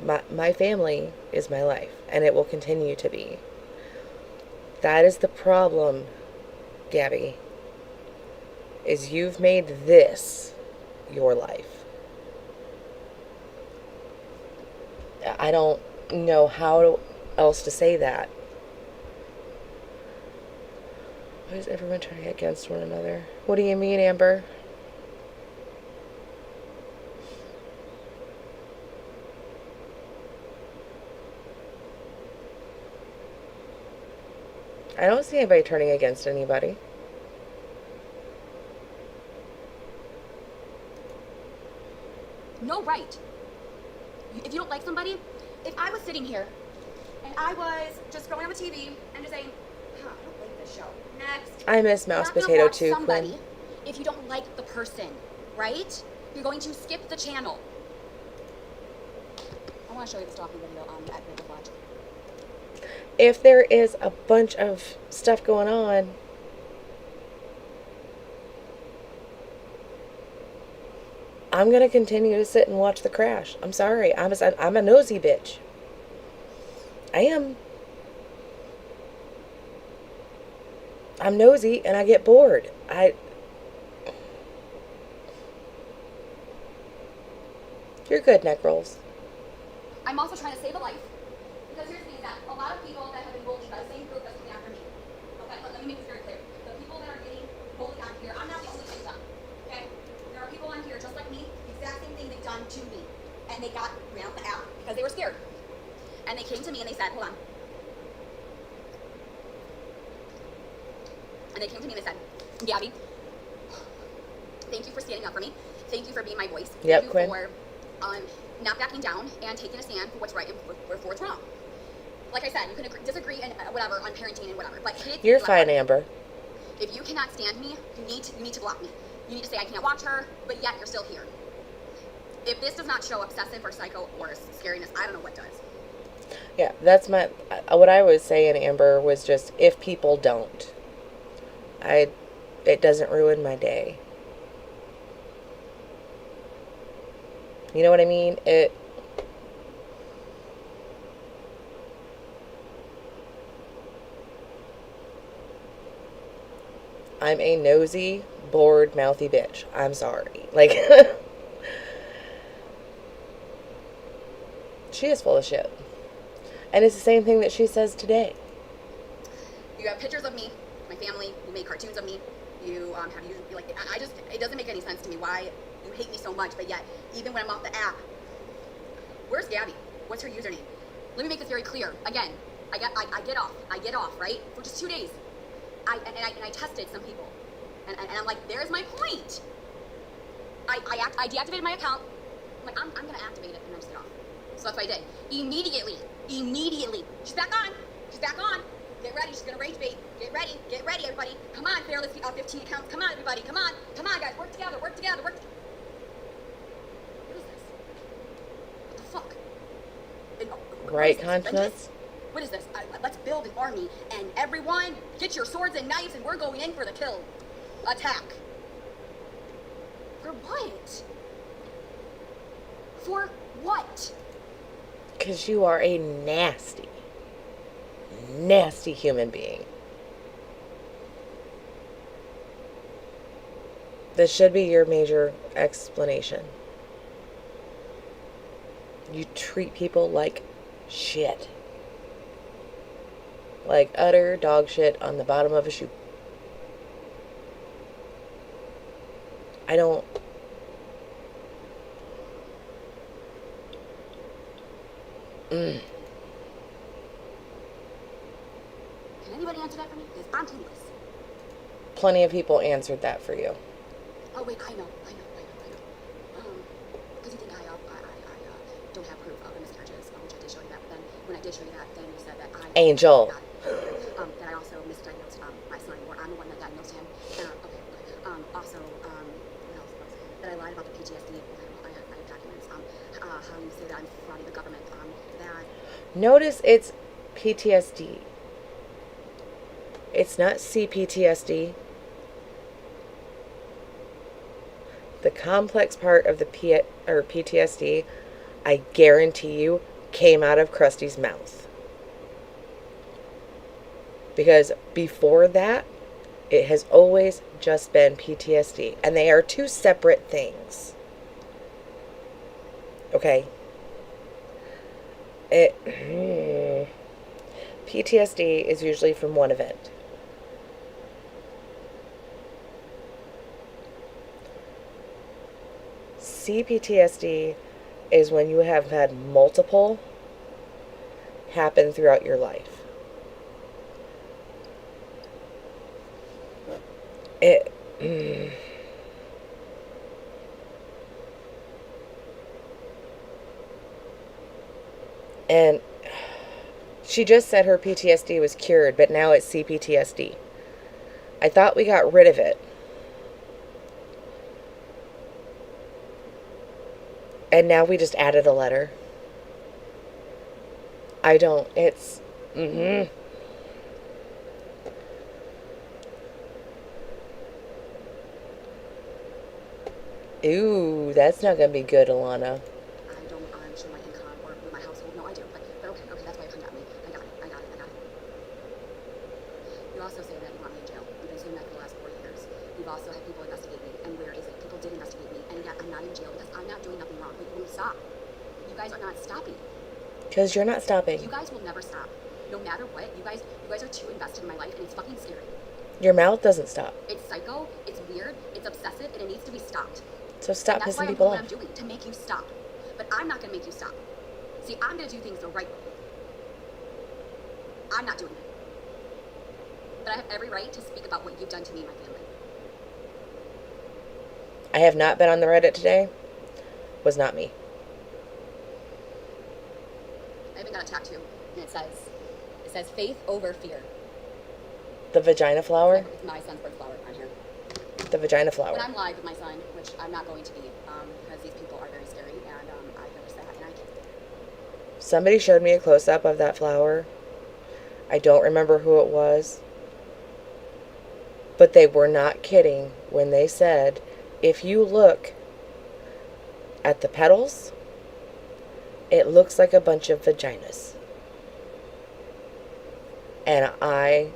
My family is my life, and it will continue to be. That is the problem, Gabby, is you've made this your life. I don't know how else to say that. Why is everyone turning against one another? What do you mean, Amber? I don't see anybody turning against anybody. No right. If you don't like somebody, if I was sitting here and I was just going on the TV and just saying, I don't like this show. Next. I miss Mouse Potato too, Quinn. If you don't like the person, right? You're going to skip the channel. I want to show you the stalking video at Big Watch. If there is a bunch of stuff going on, I'm going to continue to sit and watch the crash. I'm sorry. I'm a nosy bitch. I am. I'm nosy and I get bored. You're good, neck rolls. I'm also trying to save a life. Because here's the thing, that a lot of people that have been bullied by the same group that's coming after me. Okay, let me make this very clear. The people that are getting bullied out here, I'm not the only thing done. Okay? There are people on here just like me, the exact same thing they've done to me. And they ran out the app because they were scared. And they came to me and they said, hold on. And they came to me and they said, Gabby, thank you for standing up for me. Thank you for being my voice. Yep, Thank Quinn. you for not backing down and taking a stand for what's right and for what's wrong. Like I said, you can disagree and whatever on parenting and whatever, but you're fine, Amber. If you cannot stand me, you need to block me. You need to say I can't watch her, but yet you're still here. If this does not show obsessive or psycho or scariness, I don't know what does. Yeah, that's what I was saying, Amber, was just if people don't. It doesn't ruin my day. You know what I mean? I'm a nosy, bored, mouthy bitch. I'm sorry. Like, she is full of shit. And it's the same thing that she says today. You have pictures of me, my family, you make cartoons of me, you have used, like, it doesn't make any sense to me why you hate me so much, but yet, even when I'm off the app, where's Gabby? What's her username? Let me make this very clear. Again, I get off, right? For just 2 days. I tested some people. And I'm like, there's my point. I deactivated my account. I'm like, I'm gonna activate it and then just get off. So that's what I did. Immediately. She's back on. Get ready, she's gonna rage bait. Get ready, everybody. Come on, Fearless 15 accounts. Come on, everybody, come on, guys, work together. What is this? What the fuck? Right, Conscience? What is this? Let's build an army, and everyone, get your swords and knives, and we're going in for the kill. Attack. For what? For what? Because you are a nasty human being. This should be your major explanation. You treat people like shit. Like utter dog shit on the bottom of a shoe. I don't... Can anybody answer that for me? Because I'm clueless. Plenty of people answered that for you. Oh wait, I know. Because you think I don't have proof of the miscarriages, which I did show you that. But then when I did show you that, then you said that I Angel. that I also misdiagnosed my son, or I'm the one that diagnosed him. Also, what else was it? That I lied about the PTSD. I have documents. How you say that I'm frauding the government. That. Notice it's PTSD. It's not CPTSD. The complex part of the PTSD, I guarantee you, came out of Krusty's mouth. Because before that, it has always just been PTSD. And they are two separate things. Okay? PTSD is usually from one event. CPTSD is when you have had multiple happen throughout your life. And she just said her PTSD was cured, but now it's CPTSD. I thought we got rid of it. And now we just added a letter. I don't. It's... Ooh, that's not going to be good, Alana. I don't show my income or my household. No, I do. But okay, that's why you're coming at me. I got it. You also say that you want me in jail. You've been saying that for the last 4 years. You've also had people investigate me. And where is it? People did investigate me. And yet I'm not in jail because I'm not doing nothing wrong. But you won't stop. You guys are not stopping. Because you're not stopping. You guys will never stop. No matter what. You guys are too invested in my life, and it's fucking scary. Your mouth doesn't stop. It's psycho, it's weird, it's obsessive, and it needs to be stopped. So stop pissing people off. That's why I'm doing what I'm doing, to make you stop. But I'm not going to make you stop. See, I'm going to do things the right way. I'm not doing it. But I have every right to speak about what you've done to me and my family. I have not been on the Reddit today. Was not me. I even got a tattoo, and it says faith over fear. The vagina flower? It's my son's birth flower on here. The vagina flower. When I'm live with my son, which I'm not going to be, because these people are very scary, and I've noticed that, and I can't. Somebody showed me a close-up of that flower. I don't remember who it was. But they were not kidding when they said, if you look at the petals, it looks like a bunch of vaginas. And I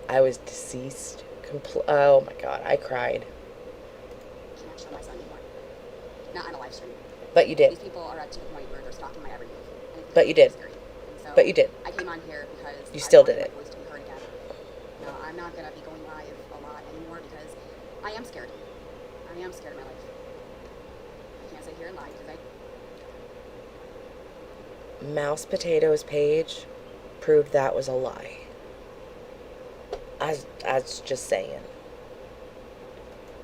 was deceased. Oh my God, I cried. I can't show my son anymore. Not on a live stream. But you did. These people are at to the point where they're stalking my every move. But you did. So but you did. I came on here because you still I did want it. my voice to be heard again. No, I'm not gonna be going live a lot anymore because I am scared. I am scared of my life. I can't sit here and lie because Mouse Potatoes page proved that was a lie. I was just saying.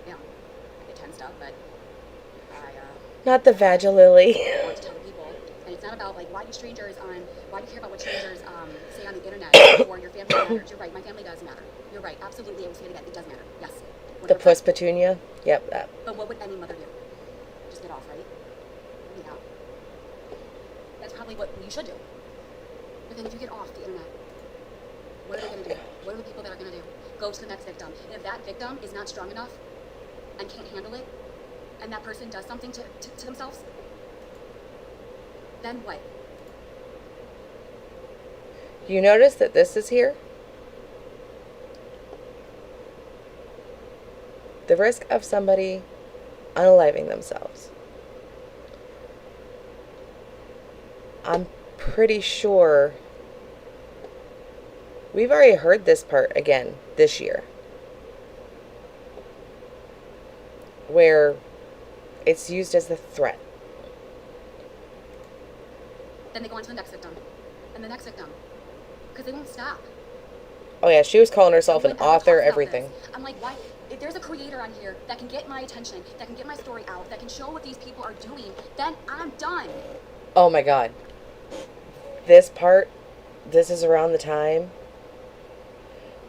Yeah, I get tensed up, but not the Vagilily. I want to tell the people, and it's not about like why do you care about what strangers say on the internet or your family matters. You're right, my family does matter. You're right, absolutely. I will say it again. It does matter. Yes. 100%. The Puss Petunia. Yep, that. But what would any mother do? Just get off, right? Yeah. That's probably what you should do. But then if you get off the internet, what are they going to do? What are the people that are going to do? Go to the next victim. And if that victim is not strong enough and can't handle it, and that person does something to themselves, then what? You notice that this is here? The risk of somebody unaliving themselves. I'm pretty sure we've already heard this part again this year, where it's used as a threat. Then they go on to the next victim, and the next victim, because they won't stop. Oh yeah, she was calling herself an Nobody ever author, talks about everything. this. I'm like, why? If there's a creator on here that can get my attention, that can get my story out, that can show what these people are doing, then I'm done. Oh my god. This part, this is around the time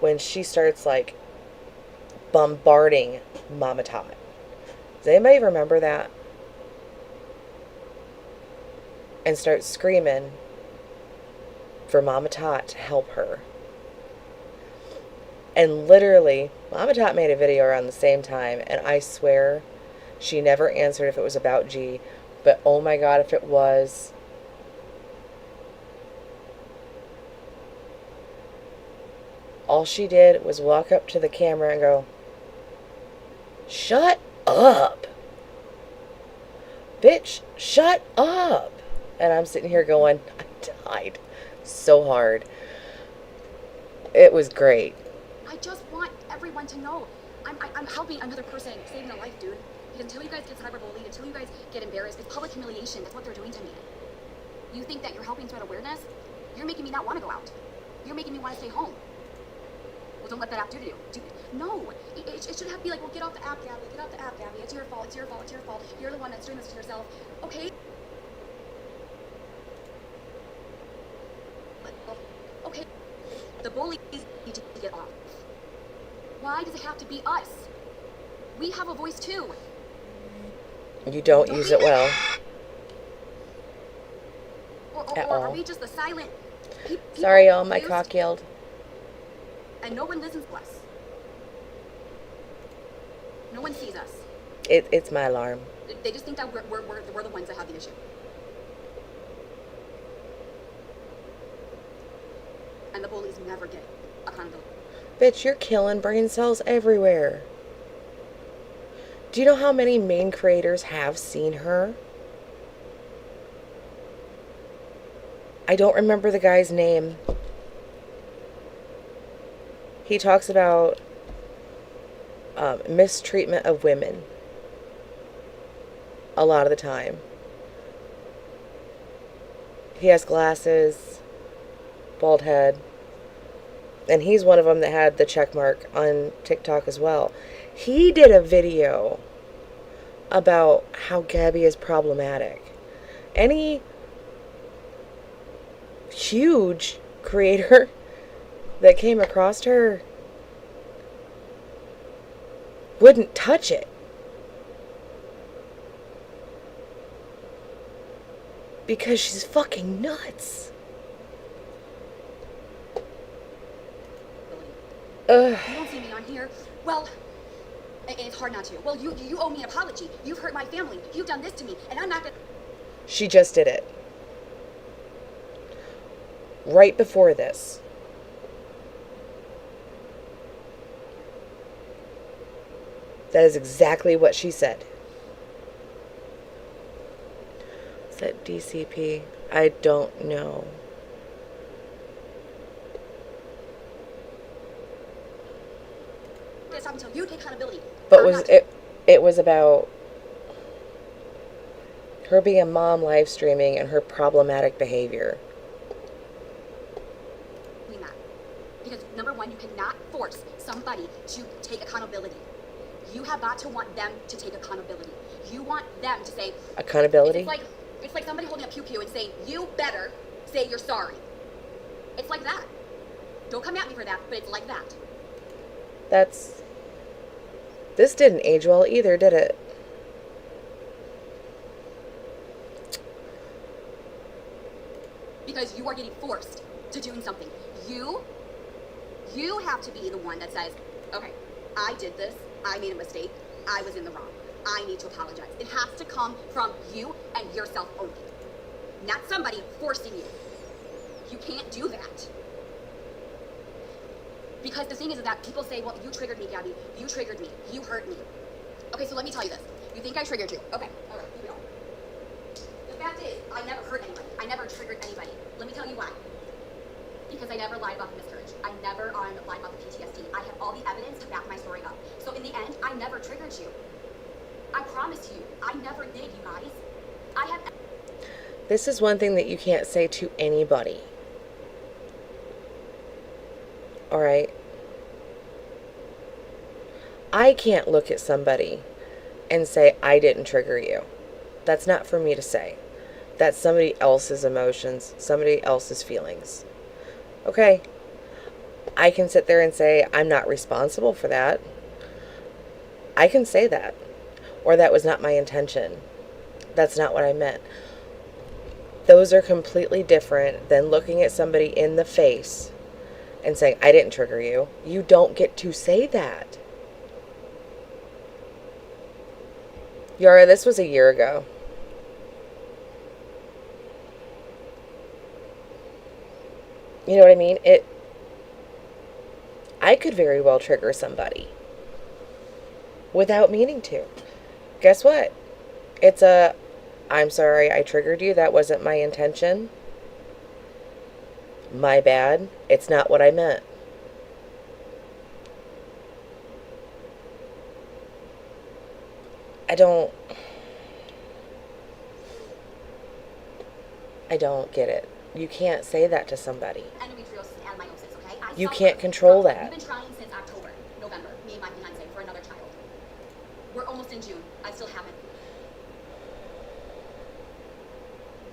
when she starts like bombarding Mama Todd. Does anybody remember that? And starts screaming for Mama Todd to help her. And literally, Mama Tot made a video around the same time, and I swear she never answered if it was about G, but oh my god, if it was. All she did was walk up to the camera and go, "Shut up! Bitch, shut up!" And I'm sitting here going, I died so hard. It was great. I just want everyone to know I'm helping another person, saving a life, dude. Because until you guys get cyberbullied, until you guys get embarrassed, it's public humiliation. That's what they're doing to me. You think that you're helping spread awareness? You're making me not want to go out. You're making me want to stay home. Well, don't let that app do to you. No, it should have to be like, well, get off the app, Gabby. Get off the app, Gabby. It's your fault. It's your fault. It's your fault. You're the one that's doing this to yourself. Okay. Okay. The bullies need to get off. Why does it have to be us? We have a voice too. You don't use it well. At Or all. are we just the silent people? Sorry, y'all, my used- cock yelled. And no one listens to us. No one sees us. It's my alarm. They just think that we're the ones that have the issue. And the bullies never get accountability. Bitch, you're killing brain cells everywhere. Do you know how many main creators have seen her? I don't remember the guy's name. He talks about mistreatment of women a lot of the time. He has glasses, bald head, and he's one of them that had the check mark on TikTok as well. He did a video about how Gabby is problematic. Any huge creator that came across her wouldn't touch it. Because she's fucking nuts. Ugh. You don't see me on here. Well, it's hard not to. Well, you owe me an apology. You've hurt my family. You've done this to me, and I'm not gonna. She just did it. Right before this. That is exactly what she said. Is that DCP? I don't know. This up until you take accountability. But I'm was not it was about her being a mom live streaming and her problematic behavior. doing that. Because number one, you cannot force somebody to take accountability. You have got to want them to take accountability. You want them to say Accountability? it's like somebody holding a pew and saying, you better say you're sorry. It's like that. Don't come at me for that, but it's like that. This didn't age well either, did it? Because you are getting forced to doing something. You have to be the one that says, okay, I did this, I made a mistake, I was in the wrong, I need to apologize. It has to come from you and yourself only. Not somebody forcing you. You can't do that. Because the thing is that people say, well, you triggered me, Gabby. You triggered me. You hurt me. Okay, so let me tell you this. You think I triggered you. Okay, all right, here we go. The fact is, I never hurt anybody. I never triggered anybody. Let me tell you why. Because I never lied about the miscarriage. I never lied about the PTSD. I have all the evidence to back my story up. So in the end, I never triggered you. I promise you, I never did, you guys. I have... This is one thing that you can't say to anybody. Alright? I can't look at somebody and say, I didn't trigger you. That's not for me to say. That's somebody else's emotions, somebody else's feelings. Okay? I can sit there and say, I'm not responsible for that. I can say that. Or that was not my intention. That's not what I meant. Those are completely different than looking at somebody in the face and saying, I didn't trigger you. You don't get to say that. Yara, this was a year ago. You know what I mean? I could very well trigger somebody without meaning to. Guess what? It's I'm sorry I triggered you. That wasn't my intention. My bad. It's not what I meant. I don't get it. You can't say that to somebody. Endometriosis and meiosis, okay? You can't control that. We've been trying since October, November, me and my fiancé, for another child. We're almost in June. I still haven't.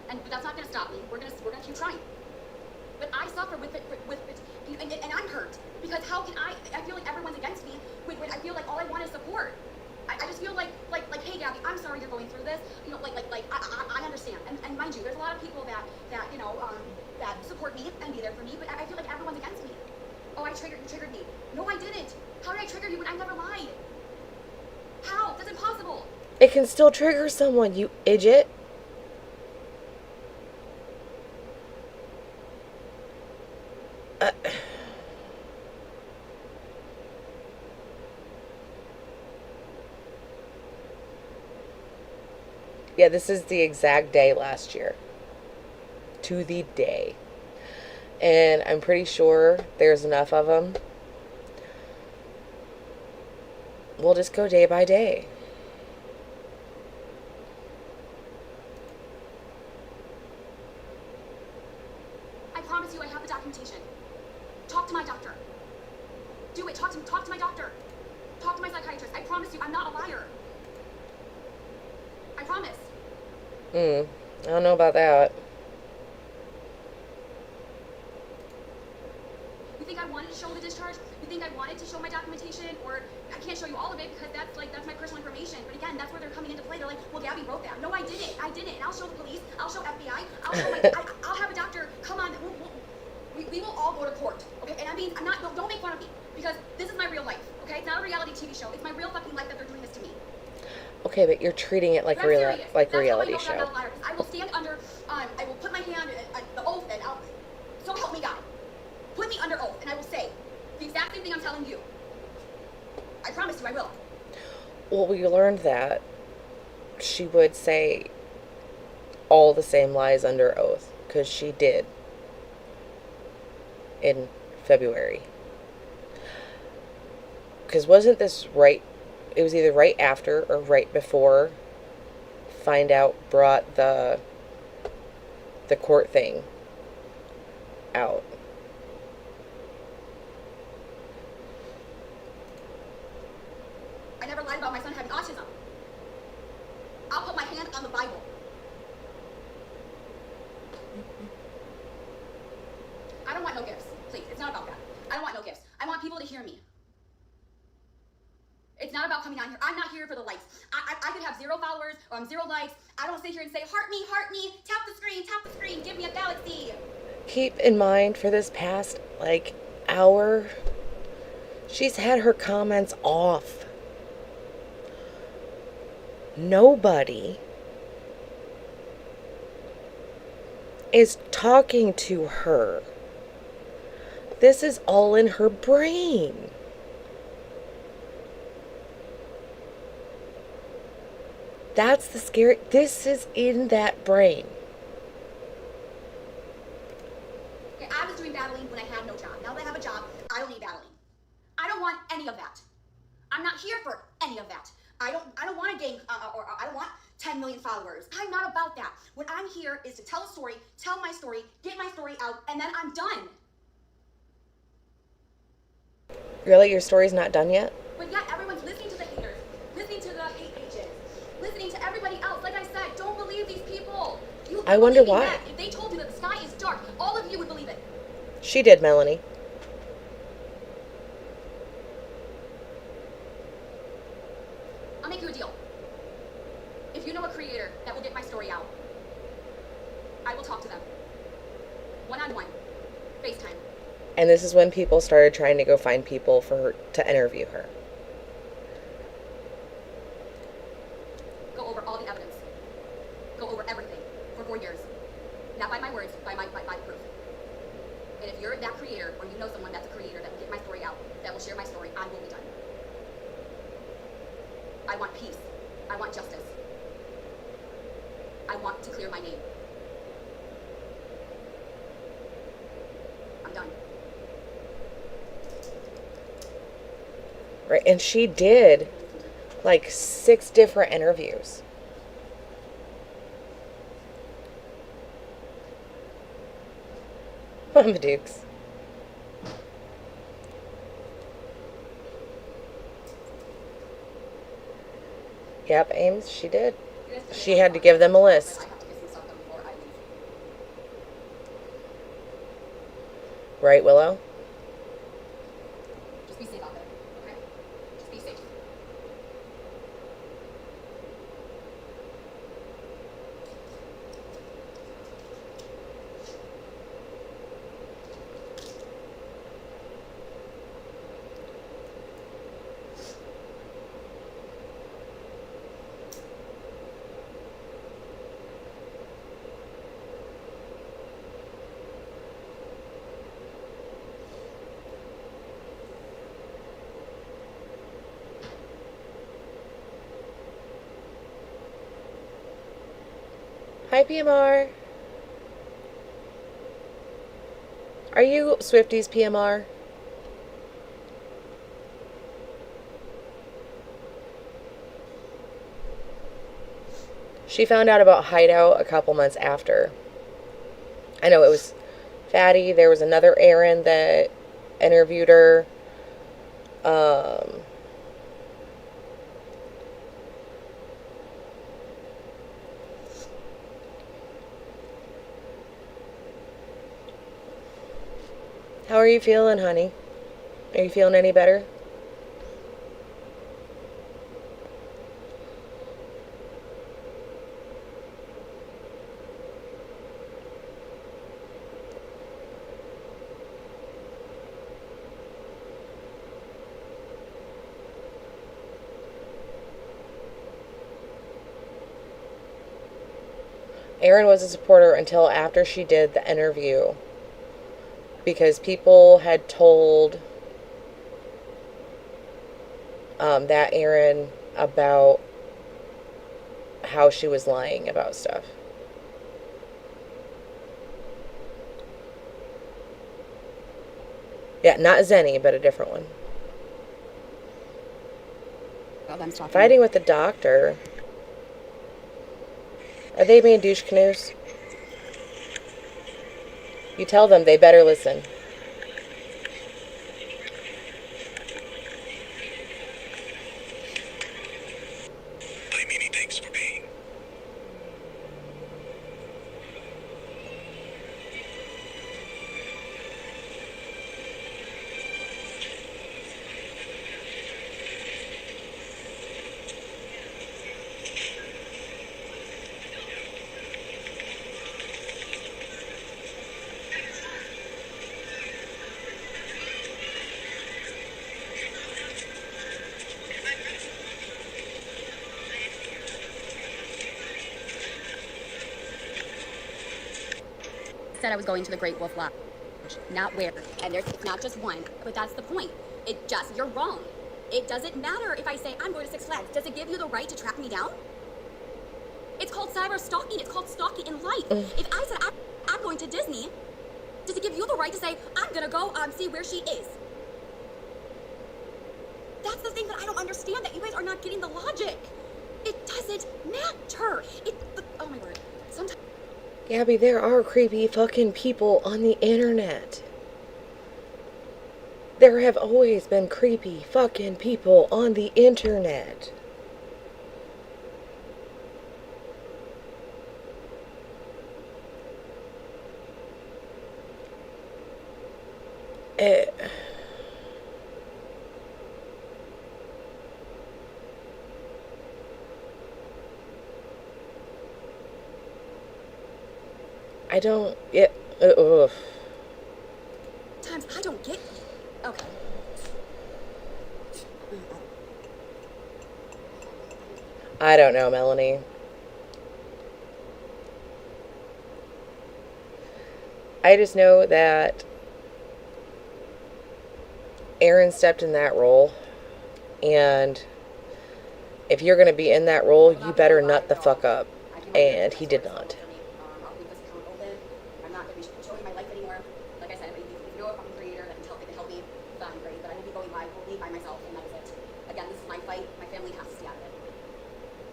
But that's not going to stop me. We're gonna keep trying. But I suffer with it, and I'm hurt because how can I feel like everyone's against me when I feel like all I want is support. I just feel like, hey, Gabby, I'm sorry you're going through this. You know, I understand. And mind you, there's a lot of people that you know, that support me and be there for me, but I feel like everyone's against me. Oh, you triggered me. No, I didn't. How did I trigger you when I never lied? How? That's impossible. It can still trigger someone, you idiot. Yeah, this is the exact day last year. To the day. And I'm pretty sure there's enough of them. We'll just go day by day. I promise you I have the documentation. Talk to my doctor. Do it. Talk to my doctor. Talk to my psychiatrist. I promise you I'm not a liar. I promise. I don't know about that. You think I wanted to show the discharge? You think I wanted to show my documentation? Or I can't show you all of it because that's my personal information. But again, that's where they're coming into play. They're like, well, Gabby wrote that. No, I didn't. And I'll show the police. I'll show FBI. I'll have a doctor come on. We will all go to court. Okay? And I mean, don't make fun of me because this is my real life. Okay? It's not a reality TV show. It's my real fucking life that they're doing this to me. Okay, but you're treating it like a reality show. I will stand under, I will put my hand on the oath and so help me God. Put me under oath and I will say the exact same thing I'm telling you. I promise you I will. Well, we learned that she would say all the same lies under oath, because she did in February. Because wasn't this right? It was either right after or right before Find Out brought the court thing out. I never lied about my son having autism. I'll put my hand on the Bible. I don't want no gifts. Please, it's not about that. I don't want no gifts. I want people to hear me. It's not about coming on here. I'm not here for the likes. I could have 0 followers or 0 likes. I don't sit here and say, heart me, tap the screen, give me a galaxy. Keep in mind, for this past, hour, she's had her comments off. Nobody is talking to her. This is all in her brain. That's the scary. This is in that brain. doing battling when I had no job. Now that I have a job, I don't need battling. I don't want any of that. I'm not here for any of that. I don't want to gain, or I don't want 10 million followers. I'm not about that. What I'm here is to tell a story, tell my story, get my story out, and then I'm done. Really? Your story's not done yet? But yet everyone's listening to the haters, listening to the hate agents, listening to everybody else. Like I said, don't believe these people. I wonder why. That. If they told you that the sky is dark, all of you would believe it. She did, Melanie. I'll make you a deal. If you know a creator that will get my story out, I will talk to them. One-on-one. FaceTime. And this is when people started trying to go find people for her to interview her. Go over all the evidence. Go over everything for 4 years. Not by my words, by proof. And if you're that creator, or you know someone that's a creator that will get my story out, that will share my story, I will be done. I want peace. I want justice. I want to clear my name. I'm done. Right, and she did like 6 different interviews. Mama Dukes. Yep, Ames, she did. She had to give them a list. Right, Willow? Just be safe out there, okay? Just be safe. Hi, PMR. Are you Swifty's PMR? She found out about Hideout a couple months after. I know it was Fatty. There was another Aaron that interviewed her. How are you feeling, honey? Are you feeling any better? Erin was a supporter until after she did the interview, because people had told that Erin about how she was lying about stuff. Yeah, not Zenny, but a different one. Fighting with the doctor. Are they being douche canoes? You tell them they better listen. Thanks for paying. Said I was going to the Great Wolf Lodge, not where. And it's not just one, but that's the point. You're wrong. It doesn't matter if I say I'm going to Six Flags. Does it give you the right to track me down? It's called cyber stalking. It's called stalking in life. If I said I'm going to Disney, Does it give you the right to say, I'm gonna go see where she is? That's the thing that I don't understand, that you guys are not getting the logic. It doesn't matter. Oh my word. Sometimes. Gabby, there are creepy fucking people on the internet. There have always been creepy fucking people on the internet. I don't. Times I don't get. Okay. I don't know, Melanie. I just know that Aaron stepped in that role, and if you're going to be in that role, you better nut the fuck up. And he did not. I'll keep us accountable then. I'm not going to be showing my life anymore. Like I said, if you know a fucking creator that can help me, fine, great. But I will be going by myself, and that is it. Again, this is my fight. My family has to stay out of it.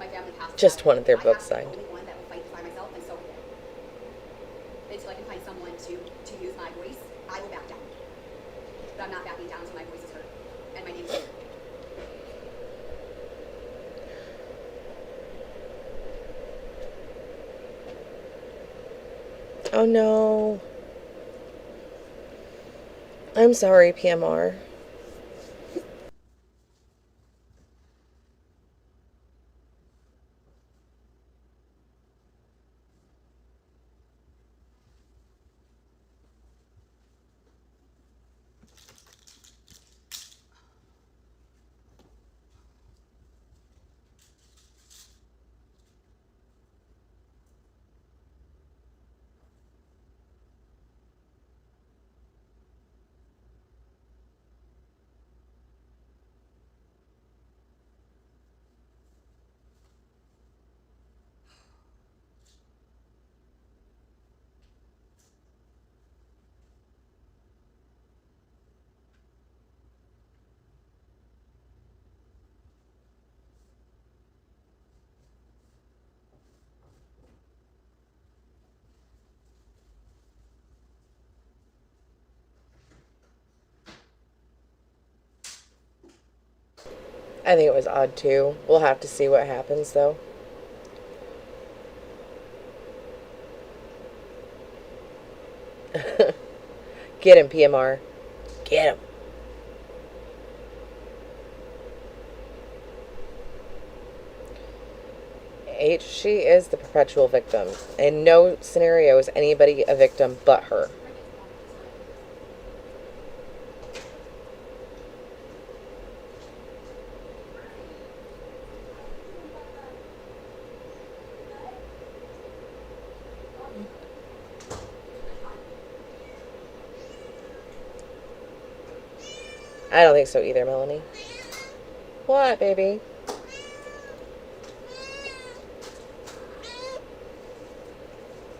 My family has to. Just wanted their books signed. I'm the only one that will fight by myself, and so be it. Until I can find someone to use my voice, I will back down. But I'm not backing down until my voice is heard, and my name is heard. Oh no. I'm sorry, PMR. I think it was odd too. We'll have to see what happens though. Get him, PMR. Get him. H, she is the perpetual victim. In no scenario is anybody a victim but her. I don't think so either, Melanie. What, baby?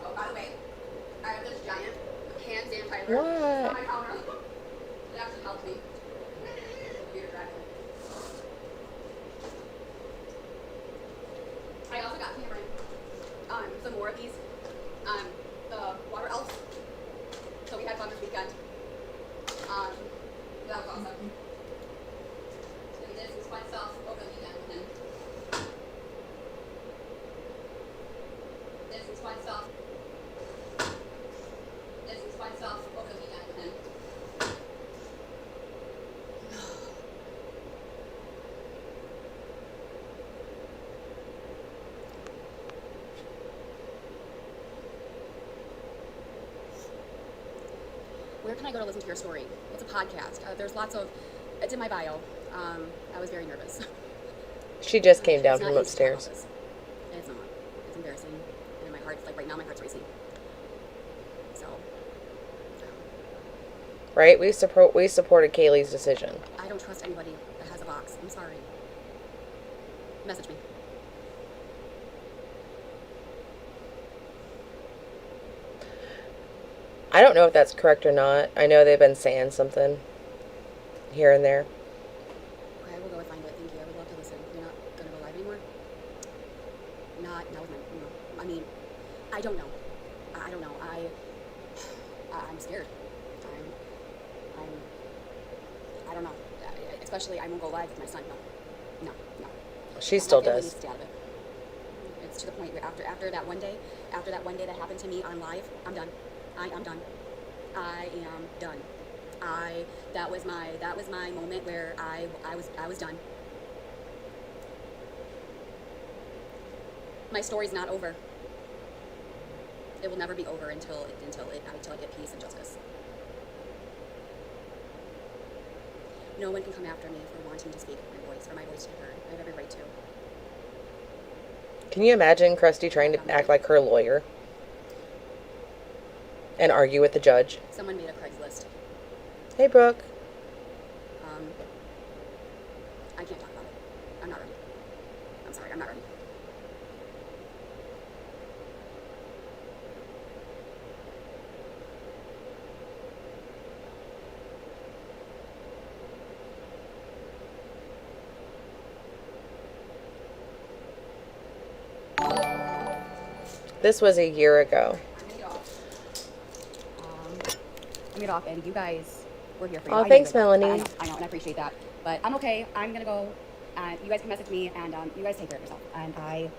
Oh, by the way, I have this giant hand sanitizer What? on my counter. It actually helps me. Computer dragon. I also got Cameron some more of these. The water elves. So we had fun this weekend. That was awesome. So we did some fun stuff over the weekend with him. Did some fun stuff. Did some fun stuff over the weekend with him. Where can I go to listen to your story? It's a podcast. There's lots of. It's in my bio. I was very nervous. She just came down It's not from easy to come upstairs. up with. It's not. It's embarrassing. And my heart, like right now, my heart's racing. So. Right? We supported Kaylee's decision. I don't trust anybody that has a box. I'm sorry. Message me. I don't know if that's correct or not. I know they've been saying something here and there. Okay, I will go and find it. Thank you. I would love to listen. You're not gonna go live anymore? Not with my, I mean, I don't know. I don't know. I'm scared. I don't know. Especially, I won't go live with my son. No. She still My family does. needs to stay out of it. It's to the point where after that one day that happened to me on live, I'm done. I'm done. I am done. That was my moment where I was done. My story's not over. It will never be over until I get peace and justice. No one can come after me for wanting to speak my voice, for my voice to be heard. I have every right to. Can you imagine Krusty trying to act like her lawyer and argue with the judge? Someone made a Craigslist. Hey, Brooke. I can't talk about it. I'm not ready. I'm sorry, I'm not ready. This was a year ago. I'm gonna get off. I'm gonna get off, and you guys were here for me. Oh, thanks, Melanie. I know, and I appreciate that. But I'm okay. I'm gonna go. You guys can message me, and you guys take care of yourself. And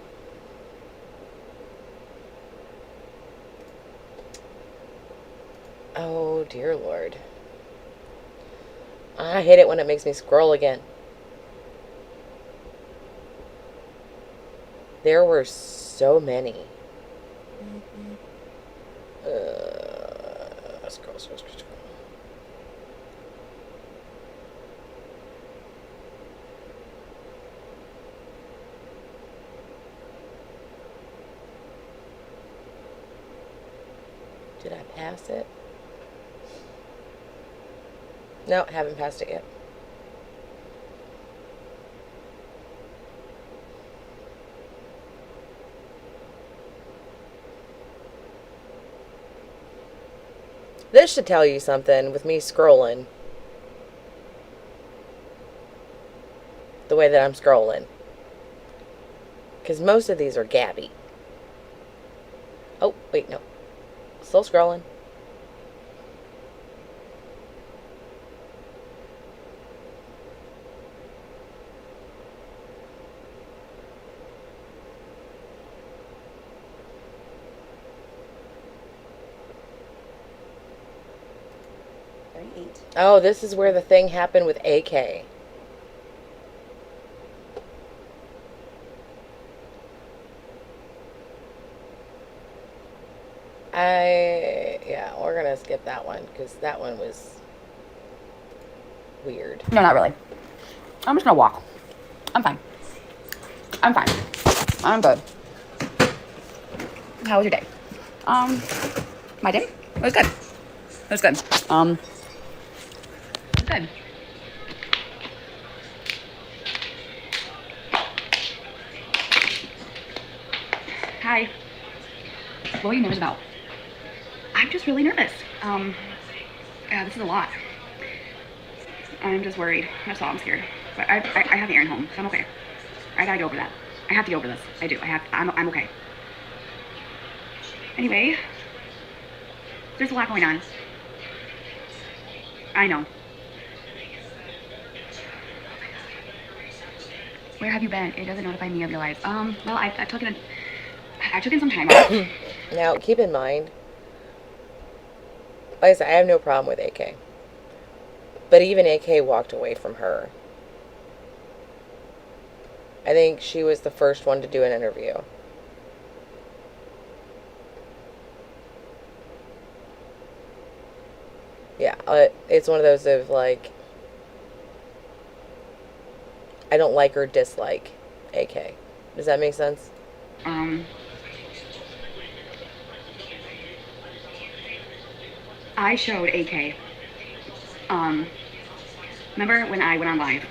Oh, dear Lord. I hate it when it makes me scroll again. There were so many. Scroll. Did I pass it? No, haven't passed it yet. This should tell you something with me scrolling. The way that I'm scrolling. Because most of these are Gabby. Oh, wait, no. Still scrolling. Oh, this is where the thing happened with AK. Yeah, we're gonna skip that one because that one was weird. no, not really. I'm just gonna walk. I'm fine. I'm fine. I'm good. How was your day? My day? It was good. It was good. It was good. Hi. What are you nervous about? I'm just really nervous. Yeah, this is a lot. I'm just worried. That's all. I'm scared. But I have Aaron home, so I'm okay. I gotta get over that. I have to get over this. I do. I'm okay. Anyway, there's a lot going on. I know. Where have you been? It doesn't notify me of your life. Well, I took in some time off. Now, keep in mind, like I said, I have no problem with AK. But even AK walked away from her. I think she was the first one to do an interview. Yeah, it's one of those of like, I don't like or dislike AK. Does that make sense? I showed AK. Remember when I went on live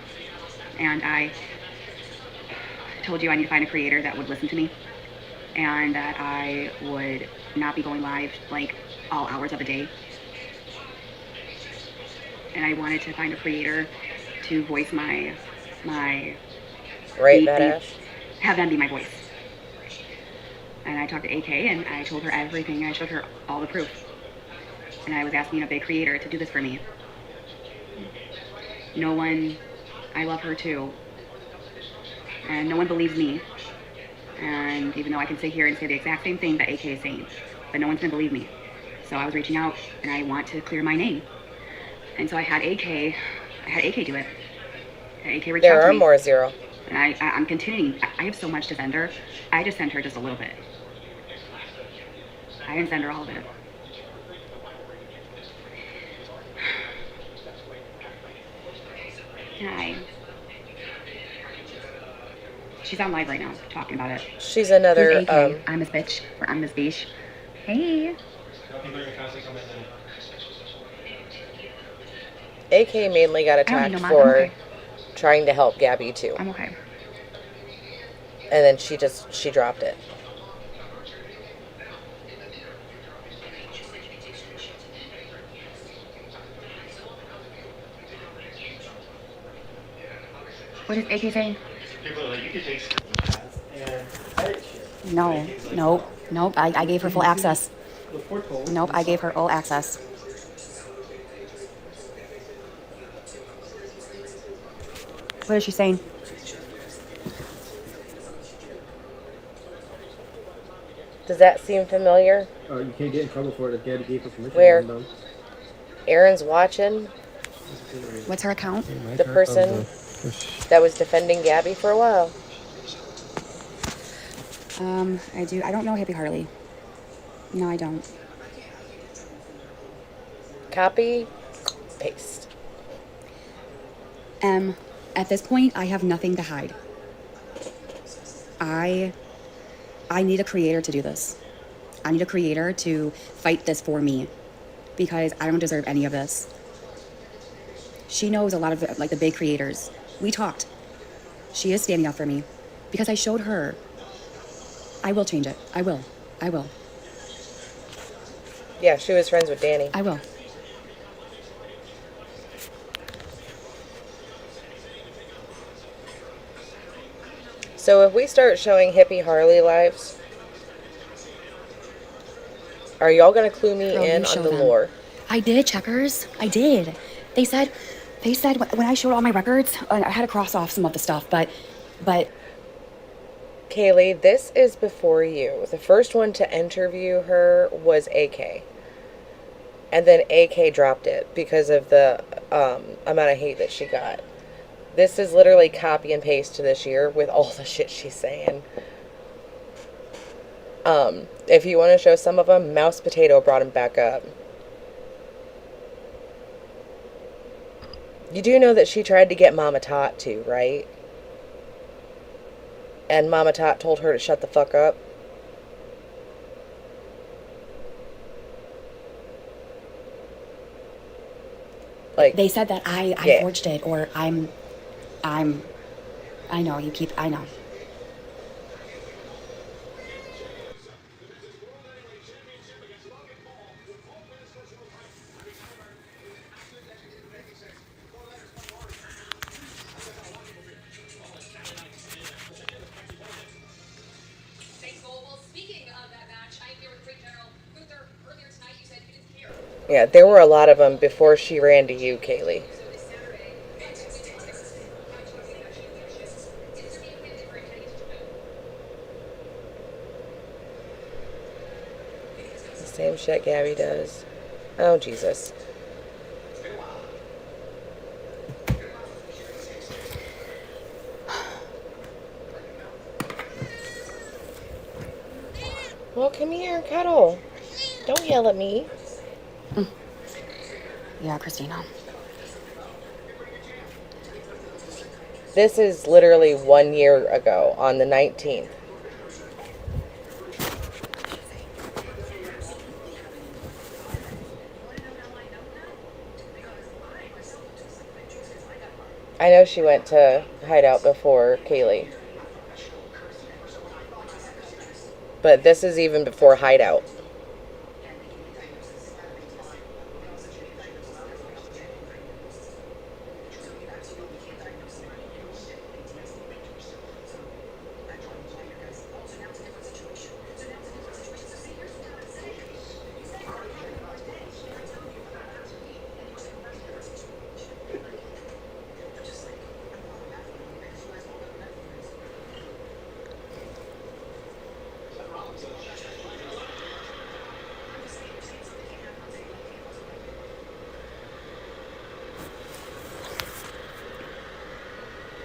and I told you I need to find a creator that would listen to me and that I would not be going live like all hours of the day. And I wanted to find a creator to voice my Right, badass. have them be my voice. And I talked to AK and I told her everything. I showed her all the proof. And I was asking a big creator to do this for me. No one, I love her too. And no one believes me. And even though I can sit here and say the exact same thing that AK is saying, but no one's gonna believe me. So I was reaching out and I want to clear my name. And so I had AK do it. AK reached out to me. There are more zero. And I'm continuing. I have so much to send her. I just sent her just a little bit. I didn't send her all of it. Hi. She's on live right now, talking about it. She's another, Who's AK? I'm Miss Bitch, or I'm Miss Beach. Hey. AK mainly got attacked for trying to help Gabby too. I'm okay. And then she dropped it. What is AK saying? People are like, you could take and edit shit. Nope. I gave her full access. Nope, I gave her full access. What is she saying? Does that seem familiar? You can't get in trouble for it if Gabby gave her permission. Where? Aaron's watching. What's her account? The person that was defending Gabby for a while. I don't know Hippie Harley. No, I don't. Copy, paste. At this point, I have nothing to hide. I need a creator to do this. I need a creator to fight this for me because I don't deserve any of this. She knows a lot of the big creators. We talked. She is standing up for me because I showed her. I will change it. I will. Yeah, she was friends with Danny. I will. So if we start showing Hippie Harley lives, are y'all gonna clue me in on the lore? I did, Checkers. I did. They said when I showed all my records, I had to cross off some of the stuff, but. Kaylee, this is before you. The first one to interview her was AK. And then AK dropped it because of the amount of hate that she got. This is literally copy and paste to this year with all the shit she's saying. If you want to show some of them, Mouse Potato brought him back up. You do know that she tried to get Mama Tot too, right? And Mama Tot told her to shut the fuck up. Like, they said that I forged it, or I know, I know. yeah, there were a lot of them before she ran to you, Kaylee. The same shit Gabby does. Oh, Jesus. Well, come here and cuddle. Don't yell at me. Yeah, Christina. This is literally 1 year ago on the 19th. I know she went to Hideout before Kaylee. But this is even before Hideout.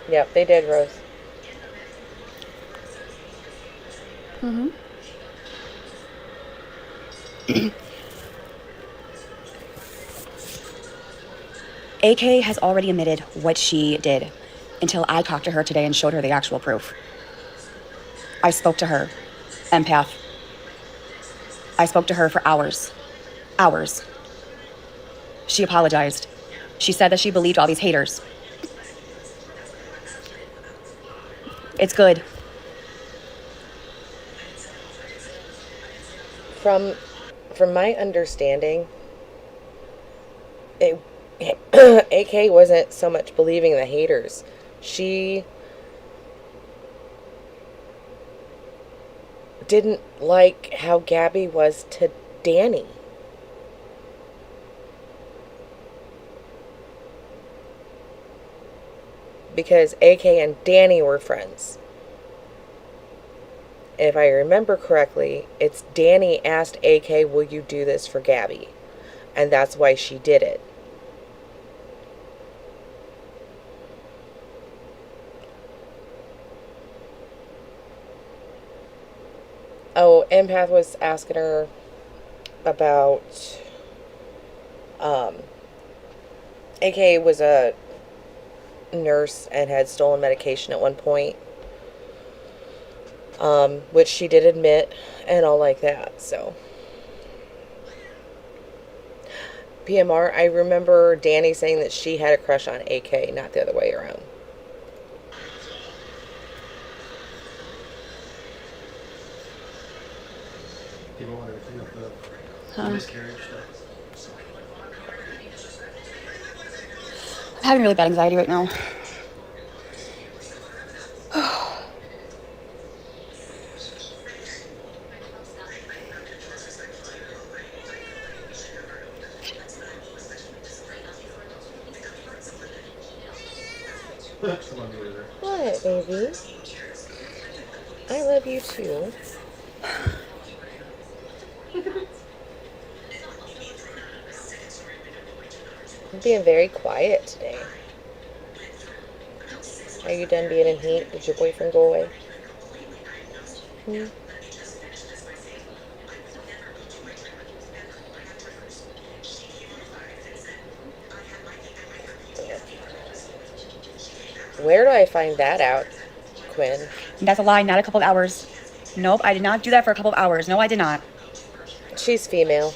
Yep, they did, Rose. Mm-hmm. AK has already admitted what she did until I talked to her today and showed her the actual proof. I spoke to her, empath. I spoke to her for hours. Hours. She apologized. She said that she believed all these haters. It's good. From my understanding, AK wasn't so much believing the haters. She didn't like how Gabby was to Danny. Because AK and Danny were friends. And if I remember correctly, it's Danny asked AK, will you do this for Gabby? And that's why she did it. Oh, Empath was asking her about AK was a nurse and had stolen medication at one point, which she did admit and all like that. So PMR, I remember Danny saying that she had a crush on AK, not the other way around. People wanted to clean up the miscarriage stuff. I'm having really bad anxiety right now. What, baby? I love you too. I'm being very quiet today. Are you done being in heat? Did your boyfriend go away? Where do I find that out, Quinn? That's a lie, not a couple of hours. Nope, I did not do that for a couple of hours. No, I did not. She's female.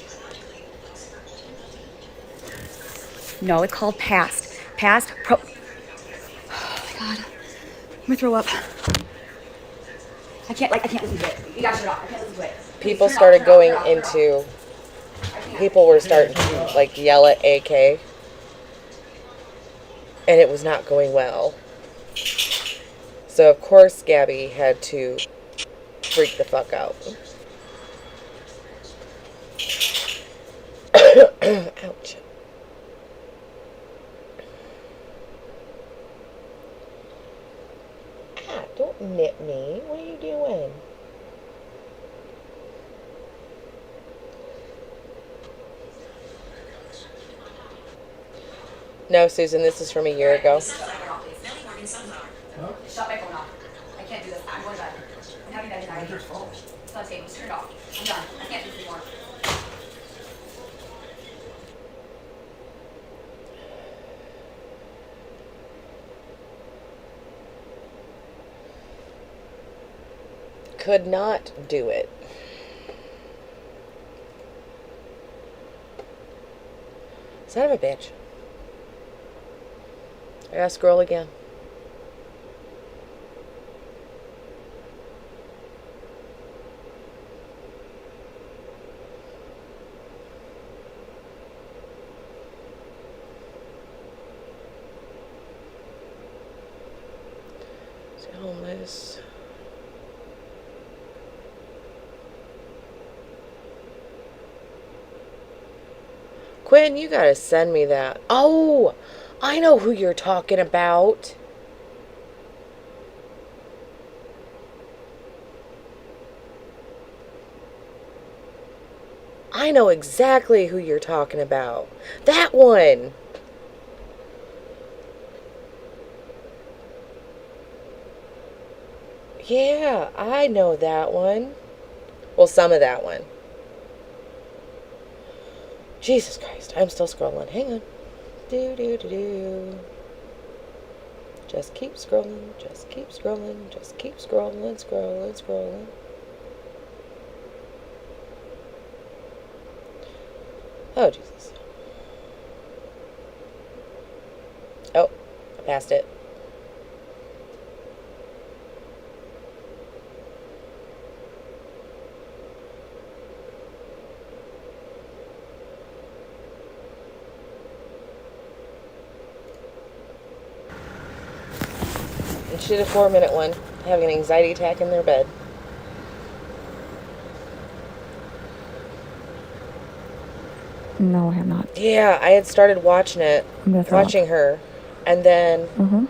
No, it's called past. Past pro... Oh, my God. I'm gonna throw up. I can't listen to it. You gotta shut it off. I can't listen to it. People started going into... People were starting to, like, yell at AK. And it was not going well. So, of course, Gabby had to freak the fuck out. Ouch. Ah, don't nip me. What are you doing? No, Susan, this is from a year ago. Shut my phone off. I can't do this. I'm going to bed. I'm having that anxiety. It's on the table. Just turn it off. I'm done. I can't do this anymore. Could not do it. Son of a bitch. I gotta scroll again. Homeless. Quinn, you gotta send me that. Oh, I know who you're talking about. I know exactly who you're talking about. That one. Yeah, I know that one. Well, some of that one. Jesus Christ, I'm still scrolling. Hang on. Do. Just keep scrolling, just keep scrolling, just keep scrolling. Oh, Jesus. Oh, I passed it. And she did a 4-minute one, having an anxiety attack in their bed. No, I have not. Yeah, I had started watching her, and then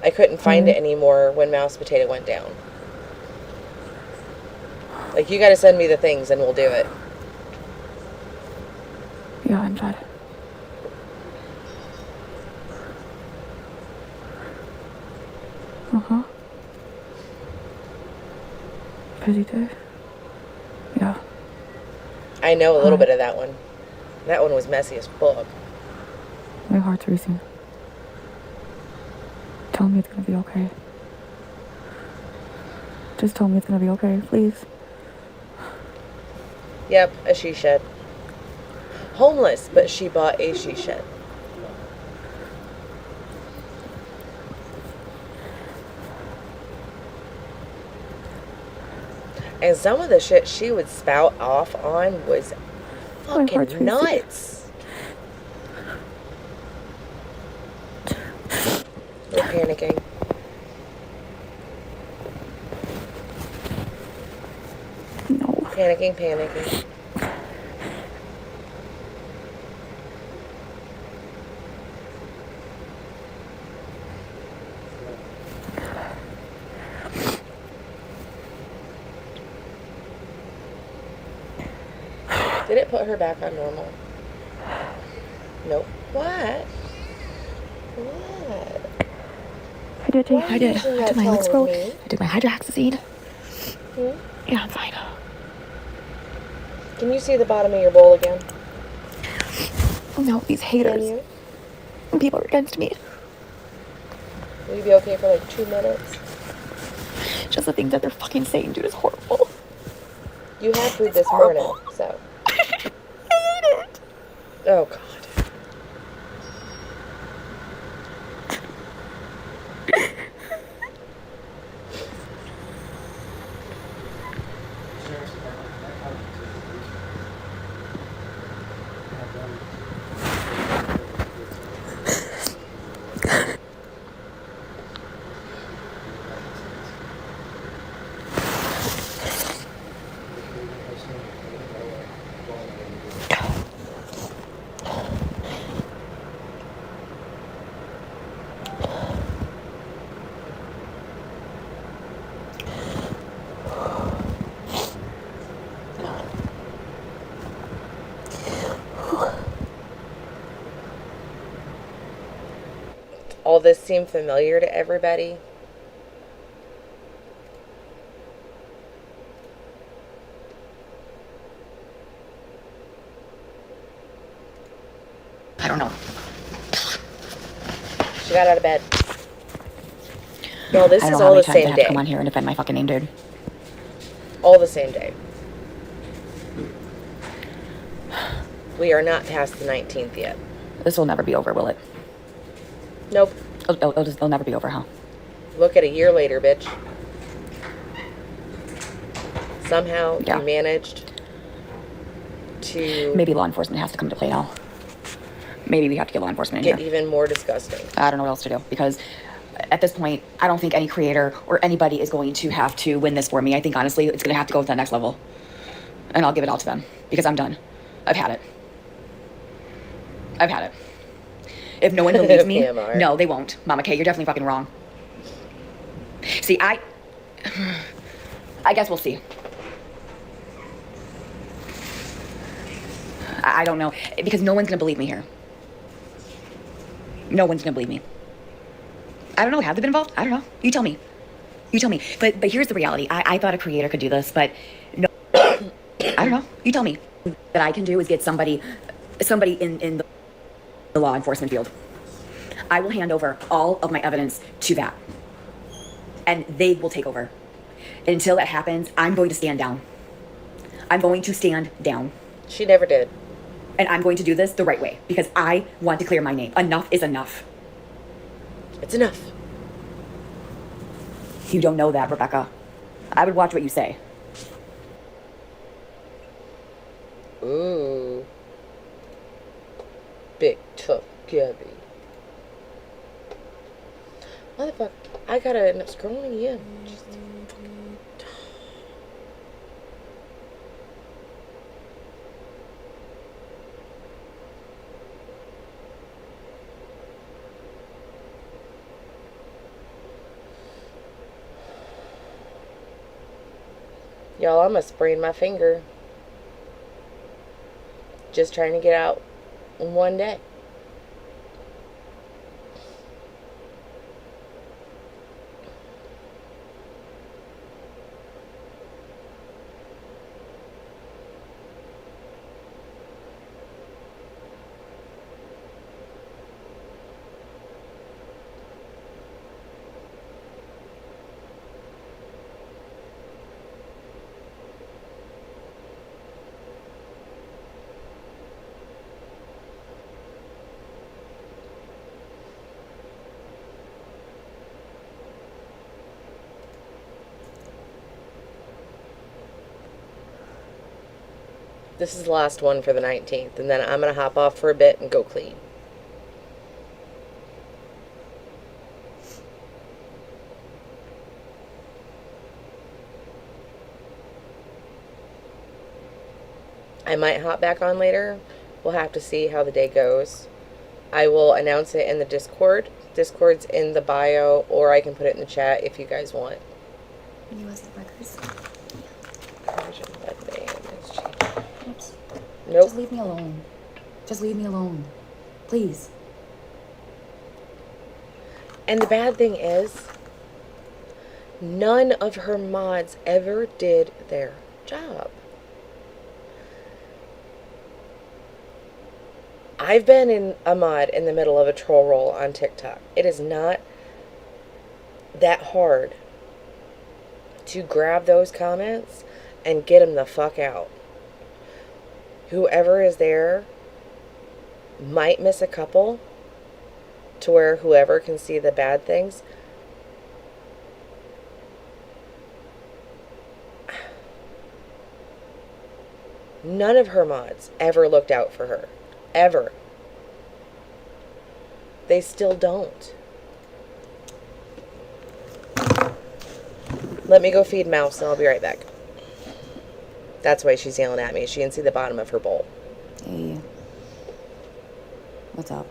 I couldn't find it anymore when Mouse Potato went down. Like, you gotta send me the things and we'll do it. Yeah, I'm fine. Busy day? Yeah. I know a little bit of that one. That one was messy as fuck. My heart's racing. Tell me it's gonna be okay. Just tell me it's gonna be okay, please. Yep, a she shed. Homeless, but she bought a she shed. And some of the shit she would spout off on was fucking nuts. We're panicking. No. Panicking. Did it put her back on normal? Nope. What? I did my Lexpro. I did my hydroxyzine. Yeah, I'm fine. Can you see the bottom of your bowl again? No, these haters. People are against me. Will you be okay for like 2 minutes? Just the things that they're fucking saying, dude, is horrible. You had food this morning, so. I hate it. Oh, God. All this seem familiar to everybody. I don't know. She got out of bed. No, this is all the same day. I have to come on here and defend my fucking name, dude. All the same day. We are not past the 19th yet. This will never be over, will it? Nope. It'll never be over, huh? Look at a year later, bitch. Somehow you managed to... Maybe law enforcement has to come to play now. Maybe we have to get law enforcement in here. Get even more disgusting. I don't know what else to do, because at this point, I don't think any creator or anybody is going to have to win this for me. I think, honestly, it's going to have to go to the next level. And I'll give it all to them, because I'm done. I've had it. If no one believes me, no, they won't. Mama K, you're definitely fucking wrong. See, I guess we'll see. I don't know, because no one's gonna believe me here. No one's gonna believe me. I don't know, have they been involved? I don't know. You tell me. You tell me. But here's the reality. I thought a creator could do this, but no. I don't know. You tell me. That I can do is get somebody in the law enforcement field. I will hand over all of my evidence to that. And they will take over. Until that happens, I'm going to stand down. I'm going to stand down. She never did. And I'm going to do this the right way because I want to clear my name. Enough is enough. It's enough. You don't know that, Rebecca. I would watch what you say. Ooh. Big tough Gabby. Motherfucker, I gotta end up scrolling again. Just y'all, I must sprain my finger. Just trying to get out in one day. This is the last one for the 19th, and then I'm going to hop off for a bit and go clean. I might hop back on later. We'll have to see how the day goes. I will announce it in the Discord. Discord's in the bio, or I can put it in the chat if you guys want. US records. Oops. Nope. Just leave me alone. Just leave me alone. Please. And the bad thing is, none of her mods ever did their job. I've been in a mod in the middle of a troll roll on TikTok. It is not that hard to grab those comments and get them the fuck out. Whoever is there might miss a couple to where whoever can see the bad things. None of her mods ever looked out for her. Ever. They still don't. Let me go feed Mouse and I'll be right back. That's why she's yelling at me. She can see the bottom of her bowl. Hey. What's up?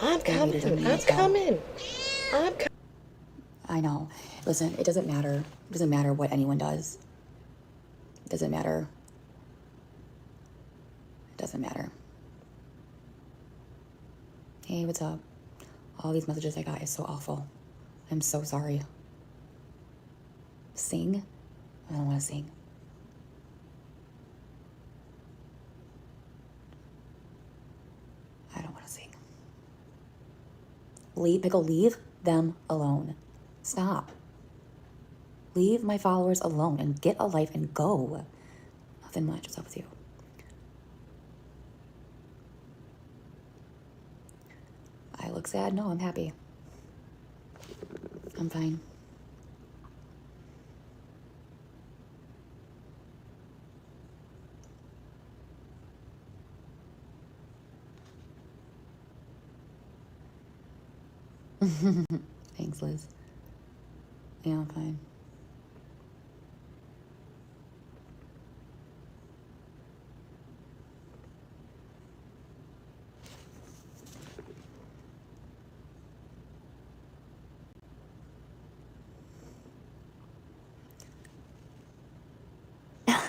I'm coming. I'm coming. I'm coming. I know. Listen, it doesn't matter. It doesn't matter what anyone does. It doesn't matter. It doesn't matter. Hey, what's up? All these messages I got is so awful. I'm so sorry. Sing? I don't want to sing. I don't want to sing. Pickle, leave them alone. Stop. Leave my followers alone and get a life and go. Nothing much. What's up with you? I look sad? No, I'm happy. I'm fine. Thanks, Liz. Yeah, I'm fine.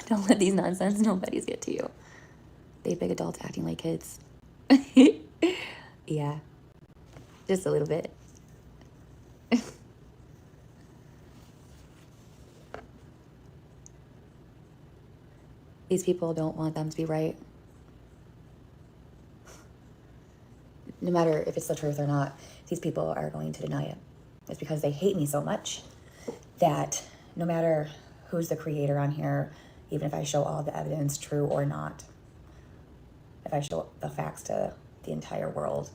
Don't let these nonsense nobodies get to you. They big adults acting like kids. Yeah, just a little bit. These people don't want them to be right. No matter if it's the truth or not, these people are going to deny it. It's because they hate me so much that no matter who's the creator on here, even if I show all the evidence, true or not, if I show the facts to the entire world,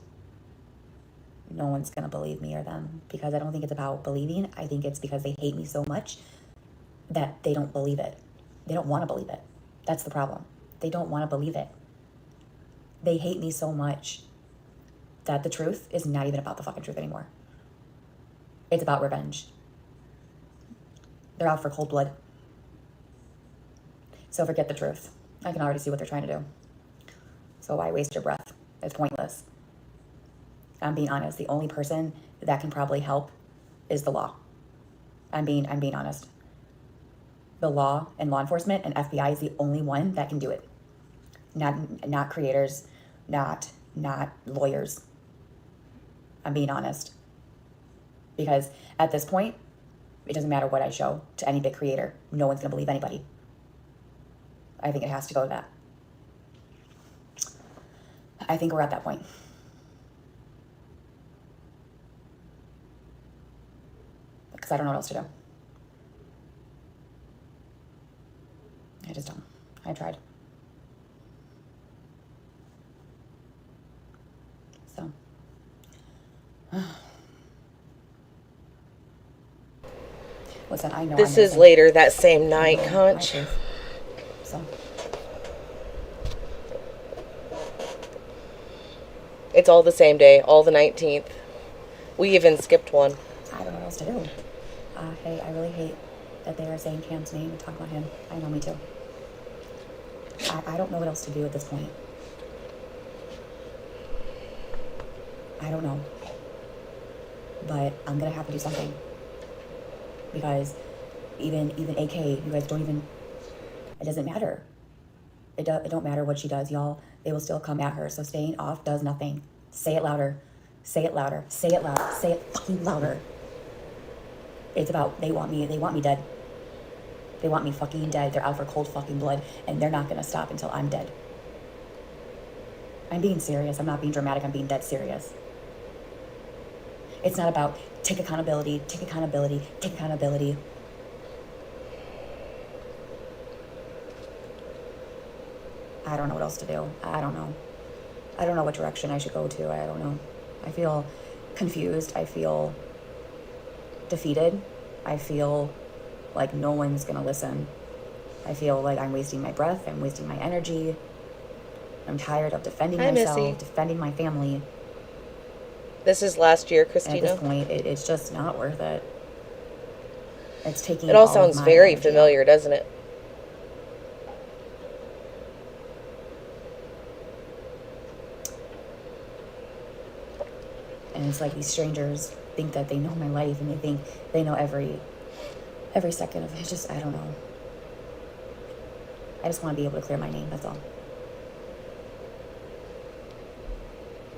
no one's going to believe me or them, because I don't think it's about believing. I think it's because they hate me so much that they don't believe it. They don't want to believe it. That's the problem. They don't want to believe it. They hate me so much that the truth is not even about the fucking truth anymore. It's about revenge. They're out for cold blood. So forget the truth. I can already see what they're trying to do. So why waste your breath? It's pointless. I'm being honest. The only person that can probably help is the law. I'm being honest. The law and law enforcement and FBI is the only one that can do it. Not creators, not lawyers. I'm being honest. Because at this point, it doesn't matter what I show to any big creator. No one's going to believe anybody. I think it has to go to that. I think we're at that point. Because I don't know what else to do. I just don't. I tried. So. Listen, I know this is later that same night, Conch. So. It's all the same day, all the 19th. We even skipped one. I don't know what else to do. Hey, I really hate that they are saying Cam's name and talking about him. I know, me too. I don't know what else to do at this point. I don't know. But I'm going to have to do something. Because even AK, you guys don't even... It doesn't matter. It don't matter what she does, y'all. They will still come at her. So staying off does nothing. Say it louder. Say it louder. Say it loud. Say it fucking louder. It's about they want me dead. They want me fucking dead. They're out for cold fucking blood, and they're not gonna stop until I'm dead. I'm being serious. I'm not being dramatic. I'm being dead serious. It's not about take accountability, take accountability, take accountability. I don't know what else to do. I don't know. I don't know what direction I should go to. I don't know. I feel confused. I feel defeated. I feel like no one's gonna listen. I feel like I'm wasting my breath. I'm wasting my energy. I'm tired of defending myself, defending my family. This is last year, Christina. And at this point, it's just not worth it. It's taking. It all sounds very familiar, doesn't it? And it's like these strangers think that they know my life, and they think they know every second of it. It's just, I don't know. I just want to be able to clear my name, that's all.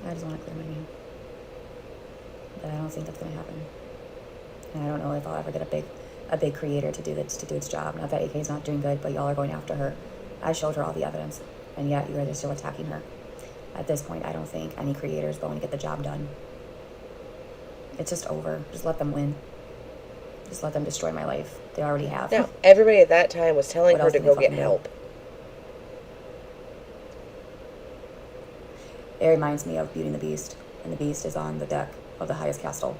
I just want to clear my name. But I don't think that's going to happen. And I don't know if I'll ever get a big creator to do its job. Not that AK's not doing good, but y'all are going after her. I showed her all the evidence, and yet you guys are still attacking her. At this point, I don't think any creator is going to get the job done. It's just over. Just let them win. Just let them destroy my life. They already have. No, everybody at that time was telling her to go get help. It reminds me of Beauty and the Beast. And the Beast is on the deck of the highest castle.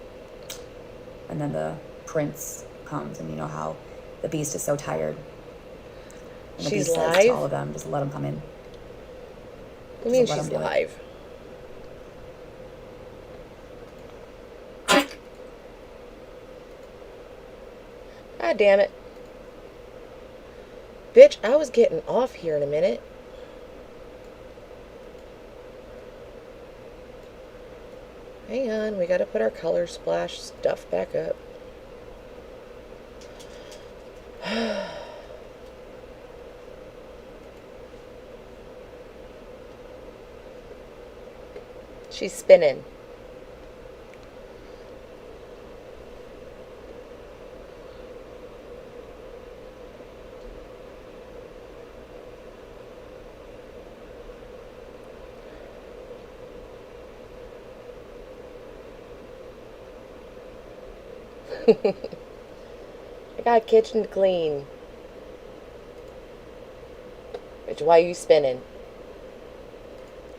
And then the prince comes, and you know how the Beast is so tired. And the Beast says to all of them, just let them come in. What do you mean she's live? God damn it. Bitch, I was getting off here in a minute. Hang on, we gotta put our color splash stuff back up. She's spinning. I got a kitchen to clean. Bitch, why are you spinning?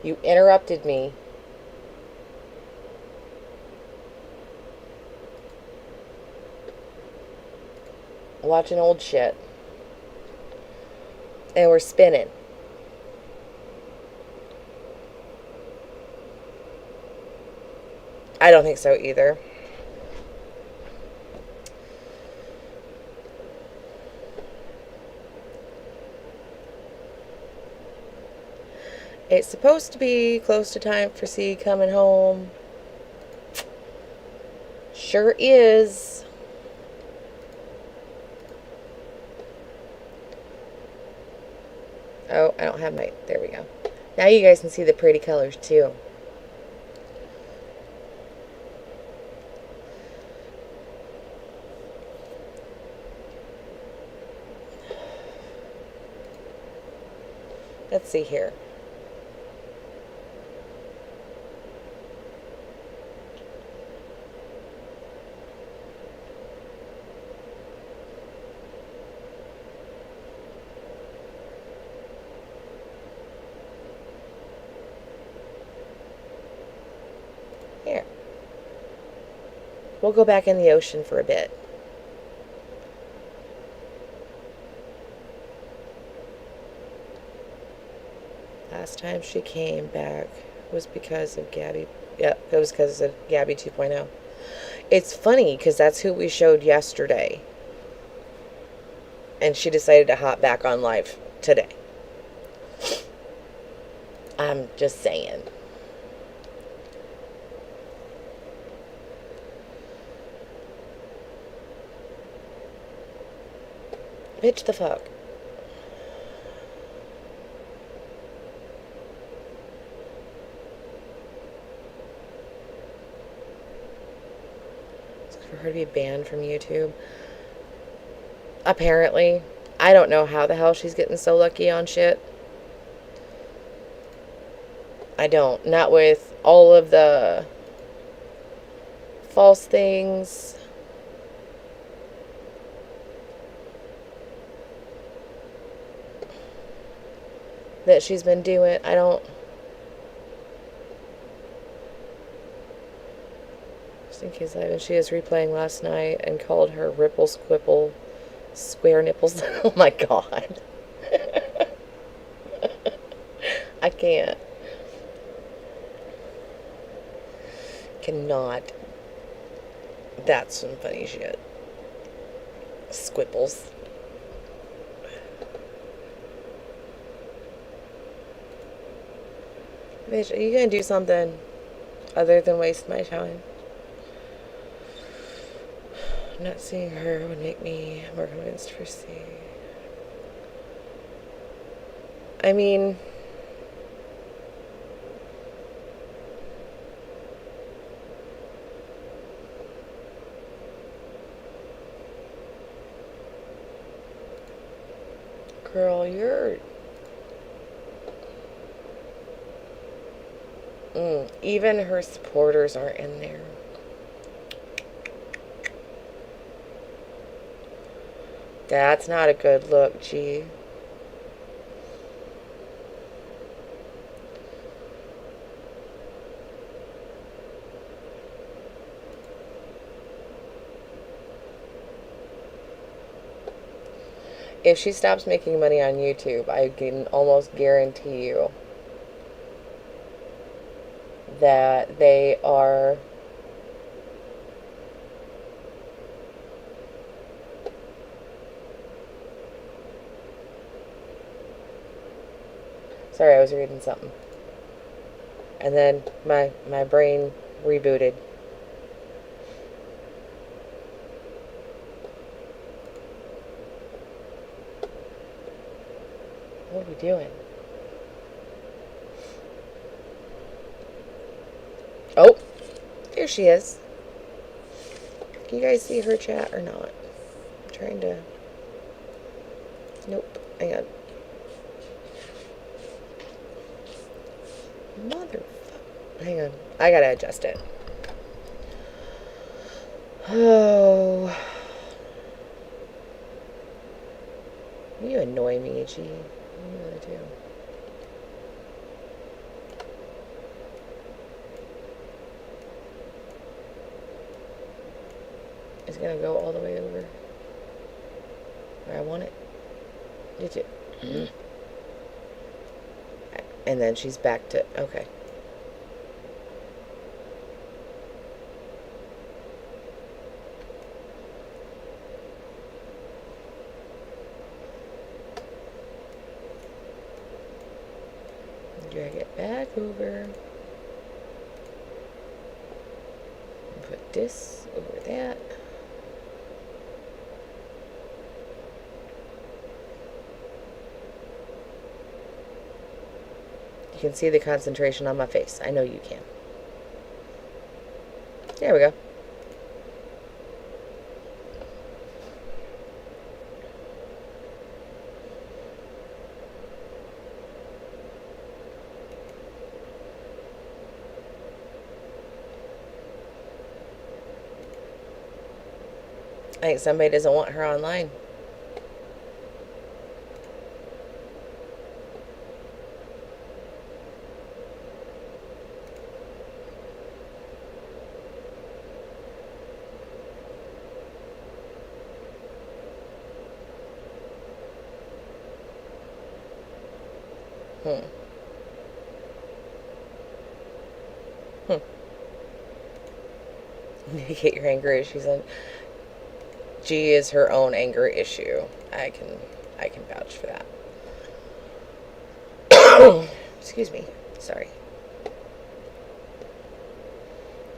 You interrupted me. Watching old shit. And we're spinning. I don't think so either. It's supposed to be close to time for C coming home. Sure is. Oh, I don't have my... There we go. Now you guys can see the pretty colors too. Let's see here. Here. We'll go back in the ocean for a bit. Last time she came back was because of Gabby. Yep, it was because of Gabby 2.0. It's funny because that's who we showed yesterday. And she decided to hop back on live today. I'm just saying. Bitch the fuck. For her to be banned from YouTube. Apparently. I don't know how the hell she's getting so lucky on shit. I don't. Not with all of the false things. That she's been doing. I don't. Just in case she was replaying last night and called her Ripples Quipple square nipples. Oh my god. I can't. Cannot. That's some funny shit. Squipples. Bitch, are you gonna do something other than waste my time? Not seeing her would make me more convinced for C. I mean... Girl, you're... even her supporters aren't in there. That's not a good look, G. If she stops making money on YouTube, I can almost guarantee you that they are sorry, I was reading something. And then my brain rebooted. What are we doing? Here she is. Can you guys see her chat or not? I'm trying to... Nope. Hang on. Motherfucker. Hang on. I gotta adjust it. Oh. You annoy me, G. You really do. It's gonna go all the way over where I want it. Did you? Mm-hmm. And then she's back to, okay. Drag it back over. Put this over that. You can see the concentration on my face. I know you can. There we go. I think somebody doesn't want her online. Mitigate your anger issues. And G is her own anger issue. I can vouch for that. Excuse me. Sorry.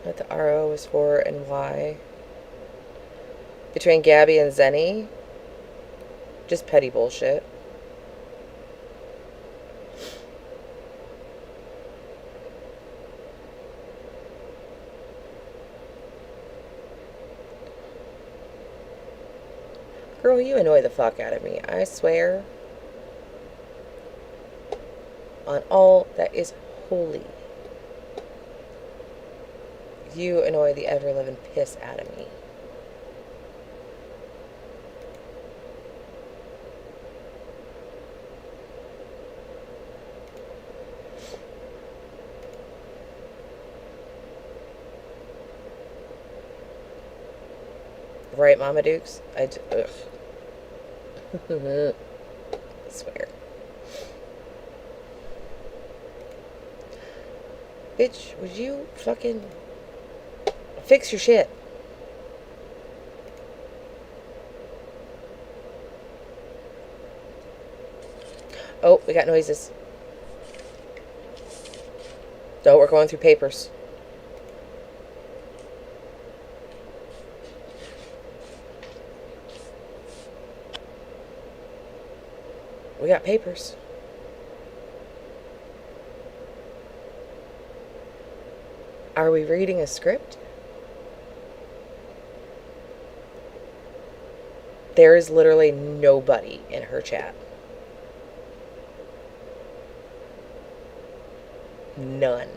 What the RO was for and why. Between Gabby and Zenny. Just petty bullshit. Girl, you annoy the fuck out of me. I swear on all that is holy. You annoy the ever-living piss out of me. Right, Mama Dukes? Ugh. I swear. Bitch, would you fucking fix your shit? Oh, we got noises. So we're going through papers. We got papers. Are we reading a script? There is literally nobody in her chat. None.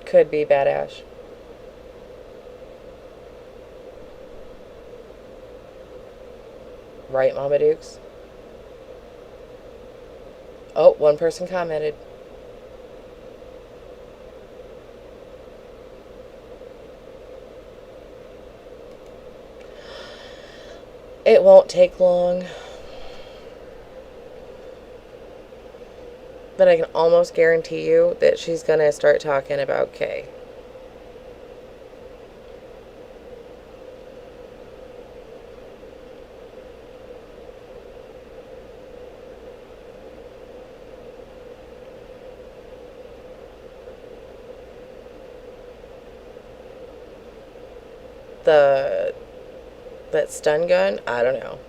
Could be badass. Right, Mama Dukes? Oh, one person commented. It won't take long. But I can almost guarantee you that she's going to start talking about Kay. That stun gun, I don't know.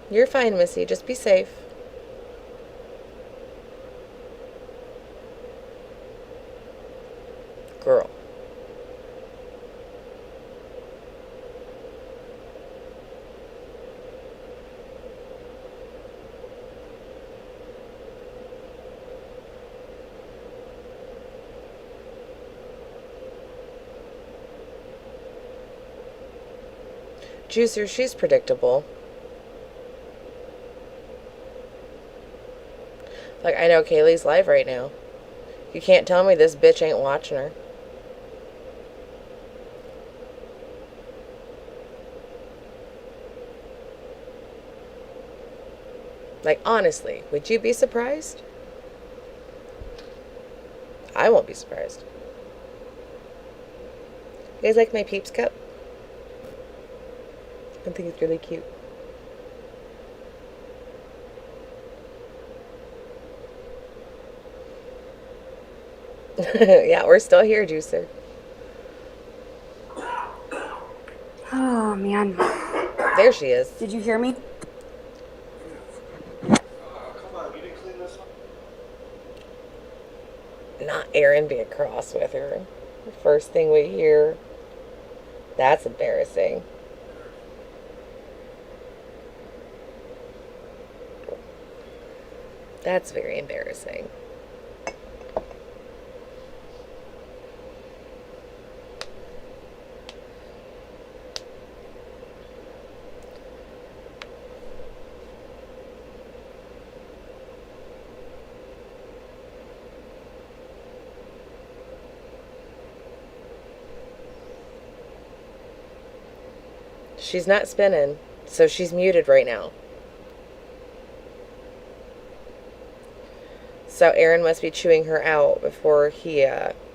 You're fine, Missy. Just be safe. Girl. Juicer, she's predictable. Like, I know Kaylee's live right now. You can't tell me this bitch ain't watching her. Like, honestly, would you be surprised? I won't be surprised. You guys like my Peeps cup? I think it's really cute. Yeah, we're still here, Juicer. Oh, man. There she is. Did you hear me? Come on, you didn't clean this up? Not Aaron being cross with her. First thing we hear. That's embarrassing. That's very embarrassing. She's not spinning, so she's muted right now. So Aaron must be chewing her out before he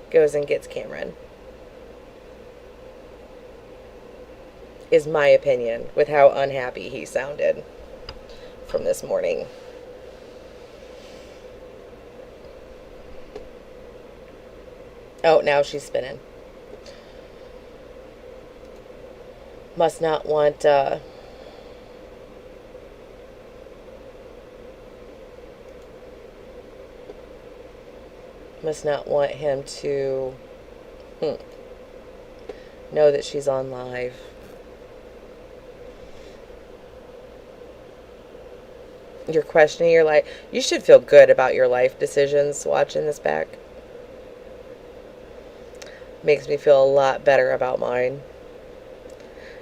goes and gets Cameron. Is my opinion, with how unhappy he sounded from this morning. Oh, now she's spinning. Must not want, must not want him to know that she's on live. You're questioning your life. You should feel good about your life decisions watching this back. Makes me feel a lot better about mine.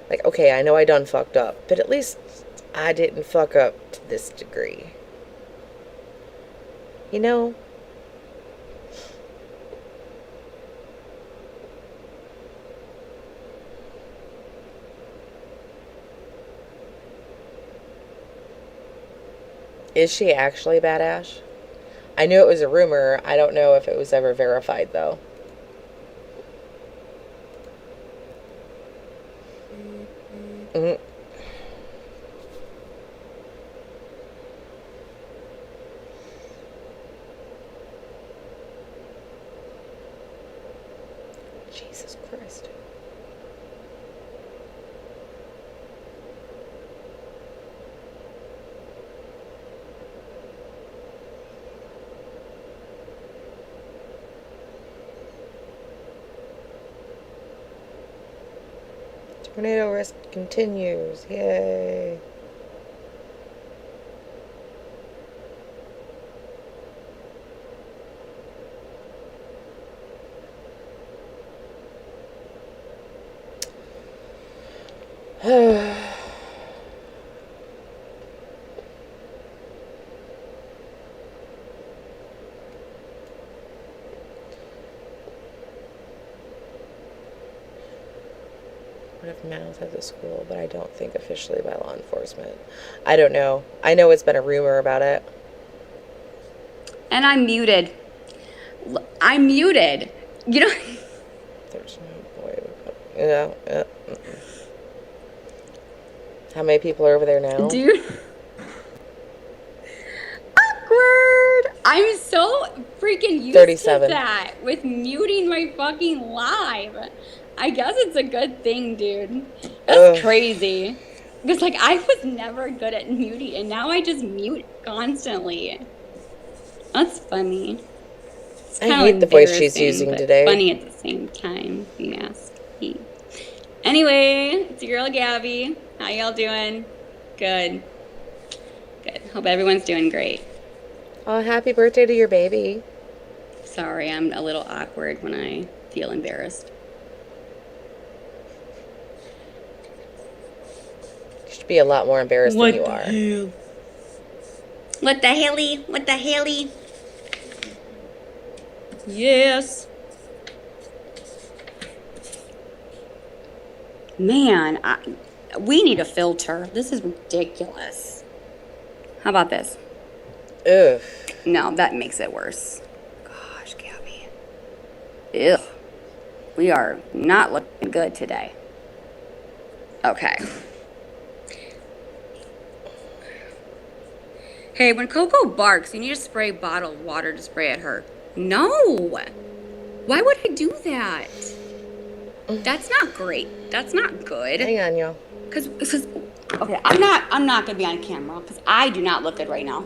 Like, okay, I know I done fucked up, but at least I didn't fuck up to this degree. You know? Is she actually badass? I knew it was a rumor. I don't know if it was ever verified, though. Mm-hmm. Jesus Christ. Tornado risk continues. Yay. would have mouthed at the school, but I don't think officially by law enforcement. I don't know. I know it's been a rumor about it. And I'm muted. I'm muted. You know. There's no boy. Yeah. How many people are over there now? Dude. Awkward. I'm so freaking used 37. to that with muting my fucking live. I guess it's a good thing, dude. That's crazy. Because, like, I was never good at muting, and now I just mute constantly. That's funny. I hate the voice she's using but today. Funny at the same time, if you ask me. Anyway, it's your girl Gabby. How y'all doing? Good. Good. Hope everyone's doing great. Oh, happy birthday to your baby. Sorry, I'm a little awkward when I feel embarrassed. You should be a lot more embarrassed than you are. Hell? What the helly? What the helly? Yes. Man, we need a filter. This is ridiculous. How about this? Ugh. No, that makes it worse. Gosh, Gabby. Ugh. We are not looking good today. Okay. Hey, when Coco barks, you need to spray a bottle of water to spray at her. No! Why would I do that? That's not great. That's not good. Hang on, y'all. Cause okay, I'm not gonna be on camera because I do not look good right now.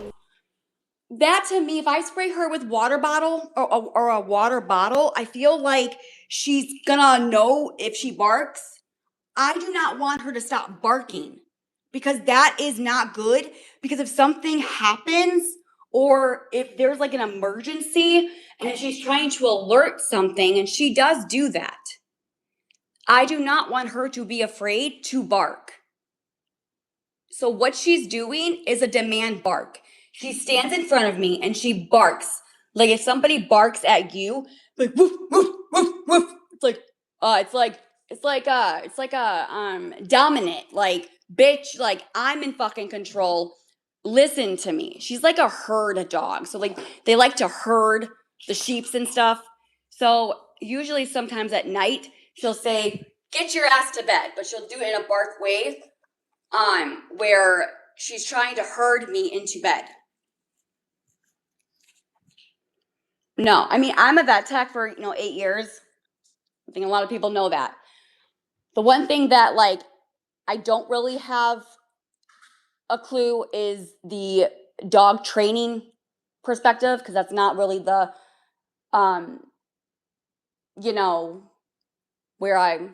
That to me, if I spray her with water bottle or a water bottle, I feel like she's gonna know if she barks. I do not want her to stop barking because that is not good. Because if something happens or if there's like an emergency and she's trying to alert something, and she does do that, I do not want her to be afraid to bark. So what she's doing is a demand bark. She stands in front of me and she barks. Like if somebody barks at you, like woof, woof, woof, woof. It's like a dominant, like, bitch, like I'm in fucking control. Listen to me. She's like a herd dog. So like they like to herd the sheeps and stuff. So usually sometimes at night she'll say, "Get your ass to bed," but she'll do it in a bark way, where she's trying to herd me into bed. No, I mean, I'm a vet tech for, 8 years. I think a lot of people know that. The one thing that, like, I don't really have a clue is the dog training perspective, because that's not really the, where I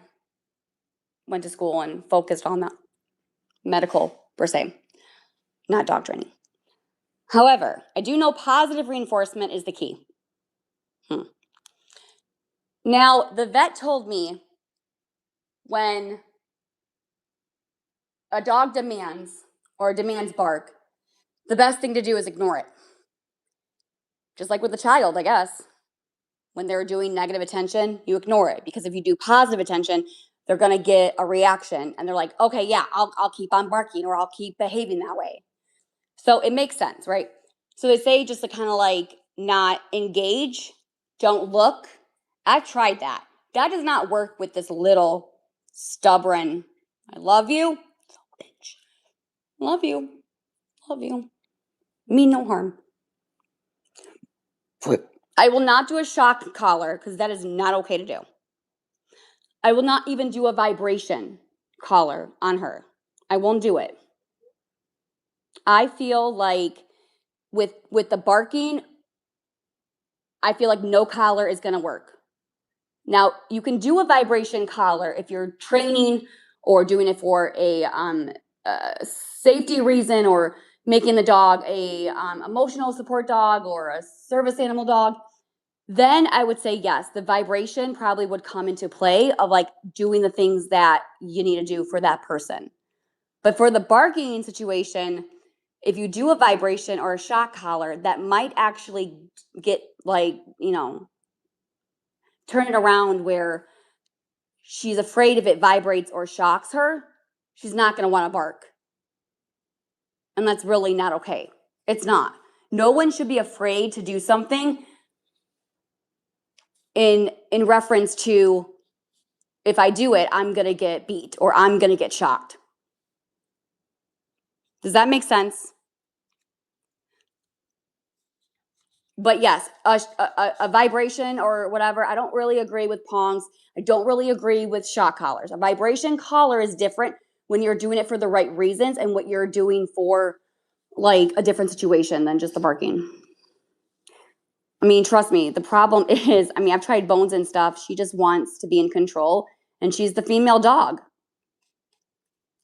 went to school and focused on that medical per se, not dog training. However, I do know positive reinforcement is the key. Now, the vet told me when a dog demands bark, the best thing to do is ignore it. Just like with a child, I guess. When they're doing negative attention, you ignore it, because if you do positive attention, they're going to get a reaction and they're like, okay, yeah, I'll keep on barking, or I'll keep behaving that way. So it makes sense, right? So they say just to kind of like not engage, don't look. I've tried that. That does not work with this little stubborn, I love you, bitch. Love you. Love you. Mean no harm. I will not do a shock collar because that is not okay to do. I will not even do a vibration collar on her. I won't do it. I feel like with the barking, I feel like no collar is going to work. Now, you can do a vibration collar if you're training or doing it for a safety reason, or making the dog a emotional support dog or a service animal dog. Then I would say yes, the vibration probably would come into play of like doing the things that you need to do for that person. But for the barking situation, if you do a vibration or a shock collar, that might actually get like, turn it around where she's afraid if it vibrates or shocks her, she's not going to want to bark. And that's really not okay. It's not. No one should be afraid to do something in reference to, if I do it, I'm going to get beat or I'm going to get shocked. Does that make sense? But yes, a vibration or whatever, I don't really agree with pongs. I don't really agree with shock collars. A vibration collar is different when you're doing it for the right reasons and what you're doing for like a different situation than just the barking. I mean, trust me, the problem is, I mean, I've tried Bones and stuff. She just wants to be in control and she's the female dog.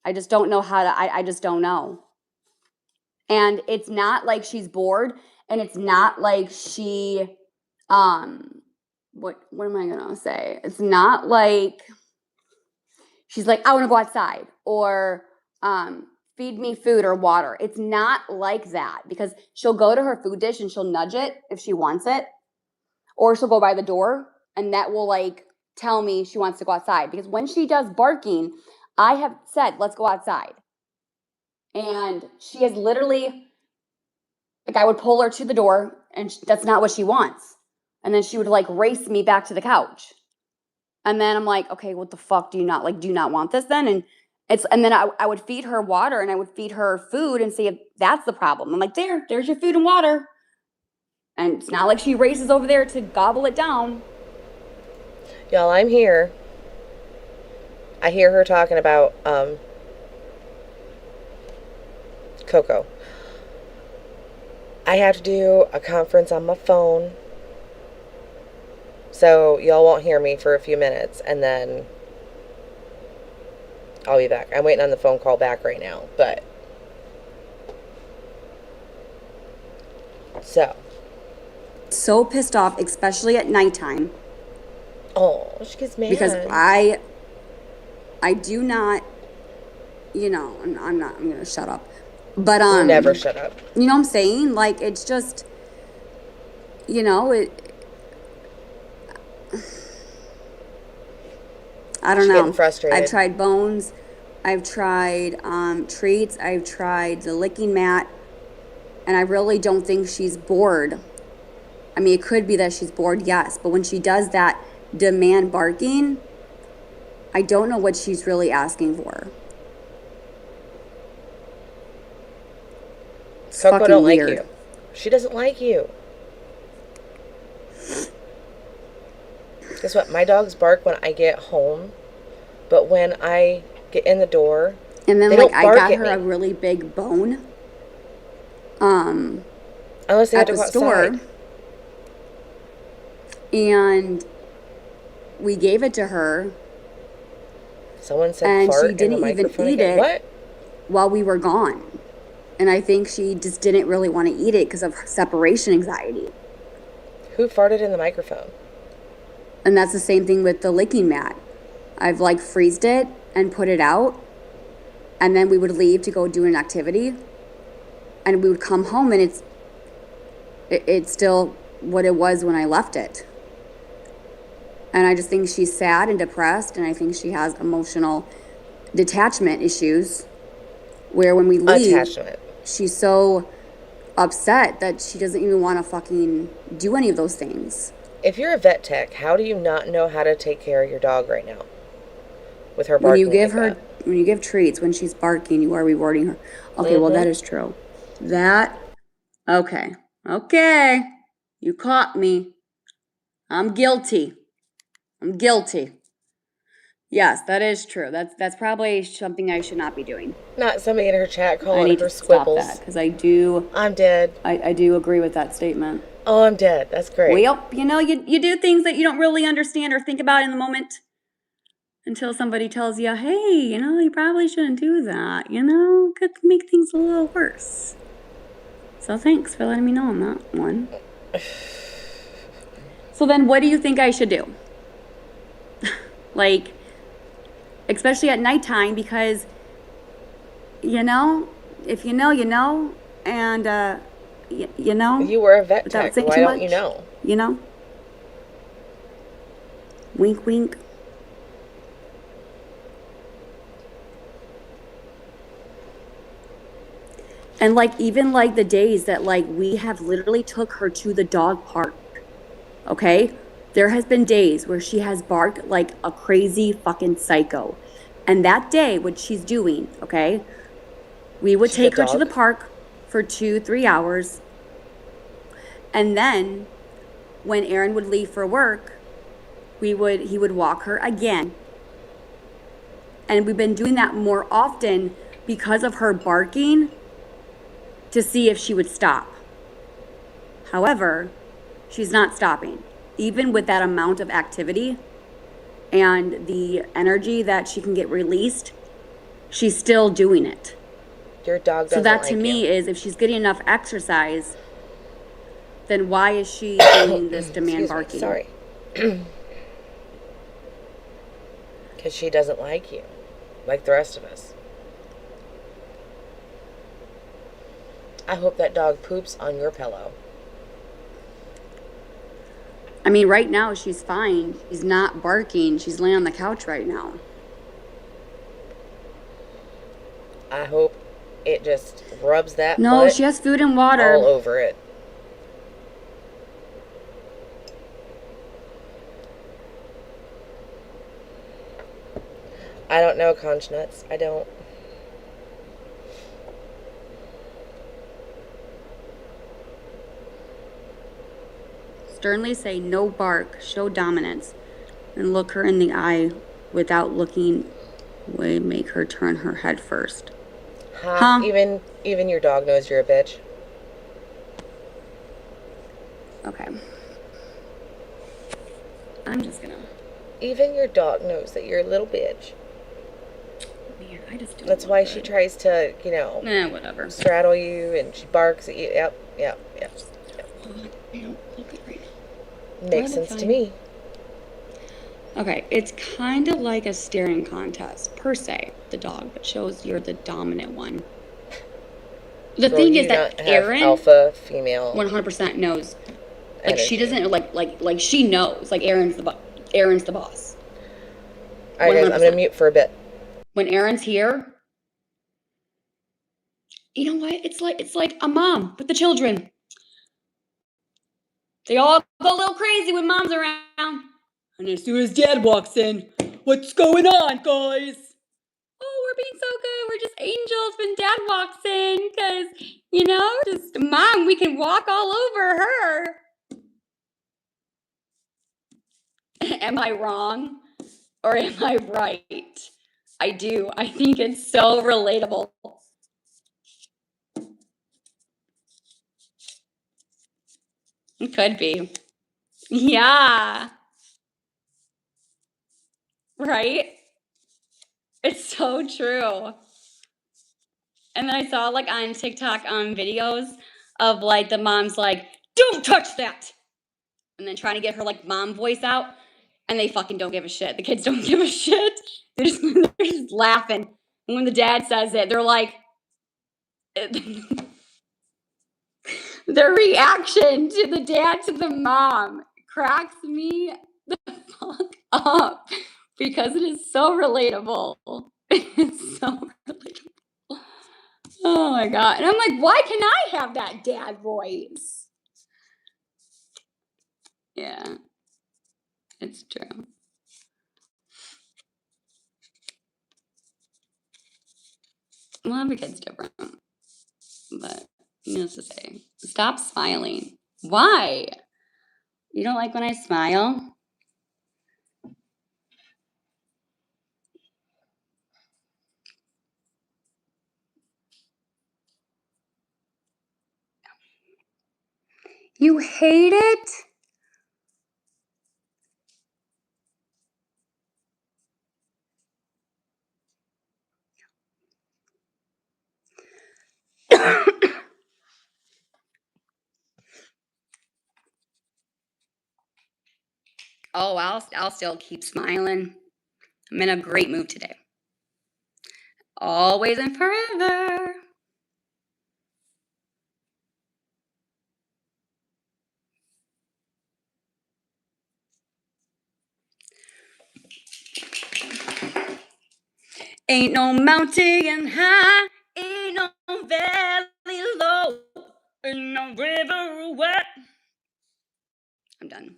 I just don't know how to, I just don't know. And it's not like she's bored. And it's not like she, what am I gonna say? It's not like she's like, I wanna go outside or feed me food or water. It's not like that because she'll go to her food dish and she'll nudge it if she wants it. Or she'll go by the door and that will like tell me she wants to go outside. Because when she does barking, I have said, let's go outside. And she has literally, like I would pull her to the door and that's not what she wants. And then she would like race me back to the couch. And then I'm like, okay, what the fuck do you not want this then? And then I would feed her water and I would feed her food and see if that's the problem. I'm like, there's your food and water. And it's not like she races over there to gobble it down. Y'all, I'm here. I hear her talking about Coco. I have to do a conference on my phone. So y'all won't hear me for a few minutes and then I'll be back. I'm waiting on the phone call back right now, but So pissed off, especially at nighttime. Oh, she gets mad. Because I do not, I'm going to shut up. But You'll never shut up. You know what I'm saying? Like it's just I don't know. Getting frustrated. I've tried Bones. I've tried treats. I've tried the licking mat. And I really don't think she's bored. I mean, it could be that she's bored, yes. But when she does that demand barking, I don't know what she's really asking for. Coco don't like you. She doesn't like you. Guess what? My dogs bark when I get home, but when I get in the door, and then they like don't bark I got at her me. a really big bone. Unless they have at to the go store, outside. And we gave it to her. Someone said and fart she didn't in the even microphone eat again. it What? while we were gone. And I think she just didn't really want to eat it because of her separation anxiety. Who farted in the microphone? And that's the same thing with the licking mat. I've like freezed it and put it out. And then we would leave to go do an activity. And we would come home and it's still what it was when I left it. And I just think she's sad and depressed. And I think she has emotional detachment issues. Where when we leave, she's so upset that she doesn't even want to fucking do any of those things. If you're a vet tech, how do you not know how to take care of your dog right now? With her barking. When you give treats, when she's barking, you are rewarding her. Okay, well, that is true. Okay. You caught me. I'm guilty. Yes, that is true. That's probably something I should not be doing. Not somebody in her chat calling I need her to stop squibbles. that because I do. I'm dead. I do agree with that statement. Oh, I'm dead. That's great. Well, you do things that you don't really understand or think about in the moment until somebody tells you, hey, you probably shouldn't do that. Could make things a little worse. So thanks for letting me know on that one. So then what do you think I should do? Like, especially at nighttime, because, if you know, and, You were a vet tech. Why don't you know? Wink, wink. And like, even like the days that like we have literally took her to the dog park, okay? There has been days where she has barked like a crazy fucking psycho. And that day, what she's doing, okay? We would take her to the park for 2-3 hours. And then when Aaron would leave for work, he would walk her again. And we've been doing that more often because of her barking to see if she would stop. However, she's not stopping. Even with that amount of activity and the energy that she can get released, she's still doing it. Your dog doesn't So that like to me you. is, if she's getting enough exercise, then why is she doing this demand barking? Sorry. Because she doesn't like you, like the rest of us. I hope that dog poops on your pillow. I mean, right now she's fine. She's not barking. She's laying on the couch right now. I hope it just rubs that No, butt she has food and water. all over it. I don't know, Conch Nuts. I don't. Sternly say no bark, show dominance, and look her in the eye without looking away, make her turn her head first. Huh? Even your dog knows you're a bitch. Okay. I'm just gonna. Even your dog knows that you're a little bitch. Man, I just don't. That's why she tries to, whatever. straddle you, and she barks at you. Yep. I don't look it right now. Makes sense to me. Okay, it's kind of like a staring contest, per se, the dog, but shows you're the dominant one. The thing is that Aaron, alpha, female, 100% knows. Like, energy. she doesn't, like she knows, like, Aaron's the boss. Alright guys, I'm gonna mute for a bit. When Aaron's here, you know what? It's like a mom with the children. They all go a little crazy when mom's around. And as soon as dad walks in, what's going on, guys? Oh, we're being so good. We're just angels when dad walks in. Because, just mom, we can walk all over her. Am I wrong? Or am I right? I do. I think it's so relatable. It could be. Yeah. Right? It's so true. And then I saw on TikTok videos of the mom's don't touch that. And then trying to get her mom voice out. And they fucking don't give a shit. The kids don't give a shit. They're just laughing. And when the dad says it, they're like, their reaction to the dad to the mom cracks me the fuck up because it is so relatable. It is so relatable. Oh my God. And I'm like, why can I have that dad voice? Yeah, it's true. Well, every kid's different. But needless to say, stop smiling. Why? You don't like when I smile? You hate it? Oh, I'll still keep smiling. I'm in a great mood today. Always and forever. Ain't no mountain high, ain't no valley in a river wet. I'm done.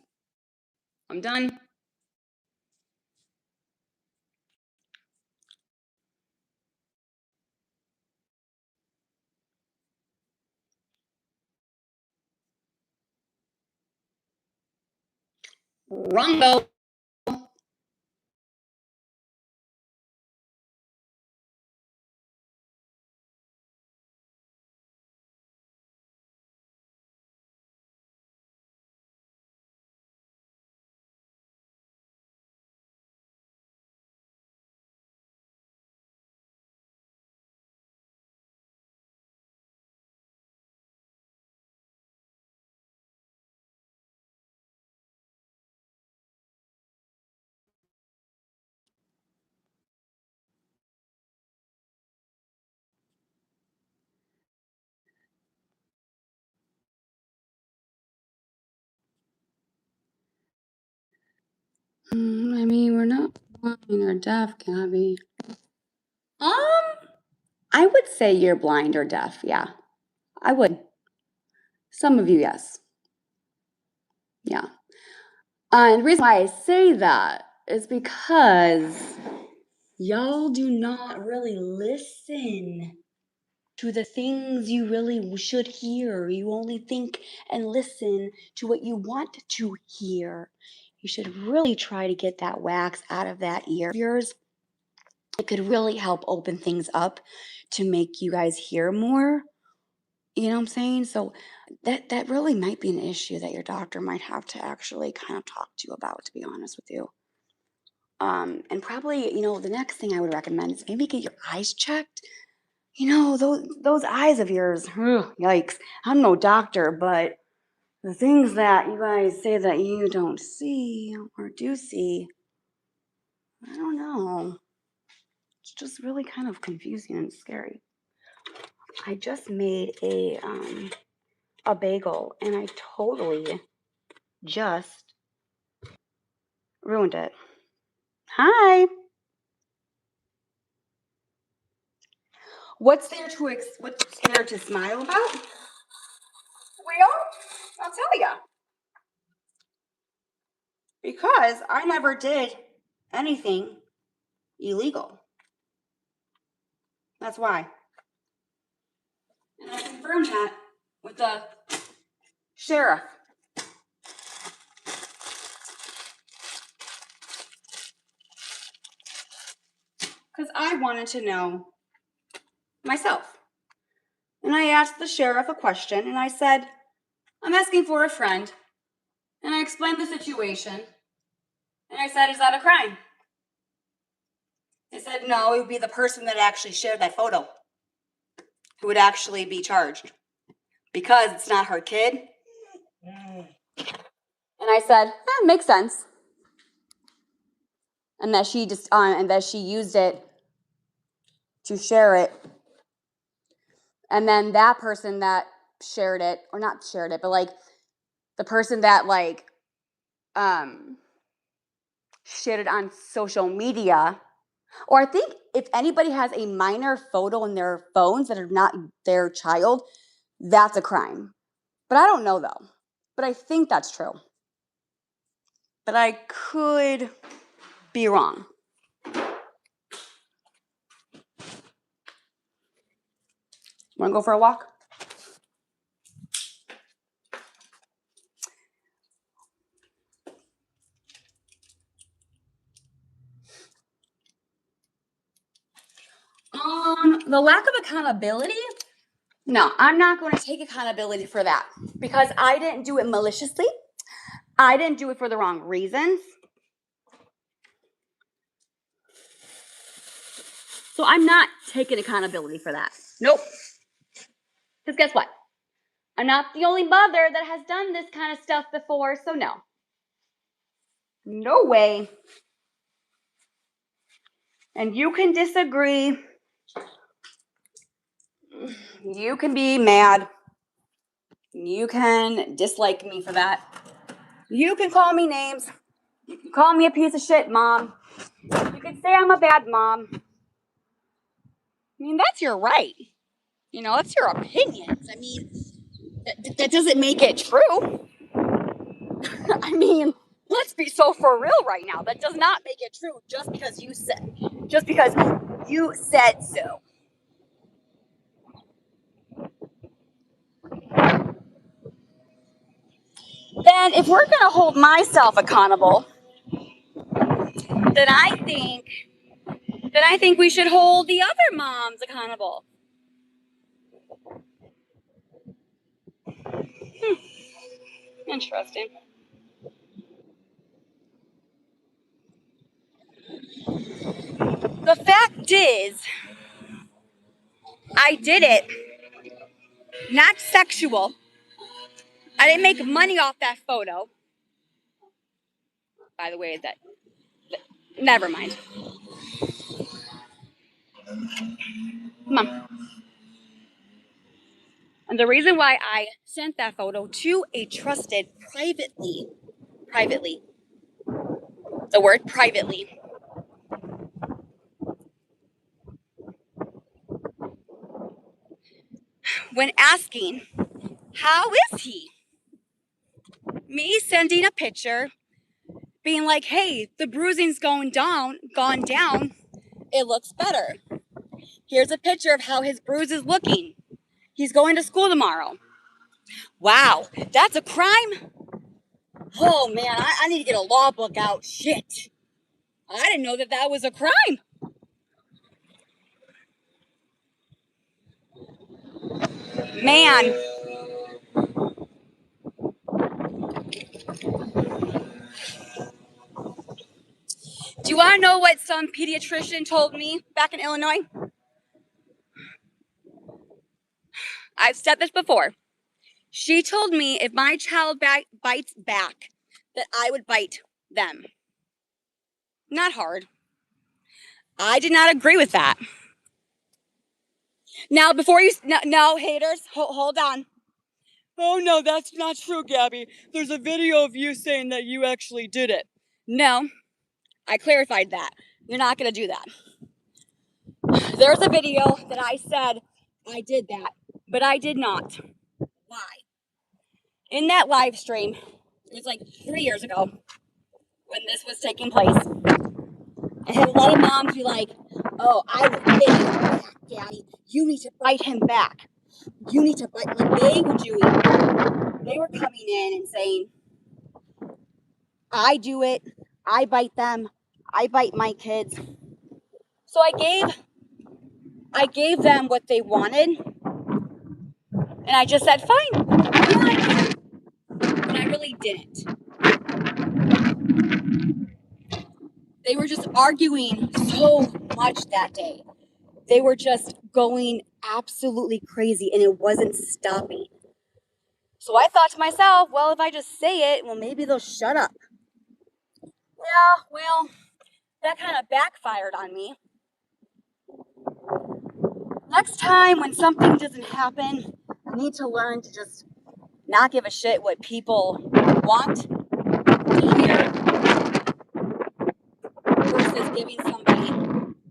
I'm done. Rumbo. I mean, we're not blind or deaf, Gabby. I would say you're blind or deaf, yeah. I would. Some of you, yes. Yeah. And the reason why I say that is because y'all do not really listen to the things you really should hear. You only think and listen to what you want to hear. You should really try to get that wax out of that ear of yours. It could really help open things up to make you guys hear more. You know what I'm saying? So that really might be an issue that your doctor might have to actually kind of talk to you about, to be honest with you. And probably, the next thing I would recommend is maybe get your eyes checked. Those eyes of yours, yikes. I'm no doctor, but the things that you guys say that you don't see or do see, I don't know. It's just really kind of confusing and scary. I just made a bagel and I totally just ruined it. Hi. What's there to smile about? Well, I'll tell ya. Because I never did anything illegal. That's why. And I confirmed that with the sheriff. Because I wanted to know myself. And I asked the sheriff a question and I said, I'm asking for a friend. And I explained the situation. And I said, is that a crime? They said, no, it would be the person that actually shared that photo who would actually be charged. Because it's not her kid. And I said, makes sense. And that she just and that she used it to share it. And then that person that shared it, or not shared it, but like the person that like shared it on social media, or I think if anybody has a minor photo in their phones that are not their child, that's a crime. But I don't know though. But I think that's true. But I could be wrong. Want to go for a walk? The lack of accountability? No, I'm not going to take accountability for that because I didn't do it maliciously. I didn't do it for the wrong reasons. So I'm not taking accountability for that. Nope. Because guess what? I'm not the only mother that has done this kind of stuff before, so no. No way. And you can disagree. You can be mad. You can dislike me for that. You can call me names. You can call me a piece of shit, Mom. You can say I'm a bad mom. I mean, that's your right. That's your opinions. I mean, that doesn't make it true. I mean, let's be so for real right now. That does not make it true just because you said so. Then if we're gonna hold myself accountable, then I think we should hold the other moms accountable. Interesting. The fact is, I did it. Not sexual. I didn't make money off that photo. By the way, never mind. Mom. And the reason why I sent that photo to a trusted privately, the word privately, when asking, how is he? Me sending a picture, being like, hey, the bruising's gone down, it looks better. Here's a picture of how his bruise is looking. He's going to school tomorrow. Wow, that's a crime? Oh man, I need to get a law book out. Shit. I didn't know that was a crime. Man. Do you want to know what some pediatrician told me back in Illinois? I've said this before. She told me if my child bites back, that I would bite them. Not hard. I did not agree with that. Now, before you, no haters, hold on. Oh no, that's not true, Gabby. There's a video of you saying that you actually did it. No, I clarified that. You're not gonna do that. There's a video that I said I did that, but I did not. Why? In that live stream, it was like 3 years ago when this was taking place. I had a lot of moms be like, oh, I would bite him back, Daddy. You need to bite him back. You need to bite, like they would do it. They were coming in and saying, I do it. I bite them. I bite my kids. So I gave them what they wanted. And I just said, fine. But I really didn't. They were just arguing so much that day. They were just going absolutely crazy and it wasn't stopping. So I thought to myself, well, if I just say it, well, maybe they'll shut up. Yeah, well, that kind of backfired on me. Next time when something doesn't happen, I need to learn to just not give a shit what people want to hear versus giving somebody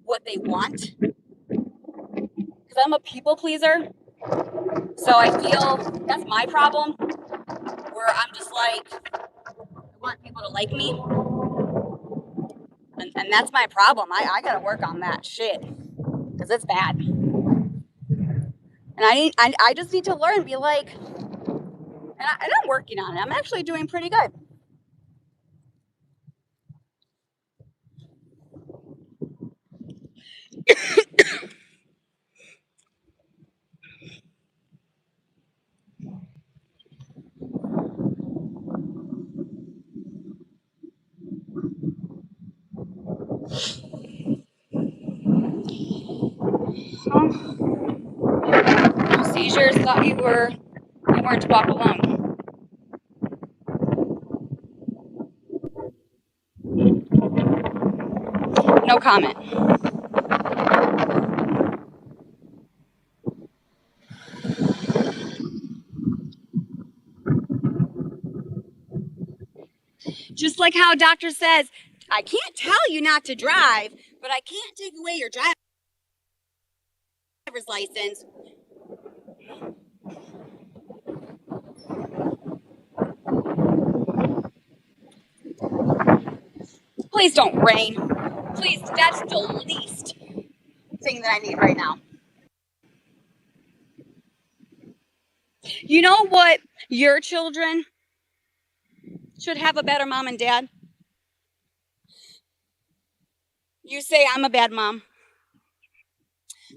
what they want. Because I'm a people pleaser. So I feel that's my problem. Where I'm just like, I want people to like me. And that's my problem. I gotta work on that shit. Because it's bad. And I just need to learn, be like, and I'm working on it. I'm actually doing pretty good. Seizures, thought you weren't to walk alone. No comment. Just like how a doctor says, I can't tell you not to drive, but I can't take away your driver's license. Please don't rain. Please, that's the least thing that I need right now. You know what? Your children should have a better mom and dad. You say I'm a bad mom.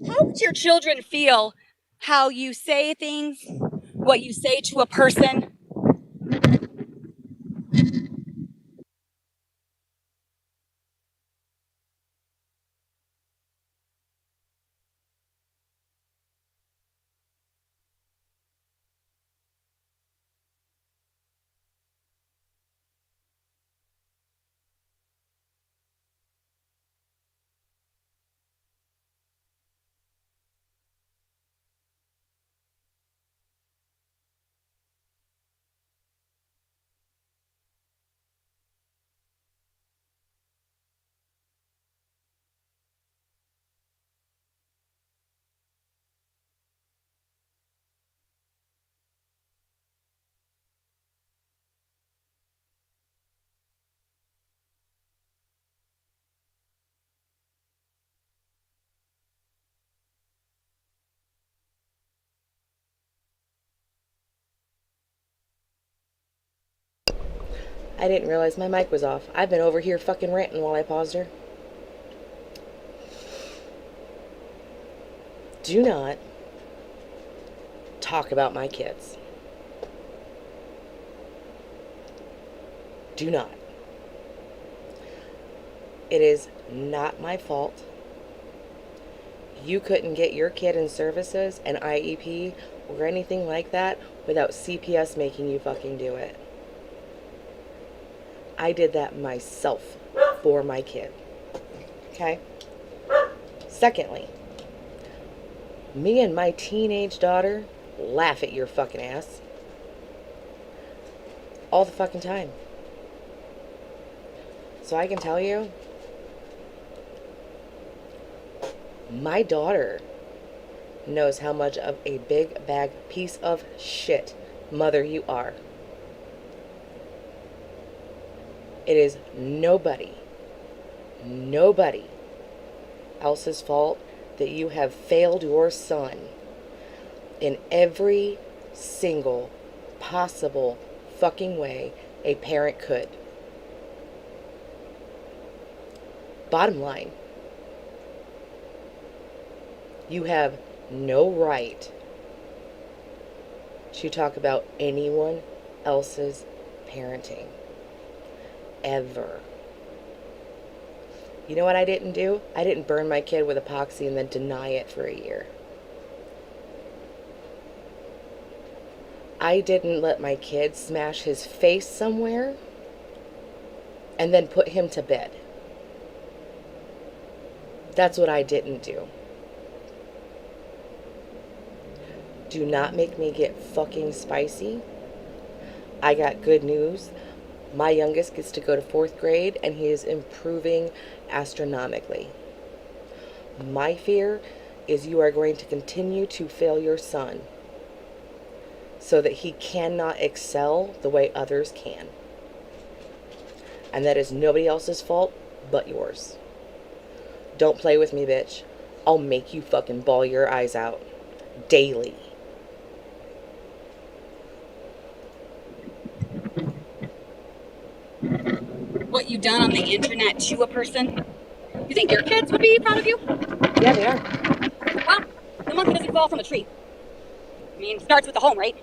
How would your children feel how you say things, what you say to a person? I didn't realize my mic was off. I've been over here fucking ranting while I paused her. Do not talk about my kids. Do not. It is not my fault. You couldn't get your kid in services, an IEP, or anything like that without CPS making you fucking do it. I did that myself for my kid. Okay? Secondly, me and my teenage daughter laugh at your fucking ass all the fucking time. So I can tell you, my daughter knows how much of a big bag piece of shit mother you are. It is nobody else's fault that you have failed your son in every single possible fucking way a parent could. Bottom line, you have no right to talk about anyone else's parenting. Ever. You know what I didn't do? I didn't burn my kid with epoxy and then deny it for a year. I didn't let my kid smash his face somewhere and then put him to bed. That's what I didn't do. Do not make me get fucking spicy. I got good news. My youngest gets to go to 4th grade and he is improving astronomically. My fear is you are going to continue to fail your son so that he cannot excel the way others can. And that is nobody else's fault but yours. Don't play with me, bitch. I'll make you fucking bawl your eyes out daily. What you've done on the internet to a person. You think your kids would be proud of you? Yeah, they are. Well, the monkey doesn't fall from a tree. I mean, it starts with the home, right?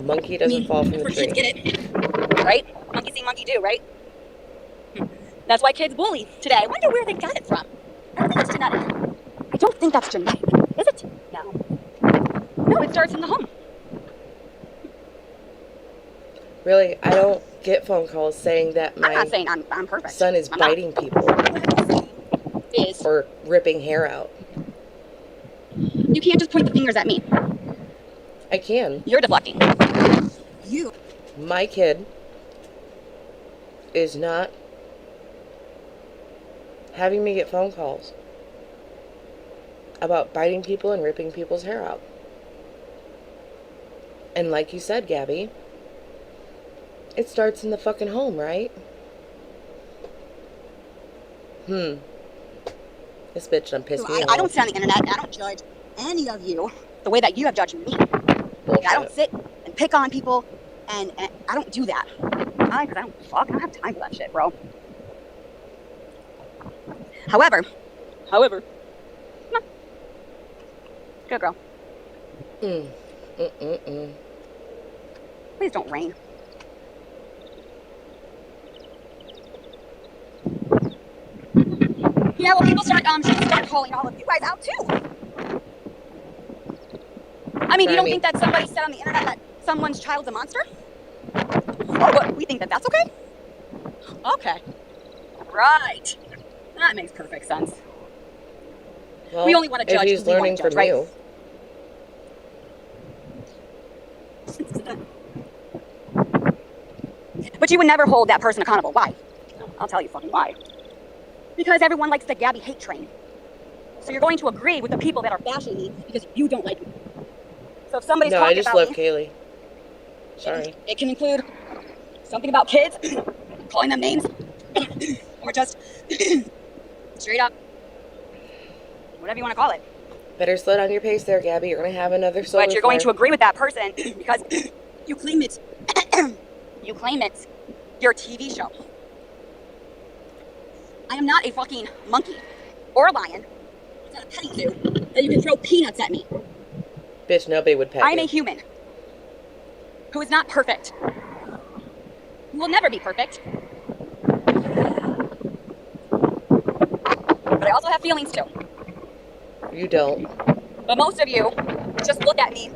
Monkey doesn't fall from the tree. Kids get it, right? Monkey see, monkey do, right? That's why kids bully today. I wonder where they got it from. I don't think it's genetic. I don't think that's genetic. Is it? No. No, it starts in the home. Really, I don't get phone calls saying that my I'm not saying I'm perfect. son is biting people or ripping hair out. You can't just point the fingers at me. I can. You're deflecting. My kid is not having me get phone calls about biting people and ripping people's hair out. And like you said, Gabby, it starts in the fucking home, right? This bitch done pissed me off. I don't sit on the internet and I don't judge any of you the way that you have judged me. Like, I don't sit and pick on people, and I don't do that. Why? Because I don't have time for that shit, bro. However, come on. Good girl. Please don't rain. Yeah, well, people start calling all of you guys out too. I mean, you don't think that somebody said on the internet that someone's child's a monster? Oh, but we think that that's okay? Okay. Right. That makes perfect sense. Well, we only want to judge if he's learning judge, from right? you. But you would never hold that person accountable. Why? I'll tell you fucking why. Because everyone likes the Gabby hate train. So you're going to agree with the people that are bashing me because you don't like me. So if somebody's No, talking I just about love me, Kaylee. Sorry. it can include something about kids, calling them names, or just straight up, whatever you want to call it. Better slow down your pace there, Gabby. You're going to have another solar But you're going to flare. agree with that person because you claim it's your TV show. I am not a fucking monkey or a lion. It's not a petting zoo that you can throw peanuts at me. Bitch, nobody would pet I'm you. a human who is not perfect. Who will never be perfect. But I also have feelings too. You don't. But most of you just look at me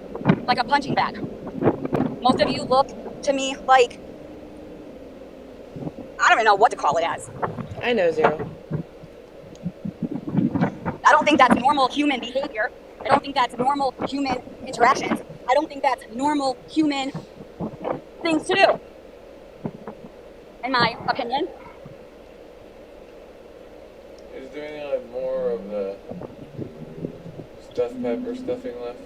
like a punching bag. Most of you look to me like, I don't even know what to call it as. I know, Zero. I don't think that's normal human behavior. I don't think that's normal human interactions. I don't think that's normal human things to do. In my opinion. Is there any like more of the stuffed pepper stuffing left?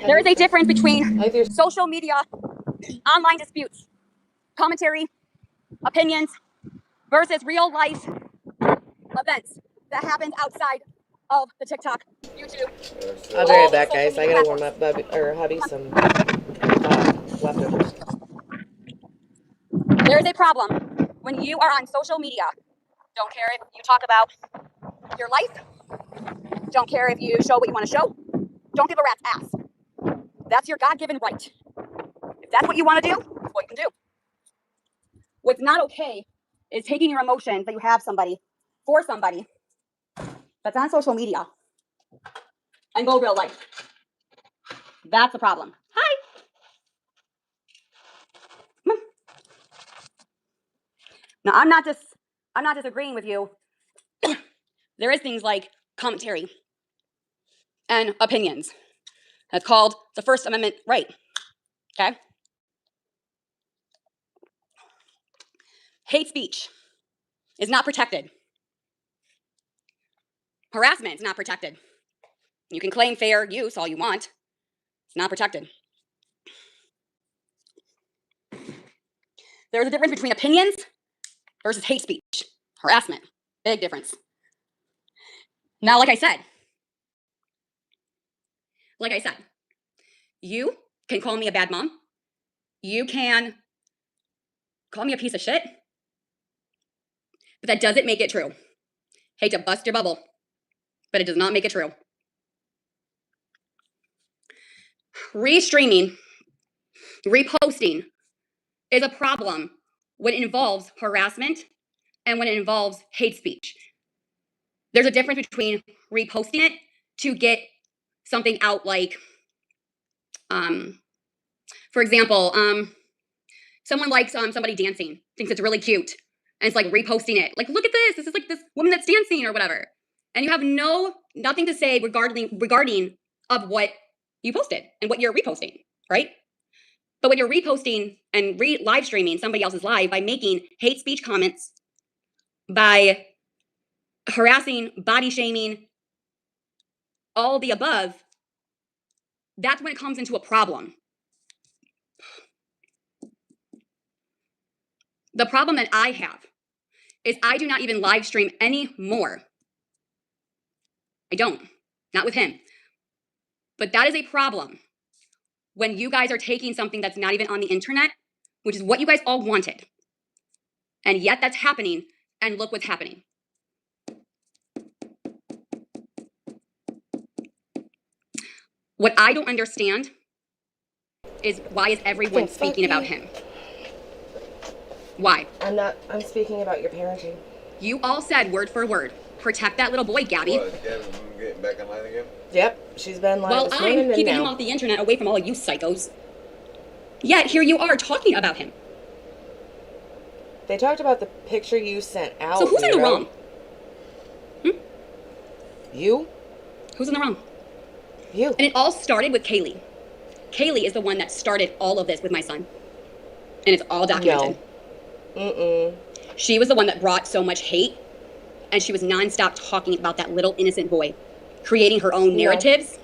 There is a difference between social media, online disputes, commentary, opinions, versus real life events that happened outside of the TikTok, YouTube. I'll be right back, guys. I gotta warm up hubby some leftovers. There is a problem when you are on social media. Don't care if you talk about your life. Don't care if you show what you want to show. Don't give a rat's ass. That's your God-given right. If that's what you want to do, that's what you can do. What's not okay is taking your emotions that you have for somebody that's on social media and go real life. That's the problem. Hi. Now, I'm not disagreeing with you. There is things like commentary and opinions. That's called the First Amendment right. Okay? Hate speech is not protected. Harassment is not protected. You can claim fair use all you want. It's not protected. There's a difference between opinions versus hate speech. Harassment. Big difference. Now, like I said, you can call me a bad mom. You can call me a piece of shit. But that doesn't make it true. Hate to bust your bubble, but it does not make it true. Restreaming, reposting is a problem when it involves harassment and when it involves hate speech. There's a difference between reposting it to get something out, like, for example, someone likes somebody dancing, thinks it's really cute, and it's like reposting it. Like, look at this. This is like this woman that's dancing or whatever. And you have nothing to say regarding of what you posted and what you're reposting, right? But when you're reposting and live streaming somebody else's live by making hate speech comments, by harassing, body shaming, all the above, that's when it comes into a problem. The problem that I have is I do not even live stream anymore. I don't. Not with him. But that is a problem when you guys are taking something that's not even on the internet, which is what you guys all wanted. And yet that's happening, and look what's happening. What I don't understand is why is everyone speaking about him? Why? I'm speaking about your parenting. You all said word for word, protect that little boy, Gabby. What, Gabby's getting back online again? Yep, she's been lying. Well, I'm keeping him off the internet, away from all of you psychos. Yet here you are talking about him. They talked about the picture you sent out. So who's in the wrong? You? Who's in the wrong? You. And it all started with Kaylee. Kaylee is the one that started all of this with my son. And it's all documented. No. She was the one that brought so much hate, and she was nonstop talking about that little innocent boy, creating her own narratives.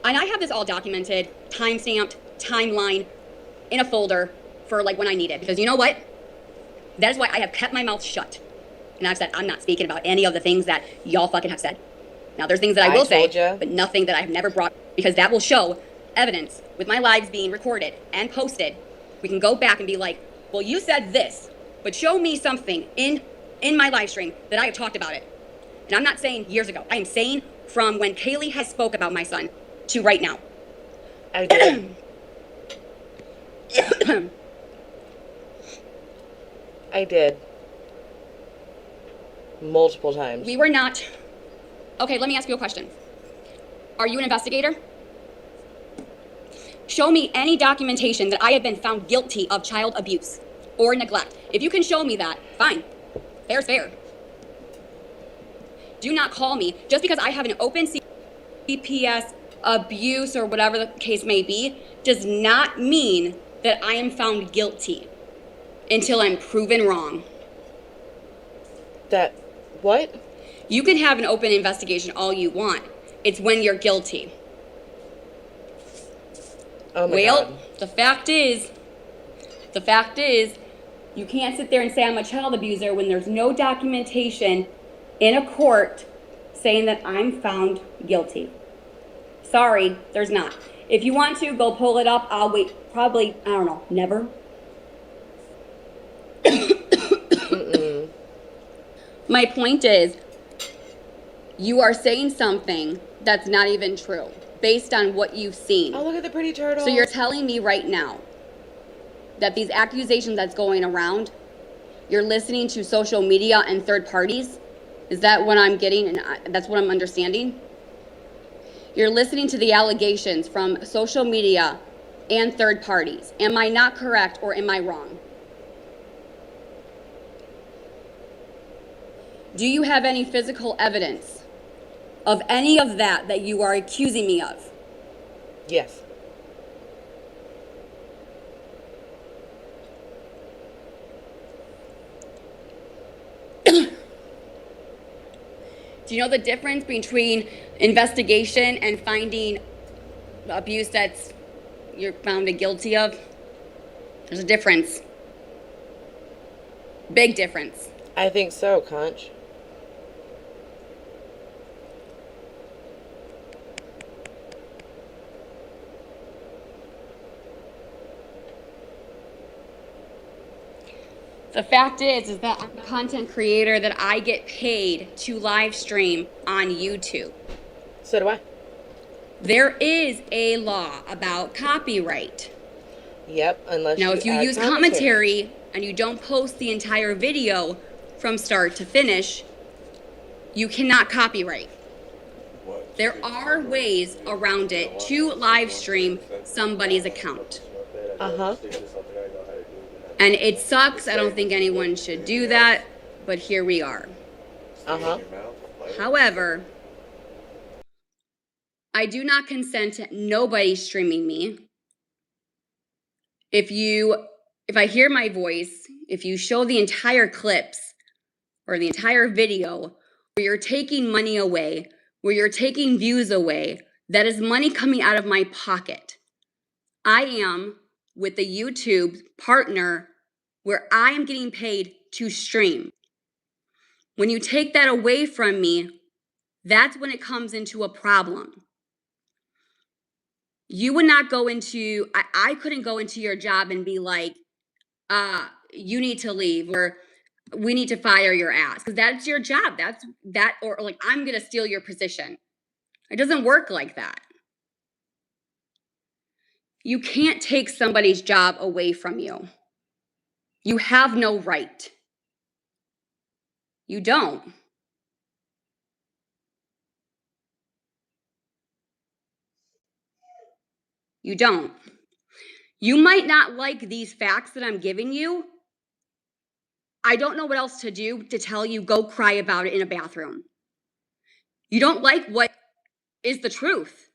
And I have this all documented, time-stamped, timeline, in a folder for like when I need it. Because you know what? That is why I have kept my mouth shut. And I've said, I'm not speaking about any of the things that y'all fucking have said. Now, there's things that I will say, but nothing that I've never brought, because that will show evidence with my lives being recorded and posted. We can go back and be like, well, you said this, but show me something in my live stream that I have talked about it. And I'm not saying years ago. I am saying from when Kaylee has spoke about my son to right now. I did. I did. Multiple times. We were not... Okay, let me ask you a question. Are you an investigator? Show me any documentation that I have been found guilty of child abuse or neglect. If you can show me that, fine. Fair's fair. Do not call me just because I have an open CPS abuse or whatever the case may be does not mean that I am found guilty until I'm proven wrong. That what? You can have an open investigation all you want. It's when you're guilty. Oh my God. The fact is, you can't sit there and say I'm a child abuser when there's no documentation in a court saying that I'm found guilty. Sorry, there's not. If you want to, go pull it up. I'll wait, probably, I don't know, never. My point is, you are saying something that's not even true, based on what you've seen. Oh, look at the pretty turtle. So you're telling me right now that these accusations that's going around, you're listening to social media and third parties? Is that what I'm getting? And that's what I'm understanding? You're listening to the allegations from social media and third parties. Am I not correct or am I wrong? Do you have any physical evidence of any of that you are accusing me of? Yes. Do you know the difference between investigation and finding abuse that's you're found guilty of? There's a difference. Big difference. I think so, Conch. The fact is that I'm a content creator that I get paid to live stream on YouTube. So do I. There is a law about copyright. Yep, unless now, you if you use commentary and you don't post the entire video from start to finish, you cannot copyright. There are ways around it to live stream somebody's account. Uh-huh. And it sucks. I don't think anyone should do that, but here we are. Uh-huh. However, I do not consent to nobody streaming me. If I hear my voice, if you show the entire clips or the entire video where you're taking money away, where you're taking views away, that is money coming out of my pocket. I am with the YouTube partner where I am getting paid to stream. When you take that away from me, that's when it comes into a problem. You would not go into, I couldn't go into your job and be like, you need to leave, or we need to fire your ass. Because that's your job. Or like, I'm going to steal your position. It doesn't work like that. You can't take somebody's job away from you. You have no right. You don't. You don't. You might not like these facts that I'm giving you. I don't know what else to do to tell you go cry about it in a bathroom. You don't like what is the truth.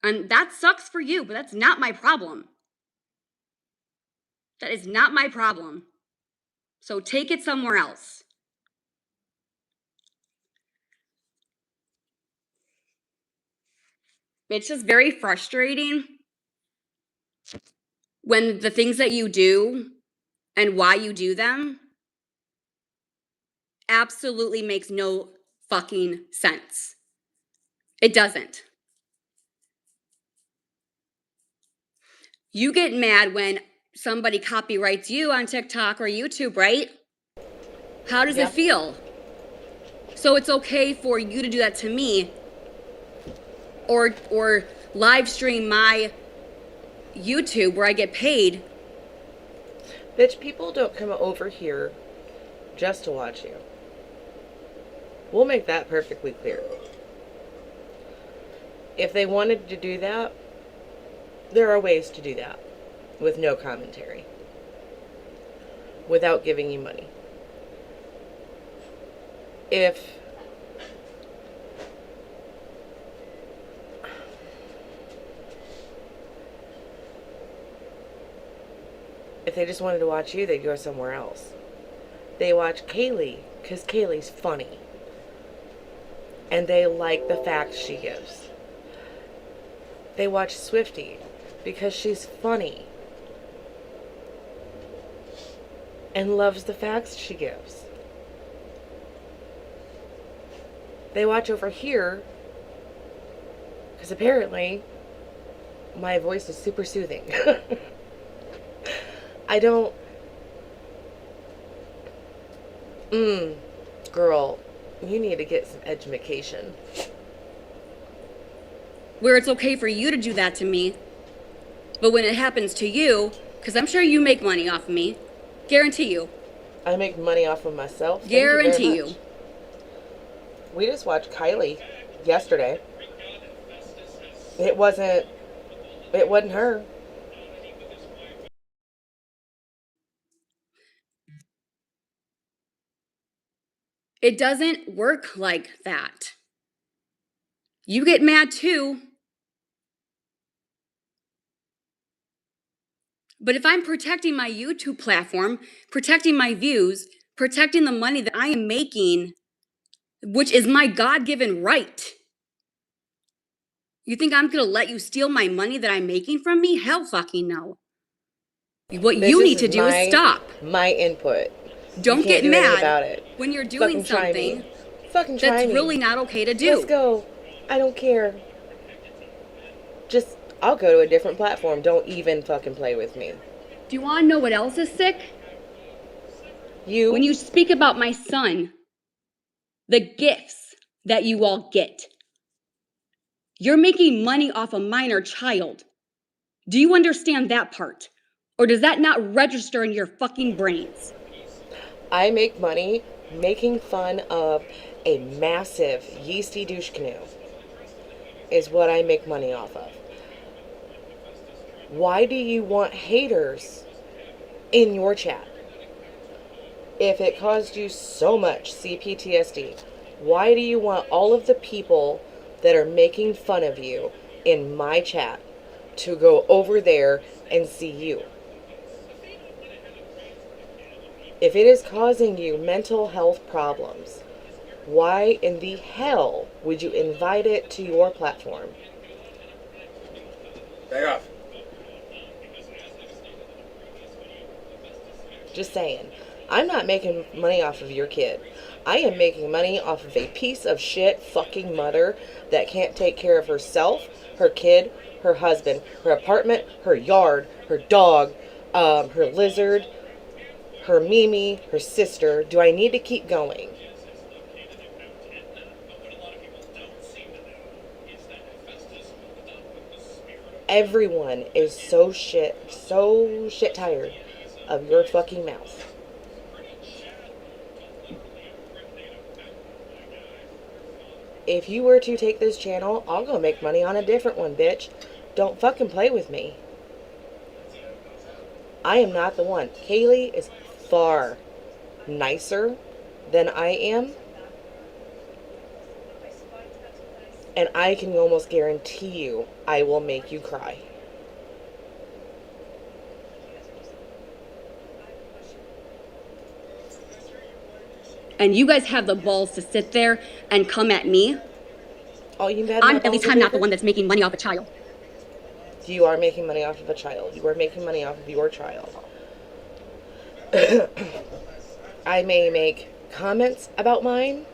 And that sucks for you, but that's not my problem. That is not my problem. So take it somewhere else. It's just very frustrating when the things that you do and why you do them absolutely makes no fucking sense. It doesn't. You get mad when somebody copyrights you on TikTok or YouTube, right? How does it feel? So it's okay for you to do that to me, or live stream my YouTube where I get paid. Bitch, people don't come over here just to watch you. We'll make that perfectly clear. If they wanted to do that, there are ways to do that with no commentary, without giving you money. If they just wanted to watch you, they'd go somewhere else. They watch Kaylee because Kaylee's funny. And they like the facts she gives. They watch Swiftie because she's funny. And loves the facts she gives. They watch over here because apparently my voice is super soothing. I don't... Girl, you need to get some education. Where it's okay for you to do that to me, but when it happens to you, because I'm sure you make money off of me, guarantee you. I make money off of myself. Guarantee you. We just watched Kylie yesterday. It wasn't her. It doesn't work like that. You get mad too. But if I'm protecting my YouTube platform, protecting my views, protecting the money that I am making, which is my God-given right, you think I'm gonna let you steal my money that I'm making from me? Hell fucking no. What you need to do is stop. My input. Don't get mad about it. when you're doing something that's really not okay to do. Let's go. I don't care. Just, I'll go to a different platform. Don't even fucking play with me. Do you want to know what else is sick? When you speak about my son, the gifts that you all get. You're making money off a minor child. Do you understand that part? Or does that not register in your fucking brains? I make money making fun of a massive yeasty douche canoe is what I make money off of. Why do you want haters in your chat? If it caused you so much CPTSD, why do you want all of the people that are making fun of you in my chat to go over there and see you? If it is causing you mental health problems, why in the hell would you invite it to your platform? Back off. Just saying. I'm not making money off of your kid. I am making money off of a piece of shit fucking mother that can't take care of herself, her kid, her husband, her apartment, her yard, her dog, her lizard, her Mimi, her sister. Do I need to keep going? Everyone is so shit tired of your fucking mouth. If you were to take this channel, I'll go make money on a different one, bitch. Don't fucking play with me. I am not the one. Kaylee is far nicer than I am. And I can almost guarantee you I will make you cry. And you guys have the balls to sit there and come at me. Oh, you mad? At least I'm not the one that's making money off a child. You are making money off of a child. You are making money off of your child. I may make comments about mine.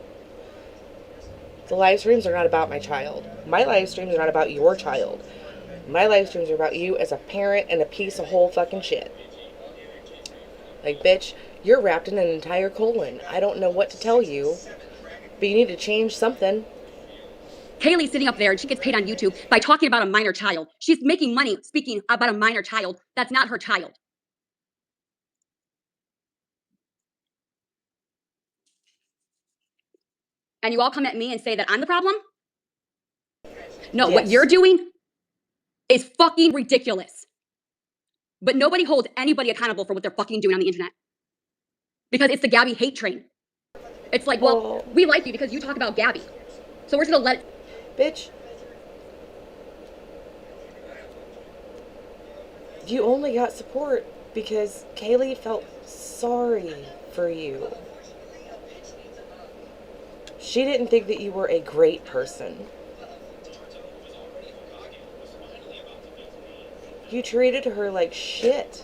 The live streams are not about my child. My live streams are not about your child. My live streams are about you as a parent and a piece of whole fucking shit. Like, bitch, you're wrapped in an entire colon. I don't know what to tell you, but you need to change something. Kaylee's sitting up there and she gets paid on YouTube by talking about a minor child. She's making money speaking about a minor child that's not her child. And you all come at me and say that I'm the problem? No, Yes. What you're doing is fucking ridiculous. But nobody holds anybody accountable for what they're fucking doing on the internet. Because it's the Gabby hate train. It's like, well, we like you because you talk about Gabby. So we're just gonna let it. Bitch. You only got support because Kaylee felt sorry for you. She didn't think that you were a great person. You treated her like shit.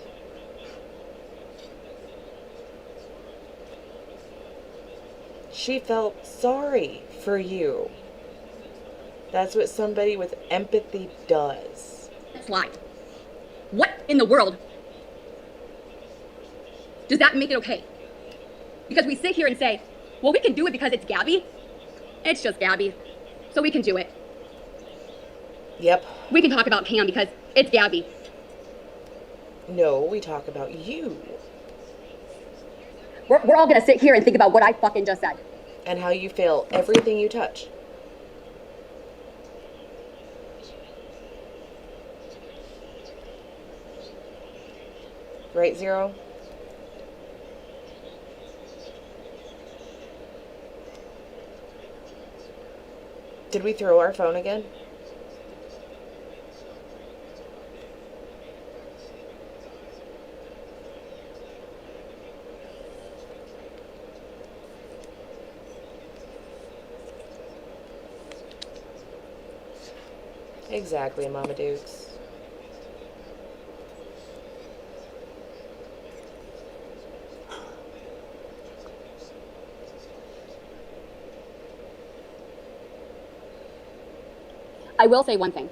She felt sorry for you. That's what somebody with empathy does. Slide. What in the world does that make it okay? Because we sit here and say, well, we can do it because it's Gabby. It's just Gabby. So we can do it. Yep. We can talk about Cam because it's Gabby. No, we talk about you. We're all gonna sit here and think about what I fucking just said. And how you fail everything you touch. Right, Zero? Did we throw our phone again? Exactly, Mama Dukes. I will say one thing.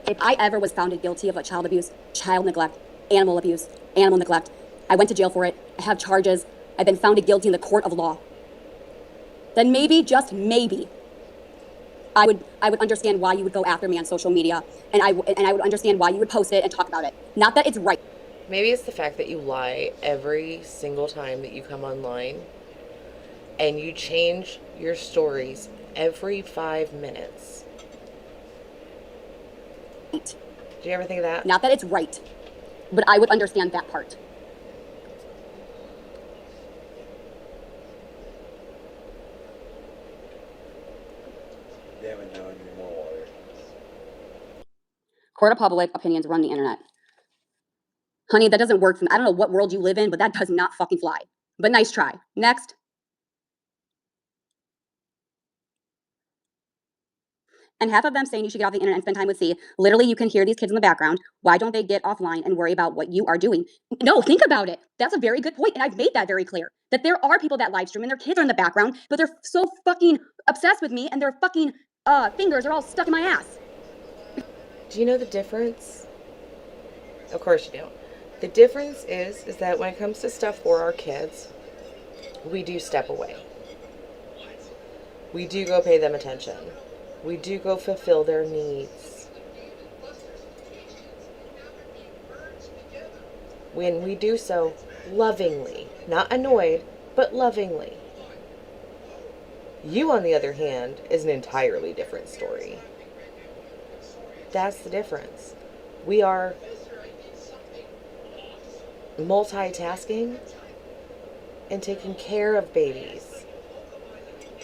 If I ever was found guilty of child abuse, child neglect, animal abuse, animal neglect, I went to jail for it, I have charges, I've been found guilty in the court of law, then maybe, just maybe, I would understand why you would go after me on social media, and I would understand why you would post it and talk about it. Not that it's right. Maybe it's the fact that you lie every single time that you come online, and you change your stories every 5 minutes. Did you ever think of that? Not that it's right, but I would understand that part. Damn it, now I need more water. Court of public opinions run the internet. Honey, that doesn't work for me. I don't know what world you live in, but that does not fucking fly. But nice try. Next. and half of them saying you should get off the internet and spend time with C. Literally, you can hear these kids in the background. Why don't they get offline and worry about what you are doing? No, think about it. That's a very good point, and I've made that very clear. That there are people that live stream and their kids are in the background, but they're so fucking obsessed with me and their fucking fingers are all stuck in my ass. Do you know the difference? Of course you do. The difference is that when it comes to stuff for our kids, we do step away. We do go pay them attention. We do go fulfill their needs. When we do so lovingly, not annoyed, but lovingly. You, on the other hand, is an entirely different story. That's the difference. We are multitasking and taking care of babies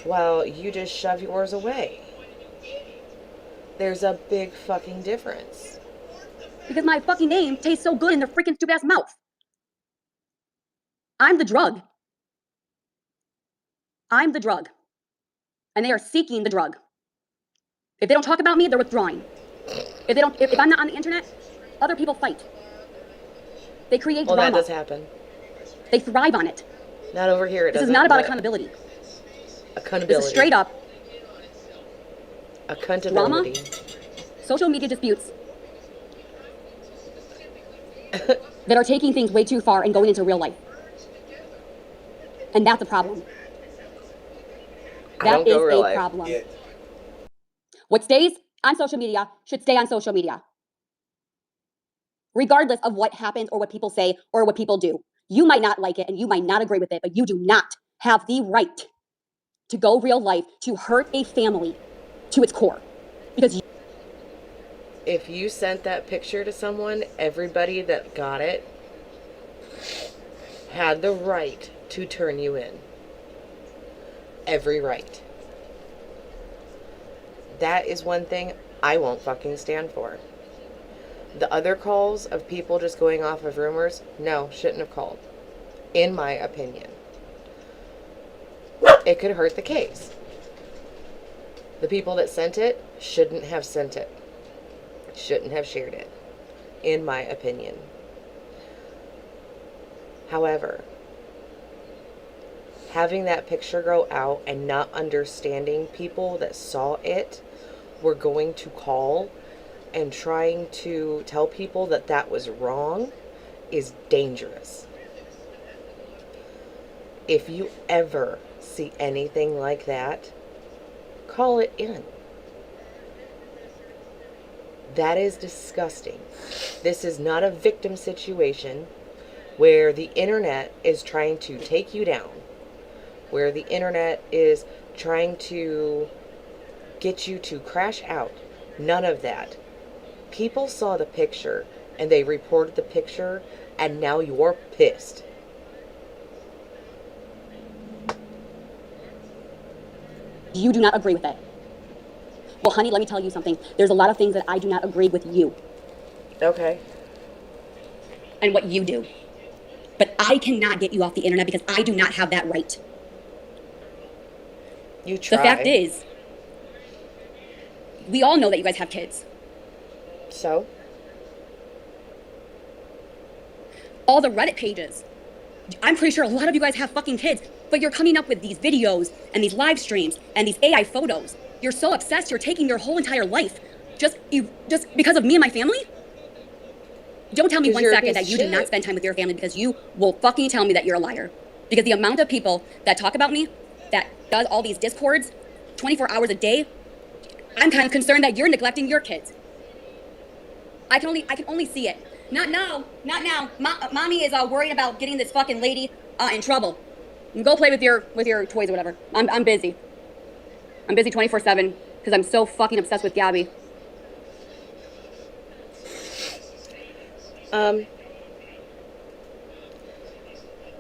while you just shove yours away. There's a big fucking difference. Because my fucking name tastes so good in their freaking stupid ass mouth. I'm the drug. I'm the drug. And they are seeking the drug. If they don't talk about me, they're withdrawing. If I'm not on the internet, other people fight. They create drama. Well, that does happen. They thrive on it. Not over here. It This is not about accountability. Accountability. This is straight up accountability. Drama, social media disputes that are taking things way too far and going into real life. And that's a problem. That is a problem. Yeah. What stays on social media should stay on social media. Regardless of what happens or what people say or what people do. You might not like it and you might not agree with it, but you do not have the right to go real life to hurt a family to its core. Because if you sent that picture to someone, everybody that got it had the right to turn you in. Every right. That is one thing I won't fucking stand for. The other calls of people just going off of rumors, no, shouldn't have called. In my opinion. It could hurt the case. The people that sent it shouldn't have sent it. Shouldn't have shared it. In my opinion. However, having that picture go out and not understanding people that saw it were going to call and trying to tell people that that was wrong is dangerous. If you ever see anything like that, call it in. That is disgusting. This is not a victim situation where the internet is trying to take you down, where the internet is trying to get you to crash out. None of that. People saw the picture and they reported the picture and now you're pissed. you do not agree with it. Well, honey, let me tell you something. There's a lot of things that I do not agree with you. Okay. And what you do. But I cannot get you off the internet because I do not have that right. You try. The fact is, we all know that you guys have kids. So? All the Reddit pages. I'm pretty sure a lot of you guys have fucking kids, but you're coming up with these videos and these live streams and these AI photos. You're so obsessed, you're taking your whole entire life just because of me and my family? Don't tell me 1 second that you do not spend time with your family, because you will fucking tell me that you're a liar. Because the amount of people that talk about me, that does all these discords 24 hours a day, I'm kind of concerned that you're neglecting your kids. I can only see it. Not now. Mommy is worried about getting this fucking lady in trouble. Go play with your toys or whatever. I'm busy. I'm busy 24/7 because I'm so fucking obsessed with Gabby.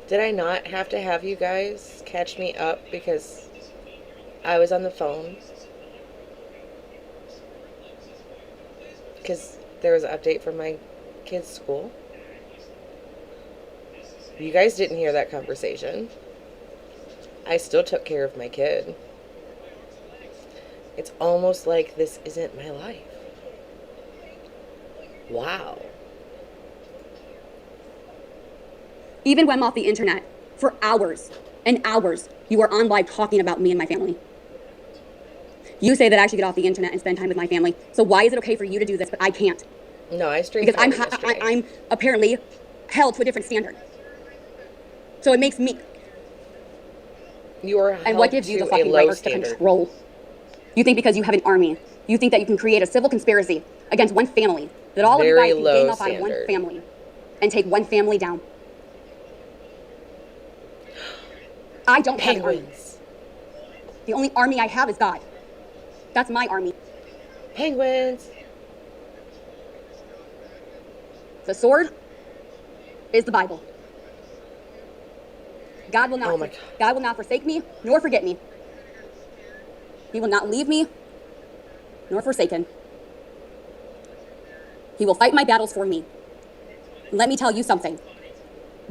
Did I not have to have you guys catch me up because I was on the phone? Because there was an update from my kids' school. You guys didn't hear that conversation. I still took care of my kid. It's almost like this isn't my life. Wow. Even when I'm off the internet for hours and hours, you are on live talking about me and my family. You say that I should get off the internet and spend time with my family. So why is it okay for you to do this, but I can't? No, I streamed because I'm apparently held to a different standard. So it makes me. You are and what gives you the fucking right to control? You think because you have an army, you think that you can create a civil conspiracy against one family, that all of you guys can gang up on one family and take one family down. I don't have an army. The only army I have is God. That's my army. Penguins. The sword is the Bible. God will not. God will not forsake me nor forget me. He will not leave me nor forsaken. He will fight my battles for me. Let me tell you something.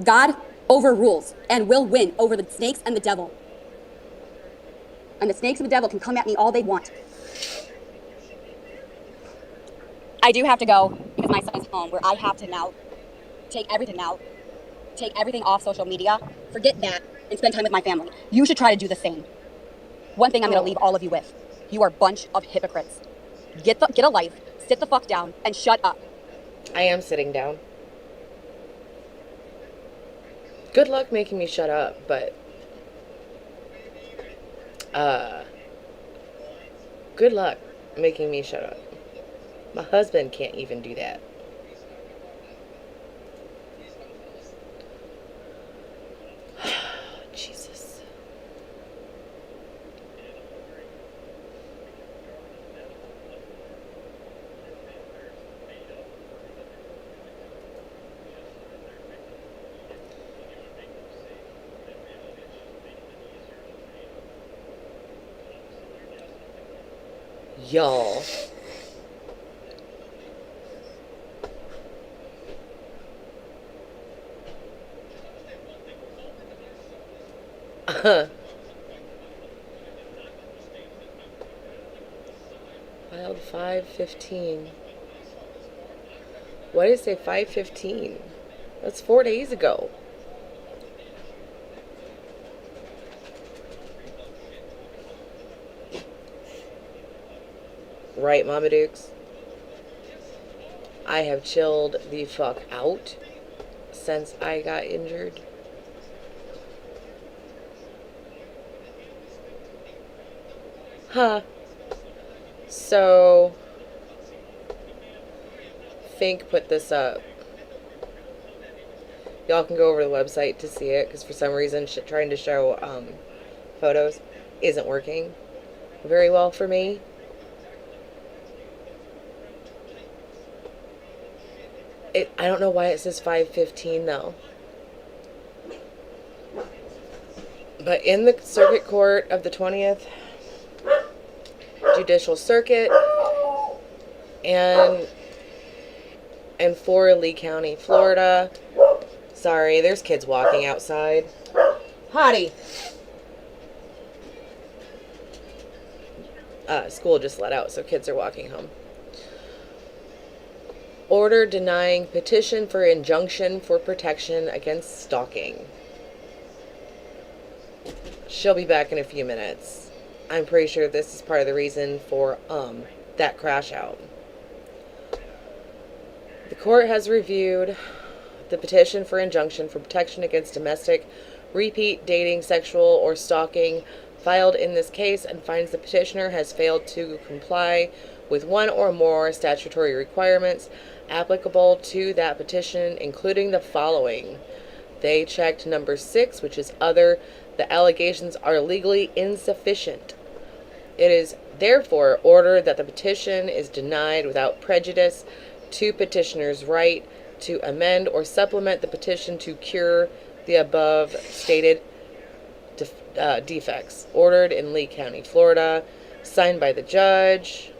God overrules and will win over the snakes and the devil. And the snakes and the devil can come at me all they want. I do have to go because my son's home, where I have to now take everything off social media, forget that, and spend time with my family. You should try to do the same. One thing I'm going to leave all of you with. You are a bunch of hypocrites. Get a life, sit the fuck down, and shut up. I am sitting down. Good luck making me shut up, but good luck making me shut up. My husband can't even do that. Jesus. Y'all. Filed 5/15. Why did it say 5/15? That's 4 days ago. Right, Mama Dukes? I have chilled the fuck out since I got injured. Huh. So, Fink put this up. Y'all can go over to the website to see it, because for some reason trying to show photos isn't working very well for me. I don't know why it says 5/15 though. But in the Circuit Court of the 20th Judicial Circuit and for Lee County, Florida. Sorry, there's kids walking outside. Hottie. School just let out, so kids are walking home. Order denying petition for injunction for protection against stalking. She'll be back in a few minutes. I'm pretty sure this is part of the reason for that crash out. The court has reviewed the petition for injunction for protection against domestic, repeat dating, sexual, or stalking filed in this case and finds the petitioner has failed to comply with one or more statutory requirements applicable to that petition, including the following. They checked number 6, which is other. The allegations are legally insufficient. It is therefore ordered that the petition is denied without prejudice to petitioner's right to amend or supplement the petition to cure the above stated defects. Ordered in Lee County, Florida. Signed by the judge.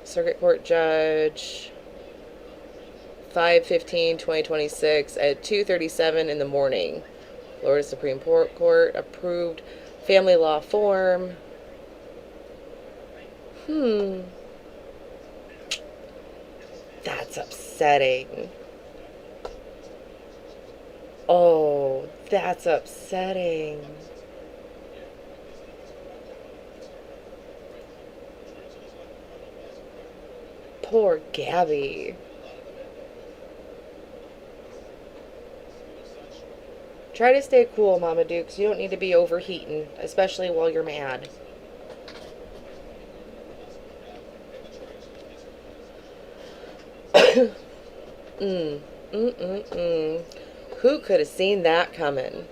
Circuit Court Judge. 5/15/2026 at 2:37 in the morning. Florida Supreme Court approved family law form. That's upsetting. Oh, that's upsetting. Poor Gabby. Try to stay cool, Mama Dukes. You don't need to be overheating, especially while you're mad. Who could have seen that coming?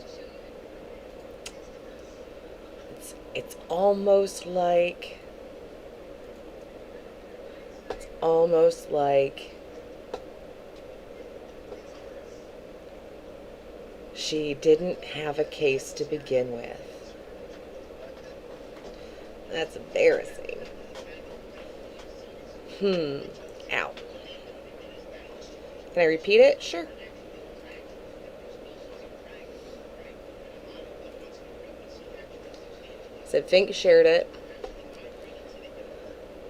It's almost like she didn't have a case to begin with. That's embarrassing. Ow. Can I repeat it? Sure. Said Fink shared it.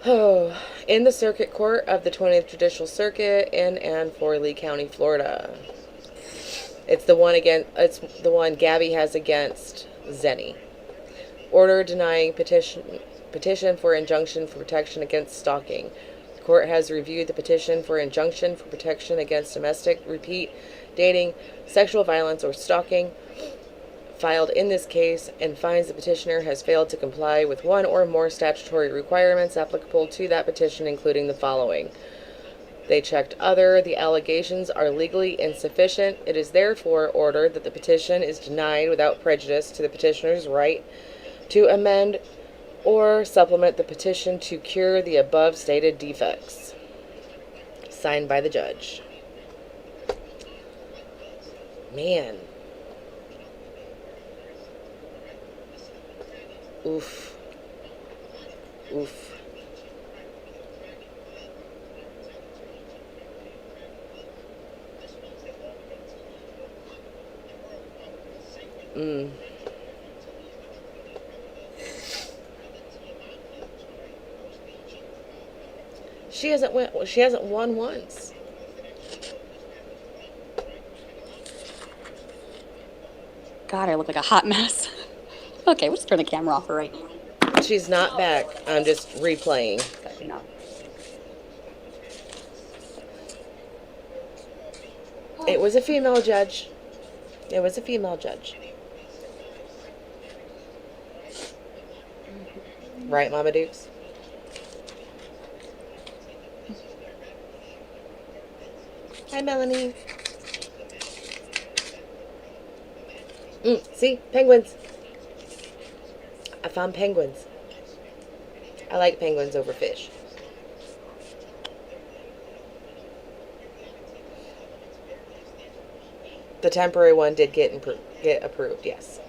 Oh, in the Circuit Court of the 20th Judicial Circuit in and for Lee County, Florida. It's the one Gabby has against Zenny. Order denying petition for injunction for protection against stalking. The court has reviewed the petition for injunction for protection against domestic, repeat, dating, sexual violence, or stalking filed in this case and finds the petitioner has failed to comply with one or more statutory requirements applicable to that petition, including the following. They checked other. The allegations are legally insufficient. It is therefore ordered that the petition is denied without prejudice to the petitioner's right to amend or supplement the petition to cure the above stated defects. Signed by the judge. Man. Oof. Oof. She hasn't won once. God, I look like a hot mess. Okay, we'll just turn the camera off for right now. She's not back. I'm just replaying. No. It was a female judge. It was a female judge. Right, Mama Dukes? Hi, Melanie. See? Penguins. I found penguins. I like penguins over fish. The temporary one did get approved, yes.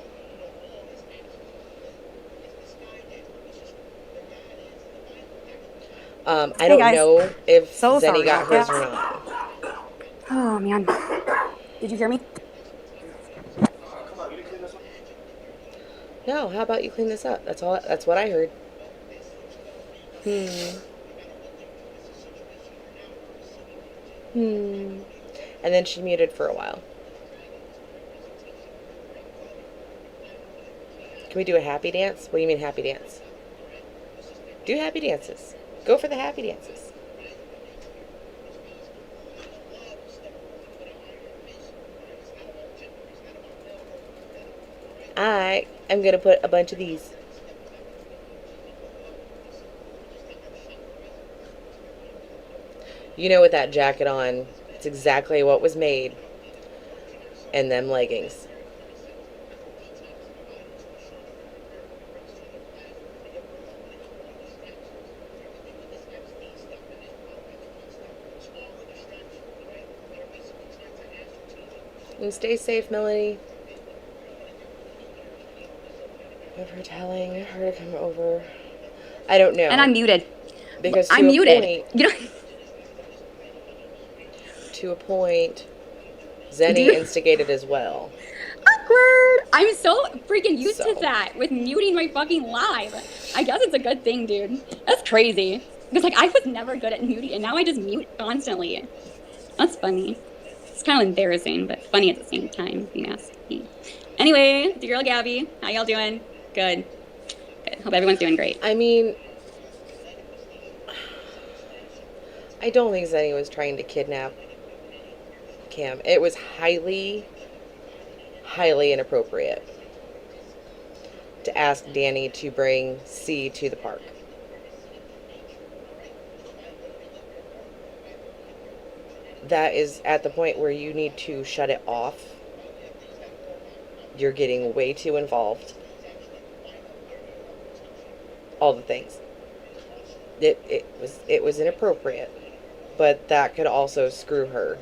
I don't know if Zenny got hers or not. Oh, man. Did you hear me? No, how about you clean this up? That's what I heard. And then she muted for a while. Can we do a happy dance? What do you mean happy dance? Do happy dances. Go for the happy dances. I am going to put a bunch of these. You know, with that jacket on, it's exactly what was made. And them leggings. And stay safe, Melanie. Of her telling her to come over. I don't know. And I'm muted. Because I'm muted. You know. To a point, Zenny instigated as well. Awkward. I'm so freaking used to that with muting my fucking live. I guess it's a good thing, dude. That's crazy. Because, like, I was never good at muting, and now I just mute constantly. That's funny. It's kind of embarrassing, but funny at the same time, if you ask me. Anyway, it's your girl Gabby. How y'all doing? Good. Good. Hope everyone's doing great. I mean, I don't think Zenny was trying to kidnap Cam. It was highly, highly inappropriate to ask Danny to bring C to the park. That is at the point where you need to shut it off. You're getting way too involved. All the things. It was inappropriate, but that could also screw her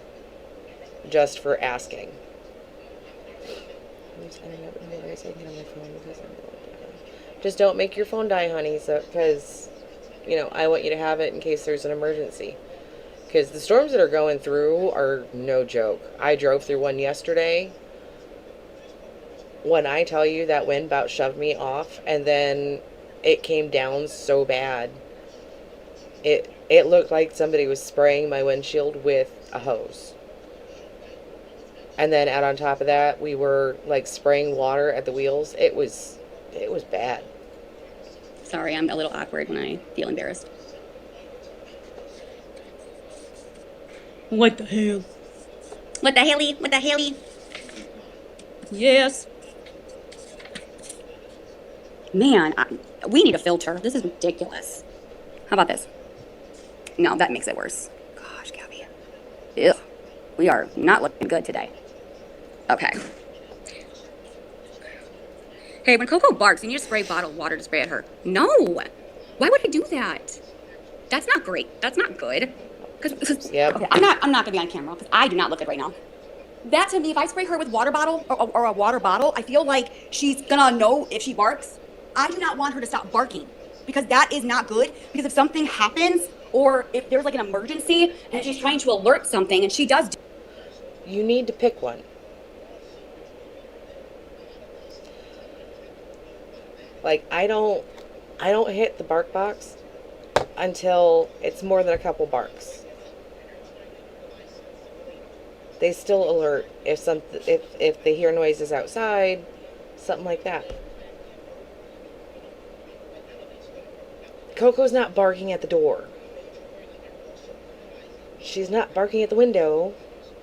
just for asking. Just don't make your phone die, honey, so because I want you to have it in case there's an emergency. Because the storms that are going through are no joke. I drove through one yesterday. When I tell you that wind about shoved me off, and then it came down so bad, it looked like somebody was spraying my windshield with a hose. And then add on top of that, we were like spraying water at the wheels. It was bad. Sorry, I'm a little awkward when I feel embarrassed. What the hell? What the helly? What the helly? Yes. Man, we need a filter. This is ridiculous. How about this? No, that makes it worse. Gosh, Gabby. Ew. We are not looking good today. Okay. Hey, when Coco barks, you need to spray bottled water to spray at her. No! Why would I do that? That's not great. That's not good. Because yep. Okay, I'm not gonna be on camera because I do not look good right now. That to me, if I spray her with water bottle or a water bottle, I feel like she's gonna know if she barks. I do not want her to stop barking because that is not good. Because if something happens or if there's like an emergency and she's trying to alert something and she does, you need to pick one. Like I don't hit the bark box until it's more than a couple barks. They still alert if they hear noises outside, something like that. Coco's not barking at the door. She's not barking at the window.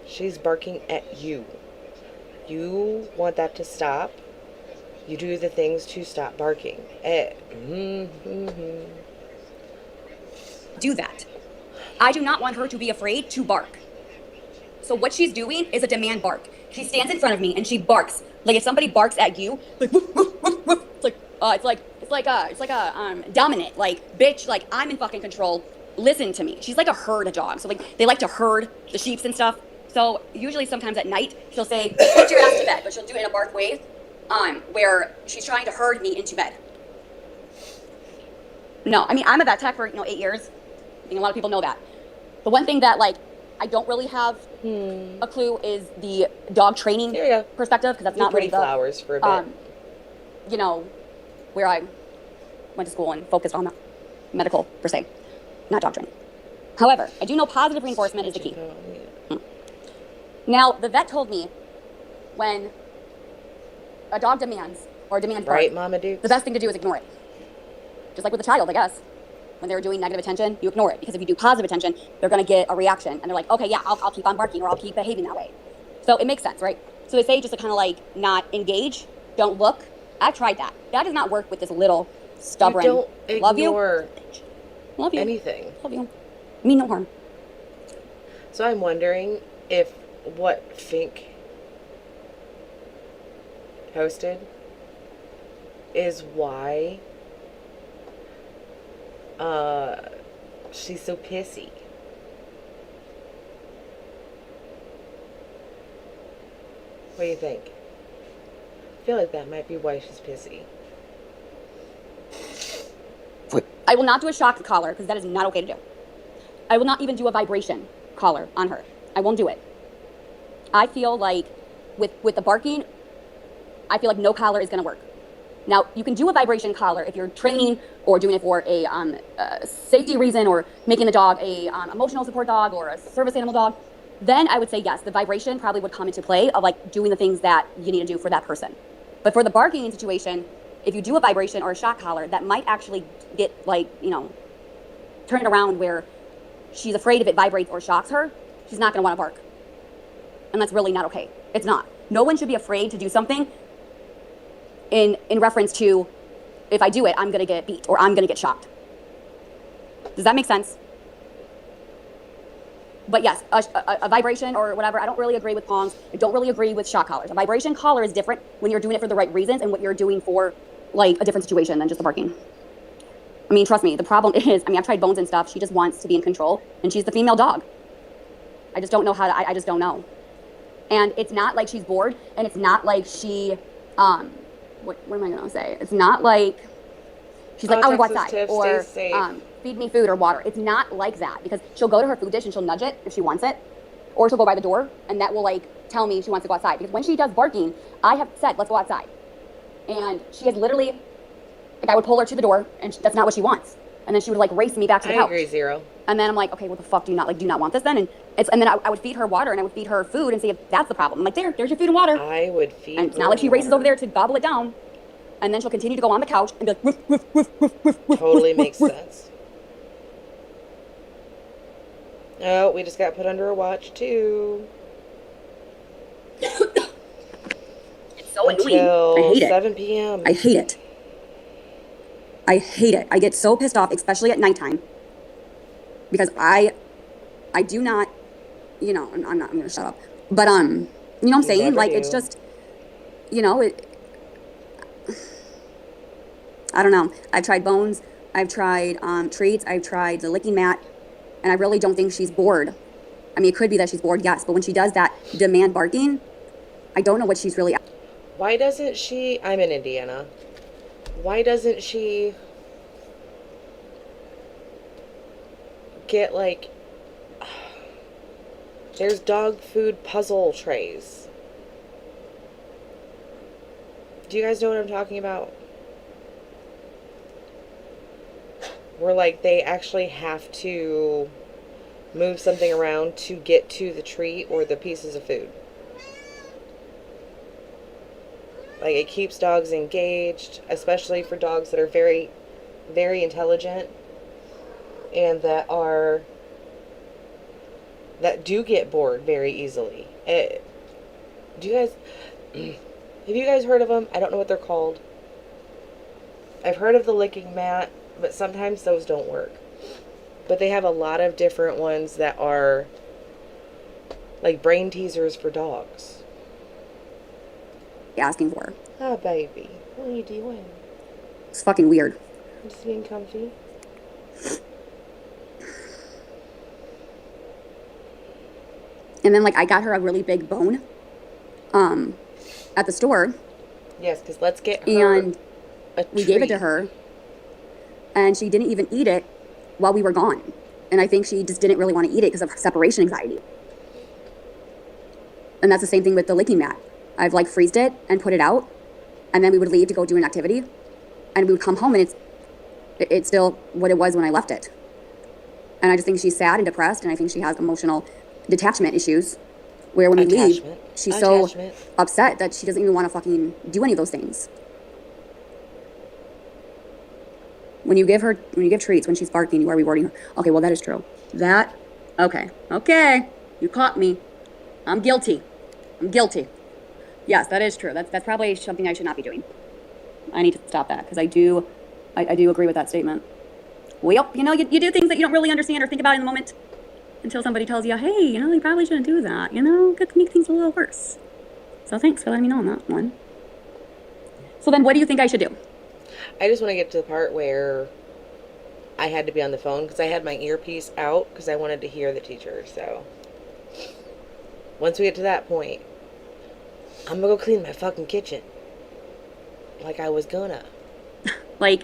She's barking at you. You want that to stop. You do the things to stop barking. Do that. I do not want her to be afraid to bark. So what she's doing is a demand bark. She stands in front of me and she barks. Like if somebody barks at you, like woof, woof, woof, woof. It's like a dominant, like bitch, like I'm in fucking control. Listen to me. She's like a herd dog. So like they like to herd the sheeps and stuff. So usually sometimes at night she'll say, put your ass to bed, but she'll do it in a bark way, where she's trying to herd me into bed. No, I mean I'm a vet tech for 8 years. I think a lot of people know that. The one thing that like I don't really have a clue is the dog training perspective because that's not really the flowers for a bit. Where I went to school and focused on medical per se, not dog training. However, I do know positive reinforcement is the key. Now, the vet told me when a dog demands bark, right, Mama Duke, the best thing to do is ignore it. Just like with a child, I guess. When they're doing negative attention, you ignore it. Because if you do positive attention, they're going to get a reaction. And they're like, okay, yeah, I'll keep on barking or I'll keep behaving that way. So it makes sense, right? So they say just to kind of like not engage, don't look. I've tried that. That does not work with this little stubborn. You don't love you. Love you. Anything. Love you. Mean no harm. So I'm wondering if what Fink posted is why she's so pissy. What do you think? I feel like that might be why she's pissy. I will not do a shock collar because that is not okay to do. I will not even do a vibration collar on her. I won't do it. I feel like with the barking, I feel like no collar is going to work. Now, you can do a vibration collar if you're training or doing it for a safety reason or making the dog a emotional support dog or a service animal dog. Then I would say yes, the vibration probably would come into play of like doing the things that you need to do for that person. But for the barking situation, if you do a vibration or a shock collar, that might actually get like, you know, turn it around where she's afraid if it vibrates or shocks her, she's not going to want to bark. And that's really not okay. It's not. No one should be afraid to do something in reference to, if I do it, I'm going to get beat or I'm going to get shocked. Does that make sense? But yes, a vibration or whatever, I don't really agree with Pongs. I don't really agree with shock collars. A vibration collar is different when you're doing it for the right reasons and what you're doing for like a different situation than just the barking. I mean, trust me, the problem is, I mean, I've tried Bones and stuff. She just wants to be in control and she's the female dog. I just don't know how to, I just don't know. And it's not like she's bored and it's not like she, what am I going to say? It's not like she's like, I want to go outside or feed me food or water. It's not like that because she'll go to her food dish and she'll nudge it if she wants it, or she'll go by the door and that will like tell me she wants to go outside. Because when she does barking, I have said, let's go outside. And she has literally, like I would pull her to the door and that's not what she wants. And then she would like race me back to the couch. I agree, Zero. And then I'm like, okay, what the fuck do you not like? Do you not want this then? And then I would feed her water and I would feed her food and see if that's the problem. I'm like, there's your food and water. I would feed. And it's not like she races over there to gobble it down. And then she'll continue to go on the couch and be like, woof, woof, woof, woof, woof, woof. Totally makes sense. Oh, we just got put under a watch too. It's so annoying. I hate it. 7 p.m. I hate it. I hate it. I get so pissed off, especially at nighttime, because I do not, you know, I'm gonna shut up. But you know what I'm saying? Like it's just, you know, I don't know. I've tried Bones. I've tried treats. I've tried the licking mat, and I really don't think she's bored. I mean, it could be that she's bored, yes, but when she does that demand barking, I don't know what she's really. Why doesn't she? I'm in Indiana. Why doesn't she get like, there's dog food puzzle trays. Do you guys know what I'm talking about? Where like they actually have to move something around to get to the treat or the pieces of food. Like it keeps dogs engaged, especially for dogs that are very, very intelligent and that do get bored very easily. Do you guys, have you guys heard of them? I don't know what they're called. I've heard of the licking mat, but sometimes those don't work. But they have a lot of different ones that are like brain teasers for dogs. Asking for. Oh, baby. What are you doing? It's fucking weird. I'm just being comfy. And then, like, I got her a really big bone at the store. Yes, because let's get her and we gave it to her. And she didn't even eat it while we were gone. And I think she just didn't really want to eat it because of separation anxiety. And that's the same thing with the licking mat. I've like freezed it and put it out, and then we would leave to go do an activity, and we would come home and it's still what it was when I left it. And I just think she's sad and depressed, and I think she has emotional detachment issues, where when we leave, she's so upset that she doesn't even want to fucking do any of those things. When you give treats when she's barking, you are rewarding her. Okay, well that is true. Okay, you caught me. I'm guilty. Yes, that is true. That's probably something I should not be doing. I need to stop that because I do agree with that statement. Well, you know, you do things that you don't really understand or think about in the moment until somebody tells you, hey, you know, you probably shouldn't do that. You know, it could make things a little worse. So thanks for letting me know on that one. So then what do you think I should do? I just want to get to the part where I had to be on the phone because I had my earpiece out because I wanted to hear the teacher. So once we get to that point, I'm gonna go clean my fucking kitchen. Like I was gonna. Like,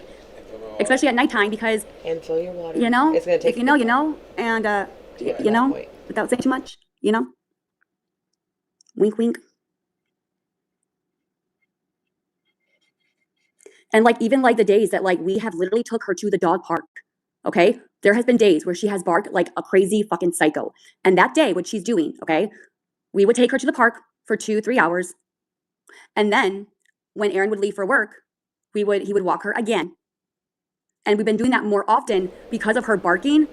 especially at nighttime because. And fill your water. You know, it's gonna take. If you know, you know, and you know, point. Without saying too much, you know. Wink, wink. And like, even like the days that like we have literally took her to the dog park, okay? There has been days where she has barked like a crazy fucking psycho. And that day, what she's doing, okay? We would take her to the park for 2-3 hours. And then when Aaron would leave for work, he would walk her again. And we've been doing that more often because of her barking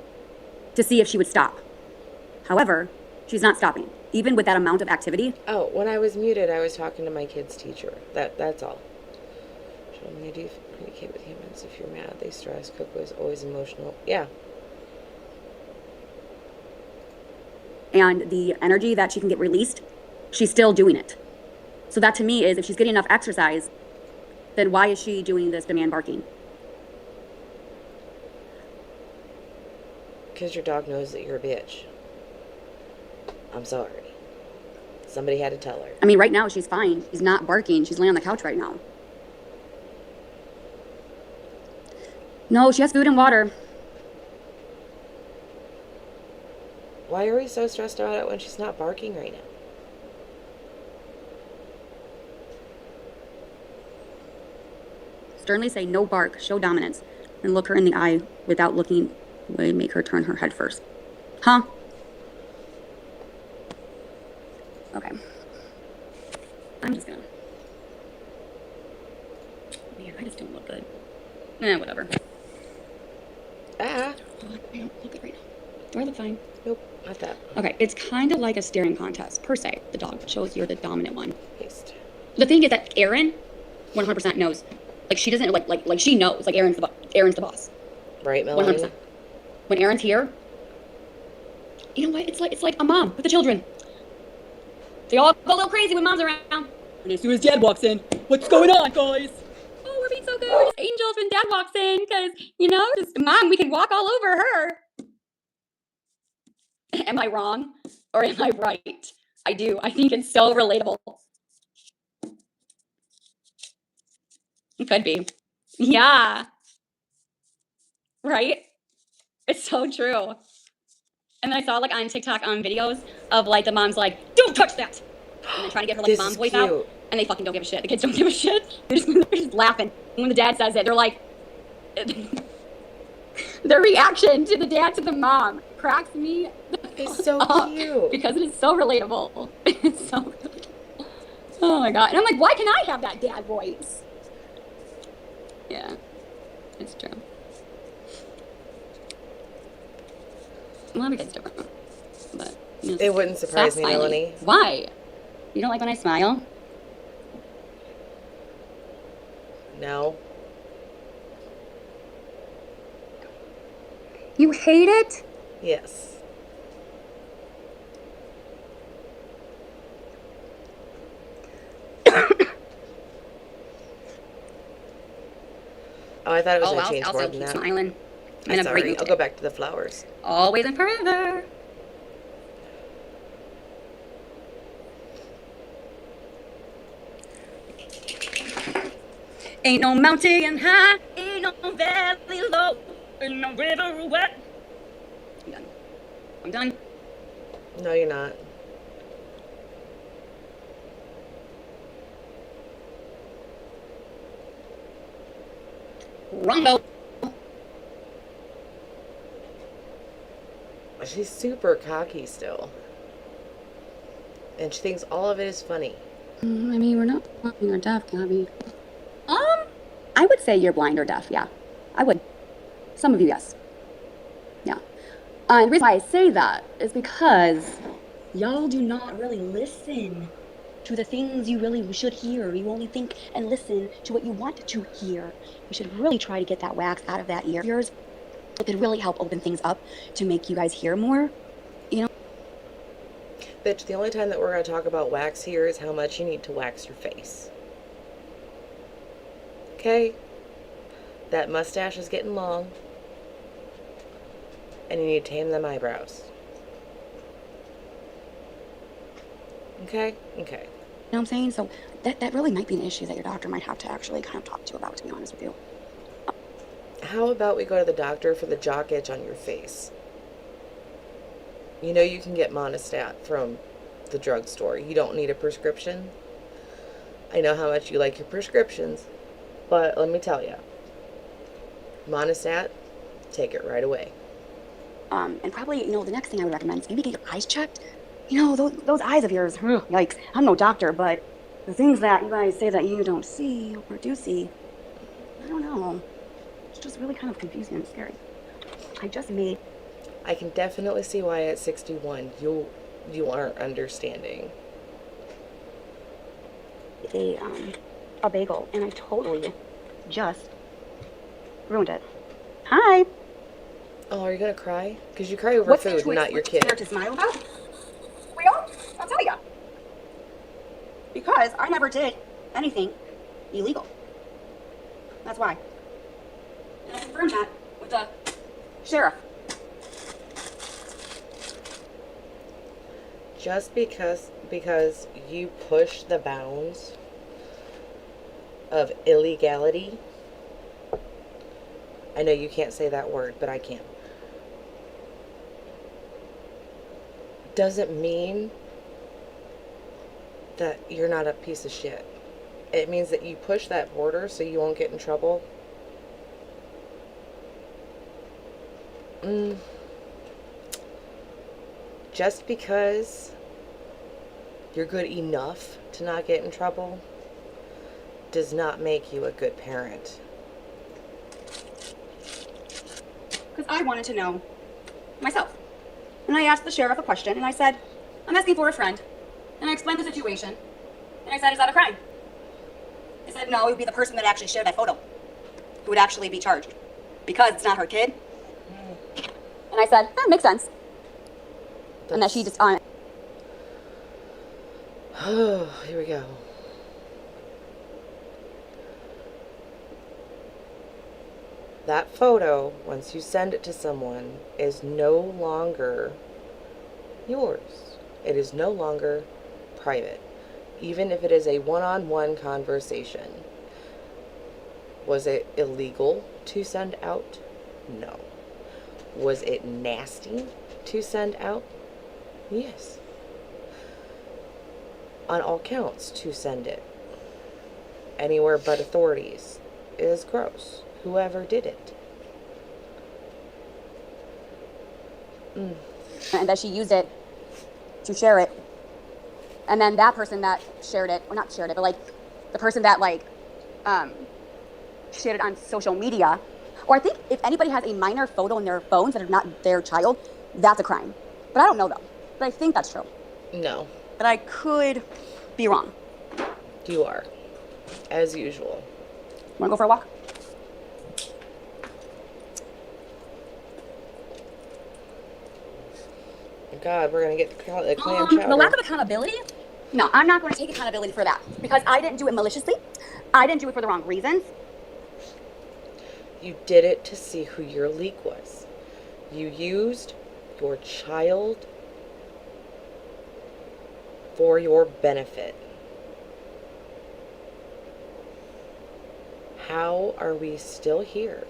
to see if she would stop. However, she's not stopping, even with that amount of activity. Oh, when I was muted, I was talking to my kid's teacher. That's all. They do communicate with humans. If you're mad, they stress. Cook was always emotional. Yeah. And the energy that she can get released, she's still doing it. So that to me is, if she's getting enough exercise, then why is she doing this demand barking? Because your dog knows that you're a bitch. I'm sorry. Somebody had to tell her. I mean, right now she's fine. She's not barking. She's laying on the couch right now. No, she has food and water. Why are we so stressed about it when she's not barking right now? Sternly say no bark, show dominance, and look her in the eye without looking away, make her turn her head first. Huh? Okay. I'm just gonna... Man, I just don't look good. Whatever. Ah. Oh, I don't look good right now. Do I look fine? Nope, not that. Okay, it's kind of like a staring contest, per se. The dog shows you're the dominant one. Paste. The thing is that Erin 100% knows. Like, she doesn't, like she knows. Like, Erin's the boss. Right, Melanie? 100%. When Erin's here, you know what? It's like a mom with the children. They all go a little crazy when mom's around. And as soon as dad walks in, what's going on, guys? Oh, we're being so good. We're just angels when dad walks in. Because, you know, just mom, we can walk all over her. Am I wrong? Or am I right? I do. I think it's so relatable. It could be. Yeah. Right? It's so true. And I saw like on TikTok videos of like the mom's like, don't touch that. And they're trying to get her like mom's voice out. And they fucking don't give a shit. The kids don't give a shit. They're just laughing. And when the dad says it, they're like, their reaction to the dad to the mom cracks me. It's so cute. Because it is so relatable. It's so relatable. Oh my God. And I'm like, why can I have that dad voice? Yeah, it's true. Well, every kid's different. But, you know, it wouldn't surprise me, Melanie. Why? You don't like when I smile? No. You hate it? Yes. Oh, I thought it was going to change more than that. Smiling. I'm sorry. I'll go back to the flowers. Always and forever. Ain't no mountain high, ain't no valley low, ain't no river wet. I'm done. I'm done. No, you're not. Wrongo. She's super cocky still. And she thinks all of it is funny. I mean, we're not blind or deaf, Gabby. I would say you're blind or deaf, yeah. I would. Some of you, yes. Yeah. And the reason why I say that is because y'all do not really listen to the things you really should hear. You only think and listen to what you want to hear. You should really try to get that wax out of that ear of yours. It could really help open things up to make you guys hear more, you know? Bitch, the only time that we're going to talk about wax here is how much you need to wax your face. Okay? That mustache is getting long. And you need to tame them eyebrows. Okay? Okay. You know what I'm saying? So that really might be an issue that your doctor might have to actually kind of talk to you about, to be honest with you. How about we go to the doctor for the jock itch on your face? You know you can get Monistat from the drugstore. You don't need a prescription. I know how much you like your prescriptions. But let me tell you, Monistat, take it right away. And probably, the next thing I would recommend is maybe get your eyes checked. Those eyes of yours, yikes. I'm no doctor, but the things that you guys say that you don't see or do see, I don't know. It's just really kind of confusing and scary. I can definitely see why at 61 you aren't understanding. A bagel, and I totally just ruined it. Hi. Oh, are you gonna cry? Because you cry over food, not your kid. To smile about? Well, I'll tell you. Because I never did anything illegal. That's why. And I confirmed that with the sheriff. Just because you push the bounds of illegality, I know you can't say that word, but I can. Doesn't mean that you're not a piece of shit. It means that you push that border so you won't get in trouble. Just because you're good enough to not get in trouble does not make you a good parent. Because I wanted to know myself. And I asked the sheriff a question, and I said, I'm asking for a friend. And I explained the situation. And I said, is that a crime? He said, no, it would be the person that actually shared that photo who would actually be charged. Because it's not her kid. And I said, that makes sense. And that she just Oh, here we go. That photo, once you send it to someone, is no longer yours. It is no longer private, even if it is a one-on-one conversation. Was it illegal to send out? No. Was it nasty to send out? Yes. On all counts, to send it anywhere but authorities is gross. Whoever did it. And that she used it to share it. And then that person that shared it, or not shared it, but like the person that shared it on social media, or I think if anybody has a minor photo in their phones that are not their child, that's a crime. But I don't know though. But I think that's true. No. But I could be wrong. You are. As usual. Wanna go for a walk? God, we're gonna get the clam chowder. The lack of accountability? No, I'm not going to take accountability for that because I didn't do it maliciously. I didn't do it for the wrong reasons. You did it to see who your leak was. You used your child for your benefit. How are we still here?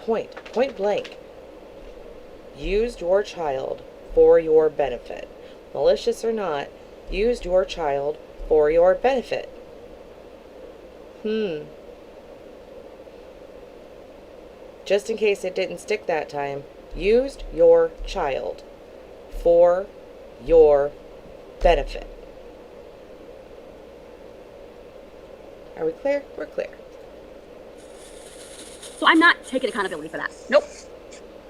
Point blank. Used your child for your benefit. Malicious or not, used your child for your benefit. Just in case it didn't stick that time, used your child for your benefit. Are we clear? We're clear. So I'm not taking accountability for that. Nope.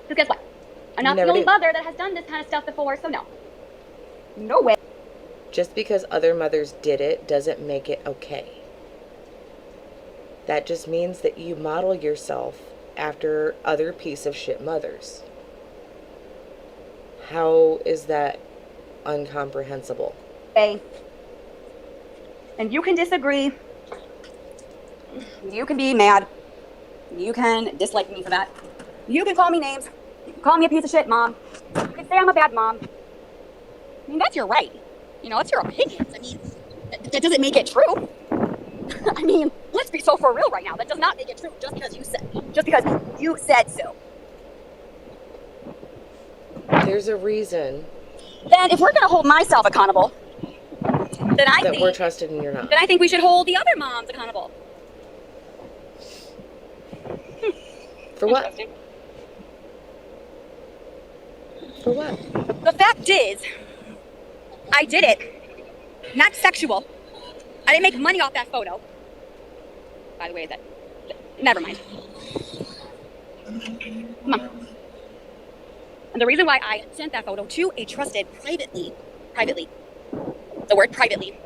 Because guess what? I'm not the only mother that has done this kind of stuff before, so no. No way. Just because other mothers did it doesn't make it okay. That just means that you model yourself after other piece of shit mothers. How is that incomprehensible? Okay. And you can disagree. You can be mad. You can dislike me for that. You can call me names. You can call me a piece of shit mom. You can say I'm a bad mom. I mean, that's your right. It's your opinions. I mean, that doesn't make it true. I mean, let's be so for real right now. That does not make it true just because you said so. There's a reason. Then if we're going to hold myself accountable then I that think we're trusted and you're not. then I think we should hold the other moms accountable. For what? For what? The fact is, I did it. Not sexual. I didn't make money off that photo. By the way, never mind. Come on. And the reason why I sent that photo to a trusted privately, the word privately.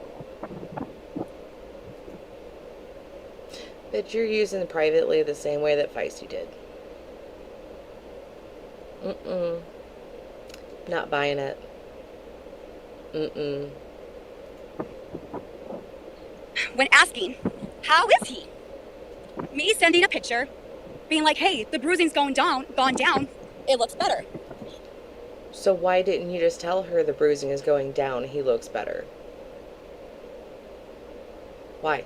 But you're using privately the same way that Feisty did. Not buying it. When asking, how is he? Me sending a picture, being like, hey, the bruising's gone down, it looks better. So why didn't you just tell her the bruising is going down, he looks better? Why?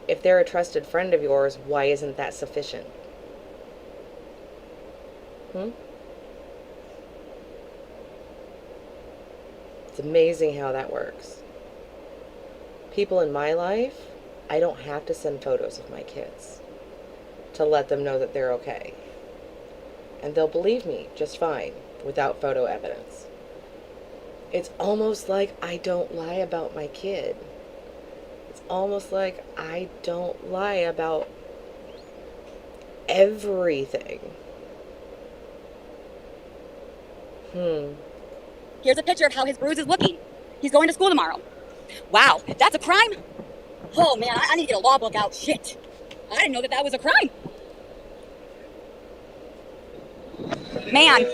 If they're a trusted friend of yours, why isn't that sufficient? It's amazing how that works. People in my life, I don't have to send photos of my kids to let them know that they're okay. And they'll believe me just fine without photo evidence. It's almost like I don't lie about my kid. It's almost like I don't lie about everything. Here's a picture of how his bruise is looking. He's going to school tomorrow. Wow, that's a crime? Oh man, I need to get a law book out. Shit. I didn't know that was a crime. Man.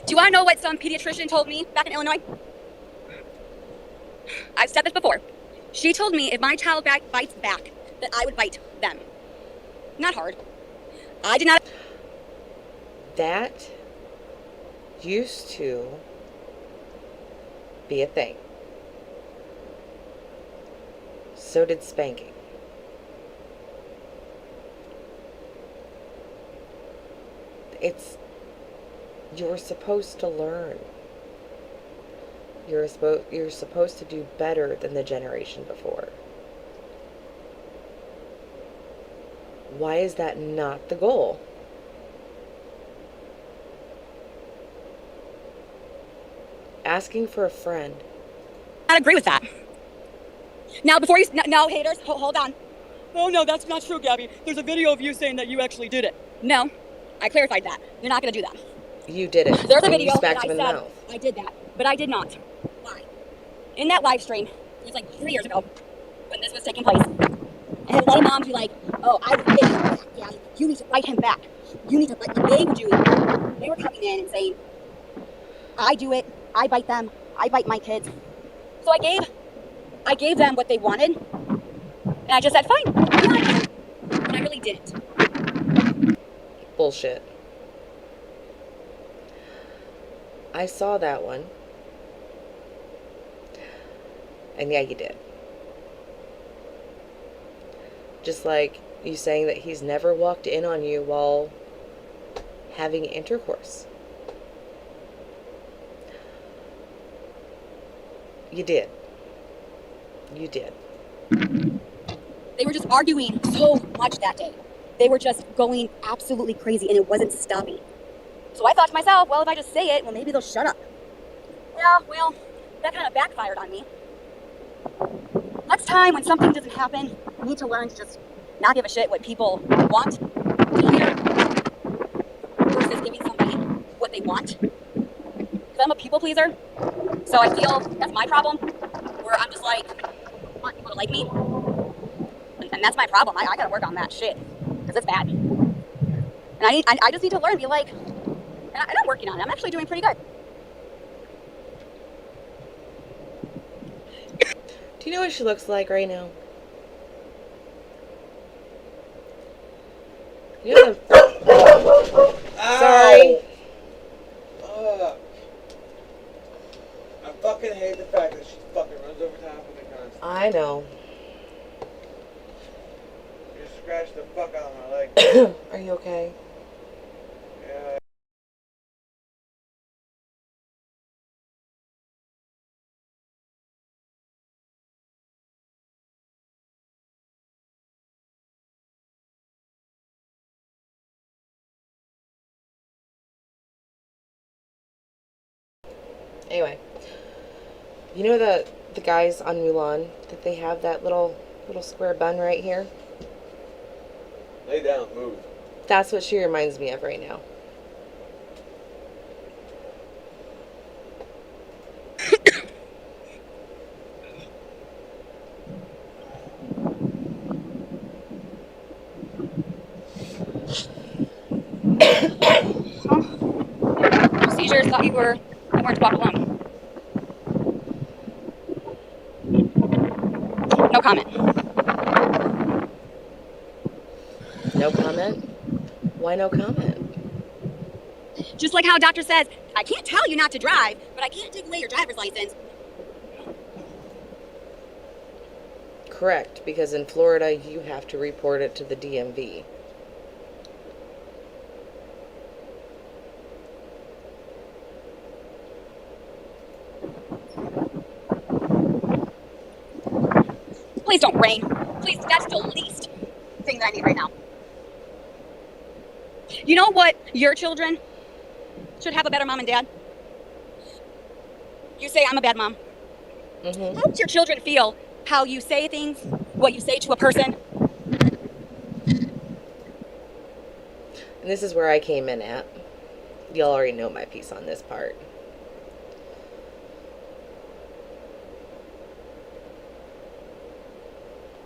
Do you want to know what some pediatrician told me back in Illinois? I've said this before. She told me if my child bites back, that I would bite them. Not hard. I did not. That used to be a thing. So did spanking. You're supposed to learn. You're supposed to do better than the generation before. Why is that not the goal? Asking for a friend. I agree with that. Now, now haters, hold on. Oh no, that's not true, Gabby. There's a video of you saying that you actually did it. No, I clarified that. You're not gonna do that. You did it. There's a video that I said I did that, but I did not. Why? In that live stream, it was like 3 years ago when this was taking place. And a lot of moms be like, oh, I would fight him back, Gabby. You need to fight him back. You need to fight. They were coming in and saying, I do it. I bite them. I bite my kids. So I gave them what they wanted. And I just said, fine. Yeah, but I really didn't. Bullshit. I saw that one. And yeah, you did. Just like you saying that he's never walked in on you while having intercourse. You did. You did. They were just arguing so much that day. They were just going absolutely crazy and it wasn't stopping. So I thought to myself, well, if I just say it, well, maybe they'll shut up. Yeah, well, that kind of backfired on me. Next time when something doesn't happen, we need to learn to just not give a shit what people want to hear versus giving somebody what they want. Because I'm a people pleaser. So I feel that's my problem, where I'm just like, I want people to like me. And that's my problem. I gotta work on that shit, because it's bad. And I just need to learn, be like, and I'm working on it. I'm actually doing pretty good. Do you know what she looks like right now? You know Sorry. I fucking hate the fact that she fucking runs over top of me constantly. I know. You scratched the fuck out of my leg. Are you okay? Anyway, you know the guys on Mulan, that they have that little square bun right here? Lay down, move. That's what she reminds me of right now. Seizures, thought you weren't to walk alone. No comment. No comment? Why no comment? Just like how a doctor says, I can't tell you not to drive, but I can't take away your driver's license. Correct, because in Florida you have to report it to the DMV. Please don't rain. Please, that's the least thing that I need right now. You know what? Your children should have a better mom and dad. You say I'm a bad mom. Mm-hmm. How does your children feel how you say things, what you say to a person? And this is where I came in at. Y'all already know my piece on this part.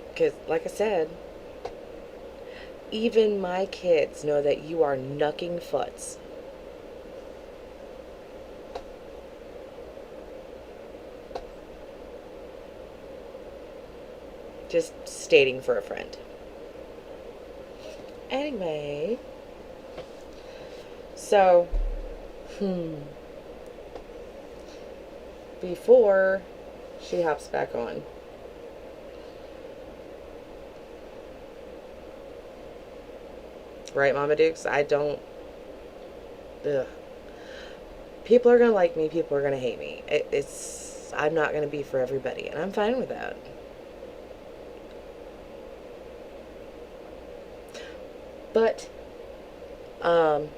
Because, like I said, even my kids know that you are knucking futs. Just stating for a friend. Anyway. So, before she hops back on, right, Mama Dukes? I don't... Ugh. People are going to like me. People are going to hate me. I'm not going to be for everybody. And I'm fine with that. But, I'm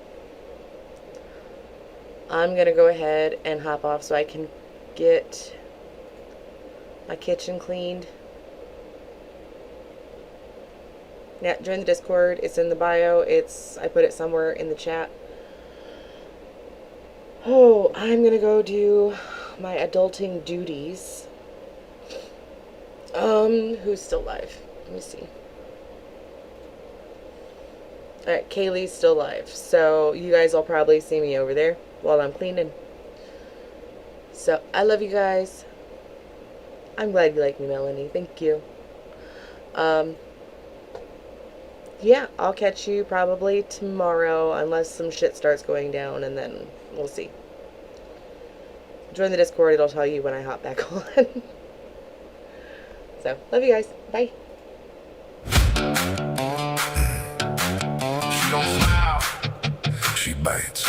going to go ahead and hop off so I can get my kitchen cleaned. Yeah, join the Discord. It's in the bio. I put it somewhere in the chat. Oh, I'm gonna go do my adulting duties. Who's still live? Let me see. Alright, Kaylee's still live. So you guys will probably see me over there while I'm cleaning. So I love you guys. I'm glad you like me, Melanie. Thank you. Yeah, I'll catch you probably tomorrow unless some shit starts going down, and then we'll see. Join the Discord, it'll tell you when I hop back on. So, love you guys. Bye. She don't smile, she bites.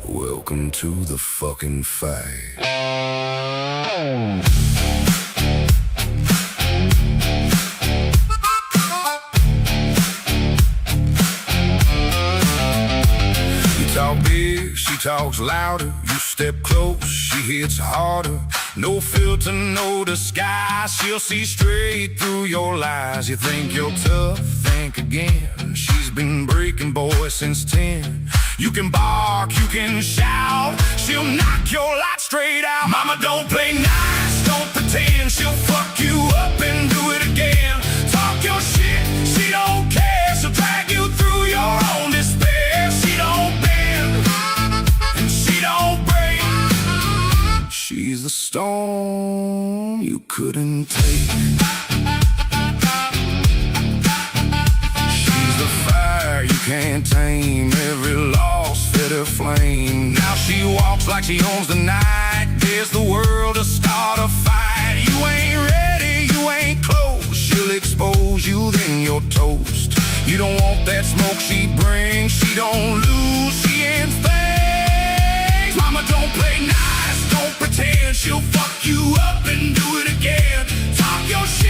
Welcome to the fucking fight. Talk big, she talks louder. You step close, she hits harder. No filter, no disguise. She'll see straight through your lies. You think you're tough, think again. She's been breaking boys since 10. You can bark, you can shout. She'll knock your light straight out. Mama, don't play nice, don't pretend. She'll fuck you up and do it again. Talk your shit, she don't care. She'll drag you through your own despair. She don't she's the storm you couldn't take. She's the fire you can't tame. Every loss fed her flame. Now she walks like she owns the night. Dares the world to start a fight. You ain't ready, you ain't close. She'll expose you, then you're toast. You don't want that smoke she brings. She don't lose, she ends things. Mama, don't play nice, don't pretend. She'll fuck you up and do it again. Talk your shit.